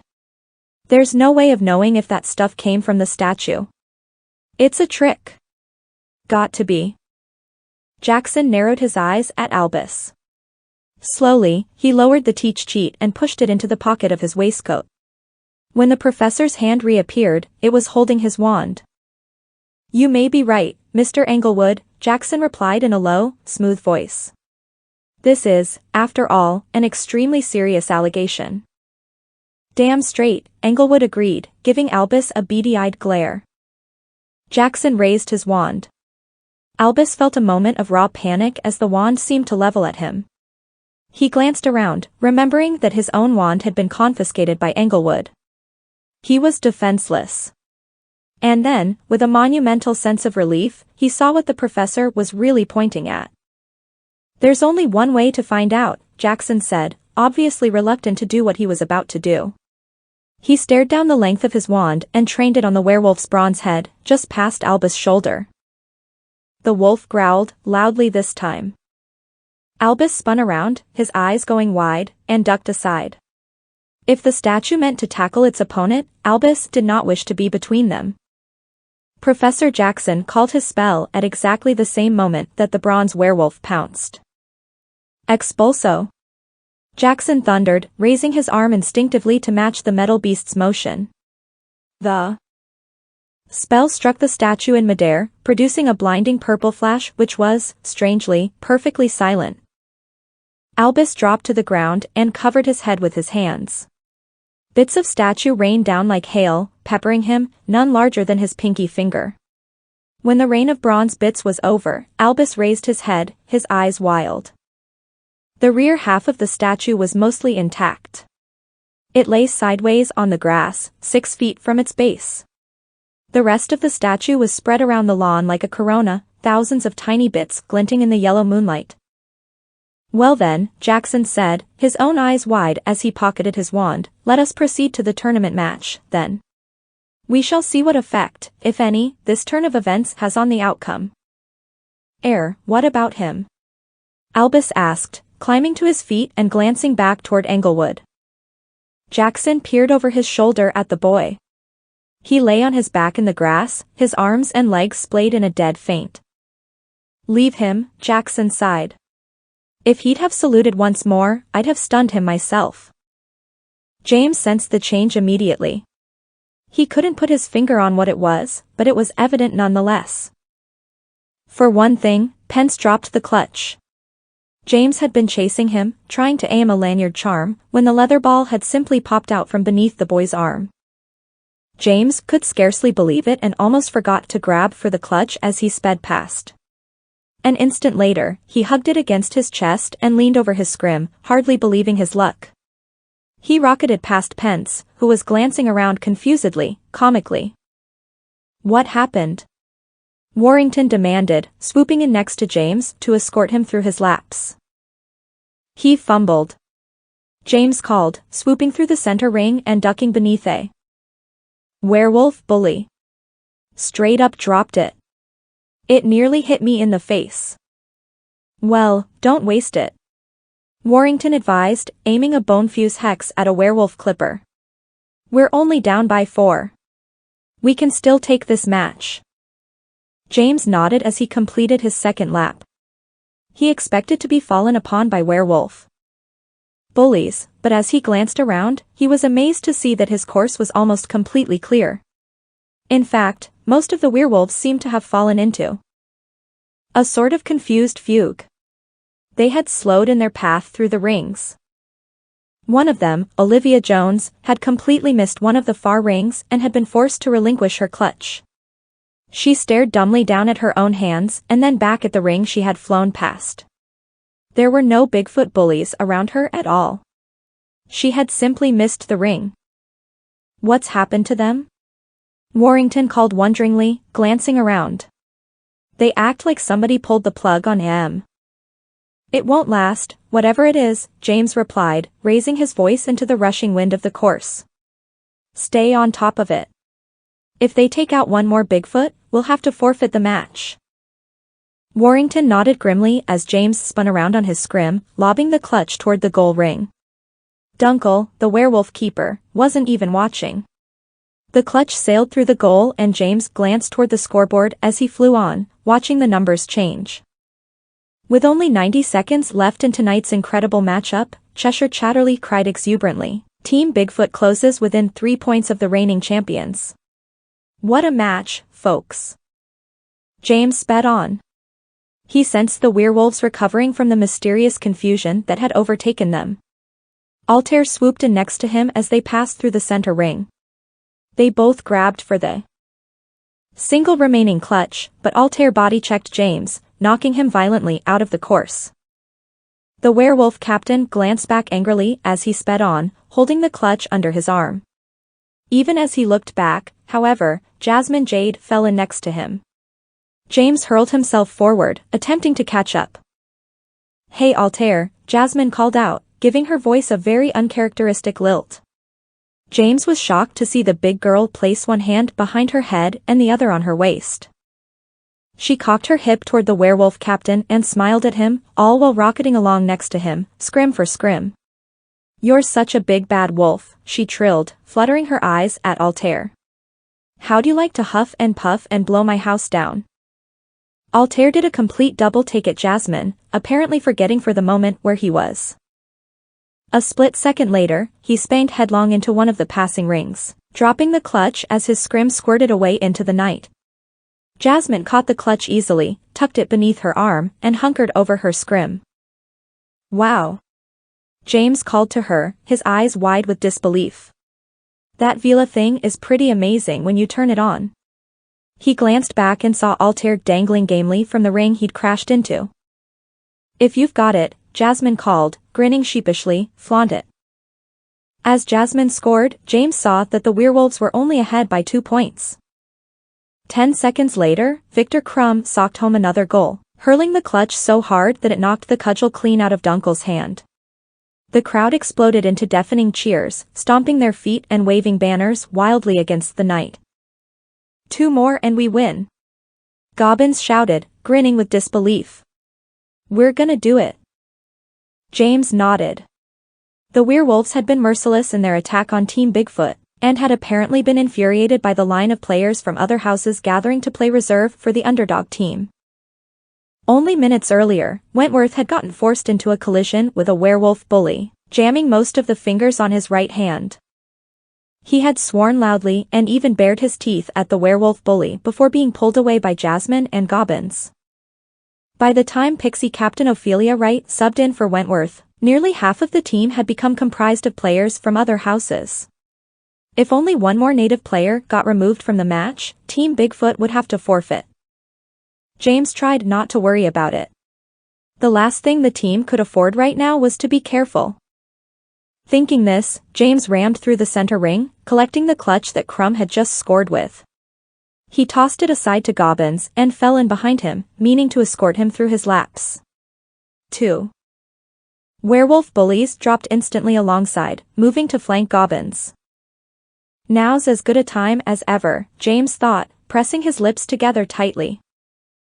There's no way of knowing if that stuff came from the statue. It's a trick. Got to be. Jackson narrowed his eyes at Albus. Slowly, he lowered the teach cheat and pushed it into the pocket of his waistcoat. When the professor's hand reappeared, it was holding his wand. You may be right, Mr. Englewood, Jackson replied in a low, smooth voice. This is, after all, an extremely serious allegation. Damn straight, Englewood agreed, giving Albus a beady-eyed glare. Jackson raised his wand. Albus felt a moment of raw panic as the wand seemed to level at him. He glanced around, remembering that his own wand had been confiscated by Englewood. He was defenseless. And then, with a monumental sense of relief, he saw what the professor was really pointing at. There's only one way to find out, Jackson said, obviously reluctant to do what he was about to do. He stared down the length of his wand and trained it on the werewolf's bronze head, just past Albus' shoulder. The wolf growled, loudly this time. Albus spun around, his eyes going wide, and ducked aside. If the statue meant to tackle its opponent, Albus did not wish to be between them. Professor Jackson called his spell at exactly the same moment that the bronze werewolf pounced. Expulso! Jackson thundered, raising his arm instinctively to match the metal beast's motion. The spell struck the statue in midair, producing a blinding purple flash which was, strangely, perfectly silent. Albus dropped to the ground and covered his head with his hands. Bits of statue rained down like hail, peppering him, none larger than his pinky finger. When the rain of bronze bits was over, Albus raised his head, his eyes wild. The rear half of the statue was mostly intact. It lay sideways on the grass, 6 feet from its base. The rest of the statue was spread around the lawn like a corona, thousands of tiny bits glinting in the yellow moonlight. "Well then," Jackson said, his own eyes wide as he pocketed his wand, "let us proceed to the tournament match, then. We shall see what effect, if any, this turn of events has on the outcome." What about him?" Albus asked, climbing to his feet and glancing back toward Englewood. Jackson peered over his shoulder at the boy. He lay on his back in the grass, his arms and legs splayed in a dead faint. "Leave him," Jackson sighed. "If he'd have saluted once more, I'd have stunned him myself." James sensed the change immediately. He couldn't put his finger on what it was, but it was evident nonetheless. For one thing, Pence dropped the clutch. James had been chasing him, trying to aim a lanyard charm, when the leather ball had simply popped out from beneath the boy's arm. James could scarcely believe it and almost forgot to grab for the clutch as he sped past. An instant later, he hugged it against his chest and leaned over his scrim, hardly believing his luck. He rocketed past Pence, who was glancing around confusedly, comically. "What happened?" Warrington demanded, swooping in next to James to escort him through his laps. "He fumbled," James called, swooping through the center ring and ducking beneath a werewolf bully. "Straight up dropped it. It nearly hit me in the face." "Well, don't waste it," Warrington advised, aiming a bone-fuse hex at a werewolf clipper. "We're only down by 4. We can still take this match." James nodded as he completed his second lap. He expected to be fallen upon by werewolf bullies, but as he glanced around, he was amazed to see that his course was almost completely clear. In fact, most of the werewolves seemed to have fallen into a sort of confused fugue. They had slowed in their path through the rings. One of them, Olivia Jones, had completely missed one of the far rings and had been forced to relinquish her clutch. She stared dumbly down at her own hands and then back at the ring she had flown past. There were no Bigfoot bullies around her at all. She had simply missed the ring. "What's happened to them?" Warrington called wonderingly, glancing around. "They act like somebody pulled the plug on him." "It won't last, whatever it is," James replied, raising his voice into the rushing wind of the course. "Stay on top of it. If they take out one more Bigfoot, we'll have to forfeit the match." Warrington nodded grimly as James spun around on his scrim, lobbing the clutch toward the goal ring. Dunkel, the werewolf keeper, wasn't even watching. The clutch sailed through the goal and James glanced toward the scoreboard as he flew on, watching the numbers change. With only 90 seconds left in tonight's incredible matchup, Cheshire Chatterley cried exuberantly, "Team Bigfoot closes within 3 points of the reigning champions. What a match, folks." James sped on. He sensed the werewolves recovering from the mysterious confusion that had overtaken them. Altair swooped in next to him as they passed through the center ring. They both grabbed for the single remaining clutch, but Altair body-checked James, knocking him violently out of the course. The werewolf captain glanced back angrily as he sped on, holding the clutch under his arm. Even as he looked back, however, Jasmine Jade fell in next to him. James hurled himself forward, attempting to catch up. "Hey Altair," Jasmine called out, giving her voice a very uncharacteristic lilt. James was shocked to see the big girl place one hand behind her head and the other on her waist. She cocked her hip toward the werewolf captain and smiled at him, all while rocketing along next to him, scrim for scrim. "You're such a big bad wolf," she trilled, fluttering her eyes at Altair. "How'd you like to huff and puff and blow my house down?" Altair did a complete double take at Jasmine, apparently forgetting for the moment where he was. A split second later, he spanged headlong into one of the passing rings, dropping the clutch as his scrim squirted away into the night. Jasmine caught the clutch easily, tucked it beneath her arm, and hunkered over her scrim. "Wow," James called to her, his eyes wide with disbelief. "That Vila thing is pretty amazing when you turn it on." He glanced back and saw Altair dangling gamely from the ring he'd crashed into. "If you've got it," Jasmine called, grinning sheepishly, "flaunt it." As Jasmine scored, James saw that the werewolves were only ahead by 2 points. 10 seconds later, Victor Crumb socked home another goal, hurling the clutch so hard that it knocked the cudgel clean out of Dunkel's hand. The crowd exploded into deafening cheers, stomping their feet and waving banners wildly against the night. 2 more and we win. Gobbins shouted, grinning with disbelief. We're gonna do it. James nodded. The werewolves had been merciless in their attack on Team Bigfoot, and had apparently been infuriated by the line of players from other houses gathering to play reserve for the underdog team. Only minutes earlier, Wentworth had gotten forced into a collision with a werewolf bully, jamming most of the fingers on his right hand. He had sworn loudly and even bared his teeth at the werewolf bully before being pulled away by Jasmine and Gobbins. By the time Pixie Captain Ophelia Wright subbed in for Wentworth, nearly half of the team had become comprised of players from other houses. If only one more native player got removed from the match, Team Bigfoot would have to forfeit. James tried not to worry about it. The last thing the team could afford right now was to be careful. Thinking this, James rammed through the center ring, collecting the clutch that Crumb had just scored with. He tossed it aside to Gobbins and fell in behind him, meaning to escort him through his laps. 2. Werewolf bullies dropped instantly alongside, moving to flank Gobbins. Now's as good a time as ever, James thought, pressing his lips together tightly.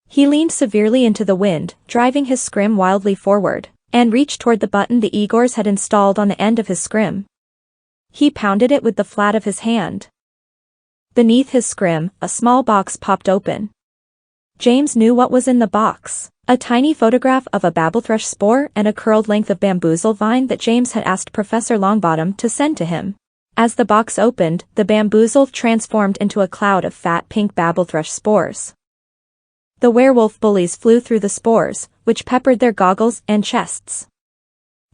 He leaned severely into the wind, driving his scrim wildly forward, and reached toward the button the Igors had installed on the end of his scrim. He pounded it with the flat of his hand. Beneath his scrim, a small box popped open. James knew what was in the box, a tiny photograph of a babblethrush spore and a curled length of bamboozle vine that James had asked Professor Longbottom to send to him. As the box opened, the bamboozle transformed into a cloud of fat pink babblethrush spores. The werewolf bullies flew through the spores, which peppered their goggles and chests.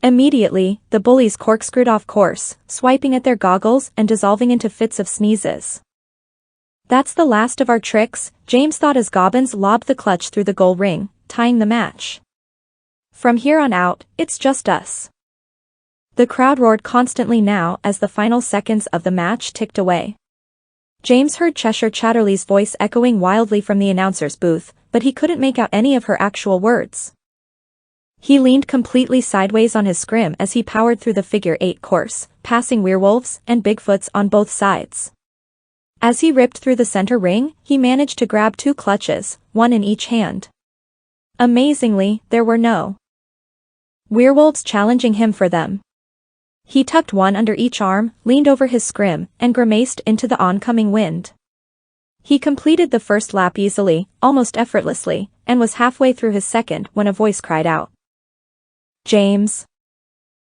Immediately, the bullies corkscrewed off course, swiping at their goggles and dissolving into fits of sneezes. That's the last of our tricks, James thought as Gobbins lobbed the clutch through the goal ring, tying the match. From here on out, it's just us. The crowd roared constantly now as the final seconds of the match ticked away. James heard Cheshire Chatterley's voice echoing wildly from the announcer's booth, but he couldn't make out any of her actual words. He leaned completely sideways on his scrim as he powered through the figure-8 course, passing werewolves and Bigfoots on both sides. As he ripped through the center ring, he managed to grab 2 clutches, one in each hand. Amazingly, there were no werewolves challenging him for them. He tucked one under each arm, leaned over his scrim, and grimaced into the oncoming wind. He completed the first lap easily, almost effortlessly, and was halfway through his second when a voice cried out. James.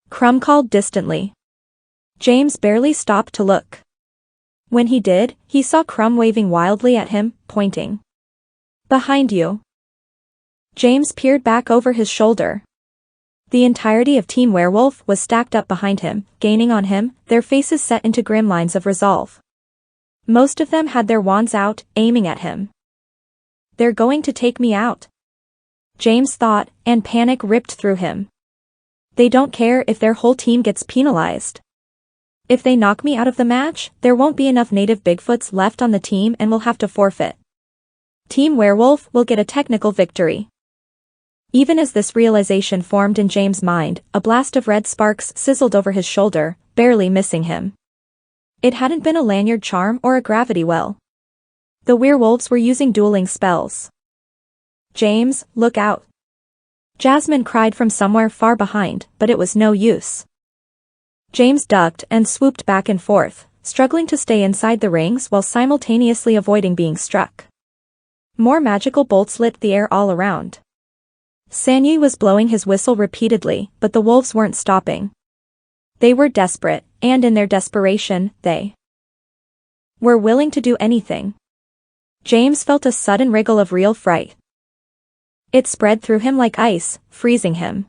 Crumb called distantly. James barely stopped to look. When he did, he saw Crumb waving wildly at him, pointing. Behind you. James peered back over his shoulder. The entirety of Team Werewolf was stacked up behind him, gaining on him, their faces set into grim lines of resolve. Most of them had their wands out, aiming at him. They're going to take me out. James thought, and panic ripped through him. They don't care if their whole team gets penalized. If they knock me out of the match, there won't be enough native Bigfoots left on the team and we'll have to forfeit. Team Werewolf will get a technical victory. Even as this realization formed in James' mind, a blast of red sparks sizzled over his shoulder, barely missing him. It hadn't been a lanyard charm or a gravity well. The werewolves were using dueling spells. James, look out. Jasmine cried from somewhere far behind, but it was no use. James ducked and swooped back and forth, struggling to stay inside the rings while simultaneously avoiding being struck. More magical bolts lit the air all around. Sanyi was blowing his whistle repeatedly, but the wolves weren't stopping. They were desperate, and in their desperation, they were willing to do anything. James felt a sudden wriggle of real fright. It spread through him like ice, freezing him.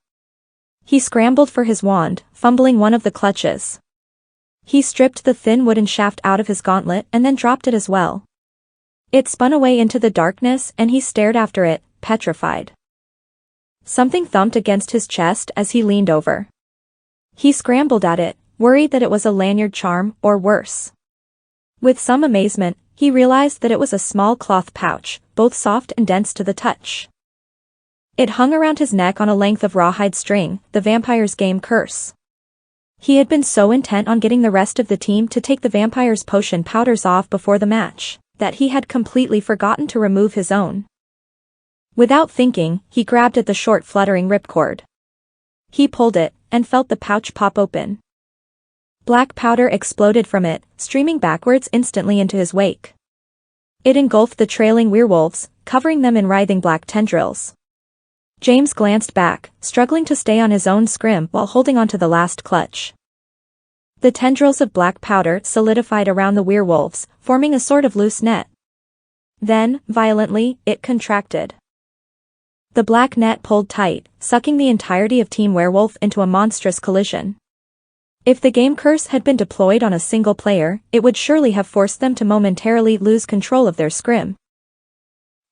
He scrambled for his wand, fumbling one of the clutches. He stripped the thin wooden shaft out of his gauntlet and then dropped it as well. It spun away into the darkness and he stared after it, petrified. Something thumped against his chest as he leaned over. He scrambled at it, worried that it was a lanyard charm or worse. With some amazement, he realized that it was a small cloth pouch, both soft and dense to the touch. It hung around his neck on a length of rawhide string, the vampire's game curse. He had been so intent on getting the rest of the team to take the vampire's potion powders off before the match, that he had completely forgotten to remove his own. Without thinking, he grabbed at the short fluttering ripcord. He pulled it, and felt the pouch pop open. Black powder exploded from it, streaming backwards instantly into his wake. It engulfed the trailing werewolves, covering them in writhing black tendrils. James glanced back, struggling to stay on his own scrim while holding onto the last clutch. The tendrils of black powder solidified around the werewolves, forming a sort of loose net. Then, violently, it contracted. The black net pulled tight, sucking the entirety of Team Werewolf into a monstrous collision. If the game curse had been deployed on a single player, it would surely have forced them to momentarily lose control of their scrim,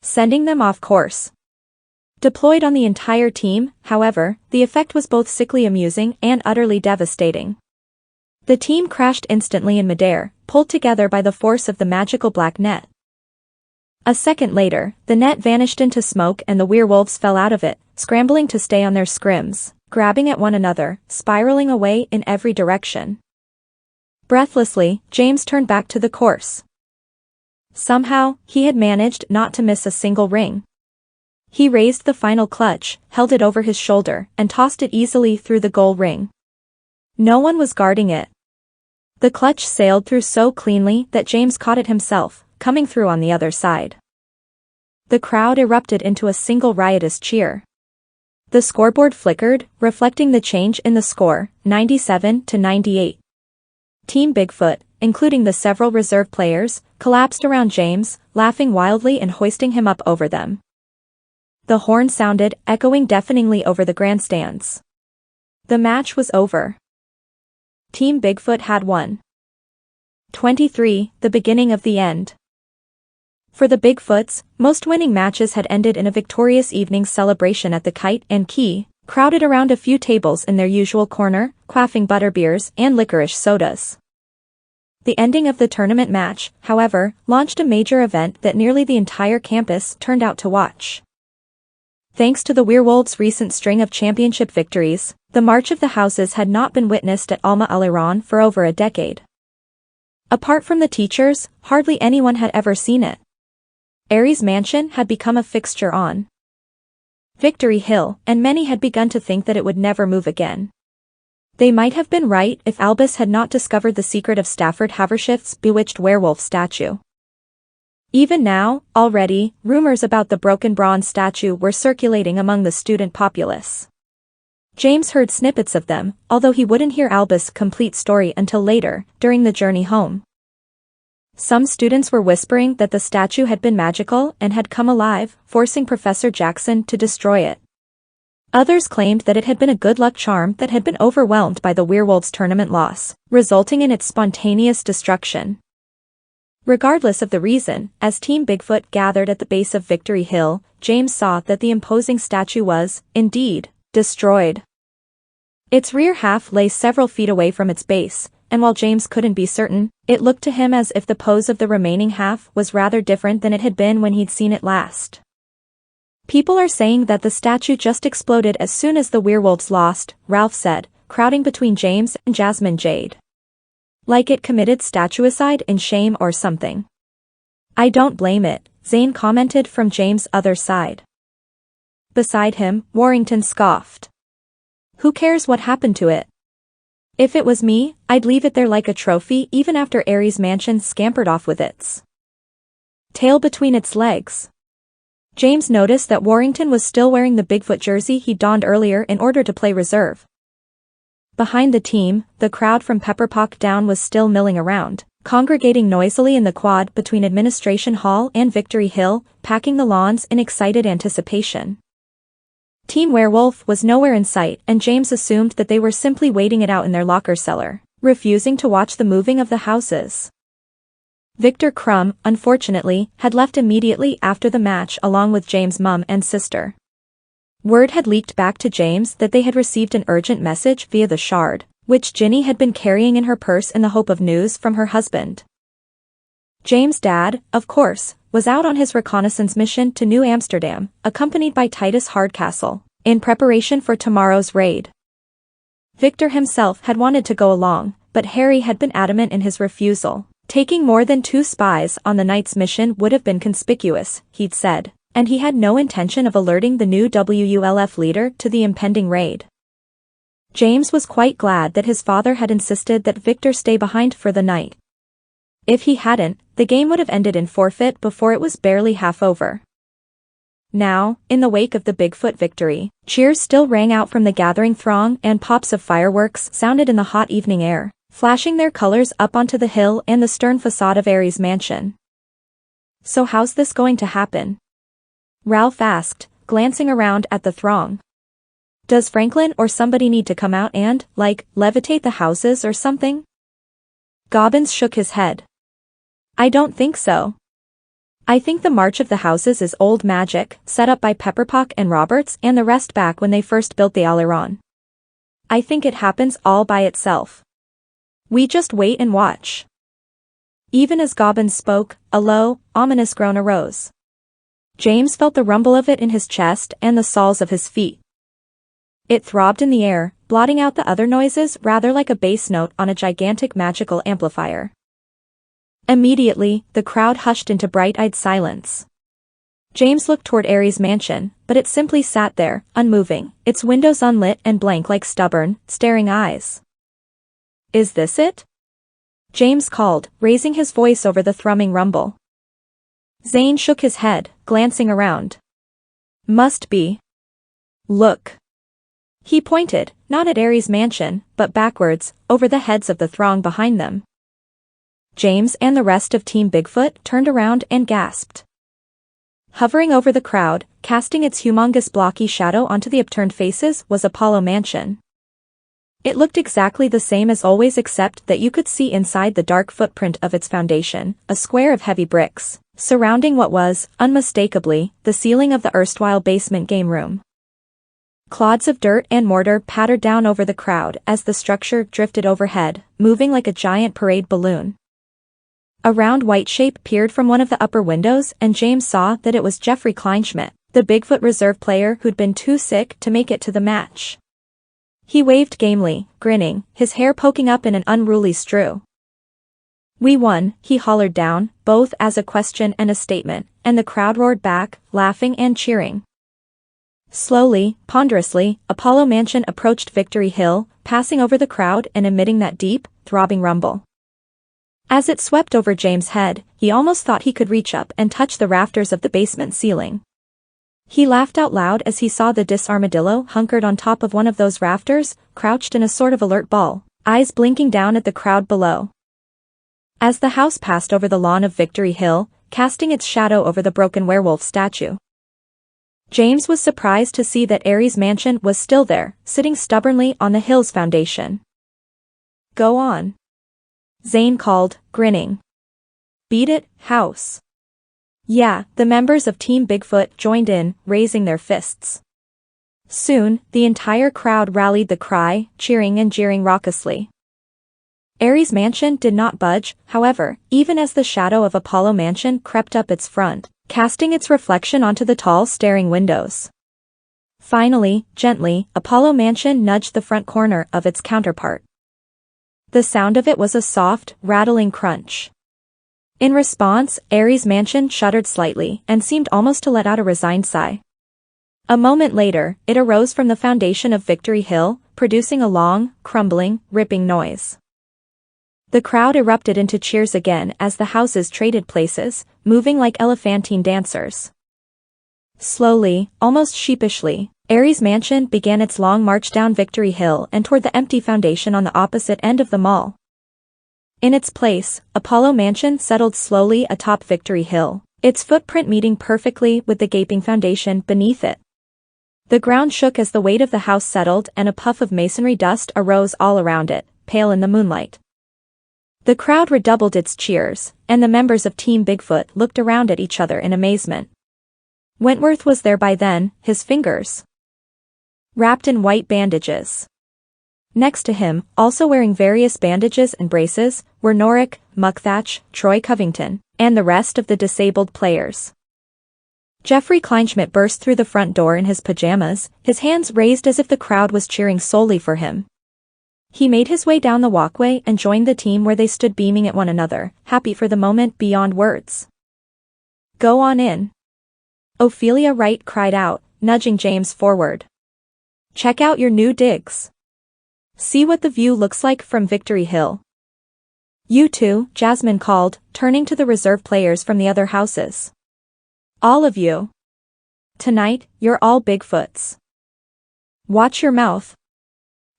sending them off course. Deployed on the entire team, however, the effect was both sickly amusing and utterly devastating. The team crashed instantly in midair, pulled together by the force of the magical black net. A second later, the net vanished into smoke and the werewolves fell out of it, scrambling to stay on their scrims, grabbing at one another, spiraling away in every direction. Breathlessly, James turned back to the course. Somehow, he had managed not to miss a single ring. He raised the final clutch, held it over his shoulder, and tossed it easily through the goal ring. No one was guarding it. The clutch sailed through so cleanly that James caught it himself, coming through on the other side. The crowd erupted into a single riotous cheer. The scoreboard flickered, reflecting the change in the score, 97-98. Team Bigfoot, including the several reserve players, collapsed around James, laughing wildly and hoisting him up over them. The horn sounded, echoing deafeningly over the grandstands. The match was over. Team Bigfoot had won. 23. The beginning of the end. For the Bigfoots, most winning matches had ended in a victorious evening celebration at the Kite and Key, crowded around a few tables in their usual corner, quaffing butterbeers and licorice sodas. The ending of the tournament match, however, launched a major event that nearly the entire campus turned out to watch. Thanks to the werewolves' recent string of championship victories, the March of the Houses had not been witnessed at Alma Aliron for over a decade. Apart from the teachers, hardly anyone had ever seen it. Ares Mansion had become a fixture on Victory Hill, and many had begun to think that it would never move again. They might have been right if Albus had not discovered the secret of Stafford Havershift's bewitched werewolf statue. Even now, already, rumors about the broken bronze statue were circulating among the student populace. James heard snippets of them, although he wouldn't hear Albus' complete story until later, during the journey home. Some students were whispering that the statue had been magical and had come alive, forcing Professor Jackson to destroy it. Others claimed that it had been a good luck charm that had been overwhelmed by the werewolves' tournament loss, resulting in its spontaneous destruction. Regardless of the reason, as Team Bigfoot gathered at the base of Victory Hill, James saw that the imposing statue was, indeed, destroyed. Its rear half lay several feet away from its base, and while James couldn't be certain, it looked to him as if the pose of the remaining half was rather different than it had been when he'd seen it last. People are saying that the statue just exploded as soon as the werewolves lost, Ralph said, crowding between James and Jasmine Jade. Like it committed statuicide in shame or something. I don't blame it, Zane commented from James' other side. Beside him, Warrington scoffed. Who cares what happened to it? If it was me, I'd leave it there like a trophy even after Ares Mansion scampered off with its tail between its legs. James noticed that Warrington was still wearing the Bigfoot jersey he'd donned earlier in order to play reserve. Behind the team, the crowd from Pepperpock Down was still milling around, congregating noisily in the quad between Administration Hall and Victory Hill, packing the lawns in excited anticipation. Team Werewolf was nowhere in sight, and James assumed that they were simply waiting it out in their locker cellar, refusing to watch the moving of the houses. Victor Crumb, unfortunately, had left immediately after the match along with James' mum and sister. Word had leaked back to James that they had received an urgent message via the Shard, which Ginny had been carrying in her purse in the hope of news from her husband. James' dad, of course, was out on his reconnaissance mission to New Amsterdam, accompanied by Titus Hardcastle, in preparation for tomorrow's raid. Victor himself had wanted to go along, but Harry had been adamant in his refusal. Taking more than 2 spies on the night's mission would have been conspicuous, he'd said, and he had no intention of alerting the new WULF leader to the impending raid. James was quite glad that his father had insisted that Victor stay behind for the night. If he hadn't, the game would have ended in forfeit before it was barely half over. Now, in the wake of the Bigfoot victory, cheers still rang out from the gathering throng and pops of fireworks sounded in the hot evening air, flashing their colors up onto the hill and the stern facade of Ares Mansion. "So how's this going to happen?" Ralph asked, glancing around at the throng. "Does Franklin or somebody need to come out and, levitate the houses or something?" Gobbins shook his head. "I don't think so. I think the March of the Houses is old magic, set up by Pepperpock and Roberts and the rest back when they first built the Aileron. I think it happens all by itself. We just wait and watch." Even as Gobbins spoke, a low, ominous groan arose. James felt the rumble of it in his chest and the soles of his feet. It throbbed in the air, blotting out the other noises rather like a bass note on a gigantic magical amplifier. Immediately, the crowd hushed into bright-eyed silence. James looked toward Ares Mansion, but it simply sat there, unmoving, its windows unlit and blank like stubborn, staring eyes. "Is this it?" James called, raising his voice over the thrumming rumble. Zane shook his head, glancing around. "Must be. Look." He pointed, not at Ares Mansion, but backwards, over the heads of the throng behind them. James and the rest of Team Bigfoot turned around and gasped. Hovering over the crowd, casting its humongous blocky shadow onto the upturned faces, was Apollo Mansion. It looked exactly the same as always except that you could see inside the dark footprint of its foundation, a square of heavy bricks, surrounding what was, unmistakably, the ceiling of the erstwhile basement game room. Clods of dirt and mortar pattered down over the crowd as the structure drifted overhead, moving like a giant parade balloon. A round white shape peered from one of the upper windows and James saw that it was Jeffrey Kleinschmidt, the Bigfoot reserve player who'd been too sick to make it to the match. He waved gamely, grinning, his hair poking up in an unruly strew. "We won," he hollered down, both as a question and a statement, and the crowd roared back, laughing and cheering. Slowly, ponderously, Apollo Mansion approached Victory Hill, passing over the crowd and emitting that deep, throbbing rumble. As it swept over James' head, he almost thought he could reach up and touch the rafters of the basement ceiling. He laughed out loud as he saw the disarmadillo hunkered on top of one of those rafters, crouched in a sort of alert ball, eyes blinking down at the crowd below. As the house passed over the lawn of Victory Hill, casting its shadow over the broken werewolf statue, James was surprised to see that Ares Mansion was still there, sitting stubbornly on the hill's foundation. "Go on," Zane called, grinning. "Beat it, house." Yeah, the members of Team Bigfoot joined in, raising their fists. Soon, the entire crowd rallied the cry, cheering and jeering raucously. Ares Mansion did not budge, however, even as the shadow of Apollo Mansion crept up its front, casting its reflection onto the tall staring windows. Finally, gently, Apollo Mansion nudged the front corner of its counterpart. The sound of it was a soft, rattling crunch. In response, Ares Mansion shuddered slightly and seemed almost to let out a resigned sigh. A moment later, it arose from the foundation of Victory Hill, producing a long, crumbling, ripping noise. The crowd erupted into cheers again as the houses traded places, moving like elephantine dancers. Slowly, almost sheepishly, Ares Mansion began its long march down Victory Hill and toward the empty foundation on the opposite end of the mall. In its place, Apollo Mansion settled slowly atop Victory Hill, its footprint meeting perfectly with the gaping foundation beneath it. The ground shook as the weight of the house settled and a puff of masonry dust arose all around it, pale in the moonlight. The crowd redoubled its cheers, and the members of Team Bigfoot looked around at each other in amazement. Wentworth was there by then, his fingers wrapped in white bandages. Next to him, also wearing various bandages and braces, were Norick, Muckthach, Troy Covington, and the rest of the disabled players. Geoffrey Kleinschmidt burst through the front door in his pajamas, his hands raised as if the crowd was cheering solely for him. He made his way down the walkway and joined the team where they stood beaming at one another, happy for the moment beyond words. "Go on in," Ophelia Wright cried out, nudging James forward. "Check out your new digs. See what the view looks like from Victory Hill." "You two," Jasmine called, turning to the reserve players from the other houses. "All of you. Tonight, you're all Bigfoots. Watch your mouth."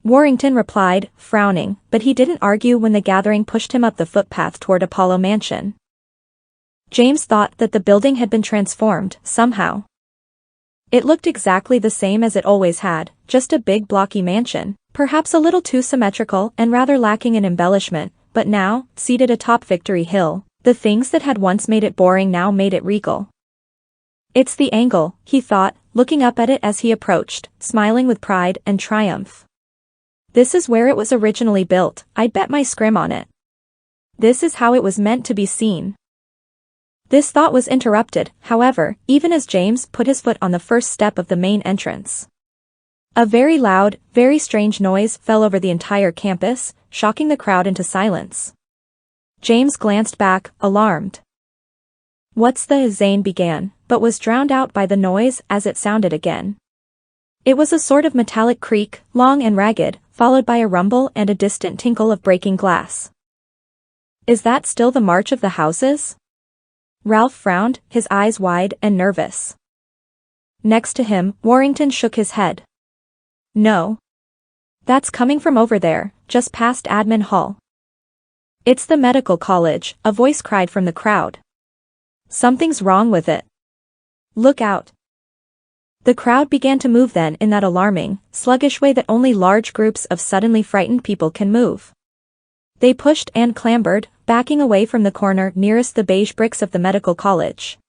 Warrington replied, frowning, but he didn't argue when the gathering pushed him up the footpath toward Apollo Mansion. James thought that the building had been transformed, somehow. It looked exactly the same as it always had, just a big blocky mansion, perhaps a little too symmetrical and rather lacking in embellishment, but now, seated atop Victory Hill, the things that had once made it boring now made it regal. "It's the angle," he thought, looking up at it as he approached, smiling with pride and triumph. "This is where it was originally built, I'd bet my scrim on it. This is how it was meant to be seen." This thought was interrupted, however, even as James put his foot on the first step of the main entrance. A very loud, very strange noise fell over the entire campus, shocking the crowd into silence. James glanced back, alarmed. "What's the?" Zane began, but was drowned out by the noise as it sounded again. It was a sort of metallic creak, long and ragged, followed by a rumble and a distant tinkle of breaking glass. "Is that still the march of the houses?" Ralph frowned, his eyes wide and nervous. Next to him, Warrington shook his head. "No. That's coming from over there, just past Admin Hall." "It's the medical college," a voice cried from the crowd. "Something's wrong with it. Look out." The crowd began to move then in that alarming, sluggish way that only large groups of suddenly frightened people can move. They pushed and clambered, backing away from the corner nearest the beige bricks of the medical college.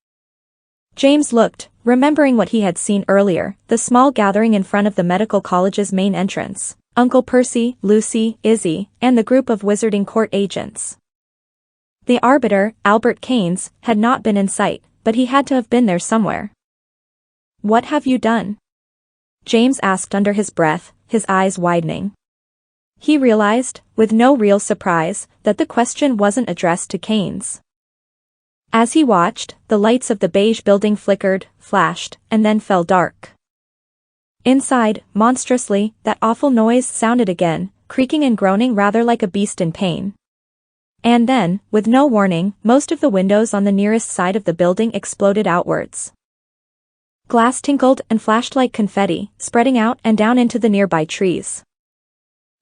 James looked, remembering what he had seen earlier, the small gathering in front of the medical college's main entrance, Uncle Percy, Lucy, Izzy, and the group of Wizarding Court agents. The arbiter, Albert Keynes, had not been in sight, but he had to have been there somewhere. "What have you done?" James asked under his breath, his eyes widening. He realized, with no real surprise, that the question wasn't addressed to Keynes. As he watched, the lights of the beige building flickered, flashed, and then fell dark. Inside, monstrously, that awful noise sounded again, creaking and groaning rather like a beast in pain. And then, with no warning, most of the windows on the nearest side of the building exploded outwards. Glass tinkled and flashed like confetti, spreading out and down into the nearby trees.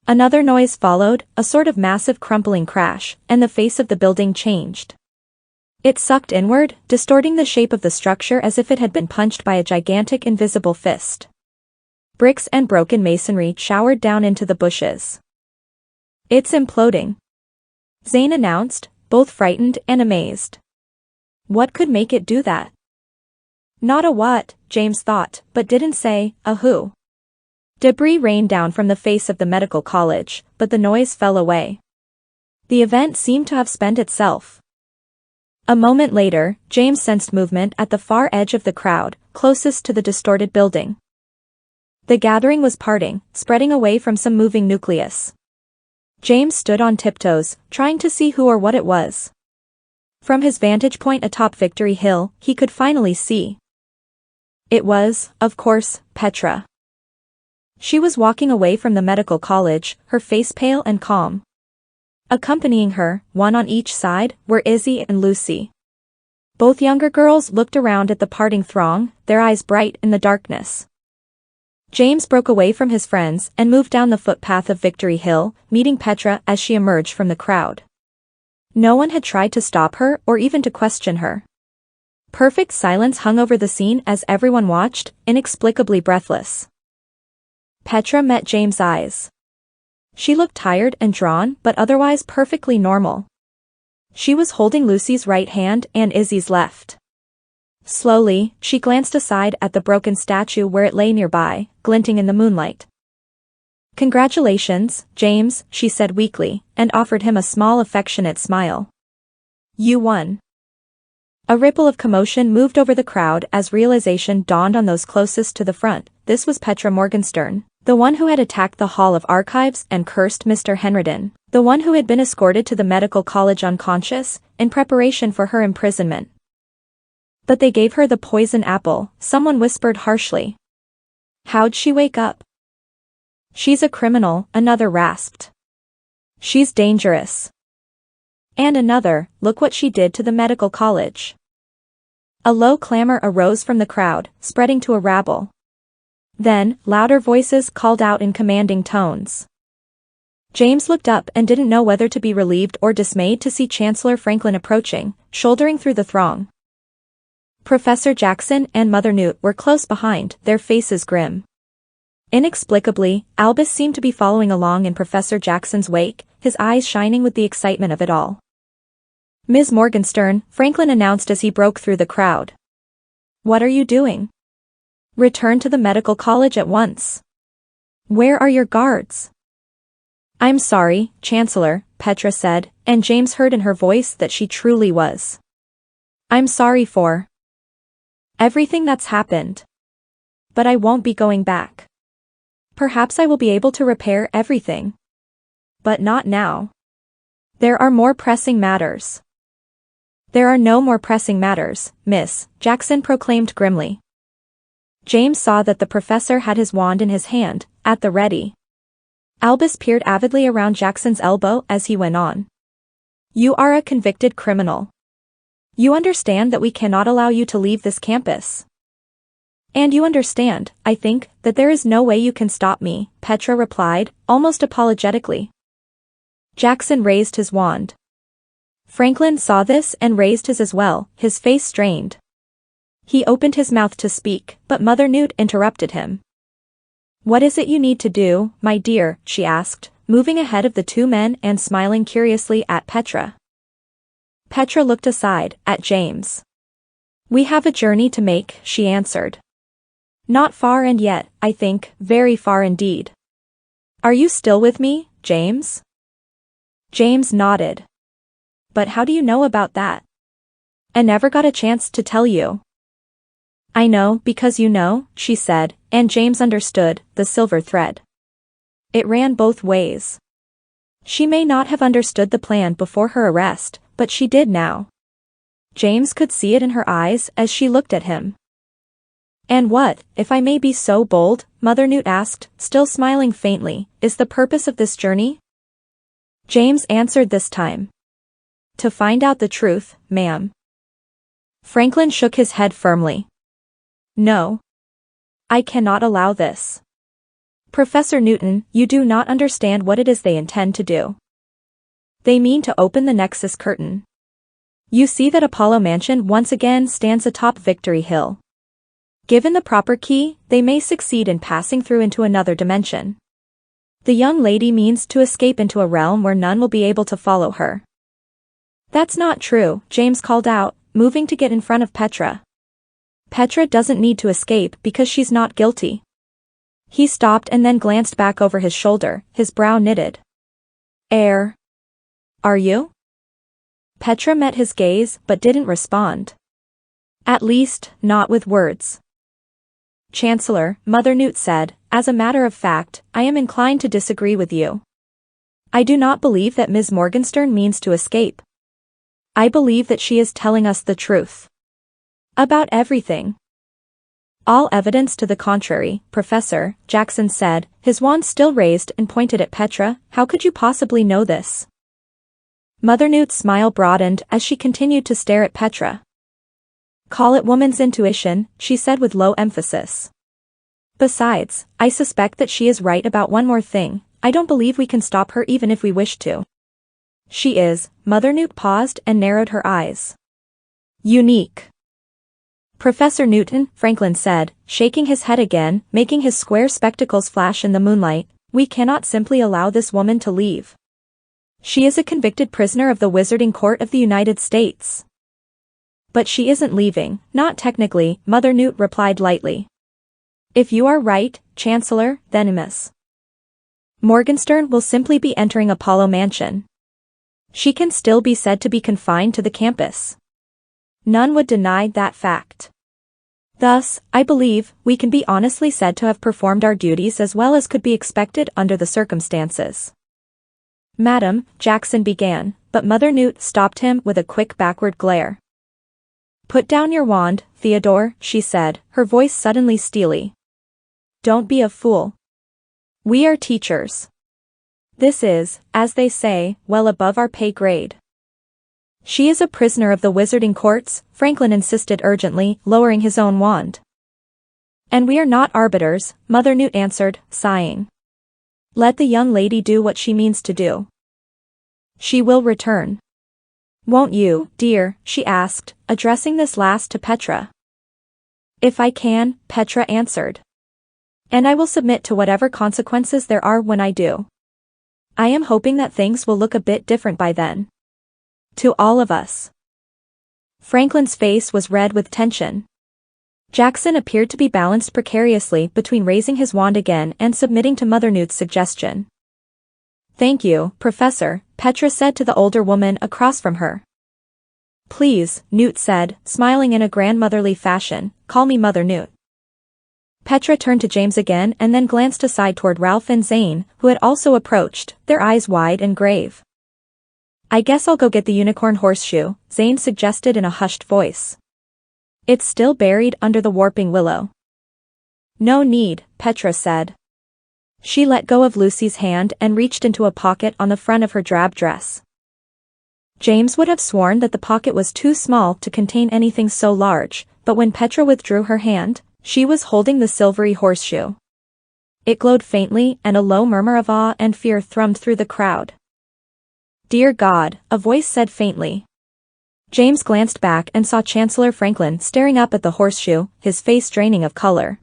Another noise followed, a sort of massive crumpling crash, and the face of the building changed. It sucked inward, distorting the shape of the structure as if it had been punched by a gigantic invisible fist. Bricks and broken masonry showered down into the bushes. "It's imploding," Zane announced, both frightened and amazed. What could make it do that? Not a what, James thought, but didn't say, a who. Debris rained down from the face of the medical college, but the noise fell away. The event seemed to have spent itself. A moment later, James sensed movement at the far edge of the crowd, closest to the distorted building. The gathering was parting, spreading away from some moving nucleus. James stood on tiptoes, trying to see who or what it was. From his vantage point atop Victory Hill, he could finally see. It was, of course, Petra. She was walking away from the medical college, her face pale and calm. Accompanying her, one on each side, were Izzy and Lucy. Both younger girls looked around at the parting throng, their eyes bright in the darkness. James broke away from his friends and moved down the footpath of Victory Hill, meeting Petra as she emerged from the crowd. No one had tried to stop her or even to question her. Perfect silence hung over the scene as everyone watched, inexplicably breathless. Petra met James' eyes. She looked tired and drawn but otherwise perfectly normal. She was holding Lucy's right hand and Izzy's left. Slowly, she glanced aside at the broken statue where it lay nearby, glinting in the moonlight. "Congratulations, James," she said weakly, and offered him a small affectionate smile. "You won." A ripple of commotion moved over the crowd as realization dawned on those closest to the front. This was Petra Morgenstern, the one who had attacked the Hall of Archives and cursed Mr. Henredin, the one who had been escorted to the medical college unconscious, in preparation for her imprisonment. "But they gave her the poison apple," someone whispered harshly. "How'd she wake up?" "She's a criminal," another rasped. "She's dangerous." And another, "Look what she did to the medical college." A low clamor arose from the crowd, spreading to a rabble. Then, louder voices called out in commanding tones. James looked up and didn't know whether to be relieved or dismayed to see Chancellor Franklin approaching, shouldering through the throng. Professor Jackson and Mother Newt were close behind, their faces grim. Inexplicably, Albus seemed to be following along in Professor Jackson's wake, his eyes shining with the excitement of it all. "Ms. Morgenstern," Franklin announced as he broke through the crowd. "What are you doing?" "Return to the medical college at once." "Where are your guards?" "I'm sorry, Chancellor," Petra said, and James heard in her voice that she truly was. "I'm sorry for everything that's happened. But I won't be going back. Perhaps I will be able to repair everything. But not now. There are more pressing matters." "There are no more pressing matters, Miss," Jackson proclaimed grimly. James saw that the professor had his wand in his hand, at the ready. Albus peered avidly around Jackson's elbow as he went on. "You are a convicted criminal. You understand that we cannot allow you to leave this campus. And you understand, I think, that there is no way you can stop me," Petra replied, almost apologetically. Jackson raised his wand. Franklin saw this and raised his as well, his face strained. He opened his mouth to speak, but Mother Newt interrupted him. "What is it you need to do, my dear?" she asked, moving ahead of the two men and smiling curiously at Petra. Petra looked aside, at James. "We have a journey to make," she answered. "Not far and yet, I think, very far indeed. Are you still with me, James?" James nodded. "But how do you know about that?" "I never got a chance to tell you." "I know because you know," she said, and James understood, the silver thread. It ran both ways. She may not have understood the plan before her arrest, but she did now. James could see it in her eyes as she looked at him. "And what, if I may be so bold," Mother Newt asked, still smiling faintly, "is the purpose of this journey?" James answered this time. "To find out the truth, ma'am." Franklin shook his head firmly. "No. I cannot allow this. Professor Newton, you do not understand what it is they intend to do. They mean to open the Nexus curtain. You see that Apollo Mansion once again stands atop Victory Hill. Given the proper key, they may succeed in passing through into another dimension. The young lady means to escape into a realm where none will be able to follow her." "That's not true," James called out, moving to get in front of Petra. "Petra doesn't need to escape because she's not guilty." He stopped and then glanced back over his shoulder, his brow knitted. Are you?" Petra met his gaze but didn't respond. At least, not with words. "Chancellor," Mother Newt said, "as a matter of fact, I am inclined to disagree with you. I do not believe that Ms. Morgenstern means to escape. I believe that she is telling us the truth. About everything." "All evidence to the contrary, Professor," Jackson said, his wand still raised and pointed at Petra. "How could you possibly know this?" Mother Newt's smile broadened as she continued to stare at Petra. "Call it woman's intuition," she said with low emphasis. "Besides, I suspect that she is right about one more thing. I don't believe we can stop her even if we wish to." "She is," Mother Newt paused and narrowed her eyes. "Unique." "Professor Newton," Franklin said, shaking his head again, making his square spectacles flash in the moonlight, "we cannot simply allow this woman to leave. She is a convicted prisoner of the Wizarding Court of the United States." "But she isn't leaving, not technically," Mother Newt replied lightly. "If you are right, Chancellor, then Miss Morgenstern will simply be entering Apollo Mansion. She can still be said to be confined to the campus. None would deny that fact. Thus, I believe, we can be honestly said to have performed our duties as well as could be expected under the circumstances. Madam, Jackson began, but Mother Newt stopped him with a quick backward glare. Put down your wand, Theodore, she said, her voice suddenly steely. Don't be a fool. We are teachers. This is, as they say, well above our pay grade. She is a prisoner of the wizarding courts, Franklin insisted urgently, lowering his own wand. And we are not arbiters, Mother Newt answered, sighing. Let the young lady do what she means to do. She will return. Won't you, dear, she asked, addressing this last to Petra. If I can, Petra answered. And I will submit to whatever consequences there are when I do. I am hoping that things will look a bit different by then. To all of us. Franklin's face was red with tension. Jackson appeared to be balanced precariously between raising his wand again and submitting to Mother Newt's suggestion. Thank you, Professor, Petra said to the older woman across from her. Please, Newt said, smiling in a grandmotherly fashion, call me Mother Newt. Petra turned to James again and then glanced aside toward Ralph and Zane, who had also approached, their eyes wide and grave. I guess I'll go get the unicorn horseshoe, Zane suggested in a hushed voice. It's still buried under the warping willow. No need, Petra said. She let go of Lucy's hand and reached into a pocket on the front of her drab dress. James would have sworn that the pocket was too small to contain anything so large, but when Petra withdrew her hand, she was holding the silvery horseshoe. It glowed faintly and a low murmur of awe and fear thrummed through the crowd. Dear God, a voice said faintly. James glanced back and saw Chancellor Franklin staring up at the horseshoe, his face draining of color.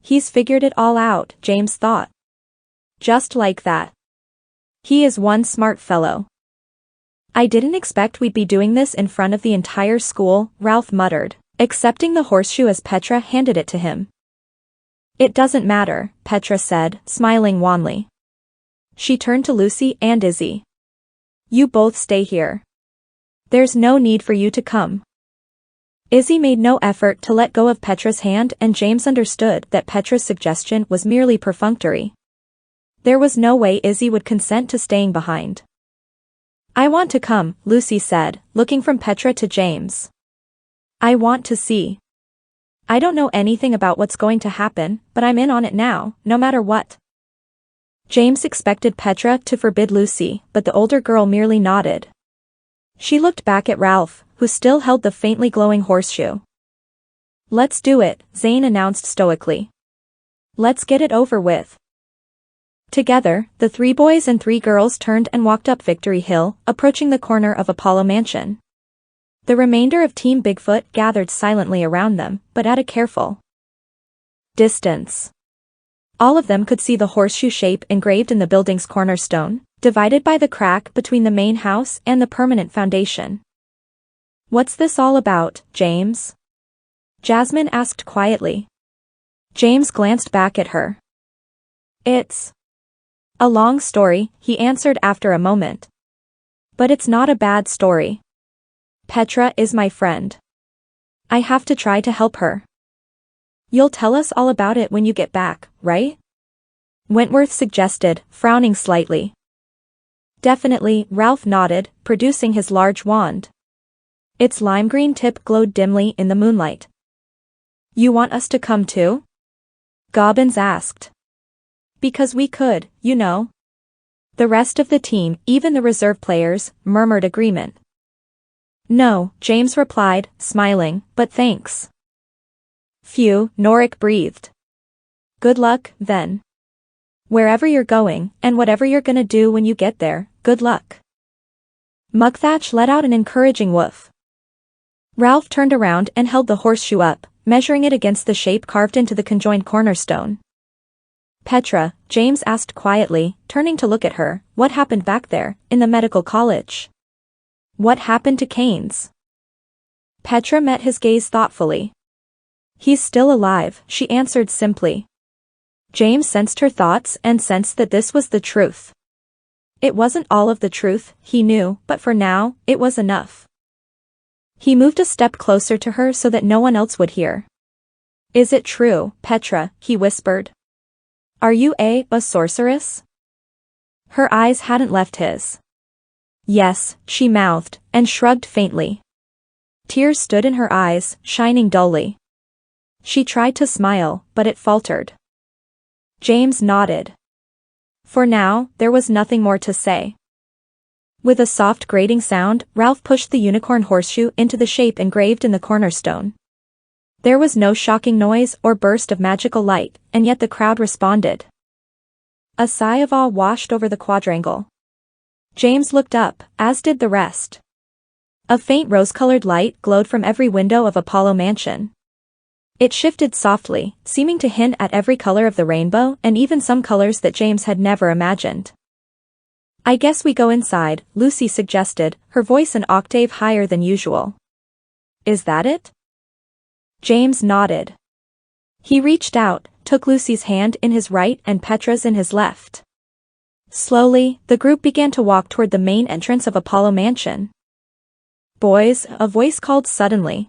He's figured it all out, James thought. Just like that. He is one smart fellow. I didn't expect we'd be doing this in front of the entire school, Ralph muttered, accepting the horseshoe as Petra handed it to him. It doesn't matter, Petra said, smiling wanly. She turned to Lucy and Izzy. You both stay here. There's no need for you to come. Izzy made no effort to let go of Petra's hand and James understood that Petra's suggestion was merely perfunctory. There was no way Izzy would consent to staying behind. I want to come, Lucy said, looking from Petra to James. I want to see. I don't know anything about what's going to happen, but I'm in on it now, no matter what. James expected Petra to forbid Lucy, but the older girl merely nodded. She looked back at Ralph, who still held the faintly glowing horseshoe. Let's do it, Zane announced stoically. Let's get it over with. Together, the 3 boys and 3 girls turned and walked up Victory Hill, approaching the corner of Apollo Mansion. The remainder of Team Bigfoot gathered silently around them, but at a careful distance. All of them could see the horseshoe shape engraved in the building's cornerstone, divided by the crack between the main house and the permanent foundation. What's this all about, James? Jasmine asked quietly. James glanced back at her. It's a long story, he answered after a moment. But it's not a bad story. Petra is my friend. I have to try to help her. You'll tell us all about it when you get back, right? Wentworth suggested, frowning slightly. Definitely, Ralph nodded, producing his large wand. Its lime green tip glowed dimly in the moonlight. You want us to come too? Gobbins asked. Because we could, you know. The rest of the team, even the reserve players, murmured agreement. No, James replied, smiling, but thanks. Phew, Norik breathed. Good luck, then. Wherever you're going, and whatever you're gonna do when you get there, good luck. Mugthatch let out an encouraging woof. Ralph turned around and held the horseshoe up, measuring it against the shape carved into the conjoined cornerstone. Petra, James asked quietly, turning to look at her, what happened back there, in the medical college? What happened to Keynes? Petra met his gaze thoughtfully. He's still alive, she answered simply. James sensed her thoughts and sensed that this was the truth. It wasn't all of the truth, he knew, but for now, it was enough. He moved a step closer to her so that no one else would hear. "Is it true, Petra?" he whispered. "Are you a sorceress?" Her eyes hadn't left his. "Yes," she mouthed, and shrugged faintly. Tears stood in her eyes, shining dully. She tried to smile, but it faltered. James nodded. For now, there was nothing more to say. With a soft grating sound, Ralph pushed the unicorn horseshoe into the shape engraved in the cornerstone. There was no shocking noise or burst of magical light, and yet the crowd responded. A sigh of awe washed over the quadrangle. James looked up, as did the rest. A faint rose-colored light glowed from every window of Apollo Mansion. It shifted softly, seeming to hint at every color of the rainbow and even some colors that James had never imagined. "I guess we go inside," Lucy suggested, her voice an octave higher than usual. "Is that it?" James nodded. He reached out, took Lucy's hand in his right and Petra's in his left. Slowly, the group began to walk toward the main entrance of Apollo Mansion. "Boys," a voice called suddenly.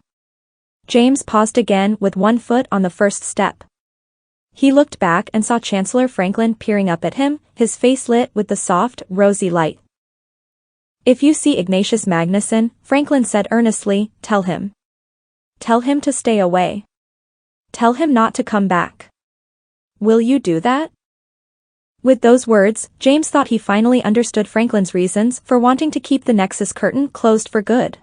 James paused again with one foot on the first step. He looked back and saw Chancellor Franklin peering up at him, his face lit with the soft, rosy light. "If you see Ignatius Magnuson," Franklin said earnestly, tell him. Tell him to stay away. Tell him not to come back. Will you do that?" With those words, James thought he finally understood Franklin's reasons for wanting to keep the Nexus curtain closed for good.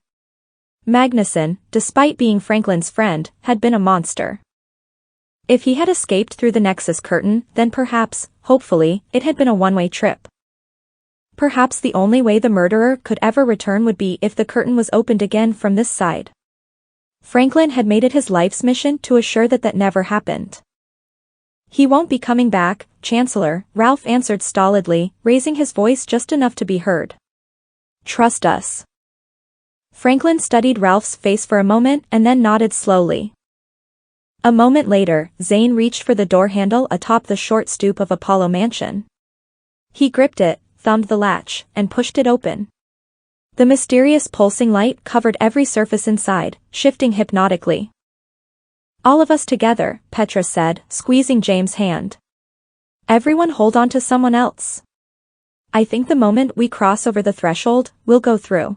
Magnuson, despite being Franklin's friend, had been a monster. If he had escaped through the Nexus curtain, then perhaps, hopefully, it had been a one-way trip. Perhaps the only way the murderer could ever return would be if the curtain was opened again from this side. Franklin had made it his life's mission to assure that that never happened. "He won't be coming back, Chancellor," Ralph answered stolidly, raising his voice just enough to be heard. "Trust us." Franklin studied Ralph's face for a moment and then nodded slowly. A moment later, Zane reached for the door handle atop the short stoop of Apollo Mansion. He gripped it, thumbed the latch, and pushed it open. The mysterious pulsing light covered every surface inside, shifting hypnotically. "All of us together," Petra said, squeezing James' hand. "Everyone hold on to someone else. I think the moment we cross over the threshold, we'll go through.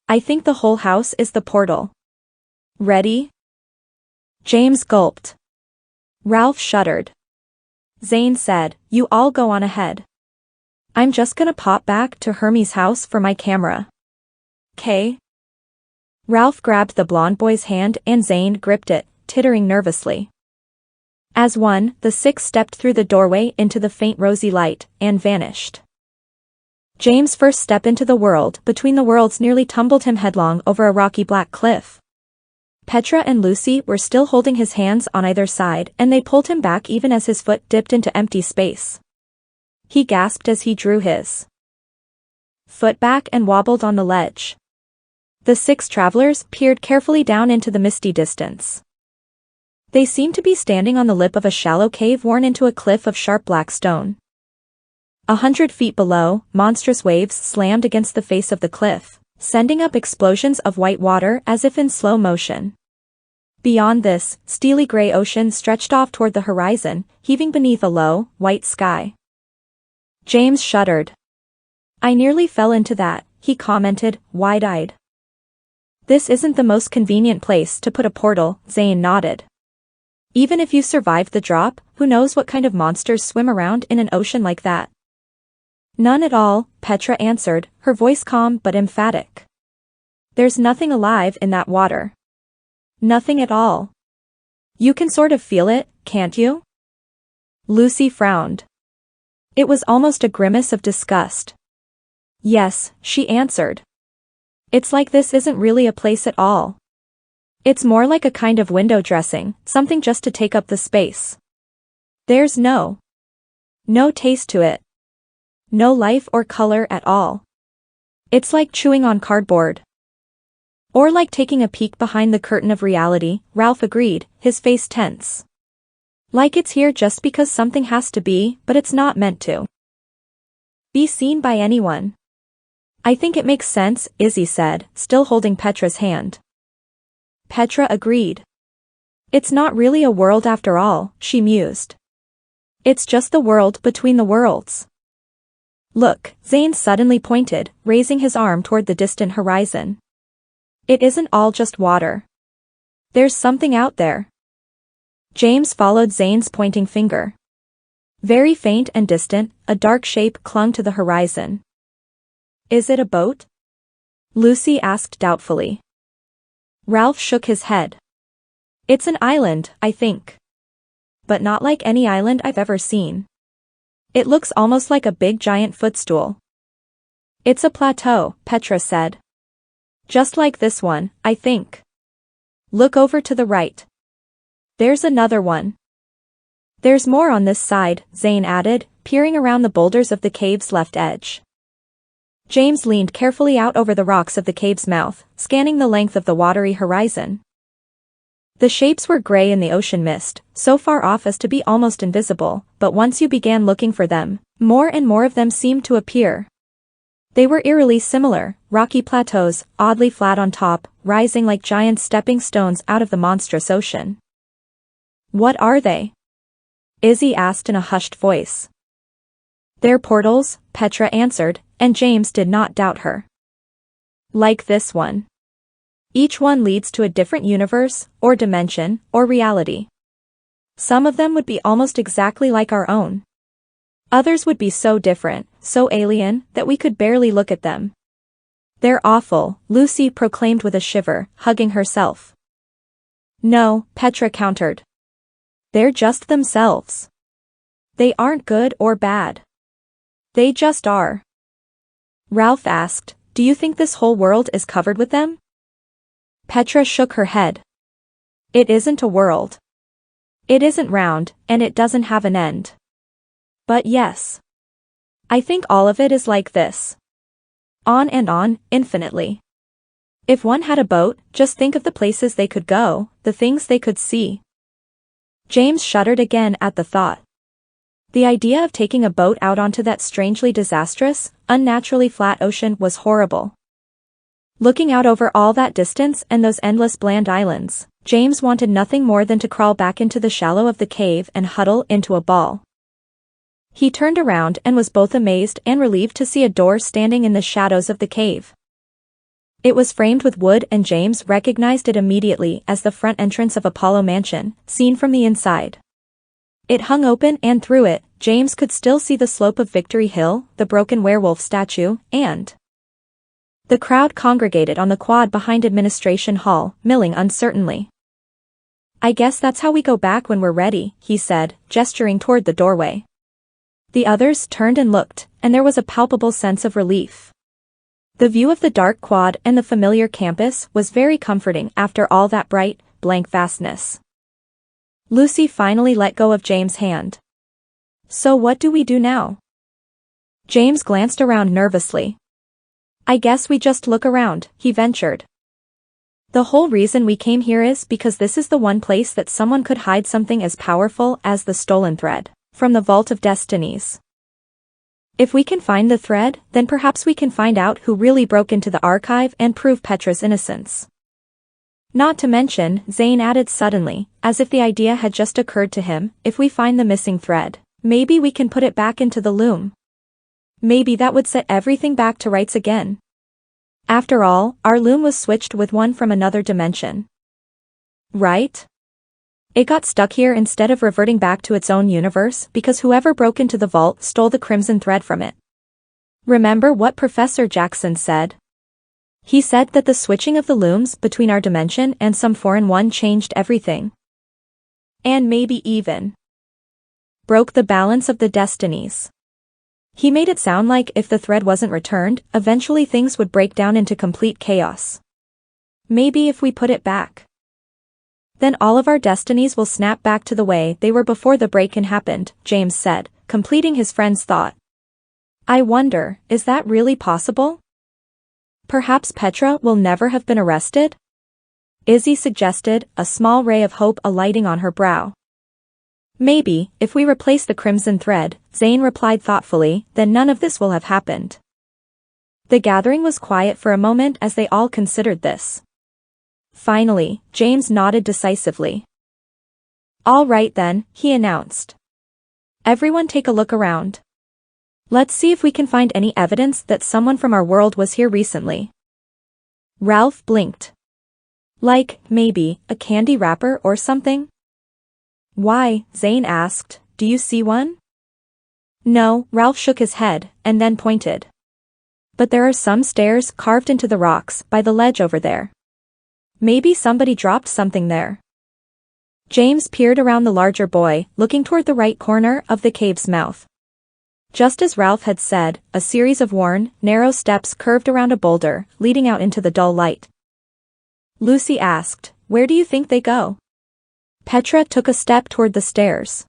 I think the whole house is the portal. Ready?" James gulped. Ralph shuddered. Zane said, "You all go on ahead. I'm just gonna pop back to Hermes' house for my camera. 'Kay?" Ralph grabbed the blonde boy's hand and Zane gripped it, tittering nervously. As one, the six stepped through the doorway into the faint rosy light, and vanished. James' first step into the world between the worlds nearly tumbled him headlong over a rocky black cliff. Petra and Lucy were still holding his hands on either side and they pulled him back even as his foot dipped into empty space. He gasped as he drew his foot back and wobbled on the ledge. The six travelers peered carefully down into the misty distance. They seemed to be standing on the lip of a shallow cave worn into a cliff of sharp black stone. 100 feet below, monstrous waves slammed against the face of the cliff, sending up explosions of white water as if in slow motion. Beyond this, steely gray ocean stretched off toward the horizon, heaving beneath a low, white sky. James shuddered. "I nearly fell into that," he commented, wide-eyed. "This isn't the most convenient place to put a portal," Zane nodded. "Even if you survived the drop, who knows what kind of monsters swim around in an ocean like that?" "None at all," Petra answered, her voice calm but emphatic. "There's nothing alive in that water. Nothing at all. You can sort of feel it, can't you?" Lucy frowned. It was almost a grimace of disgust. "Yes," she answered. "It's like this isn't really a place at all. It's more like a kind of window dressing, something just to take up the space. There's no taste to it. No life or color at all. It's like chewing on cardboard. Or like taking a peek behind the curtain of reality," Ralph agreed, his face tense. Like it's here just because something has to be, but it's not meant to be seen by anyone. I think it makes sense, Izzy said, still holding Petra's hand. Petra agreed. It's not really a world after all, she mused. It's just the world between the worlds. Look, Zane suddenly pointed, raising his arm toward the distant horizon. It isn't all just water. There's something out there. James followed Zane's pointing finger. Very faint and distant, a dark shape clung to the horizon. Is it a boat? Lucy asked doubtfully. Ralph shook his head. It's an island, I think. But not like any island I've ever seen. It looks almost like a big giant footstool. It's a plateau, Petra said. Just like this one, I think. Look over to the right. There's another one. There's more on this side, Zane added, peering around the boulders of the cave's left edge. James leaned carefully out over the rocks of the cave's mouth, scanning the length of the watery horizon. The shapes were gray in the ocean mist, so far off as to be almost invisible, but once you began looking for them, more and more of them seemed to appear. They were eerily similar, rocky plateaus, oddly flat on top, rising like giant stepping stones out of the monstrous ocean. What are they? Izzy asked in a hushed voice. They're portals, Petra answered, and James did not doubt her. Like this one. Each one leads to a different universe, or dimension, or reality. Some of them would be almost exactly like our own. Others would be so different, so alien, that we could barely look at them. They're awful, Lucy proclaimed with a shiver, hugging herself. No, Petra countered. They're just themselves. They aren't good or bad. They just are. Ralph asked, do you think this whole world is covered with them? Petra shook her head. It isn't a world. It isn't round, and it doesn't have an end. But yes. I think all of it is like this. On and on, infinitely. If one had a boat, just think of the places they could go, the things they could see. James shuddered again at the thought. The idea of taking a boat out onto that strangely disastrous, unnaturally flat ocean was horrible. Looking out over all that distance and those endless bland islands, James wanted nothing more than to crawl back into the shallow of the cave and huddle into a ball. He turned around and was both amazed and relieved to see a door standing in the shadows of the cave. It was framed with wood and James recognized it immediately as the front entrance of Apollo Mansion, seen from the inside. It hung open and through it, James could still see the slope of Victory Hill, the broken werewolf statue, and the crowd congregated on the quad behind Administration Hall, milling uncertainly. I guess that's how we go back when we're ready, he said, gesturing toward the doorway. The others turned and looked, and there was a palpable sense of relief. The view of the dark quad and the familiar campus was very comforting after all that bright, blank vastness. Lucy finally let go of James' hand. So what do we do now? James glanced around nervously. I guess we just look around, he ventured. The whole reason we came here is because this is the one place that someone could hide something as powerful as the stolen thread, from the Vault of Destinies. If we can find the thread, then perhaps we can find out who really broke into the archive and prove Petra's innocence. Not to mention, Zane added suddenly, as if the idea had just occurred to him, if we find the missing thread, maybe we can put it back into the loom. Maybe that would set everything back to rights again. After all, our loom was switched with one from another dimension. Right? It got stuck here instead of reverting back to its own universe because whoever broke into the vault stole the crimson thread from it. Remember what Professor Jackson said? He said that the switching of the looms between our dimension and some foreign one changed everything. And maybe even broke the balance of the destinies. He made it sound like if the thread wasn't returned, eventually things would break down into complete chaos. Maybe if we put it back, then all of our destinies will snap back to the way they were before the break-in happened, James said, completing his friend's thought. I wonder, is that really possible? Perhaps Petra will never have been arrested? Izzy suggested, a small ray of hope alighting on her brow. Maybe, if we replace the crimson thread, Zane replied thoughtfully, then none of this will have happened. The gathering was quiet for a moment as they all considered this. Finally, James nodded decisively. All right then, he announced. Everyone take a look around. Let's see if we can find any evidence that someone from our world was here recently. Ralph blinked. Like, maybe, a candy wrapper or something? Why? Zane asked, do you see one? No, Ralph shook his head, and then pointed. But there are some stairs carved into the rocks by the ledge over there. Maybe somebody dropped something there. James peered around the larger boy, looking toward the right corner of the cave's mouth. Just as Ralph had said, a series of worn, narrow steps curved around a boulder, leading out into the dull light. Lucy asked, where do you think they go? Petra took a step toward the stairs.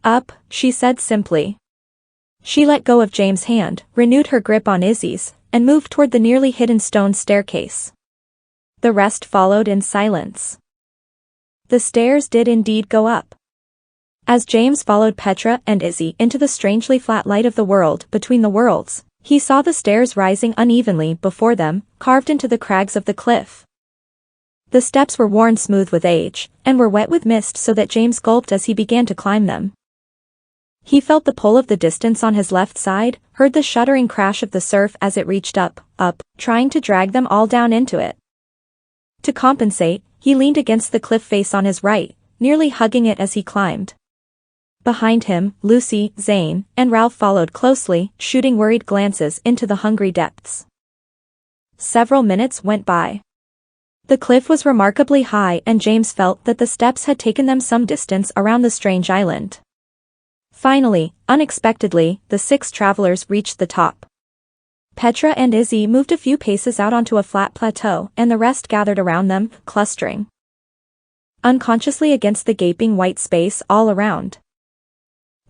Up, she said simply. She let go of James' hand, renewed her grip on Izzy's, and moved toward the nearly hidden stone staircase. The rest followed in silence. The stairs did indeed go up. As James followed Petra and Izzy into the strangely flat light of the world between the worlds, he saw the stairs rising unevenly before them, carved into the crags of the cliff. The steps were worn smooth with age, and were wet with mist so that James gulped as he began to climb them. He felt the pull of the distance on his left side, heard the shuddering crash of the surf as it reached up, trying to drag them all down into it. To compensate, he leaned against the cliff face on his right, nearly hugging it as he climbed. Behind him, Lucy, Zane, and Ralph followed closely, shooting worried glances into the hungry depths. Several minutes went by. The cliff was remarkably high and James felt that the steps had taken them some distance around the strange island. Finally, unexpectedly, the 6 travelers reached the top. Petra and Izzy moved a few paces out onto a flat plateau and the rest gathered around them, clustering unconsciously against the gaping white space all around.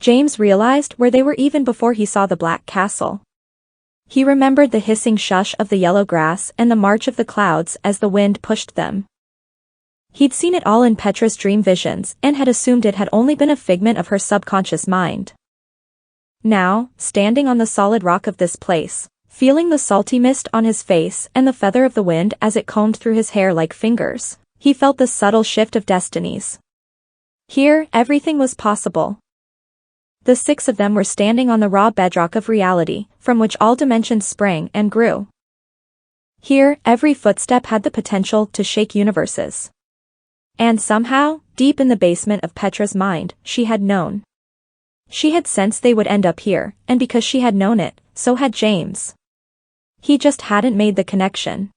James realized where they were even before he saw the black castle. He remembered the hissing shush of the yellow grass and the march of the clouds as the wind pushed them. He'd seen it all in Petra's dream visions and had assumed it had only been a figment of her subconscious mind. Now, standing on the solid rock of this place, feeling the salty mist on his face and the feather of the wind as it combed through his hair like fingers, he felt the subtle shift of destinies. Here, everything was possible. The 6 of them were standing on the raw bedrock of reality, from which all dimensions sprang and grew. Here, every footstep had the potential to shake universes. And somehow, deep in the basement of Petra's mind, she had known. She had sensed they would end up here, and because she had known it, so had James. He just hadn't made the connection.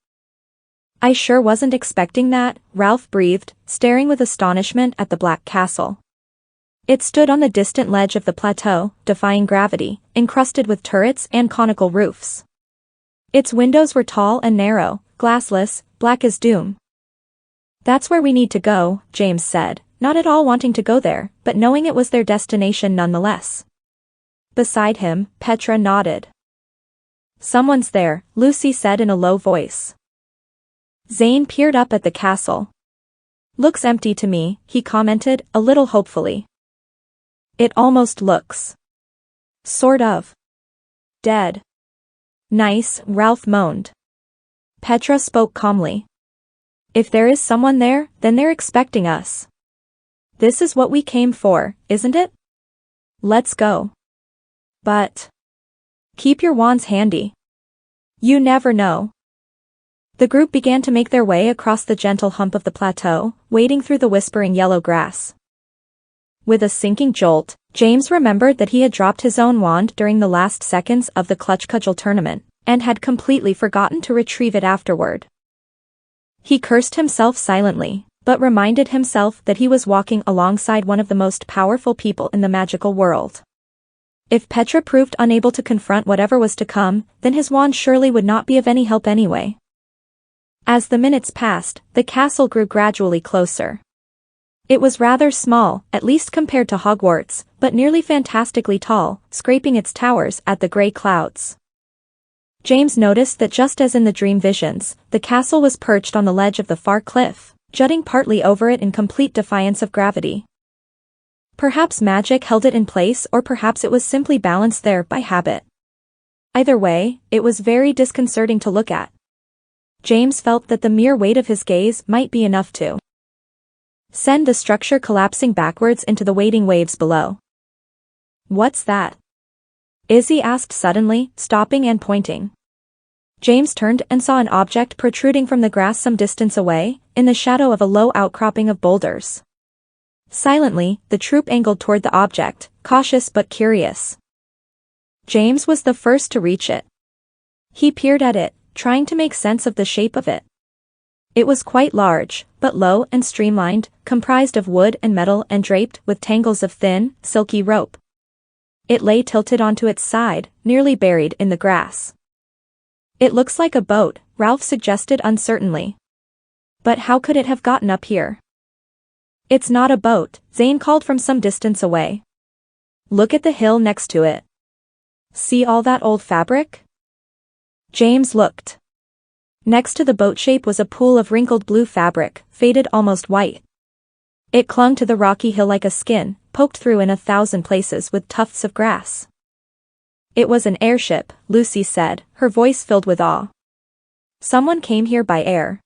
I sure wasn't expecting that, Ralph breathed, staring with astonishment at the black castle. It stood on the distant ledge of the plateau, defying gravity, encrusted with turrets and conical roofs. Its windows were tall and narrow, glassless, black as doom. That's where we need to go, James said, not at all wanting to go there, but knowing it was their destination nonetheless. Beside him, Petra nodded. Someone's there, Lucy said in a low voice. Zane peered up at the castle. Looks empty to me, he commented, a little hopefully. It almost looks. Sort of. Dead. Nice, Ralph moaned. Petra spoke calmly. If there is someone there, then they're expecting us. This is what we came for, isn't it? Let's go. But keep your wands handy. You never know. The group began to make their way across the gentle hump of the plateau, wading through the whispering yellow grass. With a sinking jolt, James remembered that he had dropped his own wand during the last seconds of the clutch cudgel tournament, and had completely forgotten to retrieve it afterward. He cursed himself silently, but reminded himself that he was walking alongside one of the most powerful people in the magical world. If Petra proved unable to confront whatever was to come, then his wand surely would not be of any help anyway. As the minutes passed, the castle grew gradually closer. It was rather small, at least compared to Hogwarts, but nearly fantastically tall, scraping its towers at the grey clouds. James noticed that just as in the dream visions, the castle was perched on the ledge of the far cliff, jutting partly over it in complete defiance of gravity. Perhaps magic held it in place, or perhaps it was simply balanced there by habit. Either way, it was very disconcerting to look at. James felt that the mere weight of his gaze might be enough to send the structure collapsing backwards into the waiting waves below. "What's that?" Izzy asked suddenly, stopping and pointing. James turned and saw an object protruding from the grass some distance away, in the shadow of a low outcropping of boulders. Silently, the troop angled toward the object, cautious but curious. James was the first to reach it. He peered at it, trying to make sense of the shape of it. It was quite large, but low and streamlined, comprised of wood and metal and draped with tangles of thin, silky rope. It lay tilted onto its side, nearly buried in the grass. "It looks like a boat," Ralph suggested uncertainly. "But how could it have gotten up here?" "It's not a boat," Zane called from some distance away. "Look at the hill next to it. See all that old fabric?" James looked. Next to the boat shape was a pool of wrinkled blue fabric, faded almost white. It clung to the rocky hill like a skin, poked through in 1,000 places with tufts of grass. "It was an airship," Lucy said, her voice filled with awe. "Someone came here by air.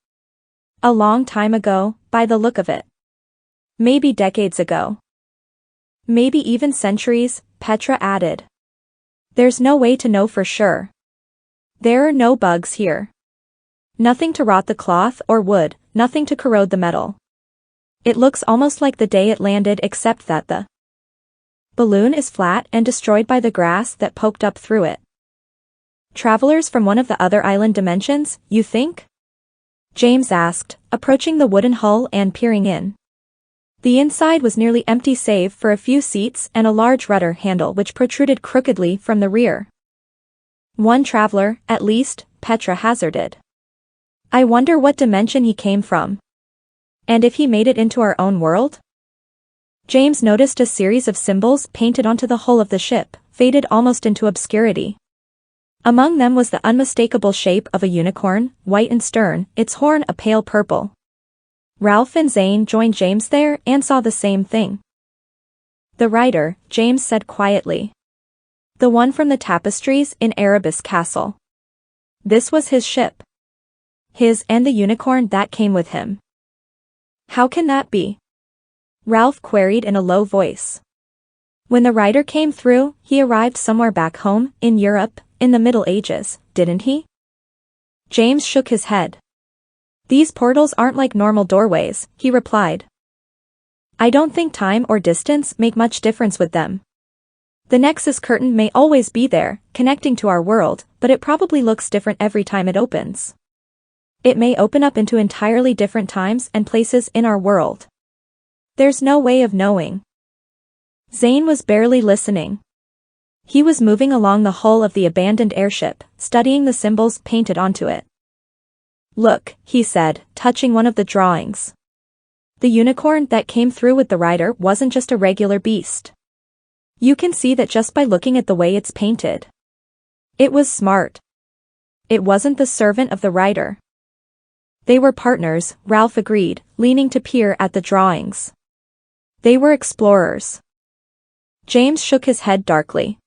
A long time ago, by the look of it. Maybe decades ago. Maybe even centuries," Petra added. "There's no way to know for sure. There are no bugs here. Nothing to rot the cloth or wood, nothing to corrode the metal. It looks almost like the day it landed, except that the balloon is flat and destroyed by the grass that poked up through it." "Travelers from one of the other island dimensions, you think?" James asked, approaching the wooden hull and peering in. The inside was nearly empty save for a few seats and a large rudder handle which protruded crookedly from the rear. "One traveler, at least," Petra hazarded. "I wonder what dimension he came from. And if he made it into our own world?" James noticed a series of symbols painted onto the hull of the ship, faded almost into obscurity. Among them was the unmistakable shape of a unicorn, white and stern, its horn a pale purple. Ralph and Zane joined James there and saw the same thing. "The writer," James said quietly. "The one from the tapestries in Erebus Castle. This was his ship. His and the unicorn that came with him." "How can that be?" Ralph queried in a low voice. "When the writer came through, he arrived somewhere back home, in Europe, in the Middle Ages, didn't he?" James shook his head. "These portals aren't like normal doorways," he replied. "I don't think time or distance make much difference with them. The Nexus curtain may always be there, connecting to our world, but it probably looks different every time it opens. It may open up into entirely different times and places in our world. There's no way of knowing." Zane was barely listening. He was moving along the hull of the abandoned airship, studying the symbols painted onto it. "Look," he said, touching one of the drawings. "The unicorn that came through with the rider wasn't just a regular beast. You can see that just by looking at the way it's painted. It was smart. It wasn't the servant of the rider." "They were partners," Ralph agreed, leaning to peer at the drawings. "They were explorers." James shook his head darkly.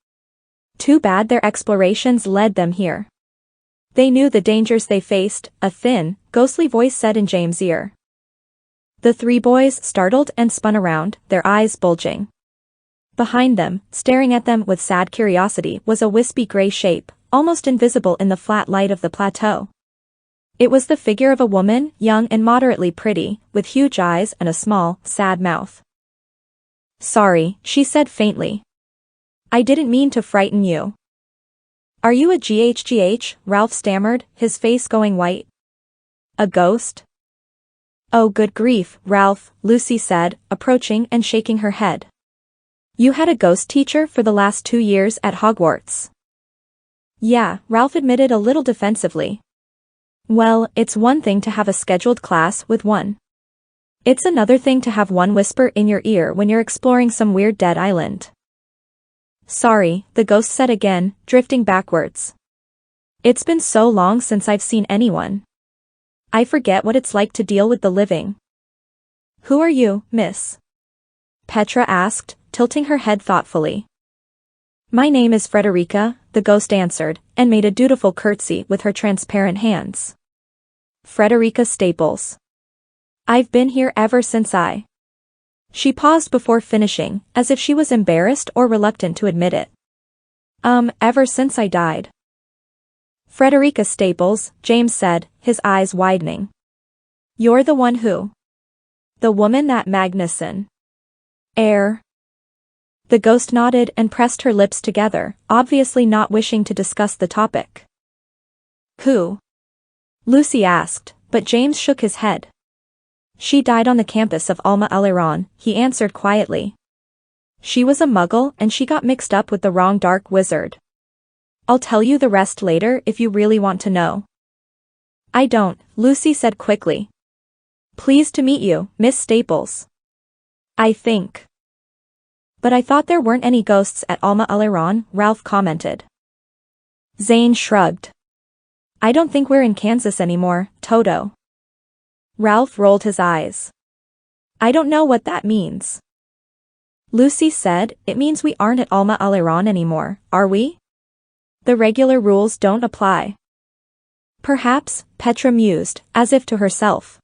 "Too bad their explorations led them here. They knew the dangers they faced," a thin, ghostly voice said in James' ear. The three boys startled and spun around, their eyes bulging. Behind them, staring at them with sad curiosity, was a wispy gray shape, almost invisible in the flat light of the plateau. It was the figure of a woman, young and moderately pretty, with huge eyes and a small, sad mouth. "Sorry," she said faintly. "I didn't mean to frighten you." "Are you a GHGH?" Ralph stammered, his face going white. "A ghost?" "Oh good grief, Ralph," Lucy said, approaching and shaking her head. "You had a ghost teacher for the last 2 years at Hogwarts." "Yeah," Ralph admitted a little defensively. "Well, it's one thing to have a scheduled class with one. It's another thing to have one whisper in your ear when you're exploring some weird dead island." "Sorry," the ghost said again, drifting backwards. "It's been so long since I've seen anyone. I forget what it's like to deal with the living." "Who are you, miss?" Petra asked, tilting her head thoughtfully. My name is Frederica, the ghost answered, and made a dutiful curtsy with her transparent hands. Frederica Staples. I've been here ever since She paused before finishing, as if she was embarrassed or reluctant to admit it. Ever since I died. Frederica Staples, James said, his eyes widening. You're the one who? The woman that Magnuson. The ghost nodded and pressed her lips together, obviously not wishing to discuss the topic. Who? Lucy asked, but James shook his head. She died on the campus of Alma Aliron, he answered quietly. She was a muggle and she got mixed up with the wrong dark wizard. I'll tell you the rest later if you really want to know. I don't, Lucy said quickly. Pleased to meet you, Miss Staples. I think. But I thought there weren't any ghosts at Alma Aliron, Ralph commented. Zane shrugged. I don't think we're in Kansas anymore, Toto. Ralph rolled his eyes. I don't know what that means. Lucy said, it means we aren't at Alma Aliron anymore, are we? The regular rules don't apply. Perhaps, Petra mused, as if to herself.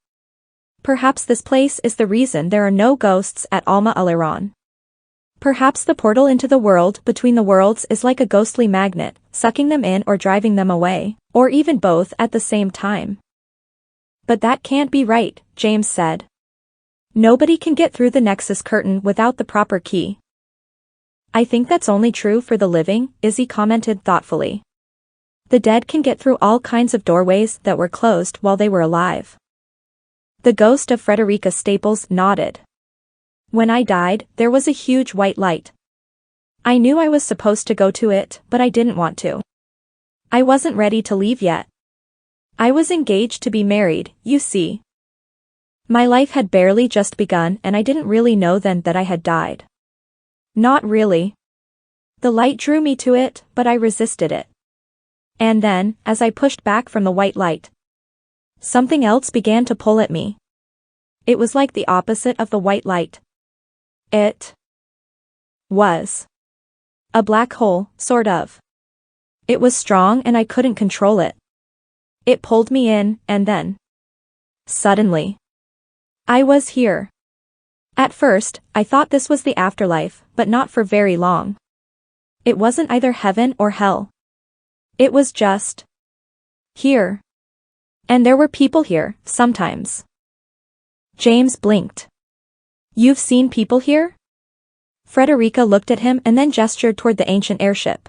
Perhaps this place is the reason there are no ghosts at Alma Aliron. Perhaps the portal into the world between the worlds is like a ghostly magnet, sucking them in or driving them away, or even both at the same time. But that can't be right, James said. Nobody can get through the Nexus curtain without the proper key. I think that's only true for the living, Izzy commented thoughtfully. The dead can get through all kinds of doorways that were closed while they were alive. The ghost of Frederica Staples nodded. When I died, there was a huge white light. I knew I was supposed to go to it, but I didn't want to. I wasn't ready to leave yet. I was engaged to be married, you see. My life had barely just begun and I didn't really know then that I had died. Not really. The light drew me to it, but I resisted it. And then, as I pushed back from the white light, something else began to pull at me. It was like the opposite of the white light. It was a black hole, sort of. It was strong and I couldn't control it. It pulled me in, and then, suddenly, I was here. At first, I thought this was the afterlife, but not for very long. It wasn't either heaven or hell. It was just here. And there were people here, sometimes. James blinked. You've seen people here? Frederica looked at him and then gestured toward the ancient airship.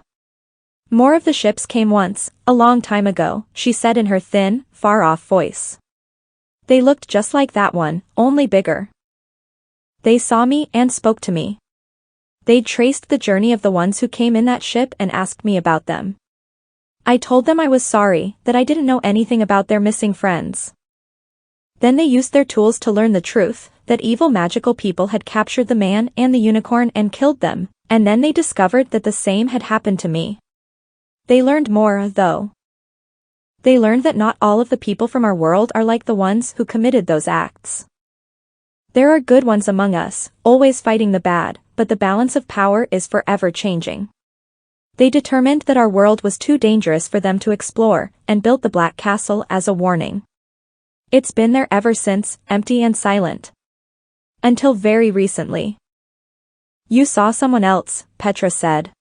More of the ships came once, a long time ago, she said in her thin, far-off voice. They looked just like that one, only bigger. They saw me and spoke to me. They'd traced the journey of the ones who came in that ship and asked me about them. I told them I was sorry, that I didn't know anything about their missing friends. Then they used their tools to learn the truth, that evil magical people had captured the man and the unicorn and killed them, and then they discovered that the same had happened to me. They learned more, though. They learned that not all of the people from our world are like the ones who committed those acts. There are good ones among us, always fighting the bad, but the balance of power is forever changing. They determined that our world was too dangerous for them to explore, and built the Black Castle as a warning. It's been there ever since, empty and silent. Until very recently. You saw someone else, Petra said.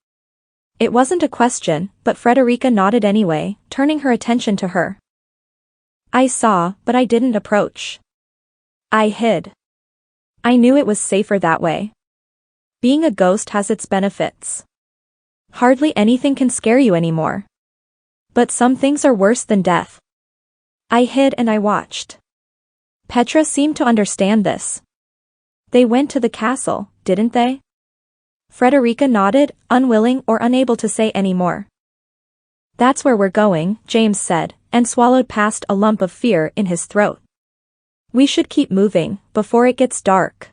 It wasn't a question, but Frederica nodded anyway, turning her attention to her. I saw, but I didn't approach. I hid. I knew it was safer that way. Being a ghost has its benefits. Hardly anything can scare you anymore. But some things are worse than death. I hid and I watched. Petra seemed to understand this. They went to the castle, didn't they? Frederica nodded, unwilling or unable to say any more. That's where we're going, James said, and swallowed past a lump of fear in his throat. We should keep moving, before it gets dark.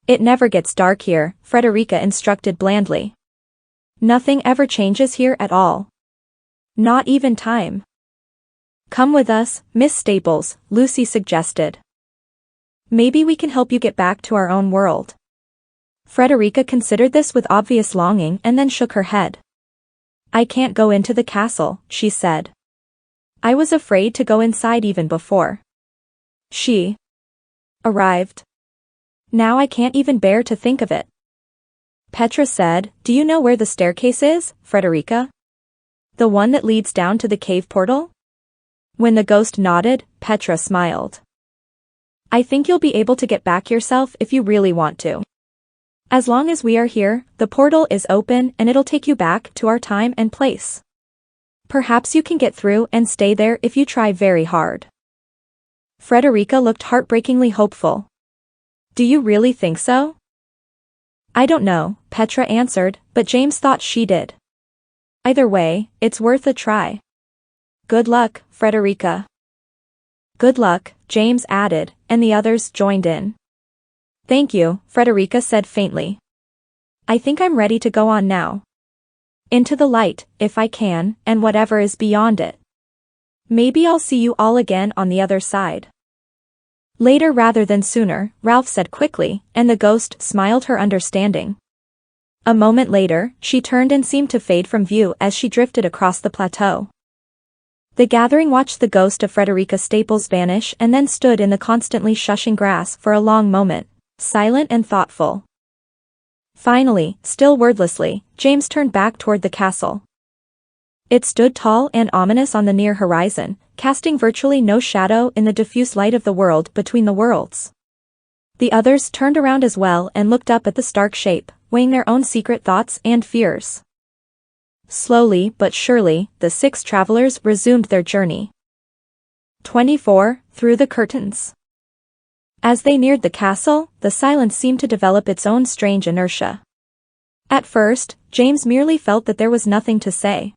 It never gets dark here, Frederica instructed blandly. Nothing ever changes here at all. Not even time. Come with us, Miss Staples, Lucy suggested. Maybe we can help you get back to our own world. Frederica considered this with obvious longing and then shook her head. I can't go into the castle, she said. I was afraid to go inside even before she arrived. Now I can't even bear to think of it. Petra said, Do you know where the staircase is, Frederica? The one that leads down to the cave portal? When the ghost nodded, Petra smiled. I think you'll be able to get back yourself if you really want to. As long as we are here, the portal is open and it'll take you back to our time and place. Perhaps you can get through and stay there if you try very hard. Frederica looked heartbreakingly hopeful. Do you really think so? I don't know, Petra answered, but James thought she did. Either way, it's worth a try. Good luck, Frederica. Good luck, James added, and the others joined in. Thank you, Frederica said faintly. I think I'm ready to go on now. Into the light, if I can, and whatever is beyond it. Maybe I'll see you all again on the other side. Later rather than sooner, Ralph said quickly, and the ghost smiled her understanding. A moment later, she turned and seemed to fade from view as she drifted across the plateau. The gathering watched the ghost of Frederica Staples vanish and then stood in the constantly shushing grass for a long moment, silent and thoughtful. Finally, still wordlessly, James turned back toward the castle. It stood tall and ominous on the near horizon, casting virtually no shadow in the diffuse light of the world between the worlds. The others turned around as well and looked up at the stark shape, weighing their own secret thoughts and fears. Slowly but surely, the 6 travelers resumed their journey. 24. Through the curtains. As they neared the castle, the silence seemed to develop its own strange inertia. At first, James merely felt that there was nothing to say.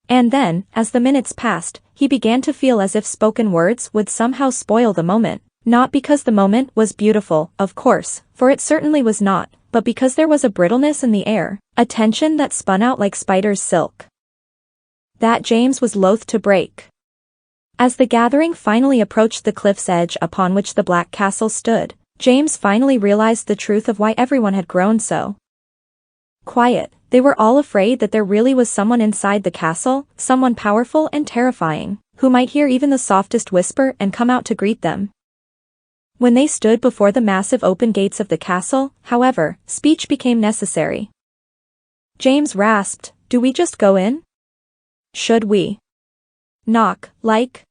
And then, as the minutes passed, he began to feel as if spoken words would somehow spoil the moment, not because the moment was beautiful, of course, for it certainly was not, but because there was a brittleness in the air, a tension that spun out like spider's silk. That James was loath to break. As the gathering finally approached the cliff's edge upon which the Black Castle stood, James finally realized the truth of why everyone had grown so quiet. They were all afraid that there really was someone inside the castle, someone powerful and terrifying, who might hear even the softest whisper and come out to greet them. When they stood before the massive open gates of the castle, however, speech became necessary. James rasped, Do we just go in? Should we knock, like?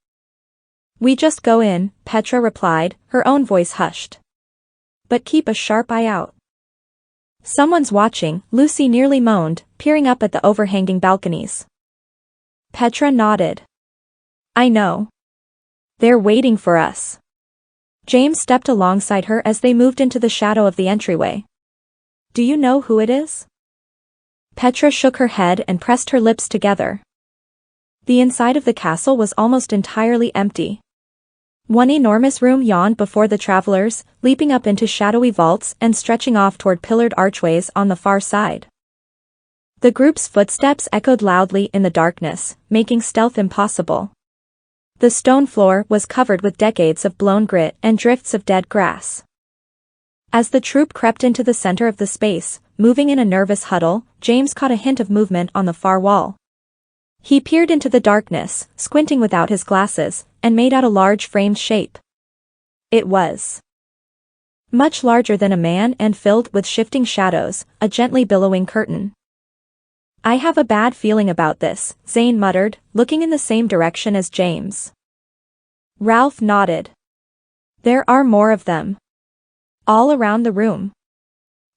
We just go in, Petra replied, her own voice hushed. But keep a sharp eye out. Someone's watching, Lucy nearly moaned, peering up at the overhanging balconies. Petra nodded. I know. They're waiting for us. James stepped alongside her as they moved into the shadow of the entryway. Do you know who it is? Petra shook her head and pressed her lips together. The inside of the castle was almost entirely empty. One enormous room yawned before the travelers, leaping up into shadowy vaults and stretching off toward pillared archways on the far side. The group's footsteps echoed loudly in the darkness, making stealth impossible. The stone floor was covered with decades of blown grit and drifts of dead grass. As the troop crept into the center of the space, moving in a nervous huddle, James caught a hint of movement on the far wall. He peered into the darkness, squinting without his glasses, and made out a large framed shape. It was much larger than a man and filled with shifting shadows, a gently billowing curtain. I have a bad feeling about this, Zane muttered, looking in the same direction as James. Ralph nodded. There are more of them. All around the room.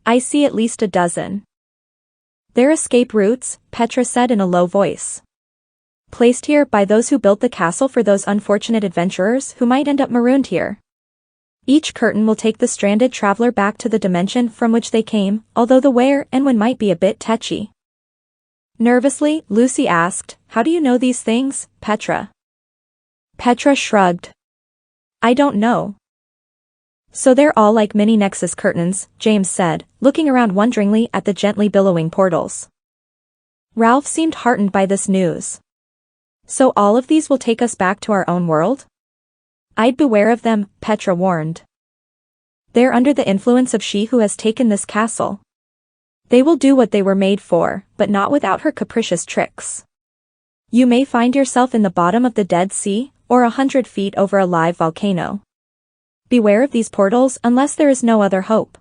I see at least a dozen. They're escape routes, Petra said in a low voice. Placed here by those who built the castle for those unfortunate adventurers who might end up marooned here. Each curtain will take the stranded traveler back to the dimension from which they came, although the where and when might be a bit touchy. Nervously, Lucy asked, How do you know these things, Petra? Petra shrugged. I don't know. So they're all like mini Nexus curtains, James said, looking around wonderingly at the gently billowing portals. Ralph seemed heartened by this news. So all of these will take us back to our own world? I'd beware of them, Petra warned. They're under the influence of she who has taken this castle. They will do what they were made for, but not without her capricious tricks. You may find yourself in the bottom of the Dead Sea, or 100 feet over a live volcano. Beware of these portals unless there is no other hope.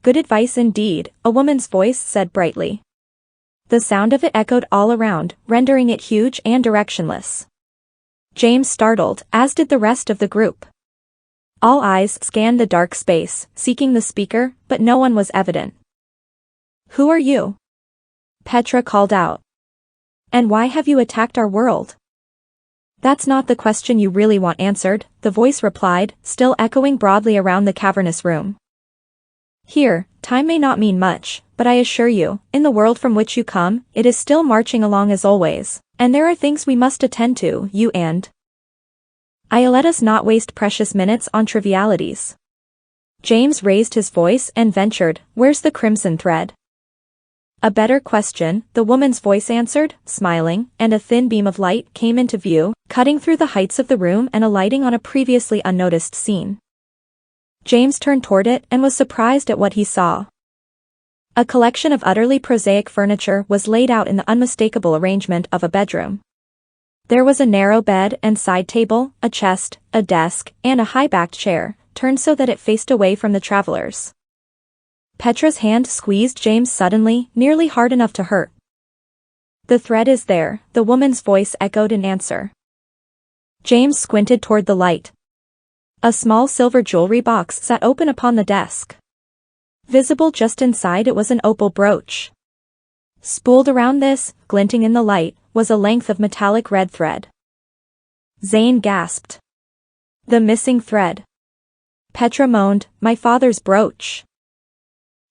Good advice indeed, a woman's voice said brightly. The sound of it echoed all around, rendering it huge and directionless. James startled, as did the rest of the group. All eyes scanned the dark space, seeking the speaker, but no one was evident. Who are you? Petra called out. And why have you attacked our world? That's not the question you really want answered, the voice replied, still echoing broadly around the cavernous room. Here, time may not mean much, but I assure you, in the world from which you come, it is still marching along as always, and there are things we must attend to, you and I. Let us not waste precious minutes on trivialities. James raised his voice and ventured, where's the crimson thread? A better question, the woman's voice answered, smiling, and a thin beam of light came into view, cutting through the heights of the room and alighting on a previously unnoticed scene. James turned toward it and was surprised at what he saw. A collection of utterly prosaic furniture was laid out in the unmistakable arrangement of a bedroom. There was a narrow bed and side table, a chest, a desk, and a high-backed chair, turned so that it faced away from the travelers. Petra's hand squeezed James suddenly, nearly hard enough to hurt. The thread is there, the woman's voice echoed in answer. James squinted toward the light. A small silver jewelry box sat open upon the desk. Visible just inside it was an opal brooch. Spooled around this, glinting in the light, was a length of metallic red thread. Zane gasped. The missing thread. Petra moaned, my father's brooch.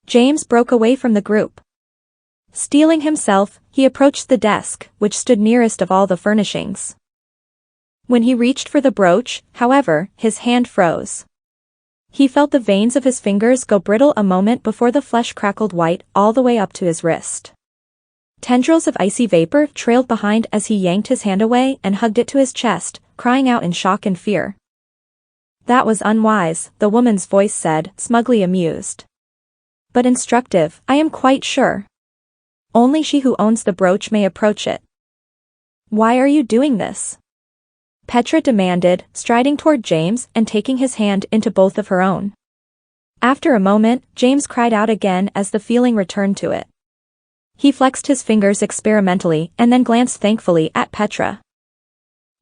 James broke away from the group. Steeling himself, he approached the desk, which stood nearest of all the furnishings. When he reached for the brooch, however, his hand froze. He felt the veins of his fingers go brittle a moment before the flesh crackled white all the way up to his wrist. Tendrils of icy vapor trailed behind as he yanked his hand away and hugged it to his chest, crying out in shock and fear. That was unwise, the woman's voice said, smugly amused. But instructive, I am quite sure. Only she who owns the brooch may approach it. Why are you doing this? Petra demanded, striding toward James and taking his hand into both of her own. After a moment, James cried out again as the feeling returned to it. He flexed his fingers experimentally and then glanced thankfully at Petra.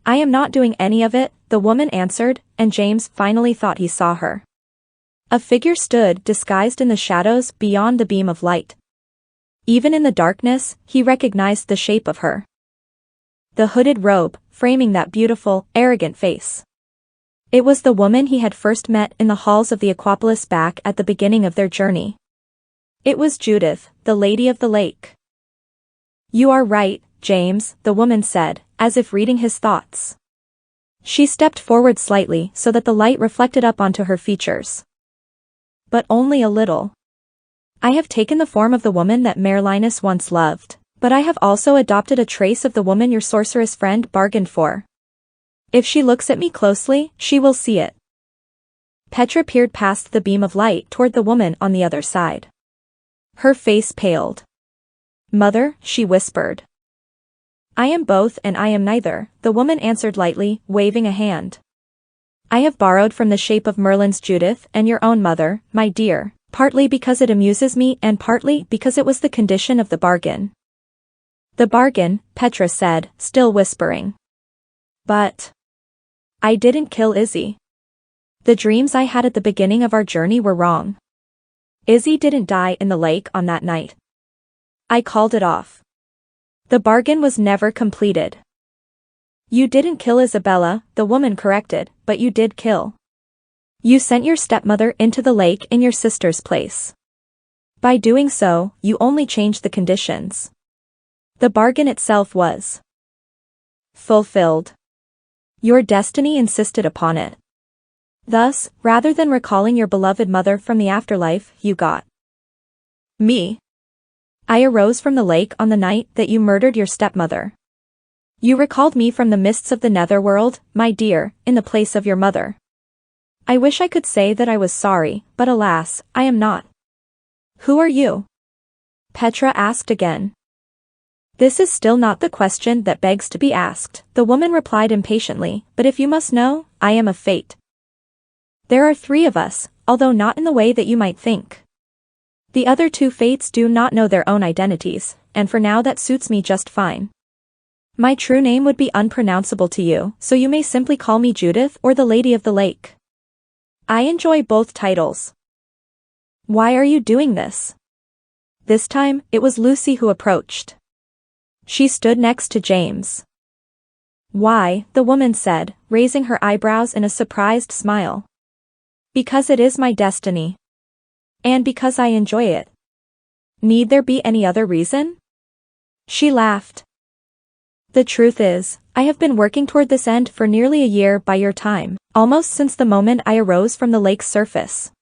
I am not doing any of it, the woman answered, and James finally thought he saw her. A figure stood disguised in the shadows beyond the beam of light. Even in the darkness, he recognized the shape of her. The hooded robe, framing that beautiful, arrogant face. It was the woman he had first met in the halls of the Aquapolis back at the beginning of their journey. It was Judith, the Lady of the Lake. You are right, James, the woman said, as if reading his thoughts. She stepped forward slightly so that the light reflected up onto her features. But only a little. I have taken the form of the woman that Merlinus once loved, but I have also adopted a trace of the woman your sorceress friend bargained for. If she looks at me closely, she will see it. Petra peered past the beam of light toward the woman on the other side. Her face paled. Mother, she whispered. I am both and I am neither, the woman answered lightly, waving a hand. I have borrowed from the shape of Merlin's Judith and your own mother, my dear, partly because it amuses me and partly because it was the condition of the bargain. The bargain, Petra said, still whispering. But I didn't kill Izzy. The dreams I had at the beginning of our journey were wrong. Izzy didn't die in the lake on that night. I called it off. The bargain was never completed. You didn't kill Isabella, the woman corrected, but you did kill. You sent your stepmother into the lake in your sister's place. By doing so, you only changed the conditions. The bargain itself was fulfilled. Your destiny insisted upon it. Thus, rather than recalling your beloved mother from the afterlife, you got me. I arose from the lake on the night that you murdered your stepmother. You recalled me from the mists of the netherworld, my dear, in the place of your mother. I wish I could say that I was sorry, but alas, I am not. Who are you? Petra asked again. This is still not the question that begs to be asked, the woman replied impatiently, but if you must know, I am a fate. There are 3 of us, although not in the way that you might think. The other 2 fates do not know their own identities, and for now that suits me just fine. My true name would be unpronounceable to you, so you may simply call me Judith or the Lady of the Lake. I enjoy both titles. Why are you doing this? This time, it was Lucy who approached. She stood next to James. Why, the woman said, raising her eyebrows in a surprised smile. Because it is my destiny. And because I enjoy it. Need there be any other reason? She laughed. The truth is, I have been working toward this end for nearly a year by your time, almost since the moment I arose from the lake's surface.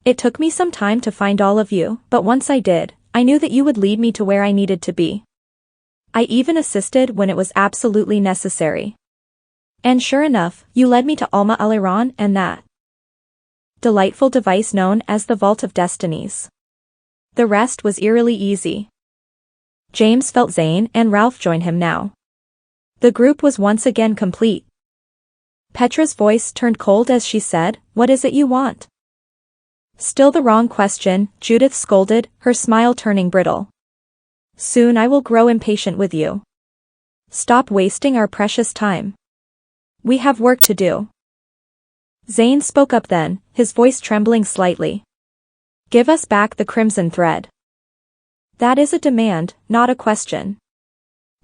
It took me some time to find all of you, but once I did, I knew that you would lead me to where I needed to be. I even assisted when it was absolutely necessary. And sure enough, you led me to Alma Aliran and that delightful device known as the Vault of Destinies. The rest was eerily easy. James felt Zane and Ralph join him now. The group was once again complete. Petra's voice turned cold as she said, "What is it you want?" Still the wrong question, Judith scolded, her smile turning brittle. Soon I will grow impatient with you. Stop wasting our precious time. We have work to do. Zane spoke up then, his voice trembling slightly. Give us back the crimson thread. That is a demand, not a question.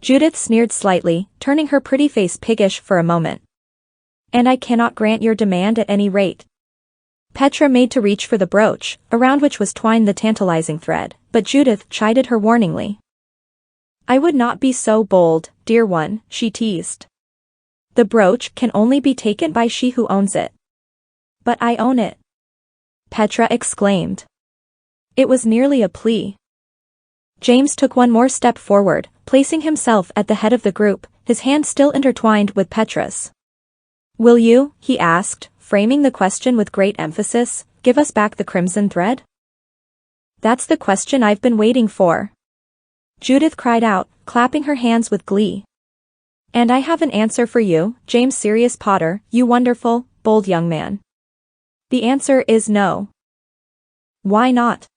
Judith sneered slightly, turning her pretty face piggish for a moment. And I cannot grant your demand at any rate. Petra made to reach for the brooch, around which was twined the tantalizing thread, but Judith chided her warningly. I would not be so bold, dear one, she teased. The brooch can only be taken by she who owns it. But I own it. Petra exclaimed. It was nearly a plea. James took one more step forward, placing himself at the head of the group, his hand still intertwined with Petra's. Will you, he asked, framing the question with great emphasis, give us back the crimson thread? That's the question I've been waiting for. Judith cried out, clapping her hands with glee. And I have an answer for you, James Sirius Potter, you wonderful, bold young man. The answer is no. Why not?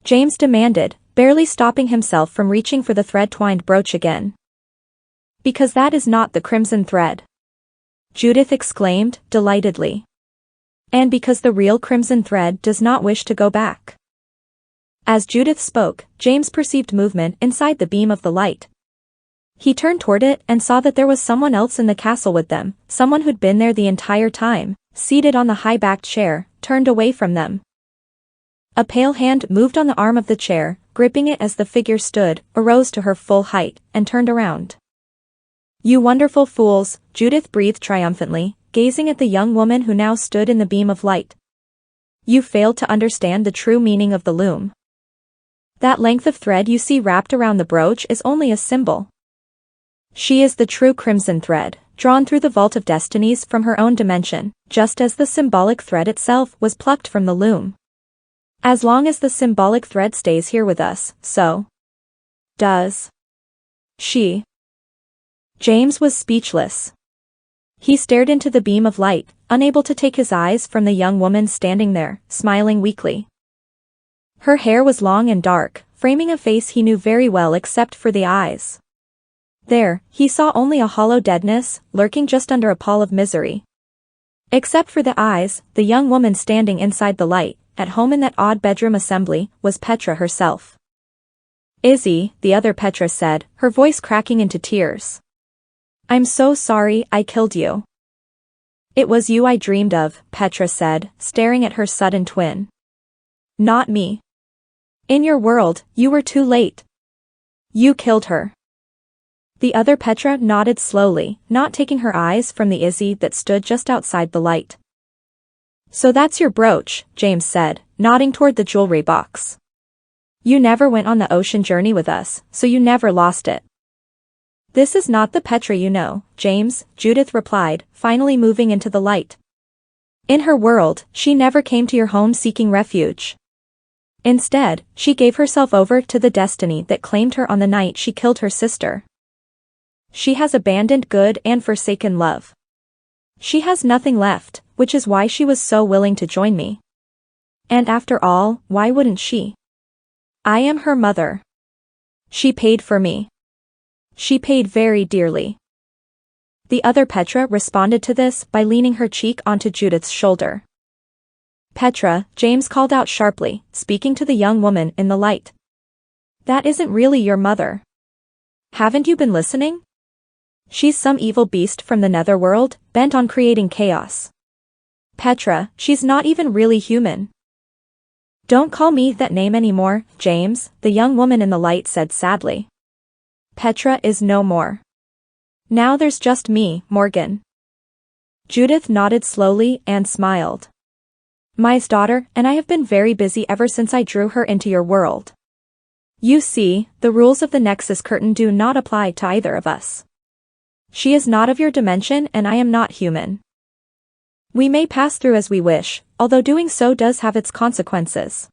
James demanded, barely stopping himself from reaching for the thread-twined brooch again. Because that is not the crimson thread. Judith exclaimed, delightedly. And because the real crimson thread does not wish to go back. As Judith spoke, James perceived movement inside the beam of the light. He turned toward it and saw that there was someone else in the castle with them, someone who'd been there the entire time, seated on the high-backed chair, turned away from them. A pale hand moved on the arm of the chair, gripping it as the figure stood, arose to her full height, and turned around. You wonderful fools, Judith breathed triumphantly, gazing at the young woman who now stood in the beam of light. You failed to understand the true meaning of the loom. That length of thread you see wrapped around the brooch is only a symbol. She is the true crimson thread, drawn through the Vault of Destinies from her own dimension, just as the symbolic thread itself was plucked from the loom. As long as the symbolic thread stays here with us, so does she. James was speechless. He stared into the beam of light, unable to take his eyes from the young woman standing there, smiling weakly. Her hair was long and dark, framing a face he knew very well except for the eyes. There, he saw only a hollow deadness, lurking just under a pall of misery. Except for the eyes, the young woman standing inside the light, at home in that odd bedroom assembly, was Petra herself. Izzy, the other Petra said, her voice cracking into tears. I'm so sorry I killed you. It was you I dreamed of, Petra said, staring at her sudden twin. Not me. In your world, you were too late. You killed her. The other Petra nodded slowly, not taking her eyes from the Izzy that stood just outside the light. So that's your brooch, James said, nodding toward the jewelry box. You never went on the ocean journey with us, so you never lost it. This is not the Petra you know, James, Judith replied, finally moving into the light. In her world, she never came to your home seeking refuge. Instead, she gave herself over to the destiny that claimed her on the night she killed her sister. She has abandoned good and forsaken love. She has nothing left, which is why she was so willing to join me. And after all, why wouldn't she? I am her mother. She paid for me. She paid very dearly. The other Petra responded to this by leaning her cheek onto Judith's shoulder. Petra, James called out sharply, speaking to the young woman in the light. That isn't really your mother. Haven't you been listening? She's some evil beast from the netherworld, bent on creating chaos. Petra, she's not even really human. Don't call me that name anymore, James, the young woman in the light said sadly. Petra is no more. Now there's just me, Morgan. Judith nodded slowly and smiled. My's daughter and I have been very busy ever since I drew her into your world. You see, the rules of the Nexus Curtain do not apply to either of us. She is not of your dimension and I am not human. We may pass through as we wish, although doing so does have its consequences.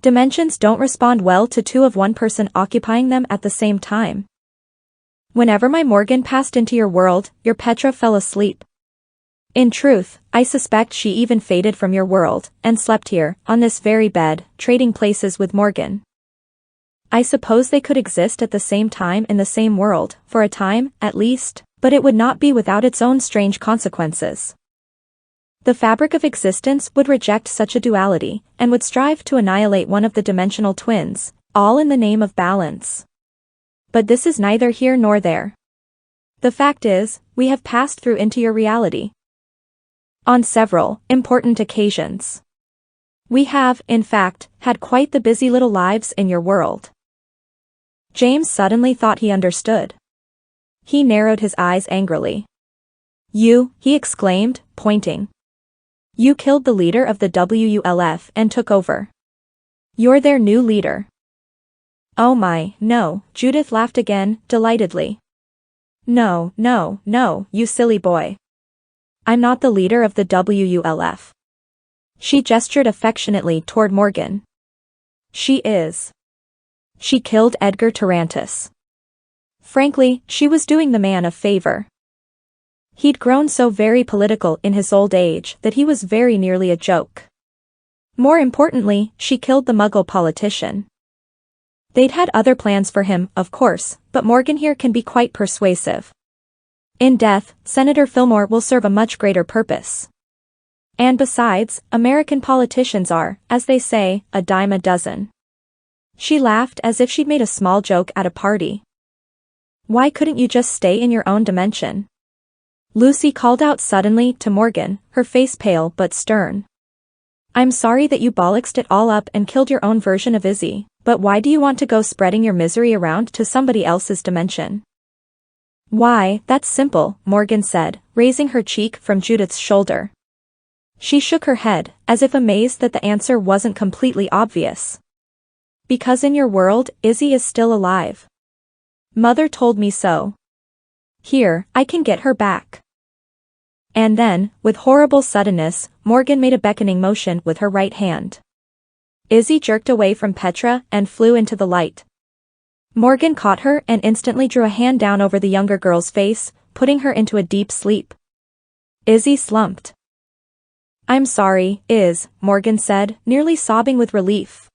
Dimensions don't respond well to two of one person occupying them at the same time. Whenever my Morgan passed into your world, your Petra fell asleep. In truth, I suspect she even faded from your world, and slept here, on this very bed, trading places with Morgan. I suppose they could exist at the same time in the same world, for a time, at least, but it would not be without its own strange consequences. The fabric of existence would reject such a duality, and would strive to annihilate one of the dimensional twins, all in the name of balance. But this is neither here nor there. The fact is, we have passed through into your reality. On several important occasions. We have, in fact, had quite the busy little lives in your world. James suddenly thought he understood. He narrowed his eyes angrily. You, he exclaimed, pointing. You killed the leader of the WULF and took over. You're their new leader. Oh my, no, Judith laughed again, delightedly. No, no, no, you silly boy. I'm not the leader of the WULF. She gestured affectionately toward Morgan. She is. She killed Edgar Tarantus. Frankly, she was doing the man a favor. He'd grown so very political in his old age that he was very nearly a joke. More importantly, she killed the Muggle politician. They'd had other plans for him, of course, but Morgan here can be quite persuasive. In death, Senator Fillmore will serve a much greater purpose. And besides, American politicians are, as they say, a dime a dozen. She laughed as if she'd made a small joke at a party. Why couldn't you just stay in your own dimension? Lucy called out suddenly to Morgan, her face pale but stern. I'm sorry that you bollocksed it all up and killed your own version of Izzy, but why do you want to go spreading your misery around to somebody else's dimension? Why, that's simple, Morgan said, raising her cheek from Judith's shoulder. She shook her head, as if amazed that the answer wasn't completely obvious. Because in your world, Izzy is still alive. Mother told me so. Here, I can get her back. And then, with horrible suddenness, Morgan made a beckoning motion with her right hand. Izzy jerked away from Petra and flew into the light. Morgan caught her and instantly drew a hand down over the younger girl's face, putting her into a deep sleep. Izzy slumped. I'm sorry, Morgan said, nearly sobbing with relief.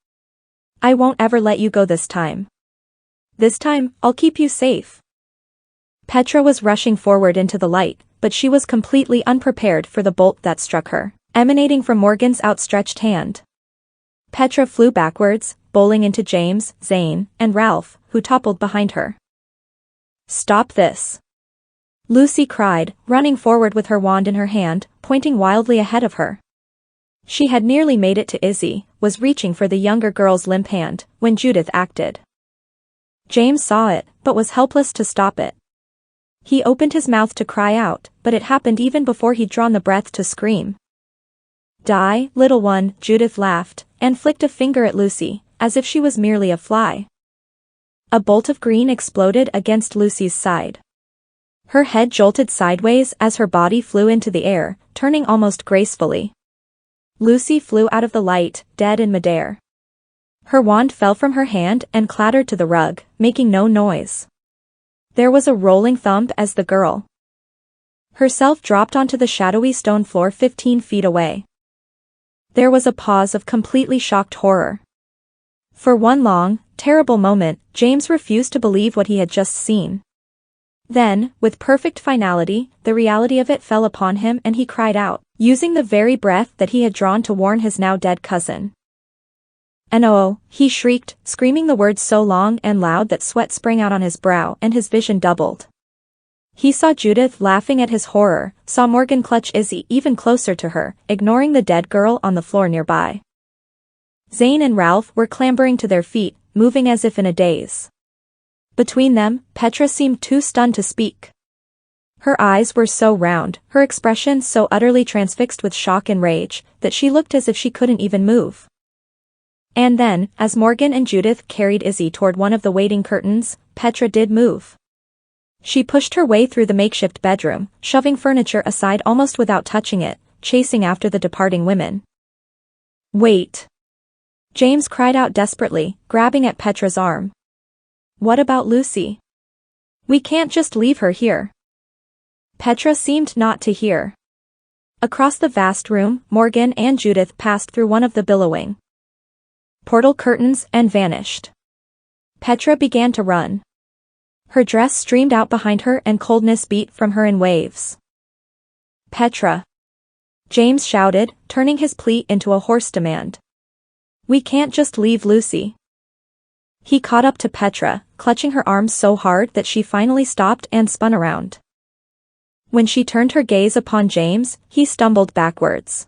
I won't ever let you go this time. This time, I'll keep you safe. Petra was rushing forward into the light, but she was completely unprepared for the bolt that struck her, emanating from Morgan's outstretched hand. Petra flew backwards, bowling into James, Zane, and Ralph, who toppled behind her. Stop this! Lucy cried, running forward with her wand in her hand, pointing wildly ahead of her. She had nearly made it to Izzy, was reaching for the younger girl's limp hand, when Judith acted. James saw it, but was helpless to stop it. He opened his mouth to cry out, but it happened even before he'd drawn the breath to scream. Die, little one, Judith laughed, and flicked a finger at Lucy, as if she was merely a fly. A bolt of green exploded against Lucy's side. Her head jolted sideways as her body flew into the air, turning almost gracefully. Lucy flew out of the light, dead in midair. Her wand fell from her hand and clattered to the rug, making no noise. There was a rolling thump as the girl herself dropped onto the shadowy stone floor 15 feet away. There was a pause of completely shocked horror. For one long, terrible moment, James refused to believe what he had just seen. Then, with perfect finality, the reality of it fell upon him and he cried out, using the very breath that he had drawn to warn his now dead cousin. And oh, he shrieked, screaming the words so long and loud that sweat sprang out on his brow and his vision doubled. He saw Judith laughing at his horror, saw Morgan clutch Izzy even closer to her, ignoring the dead girl on the floor nearby. Zane and Ralph were clambering to their feet, moving as if in a daze. Between them, Petra seemed too stunned to speak. Her eyes were so round, her expression so utterly transfixed with shock and rage, that she looked as if she couldn't even move. And then, as Morgan and Judith carried Izzy toward one of the waiting curtains, Petra did move. She pushed her way through the makeshift bedroom, shoving furniture aside almost without touching it, chasing after the departing women. "Wait!" James cried out desperately, grabbing at Petra's arm. "What about Lucy? We can't just leave her here." Petra seemed not to hear. Across the vast room, Morgan and Judith passed through one of the billowing portal curtains and vanished. Petra began to run. Her dress streamed out behind her and coldness beat from her in waves. "Petra!" James shouted, turning his plea into a hoarse demand. "We can't just leave Lucy." He caught up to Petra, clutching her arms so hard that she finally stopped and spun around. When she turned her gaze upon James, he stumbled backwards.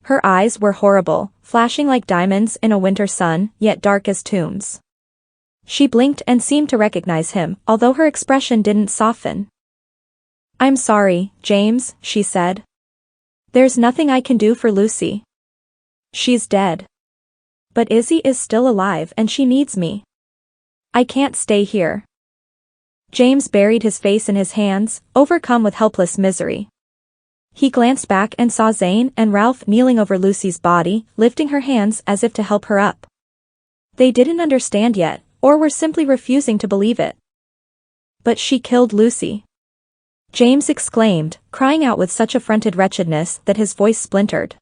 Her eyes were horrible, flashing like diamonds in a winter sun, yet dark as tombs. She blinked and seemed to recognize him, although her expression didn't soften. "I'm sorry, James," she said. "There's nothing I can do for Lucy. She's dead. But Izzy is still alive and she needs me. I can't stay here." James buried his face in his hands, overcome with helpless misery. He glanced back and saw Zane and Ralph kneeling over Lucy's body, lifting her hands as if to help her up. They didn't understand yet, or were simply refusing to believe it. "But she killed Lucy," James exclaimed, crying out with such affronted wretchedness that his voice splintered.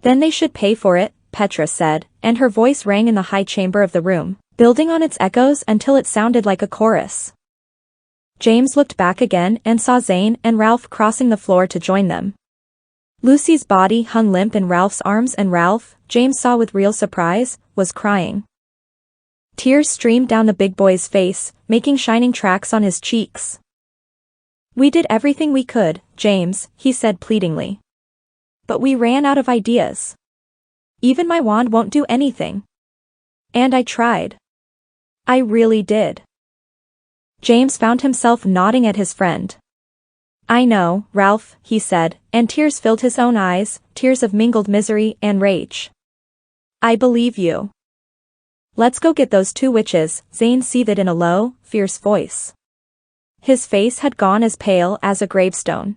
"Then they should pay for it," Petra said, and her voice rang in the high chamber of the room, building on its echoes until it sounded like a chorus. James looked back again and saw Zane and Ralph crossing the floor to join them. Lucy's body hung limp in Ralph's arms and Ralph, James saw with real surprise, was crying. Tears streamed down the big boy's face, making shining tracks on his cheeks. "We did everything we could, James," he said pleadingly. "But we ran out of ideas. Even my wand won't do anything. And I tried. I really did." James found himself nodding at his friend. "I know, Ralph," he said, and tears filled his own eyes, tears of mingled misery and rage. "I believe you. Let's go get those two witches," Zane seethed in a low, fierce voice. His face had gone as pale as a gravestone.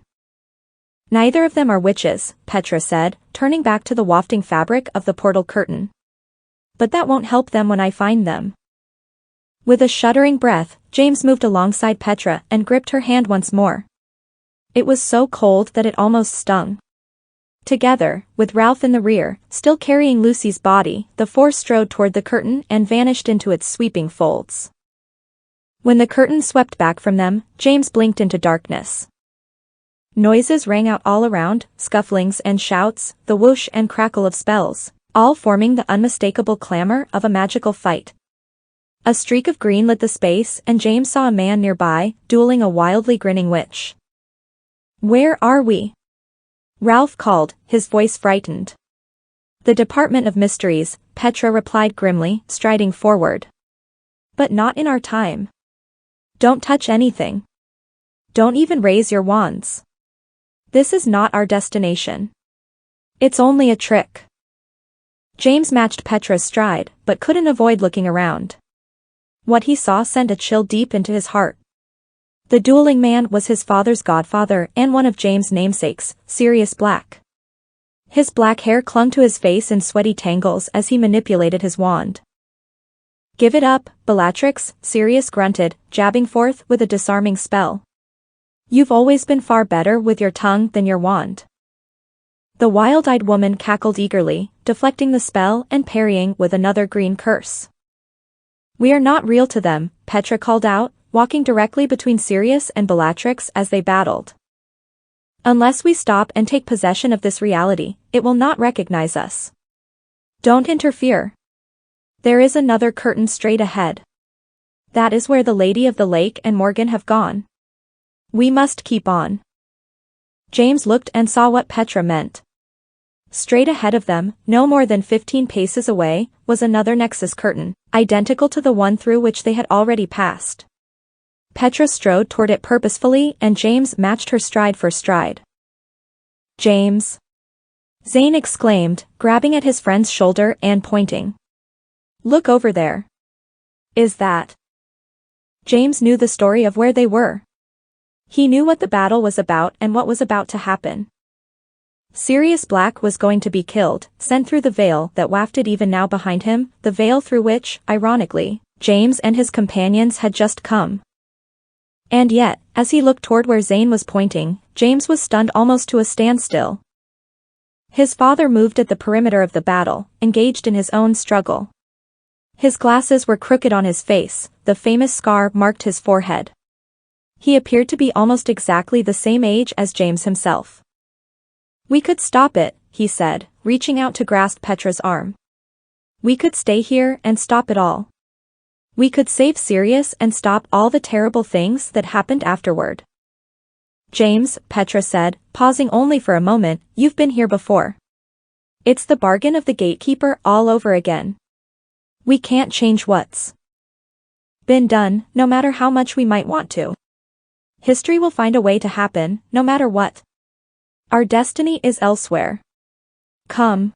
"Neither of them are witches," Petra said, turning back to the wafting fabric of the portal curtain. "But that won't help them when I find them." With a shuddering breath, James moved alongside Petra and gripped her hand once more. It was so cold that it almost stung. Together, with Ralph in the rear, still carrying Lucy's body, the four strode toward the curtain and vanished into its sweeping folds. When the curtain swept back from them, James blinked into darkness. Noises rang out all around, scufflings and shouts, the whoosh and crackle of spells, all forming the unmistakable clamor of a magical fight. A streak of green lit the space and James saw a man nearby, dueling a wildly grinning witch. "Where are we?" Ralph called, his voice frightened. "The Department of Mysteries," Petra replied grimly, striding forward. "But not in our time. Don't touch anything. Don't even raise your wands. This is not our destination. It's only a trick." James matched Petra's stride, but couldn't avoid looking around. What he saw sent a chill deep into his heart. The dueling man was his father's godfather and one of James' namesakes, Sirius Black. His black hair clung to his face in sweaty tangles as he manipulated his wand. "Give it up, Bellatrix," Sirius grunted, jabbing forth with a disarming spell. "You've always been far better with your tongue than your wand." The wild-eyed woman cackled eagerly, deflecting the spell and parrying with another green curse. "We are not real to them," Petra called out, walking directly between Sirius and Bellatrix as they battled. "Unless we stop and take possession of this reality, it will not recognize us. Don't interfere. There is another curtain straight ahead. That is where the Lady of the Lake and Morgan have gone. We must keep on." James looked and saw what Petra meant. Straight ahead of them, no more than 15 paces away, was another Nexus curtain, identical to the one through which they had already passed. Petra strode toward it purposefully and James matched her stride for stride. "James!" Zane exclaimed, grabbing at his friend's shoulder and pointing. "Look over there." "Is that?" James knew the story of where they were. He knew what the battle was about and what was about to happen. Sirius Black was going to be killed, sent through the veil that wafted even now behind him, the veil through which, ironically, James and his companions had just come. And yet, as he looked toward where Zane was pointing, James was stunned almost to a standstill. His father moved at the perimeter of the battle, engaged in his own struggle. His glasses were crooked on his face, the famous scar marked his forehead. He appeared to be almost exactly the same age as James himself. "We could stop it," he said, reaching out to grasp Petra's arm. "We could stay here and stop it all. We could save Sirius and stop all the terrible things that happened afterward." "James," Petra said, pausing only for a moment, "you've been here before. It's the bargain of the gatekeeper all over again. We can't change what's been done, no matter how much we might want to. History will find a way to happen, no matter what. Our destiny is elsewhere. Come."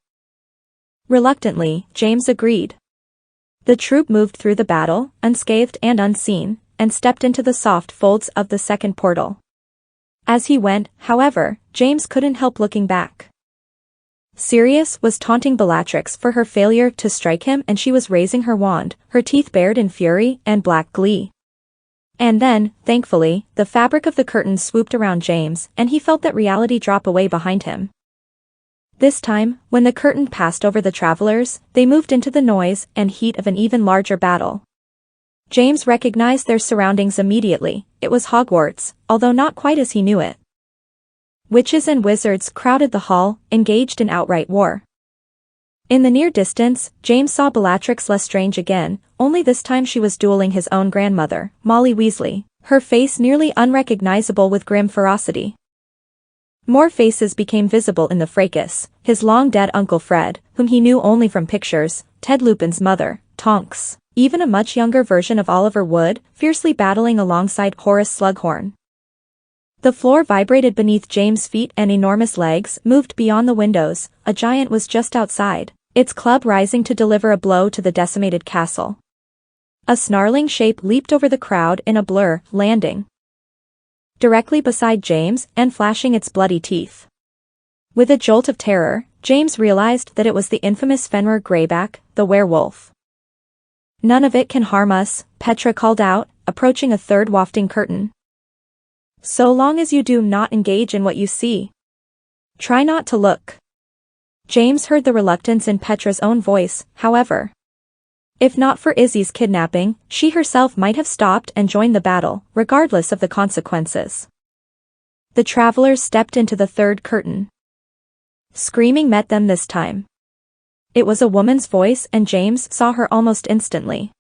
Reluctantly, James agreed. The troop moved through the battle, unscathed and unseen, and stepped into the soft folds of the second portal. As he went, however, James couldn't help looking back. Sirius was taunting Bellatrix for her failure to strike him and she was raising her wand, her teeth bared in fury and black glee. And then, thankfully, the fabric of the curtain swooped around James and he felt that reality drop away behind him. This time, when the curtain passed over the travelers, they moved into the noise and heat of an even larger battle. James recognized their surroundings immediately. It was Hogwarts, although not quite as he knew it. Witches and wizards crowded the hall, engaged in outright war. In the near distance, James saw Bellatrix Lestrange again, only this time she was dueling his own grandmother, Molly Weasley, her face nearly unrecognizable with grim ferocity. More faces became visible in the fracas, his long-dead Uncle Fred, whom he knew only from pictures, Ted Lupin's mother, Tonks, even a much younger version of Oliver Wood, fiercely battling alongside Horace Slughorn. The floor vibrated beneath James' feet and enormous legs moved beyond the windows. A giant was just outside, its club rising to deliver a blow to the decimated castle. A snarling shape leaped over the crowd in a blur, landing directly beside James and flashing its bloody teeth. With a jolt of terror, James realized that it was the infamous Fenrir Greyback, the werewolf. "None of it can harm us," Petra called out, approaching a third wafting curtain. "So long as you do not engage in what you see. Try not to look." James heard the reluctance in Petra's own voice, however. If not for Izzy's kidnapping, she herself might have stopped and joined the battle, regardless of the consequences. The travelers stepped into the third curtain. Screaming met them this time. It was a woman's voice and James saw her almost instantly.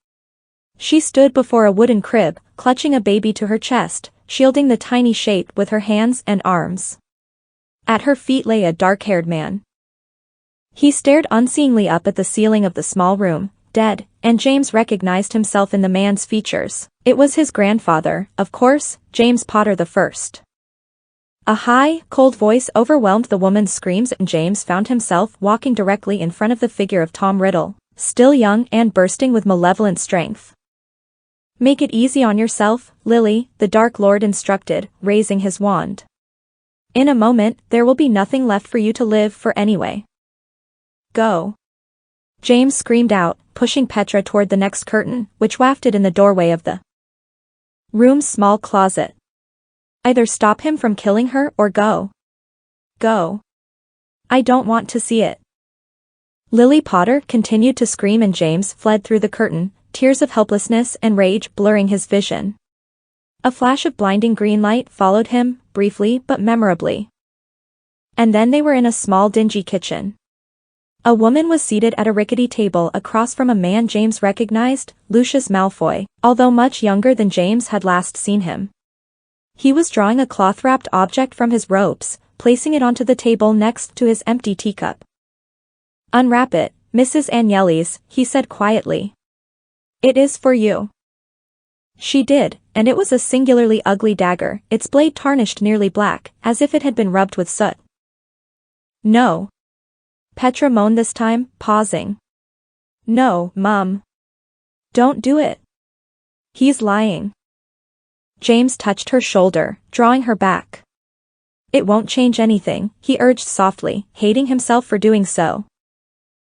She stood before a wooden crib, clutching a baby to her chest, shielding the tiny shape with her hands and arms. At her feet lay a dark-haired man. He stared unseeingly up at the ceiling of the small room, dead, and James recognized himself in the man's features. It was his grandfather, of course, James Potter I. A high, cold voice overwhelmed the woman's screams and James found himself walking directly in front of the figure of Tom Riddle, still young and bursting with malevolent strength. Make it easy on yourself, Lily, the Dark Lord instructed, raising his wand. In a moment, there will be nothing left for you to live for anyway. Go. James screamed out, pushing Petra toward the next curtain, which wafted in the doorway of the room's small closet. Either stop him from killing her or go. Go. I don't want to see it. Lily Potter continued to scream and James fled through the curtain, tears of helplessness and rage blurring his vision. A flash of blinding green light followed him, briefly but memorably. And then they were in a small dingy kitchen. A woman was seated at a rickety table across from a man James recognized, Lucius Malfoy, although much younger than James had last seen him. He was drawing a cloth-wrapped object from his robes, placing it onto the table next to his empty teacup. Unwrap it, Mrs. Agnellis, he said quietly. It is for you. She did, and it was a singularly ugly dagger, its blade tarnished nearly black, as if it had been rubbed with soot. No. Petra moaned this time, pausing. No, Mum. Don't do it. He's lying. James touched her shoulder, drawing her back. It won't change anything, he urged softly, hating himself for doing so.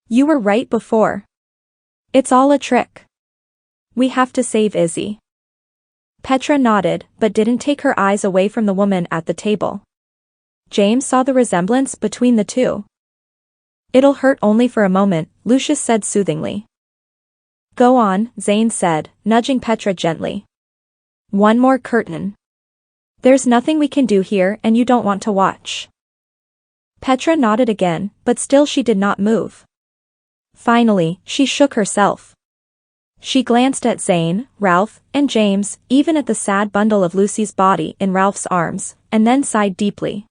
You were right before. It's all a trick. We have to save Izzy. Petra nodded, but didn't take her eyes away from the woman at the table. James saw the resemblance between the two. It'll hurt only for a moment, Lucius said soothingly. Go on, Zane said, nudging Petra gently. One more curtain. There's nothing we can do here and you don't want to watch. Petra nodded again, but still she did not move. Finally, she shook herself. She glanced at Zane, Ralph, and James, even at the sad bundle of Lucy's body in Ralph's arms, and then sighed deeply.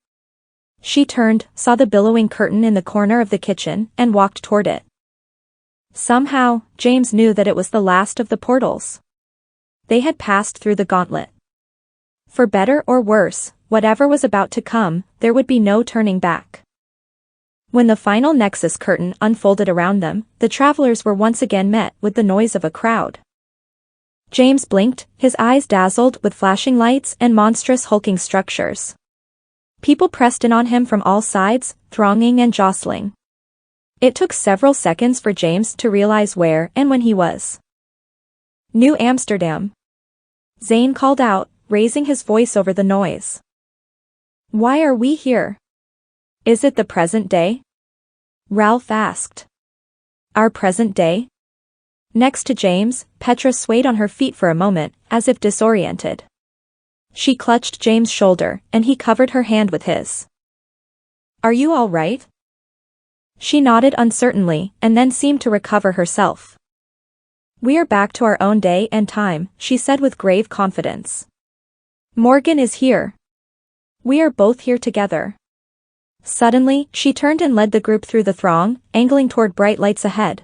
She turned, saw the billowing curtain in the corner of the kitchen, and walked toward it. Somehow, James knew that it was the last of the portals. They had passed through the gauntlet. For better or worse, whatever was about to come, there would be no turning back. When the final Nexus curtain unfolded around them, the travelers were once again met with the noise of a crowd. James blinked, his eyes dazzled with flashing lights and monstrous hulking structures. People pressed in on him from all sides, thronging and jostling. It took several seconds for James to realize where and when he was. New Amsterdam. Zane called out, raising his voice over the noise. Why are we here? Is it the present day? Ralph asked. Our present day? Next to James, Petra swayed on her feet for a moment, as if disoriented. She clutched James' shoulder, and he covered her hand with his. Are you all right? She nodded uncertainly, and then seemed to recover herself. We are back to our own day and time, she said with grave confidence. Morgan is here. We are both here together. Suddenly, she turned and led the group through the throng, angling toward bright lights ahead.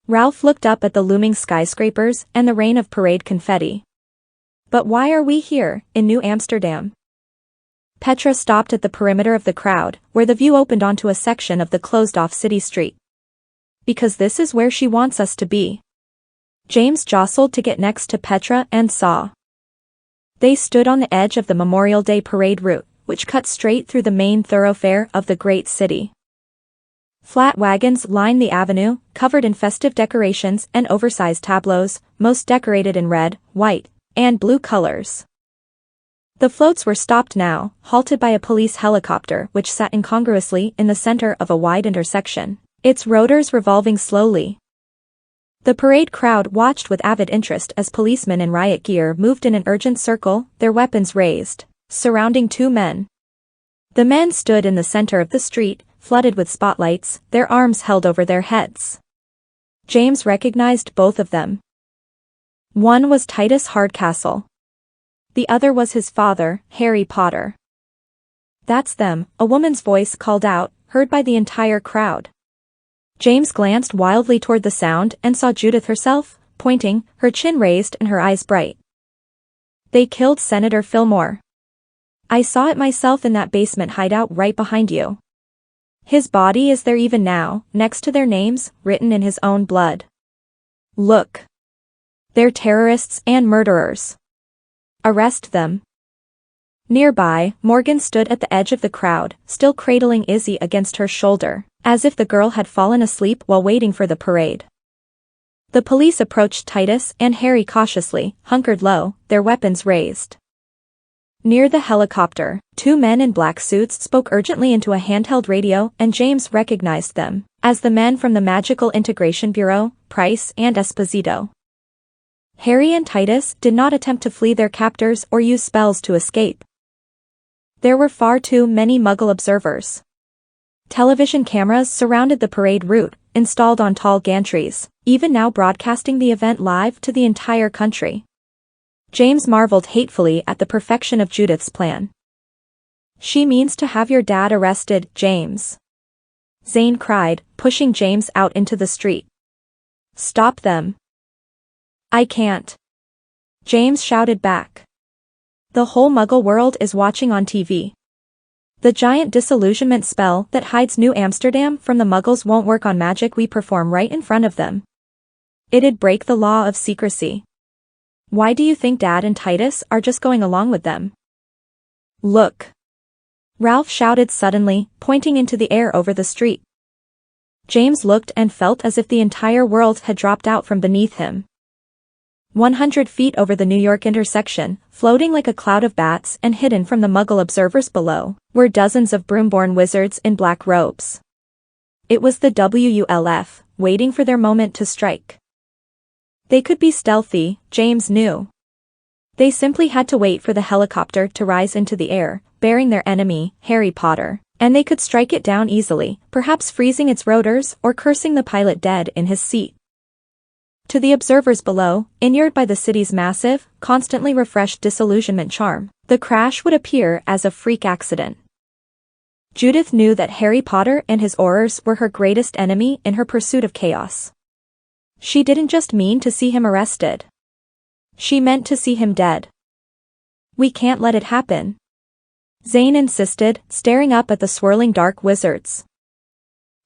Ralph looked up at the looming skyscrapers and the rain of parade confetti. But why are we here, in New Amsterdam? Petra stopped at the perimeter of the crowd, where the view opened onto a section of the closed-off city street. Because this is where she wants us to be. James jostled to get next to Petra and saw. They stood on the edge of the Memorial Day parade route, which cut straight through the main thoroughfare of the great city. Flat wagons lined the avenue, covered in festive decorations and oversized tableaus, most decorated in red, white, and blue colors. The floats were stopped now, halted by a police helicopter which sat incongruously in the center of a wide intersection, its rotors revolving slowly. The parade crowd watched with avid interest as policemen in riot gear moved in an urgent circle, their weapons raised, surrounding two men. The men stood in the center of the street, flooded with spotlights, their arms held over their heads. James recognized both of them. One was Titus Hardcastle. The other was his father, Harry Potter. That's them, a woman's voice called out, heard by the entire crowd. James glanced wildly toward the sound and saw Judith herself, pointing, her chin raised and her eyes bright. They killed Senator Fillmore. I saw it myself in that basement hideout right behind you. His body is there even now, next to their names, written in his own blood. Look. They're terrorists and murderers. Arrest them. Nearby, Morgan stood at the edge of the crowd, still cradling Izzy against her shoulder, as if the girl had fallen asleep while waiting for the parade. The police approached Titus and Harry cautiously, hunkered low, their weapons raised. Near the helicopter, two men in black suits spoke urgently into a handheld radio, and James recognized them as the men from the Magical Integration Bureau, Price and Esposito. Harry and Titus did not attempt to flee their captors or use spells to escape. There were far too many Muggle observers. Television cameras surrounded the parade route, installed on tall gantries, even now broadcasting the event live to the entire country. James marveled hatefully at the perfection of Judith's plan. "She means to have your dad arrested, James," Zane cried, pushing James out into the street. "Stop them." "I can't," James shouted back. "The whole Muggle world is watching on TV. The giant disillusionment spell that hides New Amsterdam from the Muggles won't work on magic we perform right in front of them. It'd break the law of secrecy. Why do you think Dad and Titus are just going along with them?" "Look!" Ralph shouted suddenly, pointing into the air over the street. James looked and felt as if the entire world had dropped out from beneath him. 100 feet over the New York intersection, floating like a cloud of bats and hidden from the Muggle observers below, were dozens of broom-born wizards in black robes. It was the WULF, waiting for their moment to strike. They could be stealthy, James knew. They simply had to wait for the helicopter to rise into the air, bearing their enemy, Harry Potter, and they could strike it down easily, perhaps freezing its rotors or cursing the pilot dead in his seat. To the observers below, inured by the city's massive, constantly refreshed disillusionment charm, the crash would appear as a freak accident. Judith knew that Harry Potter and his Aurors were her greatest enemy in her pursuit of chaos. She didn't just mean to see him arrested. She meant to see him dead. "We can't let it happen," Zane insisted, staring up at the swirling dark wizards.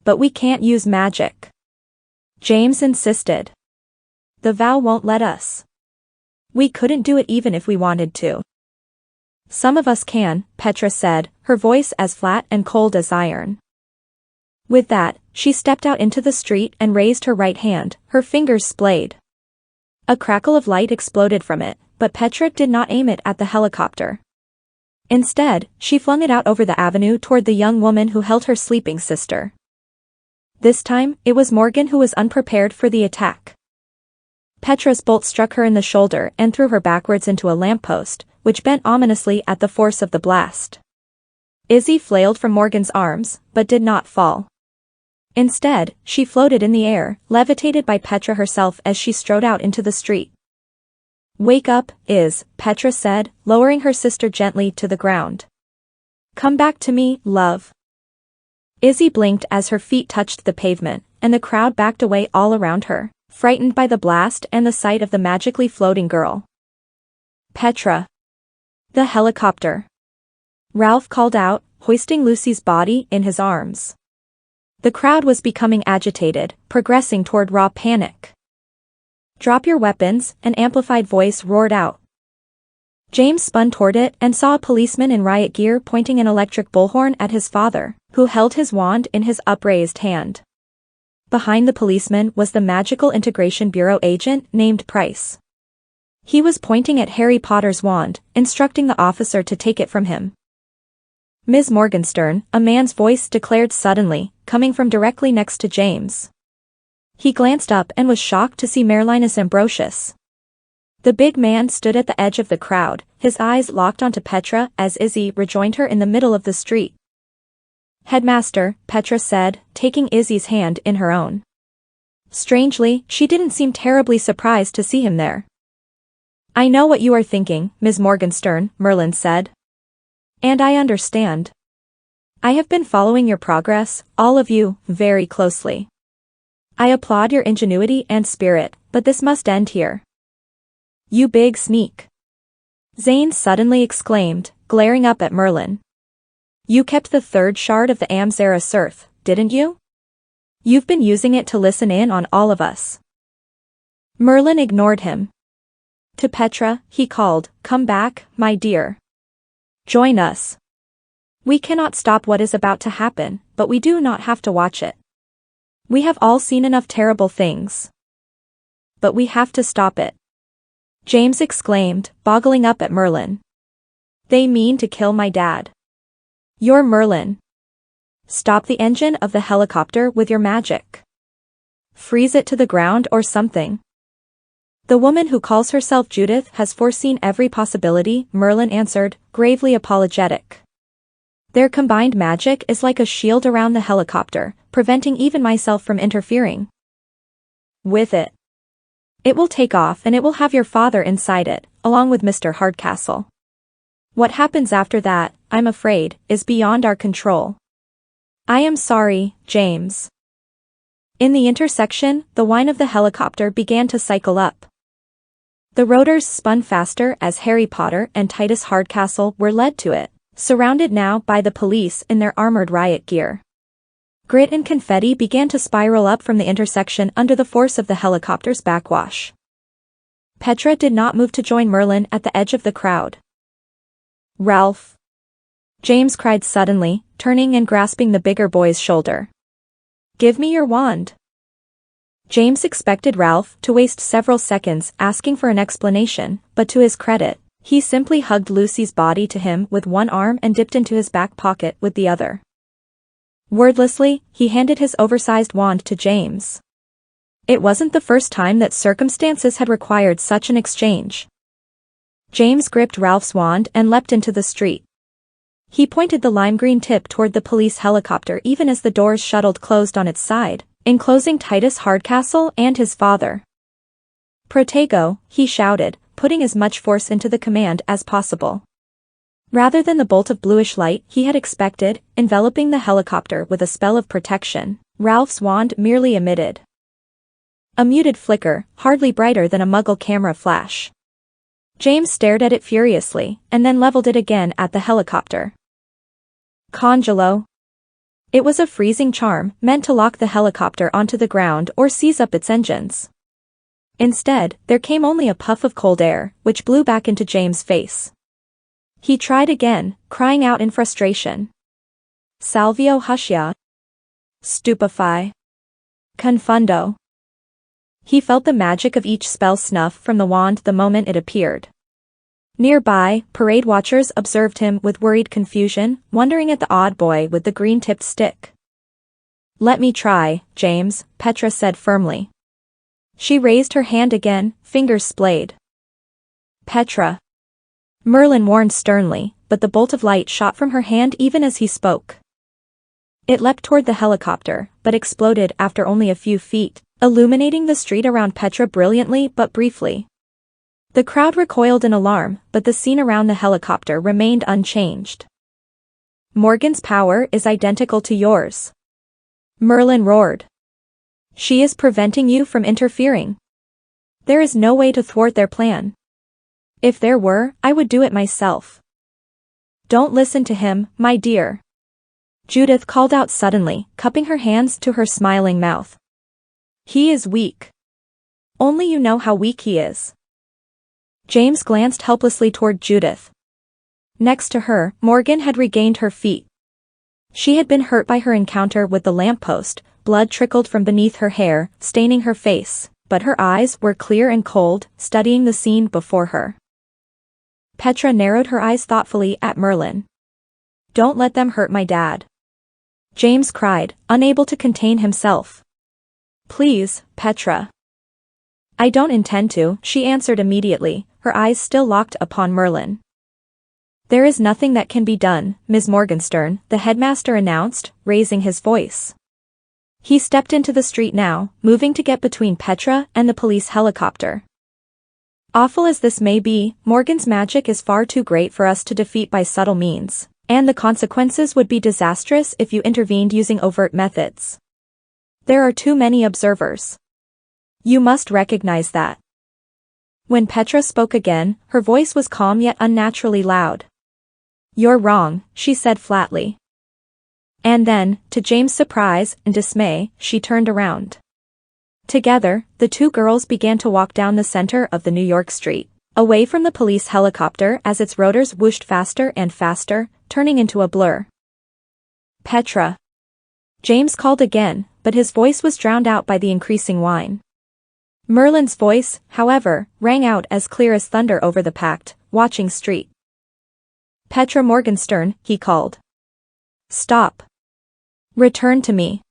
"But we can't use magic," James insisted. "The vow won't let us. We couldn't do it even if we wanted to." "Some of us can," Petra said, her voice as flat and cold as iron. With that, she stepped out into the street and raised her right hand, her fingers splayed. A crackle of light exploded from it, but Petra did not aim it at the helicopter. Instead, she flung it out over the avenue toward the young woman who held her sleeping sister. This time, it was Morgan who was unprepared for the attack. Petra's bolt struck her in the shoulder and threw her backwards into a lamppost, which bent ominously at the force of the blast. Izzy flailed from Morgan's arms, but did not fall. Instead, she floated in the air, levitated by Petra herself as she strode out into the street. "Wake up, Iz," Petra said, lowering her sister gently to the ground. "Come back to me, love." Izzy blinked as her feet touched the pavement, and the crowd backed away all around her, frightened by the blast and the sight of the magically floating girl. "Petra." "The helicopter," Ralph called out, hoisting Lucy's body in his arms. The crowd was becoming agitated, progressing toward raw panic. "Drop your weapons," an amplified voice roared out. James spun toward it and saw a policeman in riot gear pointing an electric bullhorn at his father, who held his wand in his upraised hand. Behind the policeman was the Magical Integration Bureau agent named Price. He was pointing at Harry Potter's wand, instructing the officer to take it from him. "Ms. Morgenstern," a man's voice declared suddenly, coming from directly next to James. He glanced up and was shocked to see Merlinus Ambrosius. The big man stood at the edge of the crowd, his eyes locked onto Petra as Izzy rejoined her in the middle of the street. "Headmaster," Petra said, taking Izzy's hand in her own. Strangely, she didn't seem terribly surprised to see him there. "I know what you are thinking, Ms. Morgenstern," Merlin said. "And I understand. I have been following your progress, all of you, very closely. I applaud your ingenuity and spirit, but this must end here." "You big sneak!" Zane suddenly exclaimed, glaring up at Merlin. "You kept the third shard of the Amzera Surth, didn't you? You've been using it to listen in on all of us." Merlin ignored him. To Petra, he called, "Come back, my dear. Join us. We cannot stop what is about to happen, but we do not have to watch it. We have all seen enough terrible things. But we have to stop it." James exclaimed, boggling up at Merlin. "They mean to kill my dad. You're Merlin. Stop the engine of the helicopter with your magic. Freeze it to the ground or something." "The woman who calls herself Judith has foreseen every possibility," Merlin answered, gravely apologetic. "Their combined magic is like a shield around the helicopter, preventing even myself from interfering with it. It will take off and it will have your father inside it, along with Mr. Hardcastle. What happens after that, I'm afraid, is beyond our control." "I am sorry, James." In the intersection, the whine of the helicopter began to cycle up. The rotors spun faster as Harry Potter and Titus Hardcastle were led to it, surrounded now by the police in their armored riot gear. Grit and confetti began to spiral up from the intersection under the force of the helicopter's backwash. Petra did not move to join Merlin at the edge of the crowd. "Ralph!" James cried suddenly, turning and grasping the bigger boy's shoulder. "Give me your wand." James expected Ralph to waste several seconds asking for an explanation, but to his credit, he simply hugged Lucy's body to him with one arm and dipped into his back pocket with the other. Wordlessly, he handed his oversized wand to James. It wasn't the first time that circumstances had required such an exchange. James gripped Ralph's wand and leapt into the street. He pointed the lime green tip toward the police helicopter even as the doors shuttled closed on its side, enclosing Titus Hardcastle and his father. "Protego," he shouted, putting as much force into the command as possible. Rather than the bolt of bluish light he had expected, enveloping the helicopter with a spell of protection, Ralph's wand merely emitted a muted flicker, hardly brighter than a Muggle camera flash. James stared at it furiously, and then leveled it again at the helicopter. Congelo. It was a freezing charm, meant to lock the helicopter onto the ground or seize up its engines. Instead, there came only a puff of cold air, which blew back into James' face. He tried again, crying out in frustration. Salvio Huscia. Stupefy. Confundo. He felt the magic of each spell snuff from the wand the moment it appeared. Nearby, parade watchers observed him with worried confusion, wondering at the odd boy with the green-tipped stick. "Let me try, James," Petra said firmly. She raised her hand again, fingers splayed. "Petra." Merlin warned sternly, but the bolt of light shot from her hand even as he spoke. It leapt toward the helicopter, but exploded after only a few feet, illuminating the street around Petra brilliantly but briefly. The crowd recoiled in alarm, but the scene around the helicopter remained unchanged. "Morgan's power is identical to yours," Merlin roared. "She is preventing you from interfering. There is no way to thwart their plan. If there were, I would do it myself." "Don't listen to him, my dear," Judith called out suddenly, cupping her hands to her smiling mouth. "He is weak. Only you know how weak he is." James glanced helplessly toward Judith. Next to her, Morgan had regained her feet. She had been hurt by her encounter with the lamppost, blood trickled from beneath her hair, staining her face, but her eyes were clear and cold, studying the scene before her. Petra narrowed her eyes thoughtfully at Merlin. "Don't let them hurt my dad," James cried, unable to contain himself. "Please, Petra." "I don't intend to," she answered immediately, her eyes still locked upon Merlin. "There is nothing that can be done, Ms. Morgenstern," the headmaster announced, raising his voice. He stepped into the street now, moving to get between Petra and the police helicopter. "Awful as this may be, Morgan's magic is far too great for us to defeat by subtle means, and the consequences would be disastrous if you intervened using overt methods. There are too many observers. You must recognize that." When Petra spoke again, her voice was calm yet unnaturally loud. "You're wrong," she said flatly. And then, to James' surprise and dismay, she turned around. Together, the two girls began to walk down the center of the New York street, away from the police helicopter as its rotors whooshed faster and faster, turning into a blur. Petra. James called again, but his voice was drowned out by the increasing whine. Merlin's voice, however, rang out as clear as thunder over the packed, watching street. Petra Morgenstern, he called. Stop. Return to me.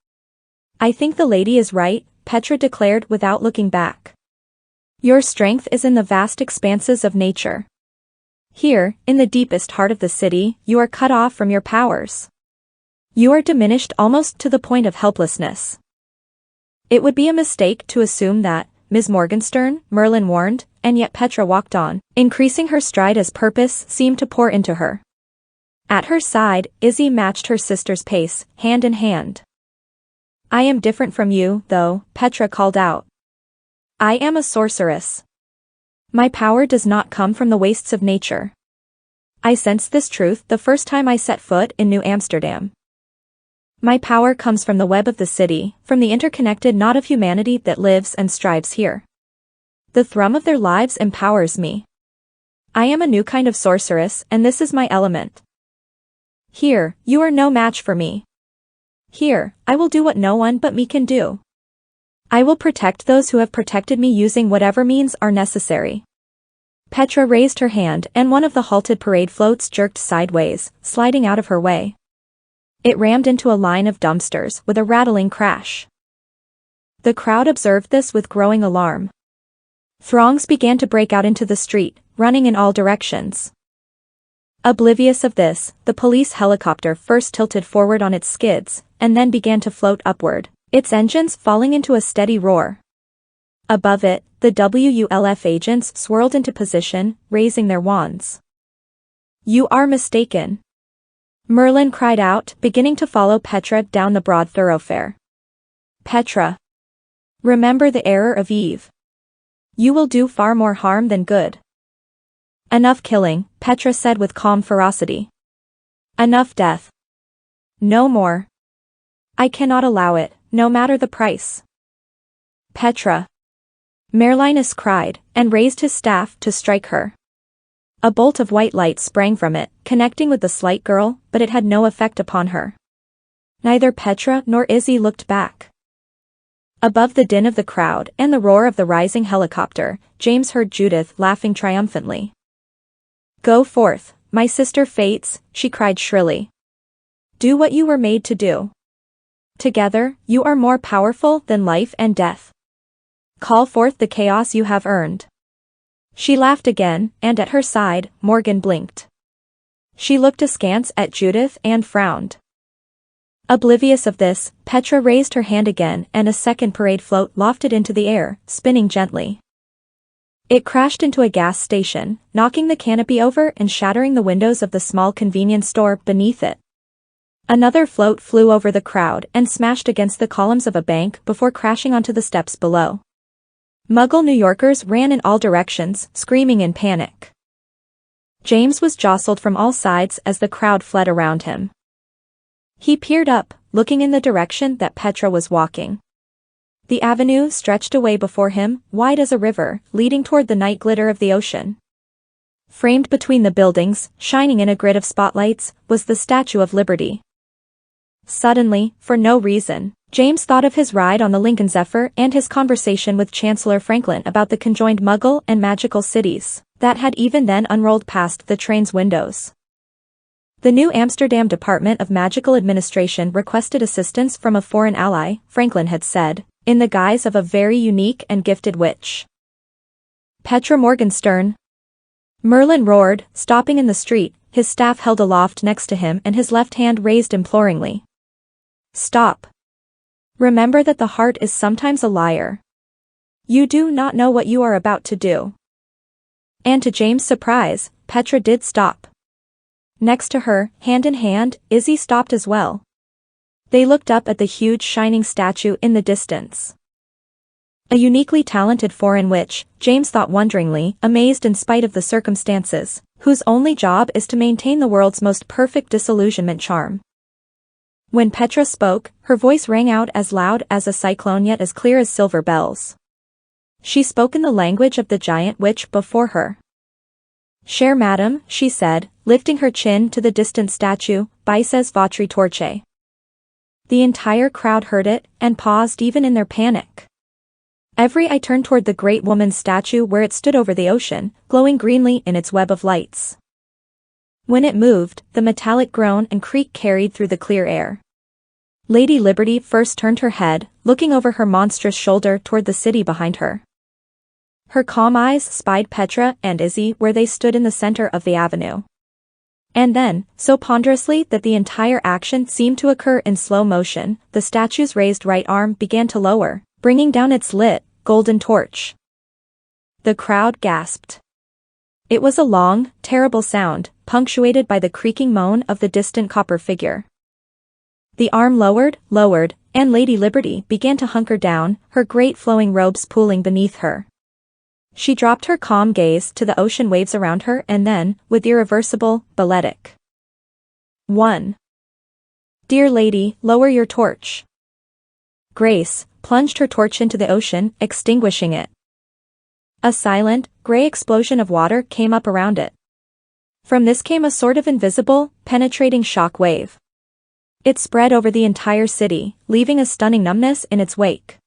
I think the lady is right, Petra declared without looking back. Your strength is in the vast expanses of nature. Here, in the deepest heart of the city, you are cut off from your powers. You are diminished almost to the point of helplessness. It would be a mistake to assume that, Ms. Morgenstern, Merlin warned, and yet Petra walked on, increasing her stride as purpose seemed to pour into her. At her side, Izzy matched her sister's pace, hand in hand. I am different from you, though, Petra called out. I am a sorceress. My power does not come from the wastes of nature. I sensed this truth the first time I set foot in New Amsterdam. My power comes from the web of the city, from the interconnected knot of humanity that lives and strives here. The thrum of their lives empowers me. I am a new kind of sorceress, and this is my element. Here, you are no match for me. Here, I will do what no one but me can do. I will protect those who have protected me using whatever means are necessary. Petra raised her hand and one of the halted parade floats jerked sideways, sliding out of her way. It rammed into a line of dumpsters with a rattling crash. The crowd observed this with growing alarm. Throngs began to break out into the street, running in all directions. Oblivious of this, the police helicopter first tilted forward on its skids, and then began to float upward, its engines falling into a steady roar. Above it, the WULF agents swirled into position, raising their wands. You are mistaken. Merlin cried out, beginning to follow Petra down the broad thoroughfare. Petra. Remember the error of Eve. You will do far more harm than good. Enough killing, Petra said with calm ferocity. Enough death. No more. I cannot allow it, no matter the price. Petra. Merlinus cried, and raised his staff to strike her. A bolt of white light sprang from it, connecting with the slight girl, but it had no effect upon her. Neither Petra nor Izzy looked back. Above the din of the crowd and the roar of the rising helicopter, James heard Judith laughing triumphantly. Go forth, my sister Fates, she cried shrilly. Do what you were made to do. Together, you are more powerful than life and death. Call forth the chaos you have earned. She laughed again, and at her side, Morgan blinked. She looked askance at Judith and frowned. Oblivious of this, Petra raised her hand again and a second parade float lofted into the air, spinning gently. It crashed into a gas station, knocking the canopy over and shattering the windows of the small convenience store beneath it. Another float flew over the crowd and smashed against the columns of a bank before crashing onto the steps below. Muggle New Yorkers ran in all directions, screaming in panic. James was jostled from all sides as the crowd fled around him. He peered up, looking in the direction that Petra was walking. The avenue stretched away before him, wide as a river, leading toward the night glitter of the ocean. Framed between the buildings, shining in a grid of spotlights, was the Statue of Liberty. Suddenly, for no reason, James thought of his ride on the Lincoln Zephyr and his conversation with Chancellor Franklin about the conjoined Muggle and magical cities that had even then unrolled past the train's windows. The New Amsterdam Department of Magical Administration requested assistance from a foreign ally, Franklin had said, in the guise of a very unique and gifted witch. Petra Morgenstern. Merlin roared, stopping in the street, his staff held aloft next to him and his left hand raised imploringly. Stop. Remember that the heart is sometimes a liar. You do not know what you are about to do. And to James' surprise, Petra did stop. Next to her, hand in hand, Izzy stopped as well. They looked up at the huge shining statue in the distance. A uniquely talented foreign witch, James thought wonderingly, amazed in spite of the circumstances, whose only job is to maintain the world's most perfect disillusionment charm. When Petra spoke, her voice rang out as loud as a cyclone yet as clear as silver bells. She spoke in the language of the giant witch before her. Cher madame, she said, lifting her chin to the distant statue, Baissez votre torche. The entire crowd heard it, and paused even in their panic. Every eye turned toward the great woman's statue where it stood over the ocean, glowing greenly in its web of lights. When it moved, the metallic groan and creak carried through the clear air. Lady Liberty first turned her head, looking over her monstrous shoulder toward the city behind her. Her calm eyes spied Petra and Izzy where they stood in the center of the avenue. And then, so ponderously that the entire action seemed to occur in slow motion, the statue's raised right arm began to lower, bringing down its lit, golden torch. The crowd gasped. It was a long, terrible sound, punctuated by the creaking moan of the distant copper figure. The arm lowered, and Lady Liberty began to hunker down, her great flowing robes pooling beneath her. She dropped her calm gaze to the ocean waves around her and then, with irreversible, balletic 1. Dear lady, lower your torch. Grace plunged her torch into the ocean, extinguishing it. A silent, gray explosion of water came up around it. From this came a sort of invisible, penetrating shock wave. It spread over the entire city, leaving a stunning numbness in its wake.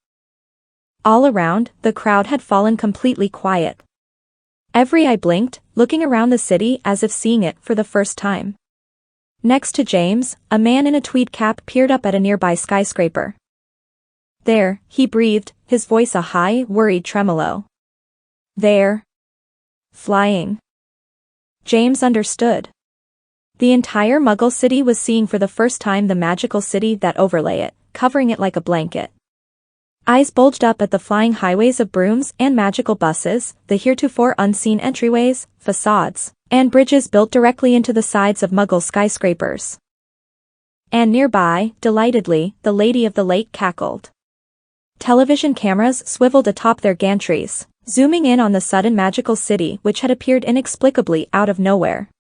All around, the crowd had fallen completely quiet. Every eye blinked, looking around the city as if seeing it for the first time. Next to James, a man in a tweed cap peered up at a nearby skyscraper. There, he breathed, his voice a high, worried tremolo. There. Flying. James understood. The entire Muggle city was seeing for the first time the magical city that overlay it, covering it like a blanket. Eyes bulged up at the flying highways of brooms and magical buses, the heretofore unseen entryways, facades, and bridges built directly into the sides of Muggle skyscrapers. And nearby, delightedly, the Lady of the Lake cackled. Television cameras swiveled atop their gantries, zooming in on the sudden magical city which had appeared inexplicably out of nowhere.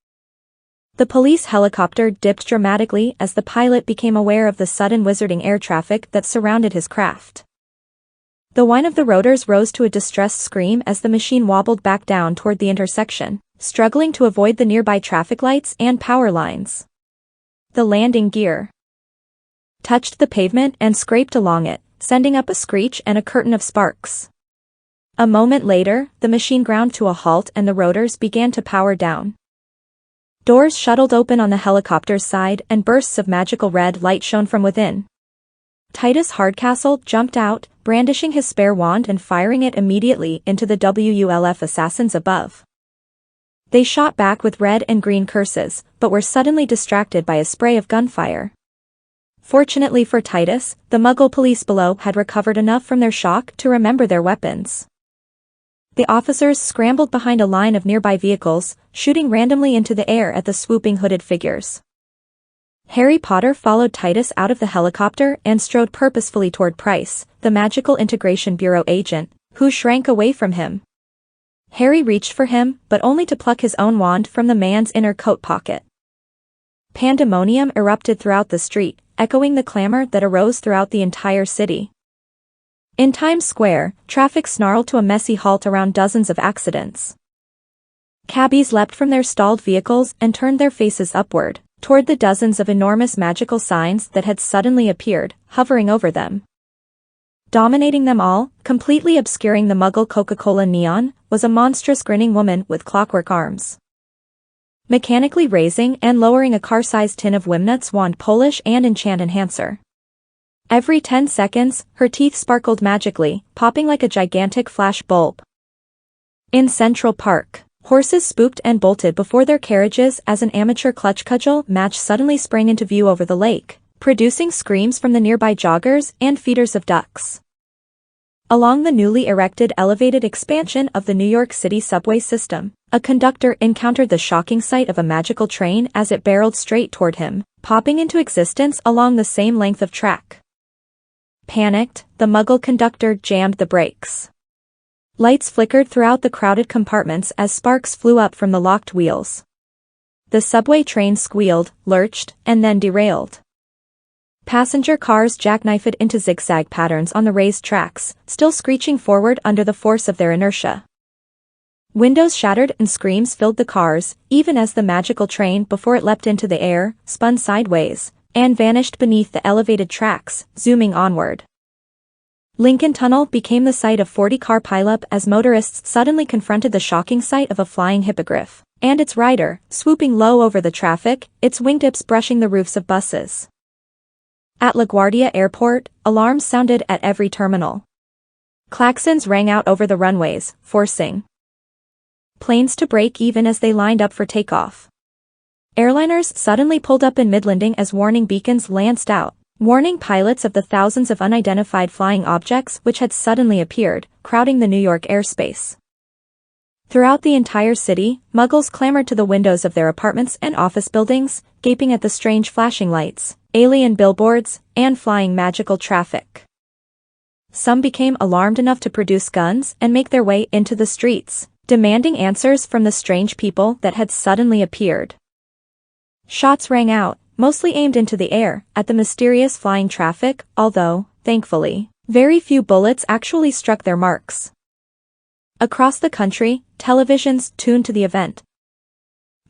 The police helicopter dipped dramatically as the pilot became aware of the sudden wizarding air traffic that surrounded his craft. The whine of the rotors rose to a distressed scream as the machine wobbled back down toward the intersection, struggling to avoid the nearby traffic lights and power lines. The landing gear touched the pavement and scraped along it, sending up a screech and a curtain of sparks. A moment later, the machine ground to a halt and the rotors began to power down. Doors shuttled open on the helicopter's side and bursts of magical red light shone from within. Titus Hardcastle jumped out, brandishing his spare wand and firing it immediately into the WULF assassins above. They shot back with red and green curses, but were suddenly distracted by a spray of gunfire. Fortunately for Titus, the Muggle police below had recovered enough from their shock to remember their weapons. The officers scrambled behind a line of nearby vehicles, shooting randomly into the air at the swooping hooded figures. Harry Potter followed Titus out of the helicopter and strode purposefully toward Price, the Magical Integration Bureau agent, who shrank away from him. Harry reached for him, but only to pluck his own wand from the man's inner coat pocket. Pandemonium erupted throughout the street, echoing the clamor that arose throughout the entire city. In Times Square, traffic snarled to a messy halt around dozens of accidents. Cabbies leapt from their stalled vehicles and turned their faces upward, toward the dozens of enormous magical signs that had suddenly appeared, hovering over them. Dominating them all, completely obscuring the Muggle Coca-Cola neon, was a monstrous grinning woman with clockwork arms. Mechanically raising and lowering a car-sized tin of Wimnut's wand polish and enchant enhancer. Every 10 seconds, her teeth sparkled magically, popping like a gigantic flash bulb. In Central Park, horses spooked and bolted before their carriages as an amateur clutch cudgel match suddenly sprang into view over the lake, producing screams from the nearby joggers and feeders of ducks. Along the newly erected elevated expansion of the New York City subway system, a conductor encountered the shocking sight of a magical train as it barreled straight toward him, popping into existence along the same length of track. Panicked, the Muggle conductor jammed the brakes. Lights flickered throughout the crowded compartments as sparks flew up from the locked wheels. The subway train squealed, lurched, and then derailed. Passenger cars jackknifed into zigzag patterns on the raised tracks, still screeching forward under the force of their inertia. Windows shattered and screams filled the cars, even as the magical train, before it leapt into the air, spun sideways, and vanished beneath the elevated tracks, zooming onward. Lincoln Tunnel became the site of 40-car pileup as motorists suddenly confronted the shocking sight of a flying hippogriff, and its rider, swooping low over the traffic, its wingtips brushing the roofs of buses. At LaGuardia Airport, alarms sounded at every terminal. Klaxons rang out over the runways, forcing planes to break even as they lined up for takeoff. Airliners suddenly pulled up in mid-landing as warning beacons lanced out, warning pilots of the thousands of unidentified flying objects which had suddenly appeared, crowding the New York airspace. Throughout the entire city, Muggles clamored to the windows of their apartments and office buildings, gaping at the strange flashing lights, alien billboards, and flying magical traffic. Some became alarmed enough to produce guns and make their way into the streets, demanding answers from the strange people that had suddenly appeared. Shots rang out, mostly aimed into the air, at the mysterious flying traffic, although, thankfully, very few bullets actually struck their marks. Across the country, televisions tuned to the event.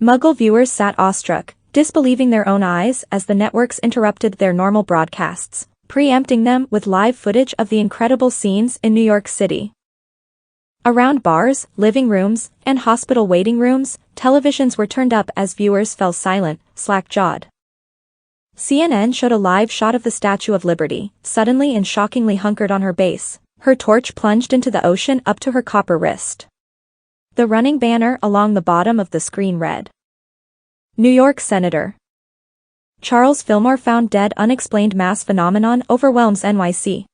Muggle viewers sat awestruck, disbelieving their own eyes as the networks interrupted their normal broadcasts, preempting them with live footage of the incredible scenes in New York City. Around bars, living rooms, and hospital waiting rooms, televisions were turned up as viewers fell silent, slack-jawed. CNN showed a live shot of the Statue of Liberty, suddenly and shockingly hunkered on her base, her torch plunged into the ocean up to her copper wrist. The running banner along the bottom of the screen read, New York Senator Charles Fillmore found dead. Unexplained mass phenomenon overwhelms NYC.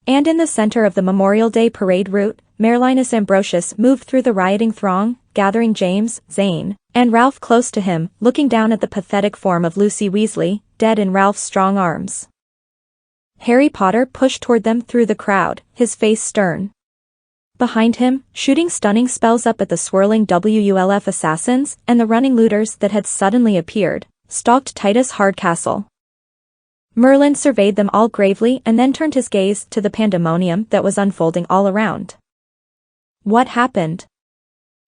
And in the center of the Memorial Day parade route, Mayor Linus Ambrosius moved through the rioting throng, gathering James, Zane, and Ralph close to him, looking down at the pathetic form of Lucy Weasley, dead in Ralph's strong arms. Harry Potter pushed toward them through the crowd, his face stern. Behind him, shooting stunning spells up at the swirling WULF assassins and the running looters that had suddenly appeared, stalked Titus Hardcastle. Merlin surveyed them all gravely and then turned his gaze to the pandemonium that was unfolding all around. What happened?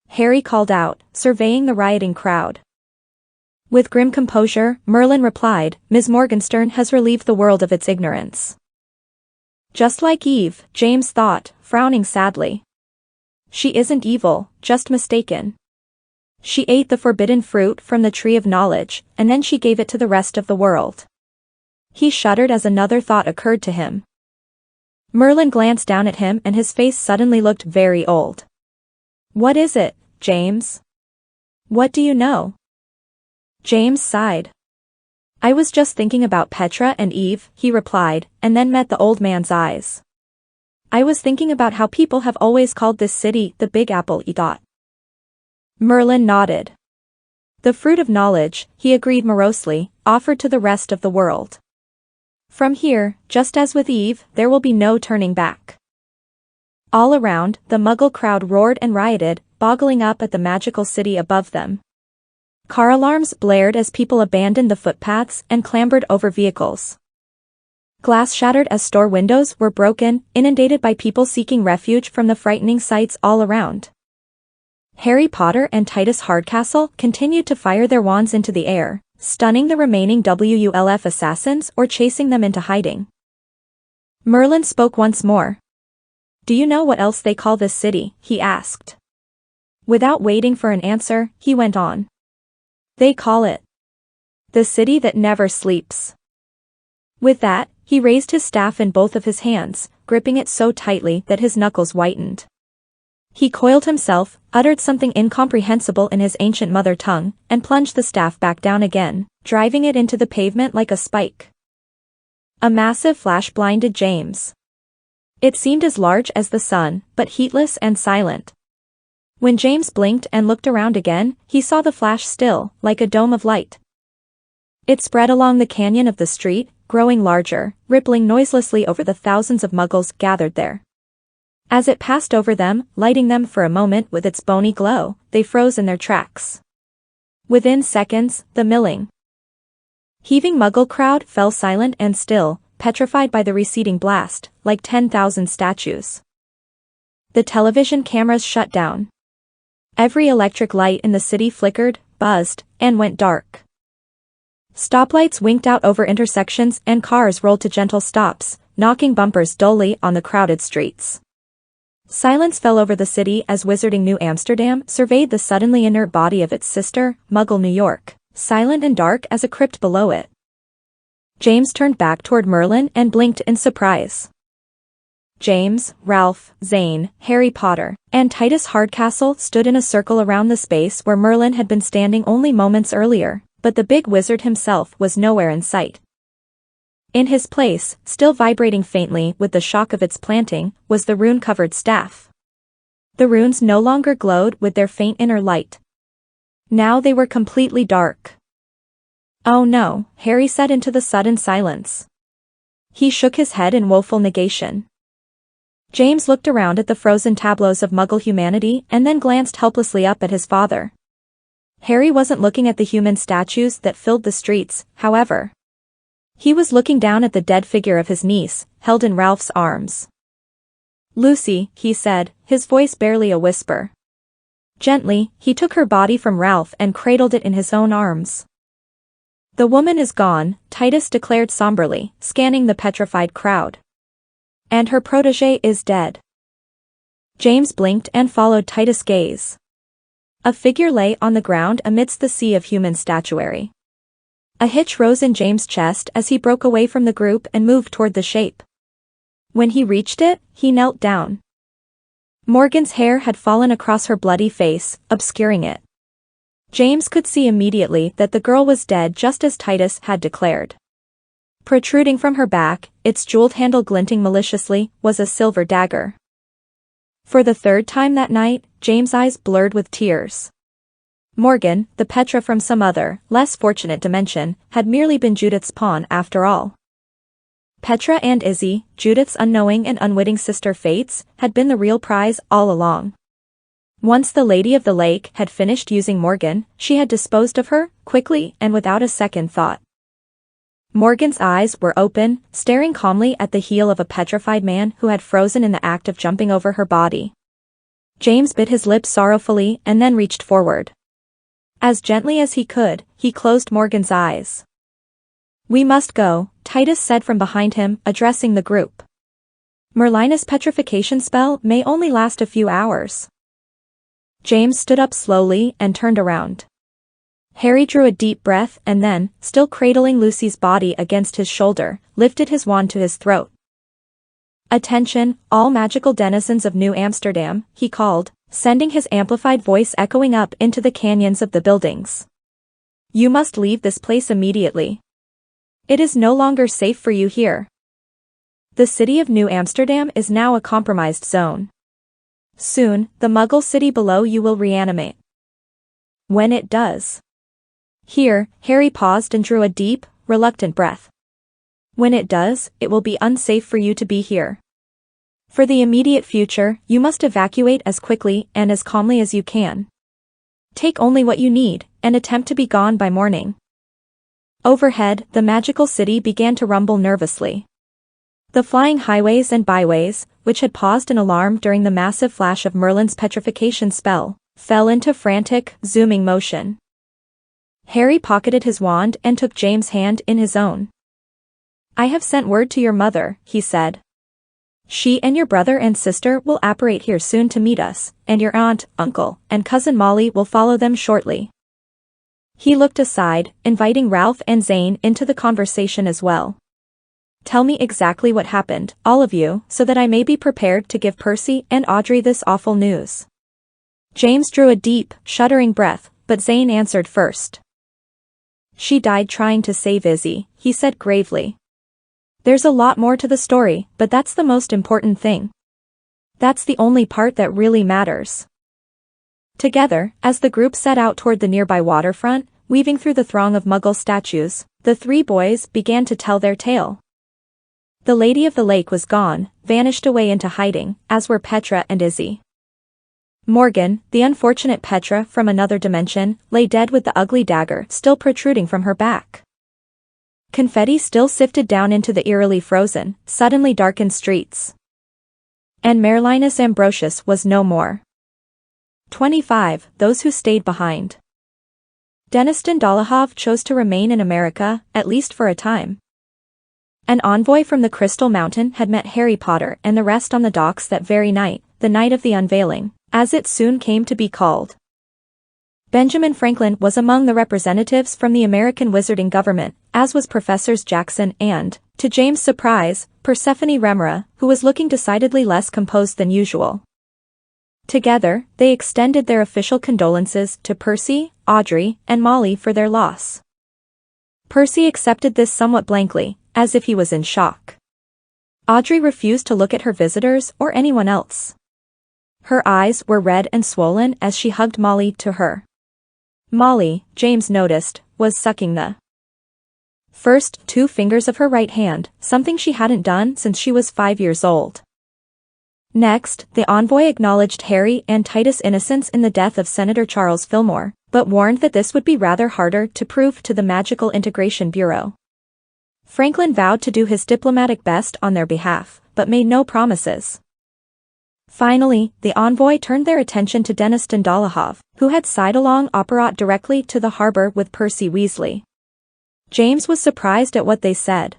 Harry called out, surveying the rioting crowd. With grim composure, Merlin replied, Ms. Morgenstern has relieved the world of its ignorance. Just like Eve, James thought, frowning sadly. She isn't evil, just mistaken. She ate the forbidden fruit from the tree of knowledge, and then she gave it to the rest of the world. He shuddered as another thought occurred to him. Merlin glanced down at him and his face suddenly looked very old. What is it, James? What do you know? James sighed. I was just thinking about Petra and Eve, he replied, and then met the old man's eyes. I was thinking about how people have always called this city the Big Apple, he thought. Merlin nodded. The fruit of knowledge, he agreed morosely, offered to the rest of the world. From here, just as with Eve, there will be no turning back. All around, the Muggle crowd roared and rioted, boggling up at the magical city above them. Car alarms blared as people abandoned the footpaths and clambered over vehicles. Glass shattered as store windows were broken, inundated by people seeking refuge from the frightening sights all around. Harry Potter and Titus Hardcastle continued to fire their wands into the air, stunning the remaining WULF assassins or chasing them into hiding. Merlin spoke once more. Do you know what else they call this city? He asked. Without waiting for an answer, he went on. They call it the city that never sleeps. With that, he raised his staff in both of his hands, gripping it so tightly that his knuckles whitened. He coiled himself, uttered something incomprehensible in his ancient mother tongue, and plunged the staff back down again, driving it into the pavement like a spike. A massive flash blinded James. It seemed as large as the sun, but heatless and silent. When James blinked and looked around again, he saw the flash still, like a dome of light. It spread along the canyon of the street, growing larger, rippling noiselessly over the thousands of Muggles gathered there. As it passed over them, lighting them for a moment with its bony glow, they froze in their tracks. Within seconds, the milling, heaving Muggle crowd fell silent and still, petrified by the receding blast, like 10,000 statues. The television cameras shut down. Every electric light in the city flickered, buzzed, and went dark. Stoplights winked out over intersections and cars rolled to gentle stops, knocking bumpers dully on the crowded streets. Silence fell over the city as wizarding New Amsterdam surveyed the suddenly inert body of its sister, Muggle New York, silent and dark as a crypt below it. James turned back toward Merlin and blinked in surprise. James, Ralph, Zane, Harry Potter, and Titus Hardcastle stood in a circle around the space where Merlin had been standing only moments earlier, but the big wizard himself was nowhere in sight. In his place, still vibrating faintly with the shock of its planting, was the rune-covered staff. The runes no longer glowed with their faint inner light. Now they were completely dark. "Oh no," Harry said into the sudden silence. He shook his head in woeful negation. James looked around at the frozen tableaus of Muggle humanity and then glanced helplessly up at his father. Harry wasn't looking at the human statues that filled the streets, however. He was looking down at the dead figure of his niece, held in Ralph's arms. "Lucy," he said, his voice barely a whisper. Gently, he took her body from Ralph and cradled it in his own arms. "The woman is gone," Titus declared somberly, scanning the petrified crowd. "And her protégé is dead." James blinked and followed Titus' gaze. A figure lay on the ground amidst the sea of human statuary. A hitch rose in James' chest as he broke away from the group and moved toward the shape. When he reached it, he knelt down. Morgan's hair had fallen across her bloody face, obscuring it. James could see immediately that the girl was dead just as Titus had declared. Protruding from her back, its jeweled handle glinting maliciously, was a silver dagger. For the third time that night, James' eyes blurred with tears. Morgan, the Petra from some other, less fortunate dimension, had merely been Judith's pawn after all. Petra and Izzy, Judith's unknowing and unwitting sister fates, had been the real prize all along. Once the Lady of the Lake had finished using Morgan, she had disposed of her, quickly and without a second thought. Morgan's eyes were open, staring calmly at the heel of a petrified man who had frozen in the act of jumping over her body. James bit his lip sorrowfully and then reached forward. As gently as he could, he closed Morgan's eyes. "We must go," Titus said from behind him, addressing the group. "Merlinus' petrification spell may only last a few hours." James stood up slowly and turned around. Harry drew a deep breath and then, still cradling Lucy's body against his shoulder, lifted his wand to his throat. "Attention, all magical denizens of New Amsterdam," he called, sending his amplified voice echoing up into the canyons of the buildings. "You must leave this place immediately. It is no longer safe for you here. The city of New Amsterdam is now a compromised zone. Soon, the Muggle city below you will reanimate. When it does." Here, Harry paused and drew a deep, reluctant breath. "When it does, it will be unsafe for you to be here. For the immediate future, you must evacuate as quickly and as calmly as you can. Take only what you need, and attempt to be gone by morning." Overhead, the magical city began to rumble nervously. The flying highways and byways, which had paused in alarm during the massive flash of Merlin's petrification spell, fell into frantic, zooming motion. Harry pocketed his wand and took James' hand in his own. "I have sent word to your mother," he said. "She and your brother and sister will apparate here soon to meet us, and your aunt, uncle, and cousin Molly will follow them shortly." He looked aside, inviting Ralph and Zane into the conversation as well. "Tell me exactly what happened, all of you, so that I may be prepared to give Percy and Audrey this awful news." James drew a deep, shuddering breath, but Zane answered first. "She died trying to save Izzy," he said gravely. "There's a lot more to the story, but that's the most important thing. That's the only part that really matters." Together, as the group set out toward the nearby waterfront, weaving through the throng of Muggle statues, the three boys began to tell their tale. The Lady of the Lake was gone, vanished away into hiding, as were Petra and Izzy. Morgan, the unfortunate Petra from another dimension, lay dead with the ugly dagger still protruding from her back. Confetti still sifted down into the eerily frozen, suddenly darkened streets. And Merlinus Ambrosius was no more. 25. Those who stayed behind. Deniston Dolohov chose to remain in America, at least for a time. An envoy from the Crystal Mountain had met Harry Potter and the rest on the docks that very night, the night of the unveiling, as it soon came to be called. Benjamin Franklin was among the representatives from the American wizarding government, as was Professors Jackson and, to James' surprise, Persephone Remora, who was looking decidedly less composed than usual. Together, they extended their official condolences to Percy, Audrey, and Molly for their loss. Percy accepted this somewhat blankly, as if he was in shock. Audrey refused to look at her visitors or anyone else. Her eyes were red and swollen as she hugged Molly to her. Molly, James noticed, was sucking the first 2 fingers of her right hand, something she hadn't done since she was 5 years old. Next, the envoy acknowledged Harry and Titus' innocence in the death of Senator Charles Fillmore, but warned that this would be rather harder to prove to the Magical Integration Bureau. Franklin vowed to do his diplomatic best on their behalf, but made no promises. Finally, the envoy turned their attention to Deniston Dolohov, who had side-along operated directly to the harbor with Percy Weasley. James was surprised at what they said.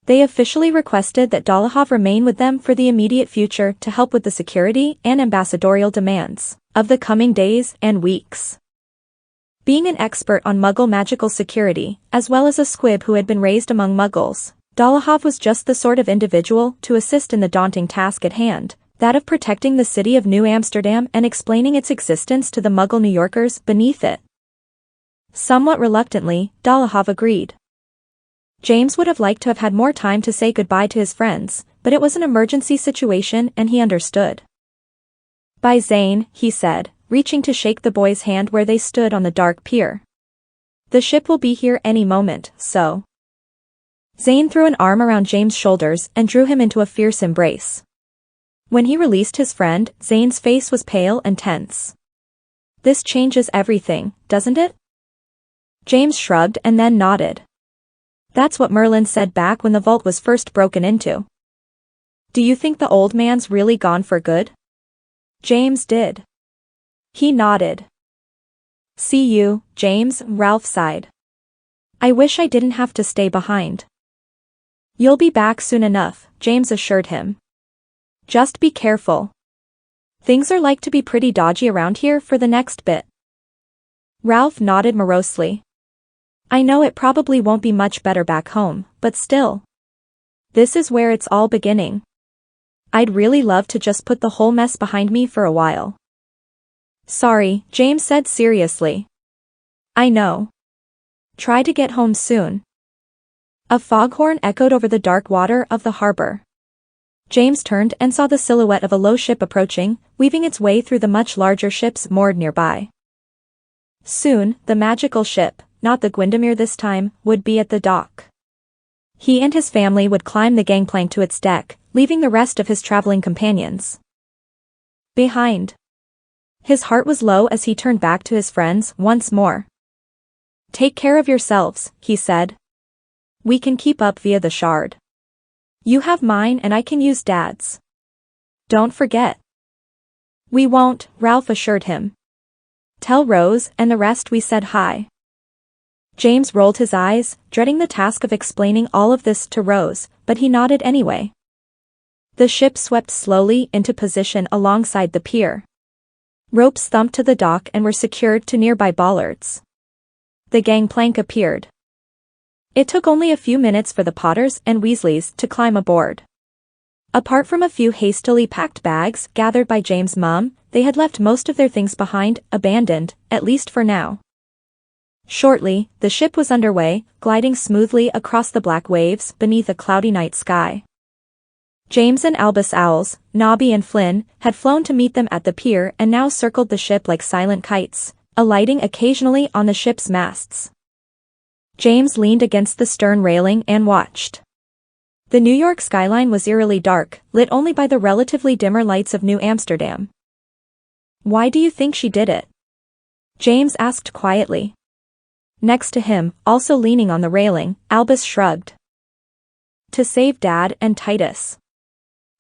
They officially requested that Dolohov remain with them for the immediate future to help with the security and ambassadorial demands of the coming days and weeks. Being an expert on Muggle magical security, as well as a squib who had been raised among Muggles, Dolohov was just the sort of individual to assist in the daunting task at hand, that of protecting the city of New Amsterdam and explaining its existence to the Muggle New Yorkers beneath it. Somewhat reluctantly, Dolohov agreed. James would have liked to have had more time to say goodbye to his friends, but it was an emergency situation and he understood. "Bye, Zane," he said, reaching to shake the boy's hand where they stood on the dark pier. "The ship will be here any moment, so." Zane threw an arm around James' shoulders and drew him into a fierce embrace. When he released his friend, Zane's face was pale and tense. "This changes everything, doesn't it?" James shrugged and then nodded. "That's what Merlin said back when the vault was first broken into." "Do you think the old man's really gone for good?" James did. He nodded. "See you, James," Ralph sighed. "I wish I didn't have to stay behind." "You'll be back soon enough," James assured him. "Just be careful. Things are like to be pretty dodgy around here for the next bit." Ralph nodded morosely. "I know it probably won't be much better back home, but still. This is where it's all beginning. I'd really love to just put the whole mess behind me for a while." "Sorry," James said seriously. "I know. Try to get home soon." A foghorn echoed over the dark water of the harbor. James turned and saw the silhouette of a low ship approaching, weaving its way through the much larger ships moored nearby. Soon, the magical ship, not the Gwyndomere this time, would be at the dock. He and his family would climb the gangplank to its deck, leaving the rest of his traveling companions behind. His heart was low as he turned back to his friends once more. "Take care of yourselves," he said. "We can keep up via the shard. You have mine and I can use Dad's. Don't forget." "We won't," Ralph assured him. "Tell Rose and the rest we said hi." James rolled his eyes, dreading the task of explaining all of this to Rose, but he nodded anyway. The ship swept slowly into position alongside the pier. Ropes thumped to the dock and were secured to nearby bollards. The gangplank appeared. It took only a few minutes for the Potters and Weasleys to climb aboard. Apart from a few hastily packed bags gathered by James' mum, they had left most of their things behind, abandoned, at least for now. Shortly, the ship was underway, gliding smoothly across the black waves beneath a cloudy night sky. James and Albus Owls, Nobby and Flynn, had flown to meet them at the pier and now circled the ship like silent kites, alighting occasionally on the ship's masts. James leaned against the stern railing and watched. The New York skyline was eerily dark, lit only by the relatively dimmer lights of New Amsterdam. "Why do you think she did it?" James asked quietly. Next to him, also leaning on the railing, Albus shrugged. "To save Dad and Titus.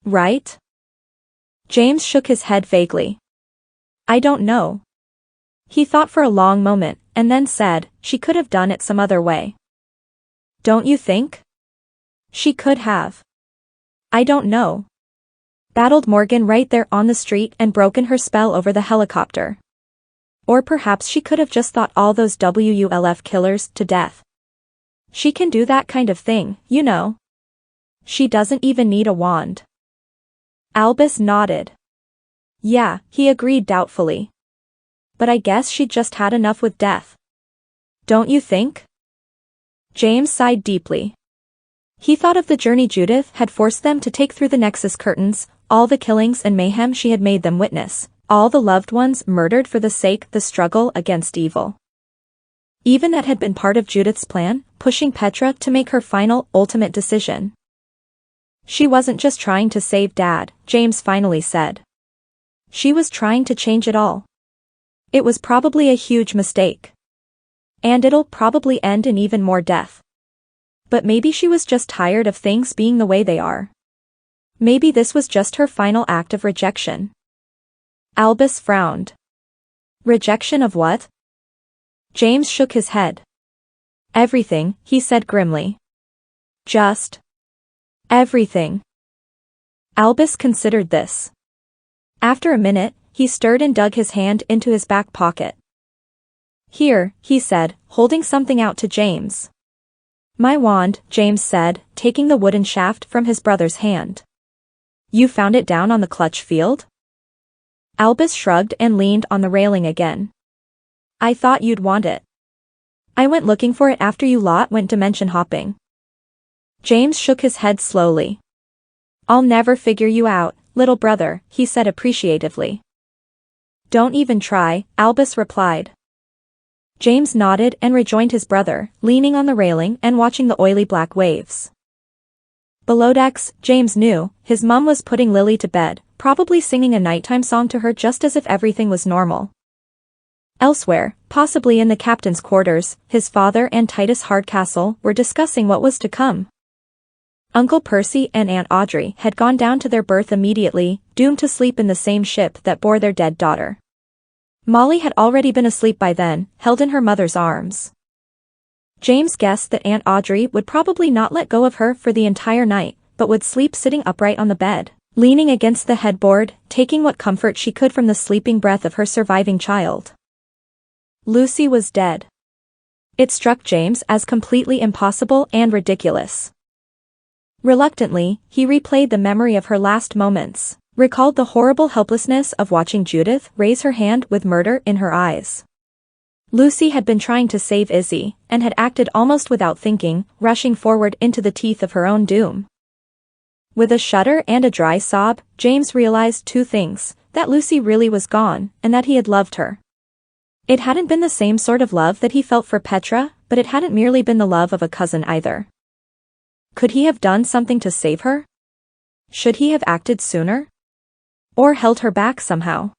Right?" James shook his head vaguely. I don't know. He thought for a long moment, and then said, she could have done it some other way. Don't you think? She could have. I don't know. Battled Morgan right there on the street and broken her spell over the helicopter. Or perhaps she could have just thought all those WULF killers to death. She can do that kind of thing, you know. She doesn't even need a wand. Albus nodded. Yeah, he agreed doubtfully. But I guess she'd just had enough with death. Don't you think? James sighed deeply. He thought of the journey Judith had forced them to take through the Nexus curtains, all the killings and mayhem she had made them witness, all the loved ones murdered for the sake of the struggle against evil. Even that had been part of Judith's plan, pushing Petra to make her final, ultimate decision. She wasn't just trying to save Dad, James finally said. She was trying to change it all. It was probably a huge mistake. And it'll probably end in even more death. But maybe she was just tired of things being the way they are. Maybe this was just her final act of rejection. Albus frowned. Rejection of what? James shook his head. Everything, he said grimly. Just everything. Albus considered this. After a minute, he stirred and dug his hand into his back pocket. Here, he said, holding something out to James. My wand, James said, taking the wooden shaft from his brother's hand. You found it down on the clutch field? Albus shrugged and leaned on the railing again. I thought you'd want it. I went looking for it after you lot went dimension hopping. James shook his head slowly. I'll never figure you out, little brother, he said appreciatively. Don't even try, Albus replied. James nodded and rejoined his brother, leaning on the railing and watching the oily black waves. Below decks, James knew, his mum was putting Lily to bed, probably singing a nighttime song to her just as if everything was normal. Elsewhere, possibly in the captain's quarters, his father and Titus Hardcastle were discussing what was to come. Uncle Percy and Aunt Audrey had gone down to their berth immediately, doomed to sleep in the same ship that bore their dead daughter. Molly had already been asleep by then, held in her mother's arms. James guessed that Aunt Audrey would probably not let go of her for the entire night, but would sleep sitting upright on the bed, leaning against the headboard, taking what comfort she could from the sleeping breath of her surviving child. Lucy was dead. It struck James as completely impossible and ridiculous. Reluctantly, he replayed the memory of her last moments, recalled the horrible helplessness of watching Judith raise her hand with murder in her eyes. Lucy had been trying to save Izzy, and had acted almost without thinking, rushing forward into the teeth of her own doom. With a shudder and a dry sob, James realized two things, that Lucy really was gone, and that he had loved her. It hadn't been the same sort of love that he felt for Petra, but it hadn't merely been the love of a cousin either. Could he have done something to save her? Should he have acted sooner? Or held her back somehow?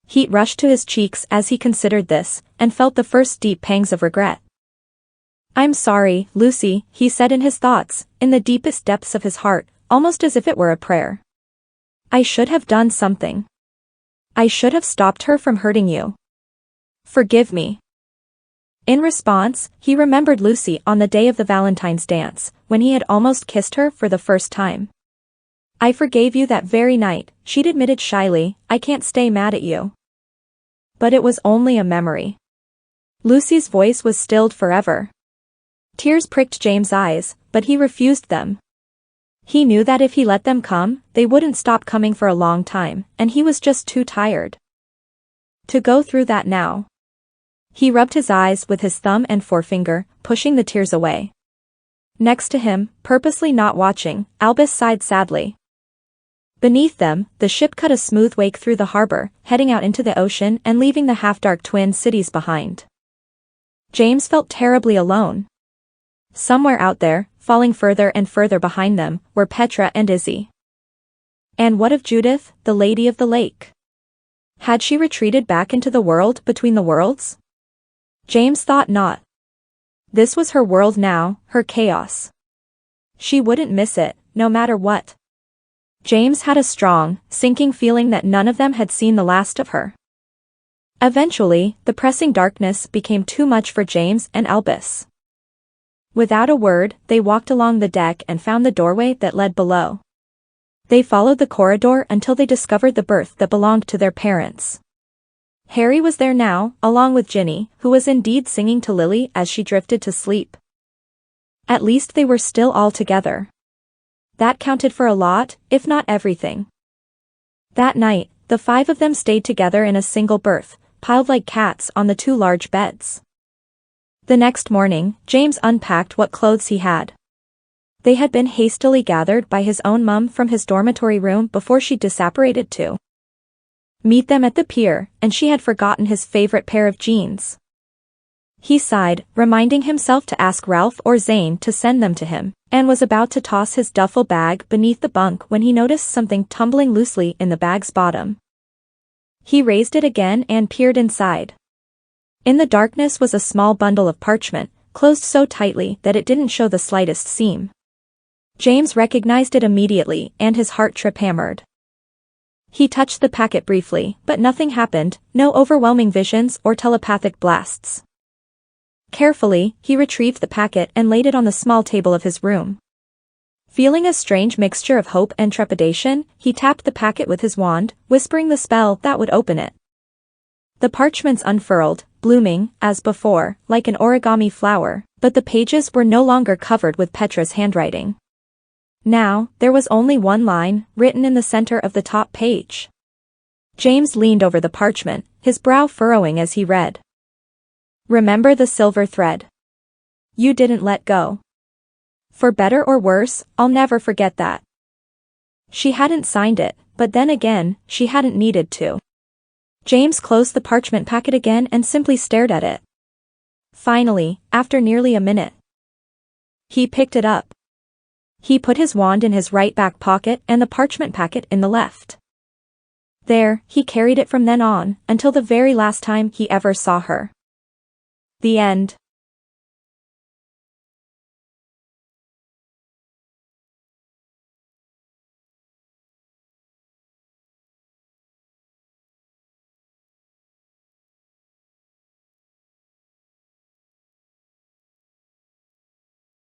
Heat rushed to his cheeks as he considered this, and felt the first deep pangs of regret. I'm sorry, Lucy, he said in his thoughts, in the deepest depths of his heart, almost as if it were a prayer. I should have done something. I should have stopped her from hurting you. Forgive me. In response, he remembered Lucy on the day of the Valentine's dance, when he had almost kissed her for the first time. I forgave you that very night, she'd admitted shyly, I can't stay mad at you. But it was only a memory. Lucy's voice was stilled forever. Tears pricked James' eyes, but he refused them. He knew that if he let them come, they wouldn't stop coming for a long time, and he was just too tired to go through that now. He rubbed his eyes with his thumb and forefinger, pushing the tears away. Next to him, purposely not watching, Albus sighed sadly. Beneath them, the ship cut a smooth wake through the harbor, heading out into the ocean and leaving the half-dark twin cities behind. James felt terribly alone. Somewhere out there, falling further and further behind them, were Petra and Izzy. And what of Judith, the Lady of the Lake? Had she retreated back into the world between the worlds? James thought not. This was her world now, her chaos. She wouldn't miss it, no matter what. James had a strong, sinking feeling that none of them had seen the last of her. Eventually, the pressing darkness became too much for James and Albus. Without a word, they walked along the deck and found the doorway that led below. They followed the corridor until they discovered the berth that belonged to their parents. Harry was there now, along with Ginny, who was indeed singing to Lily as she drifted to sleep. At least they were still all together. That counted for a lot, if not everything. That night, the 5 of them stayed together in a single berth, piled like cats on the 2 large beds. The next morning, James unpacked what clothes he had. They had been hastily gathered by his own mum from his dormitory room before she disapparated to meet them at the pier, and she had forgotten his favorite pair of jeans. He sighed, reminding himself to ask Ralph or Zane to send them to him, and was about to toss his duffel bag beneath the bunk when he noticed something tumbling loosely in the bag's bottom. He raised it again and peered inside. In the darkness was a small bundle of parchment, closed so tightly that it didn't show the slightest seam. James recognized it immediately, and his heart trip-hammered. He touched the packet briefly, but nothing happened, no overwhelming visions or telepathic blasts. Carefully, he retrieved the packet and laid it on the small table of his room. Feeling a strange mixture of hope and trepidation, he tapped the packet with his wand, whispering the spell that would open it. The parchments unfurled, blooming, as before, like an origami flower, but the pages were no longer covered with Petra's handwriting. Now, there was only one line, written in the center of the top page. James leaned over the parchment, his brow furrowing as he read. Remember the silver thread. You didn't let go. For better or worse, I'll never forget that. She hadn't signed it, but then again, she hadn't needed to. James closed the parchment packet again and simply stared at it. Finally, after nearly a minute, he picked it up. He put his wand in his right back pocket and the parchment packet in the left. There, he carried it from then on, until the very last time he ever saw her. The end.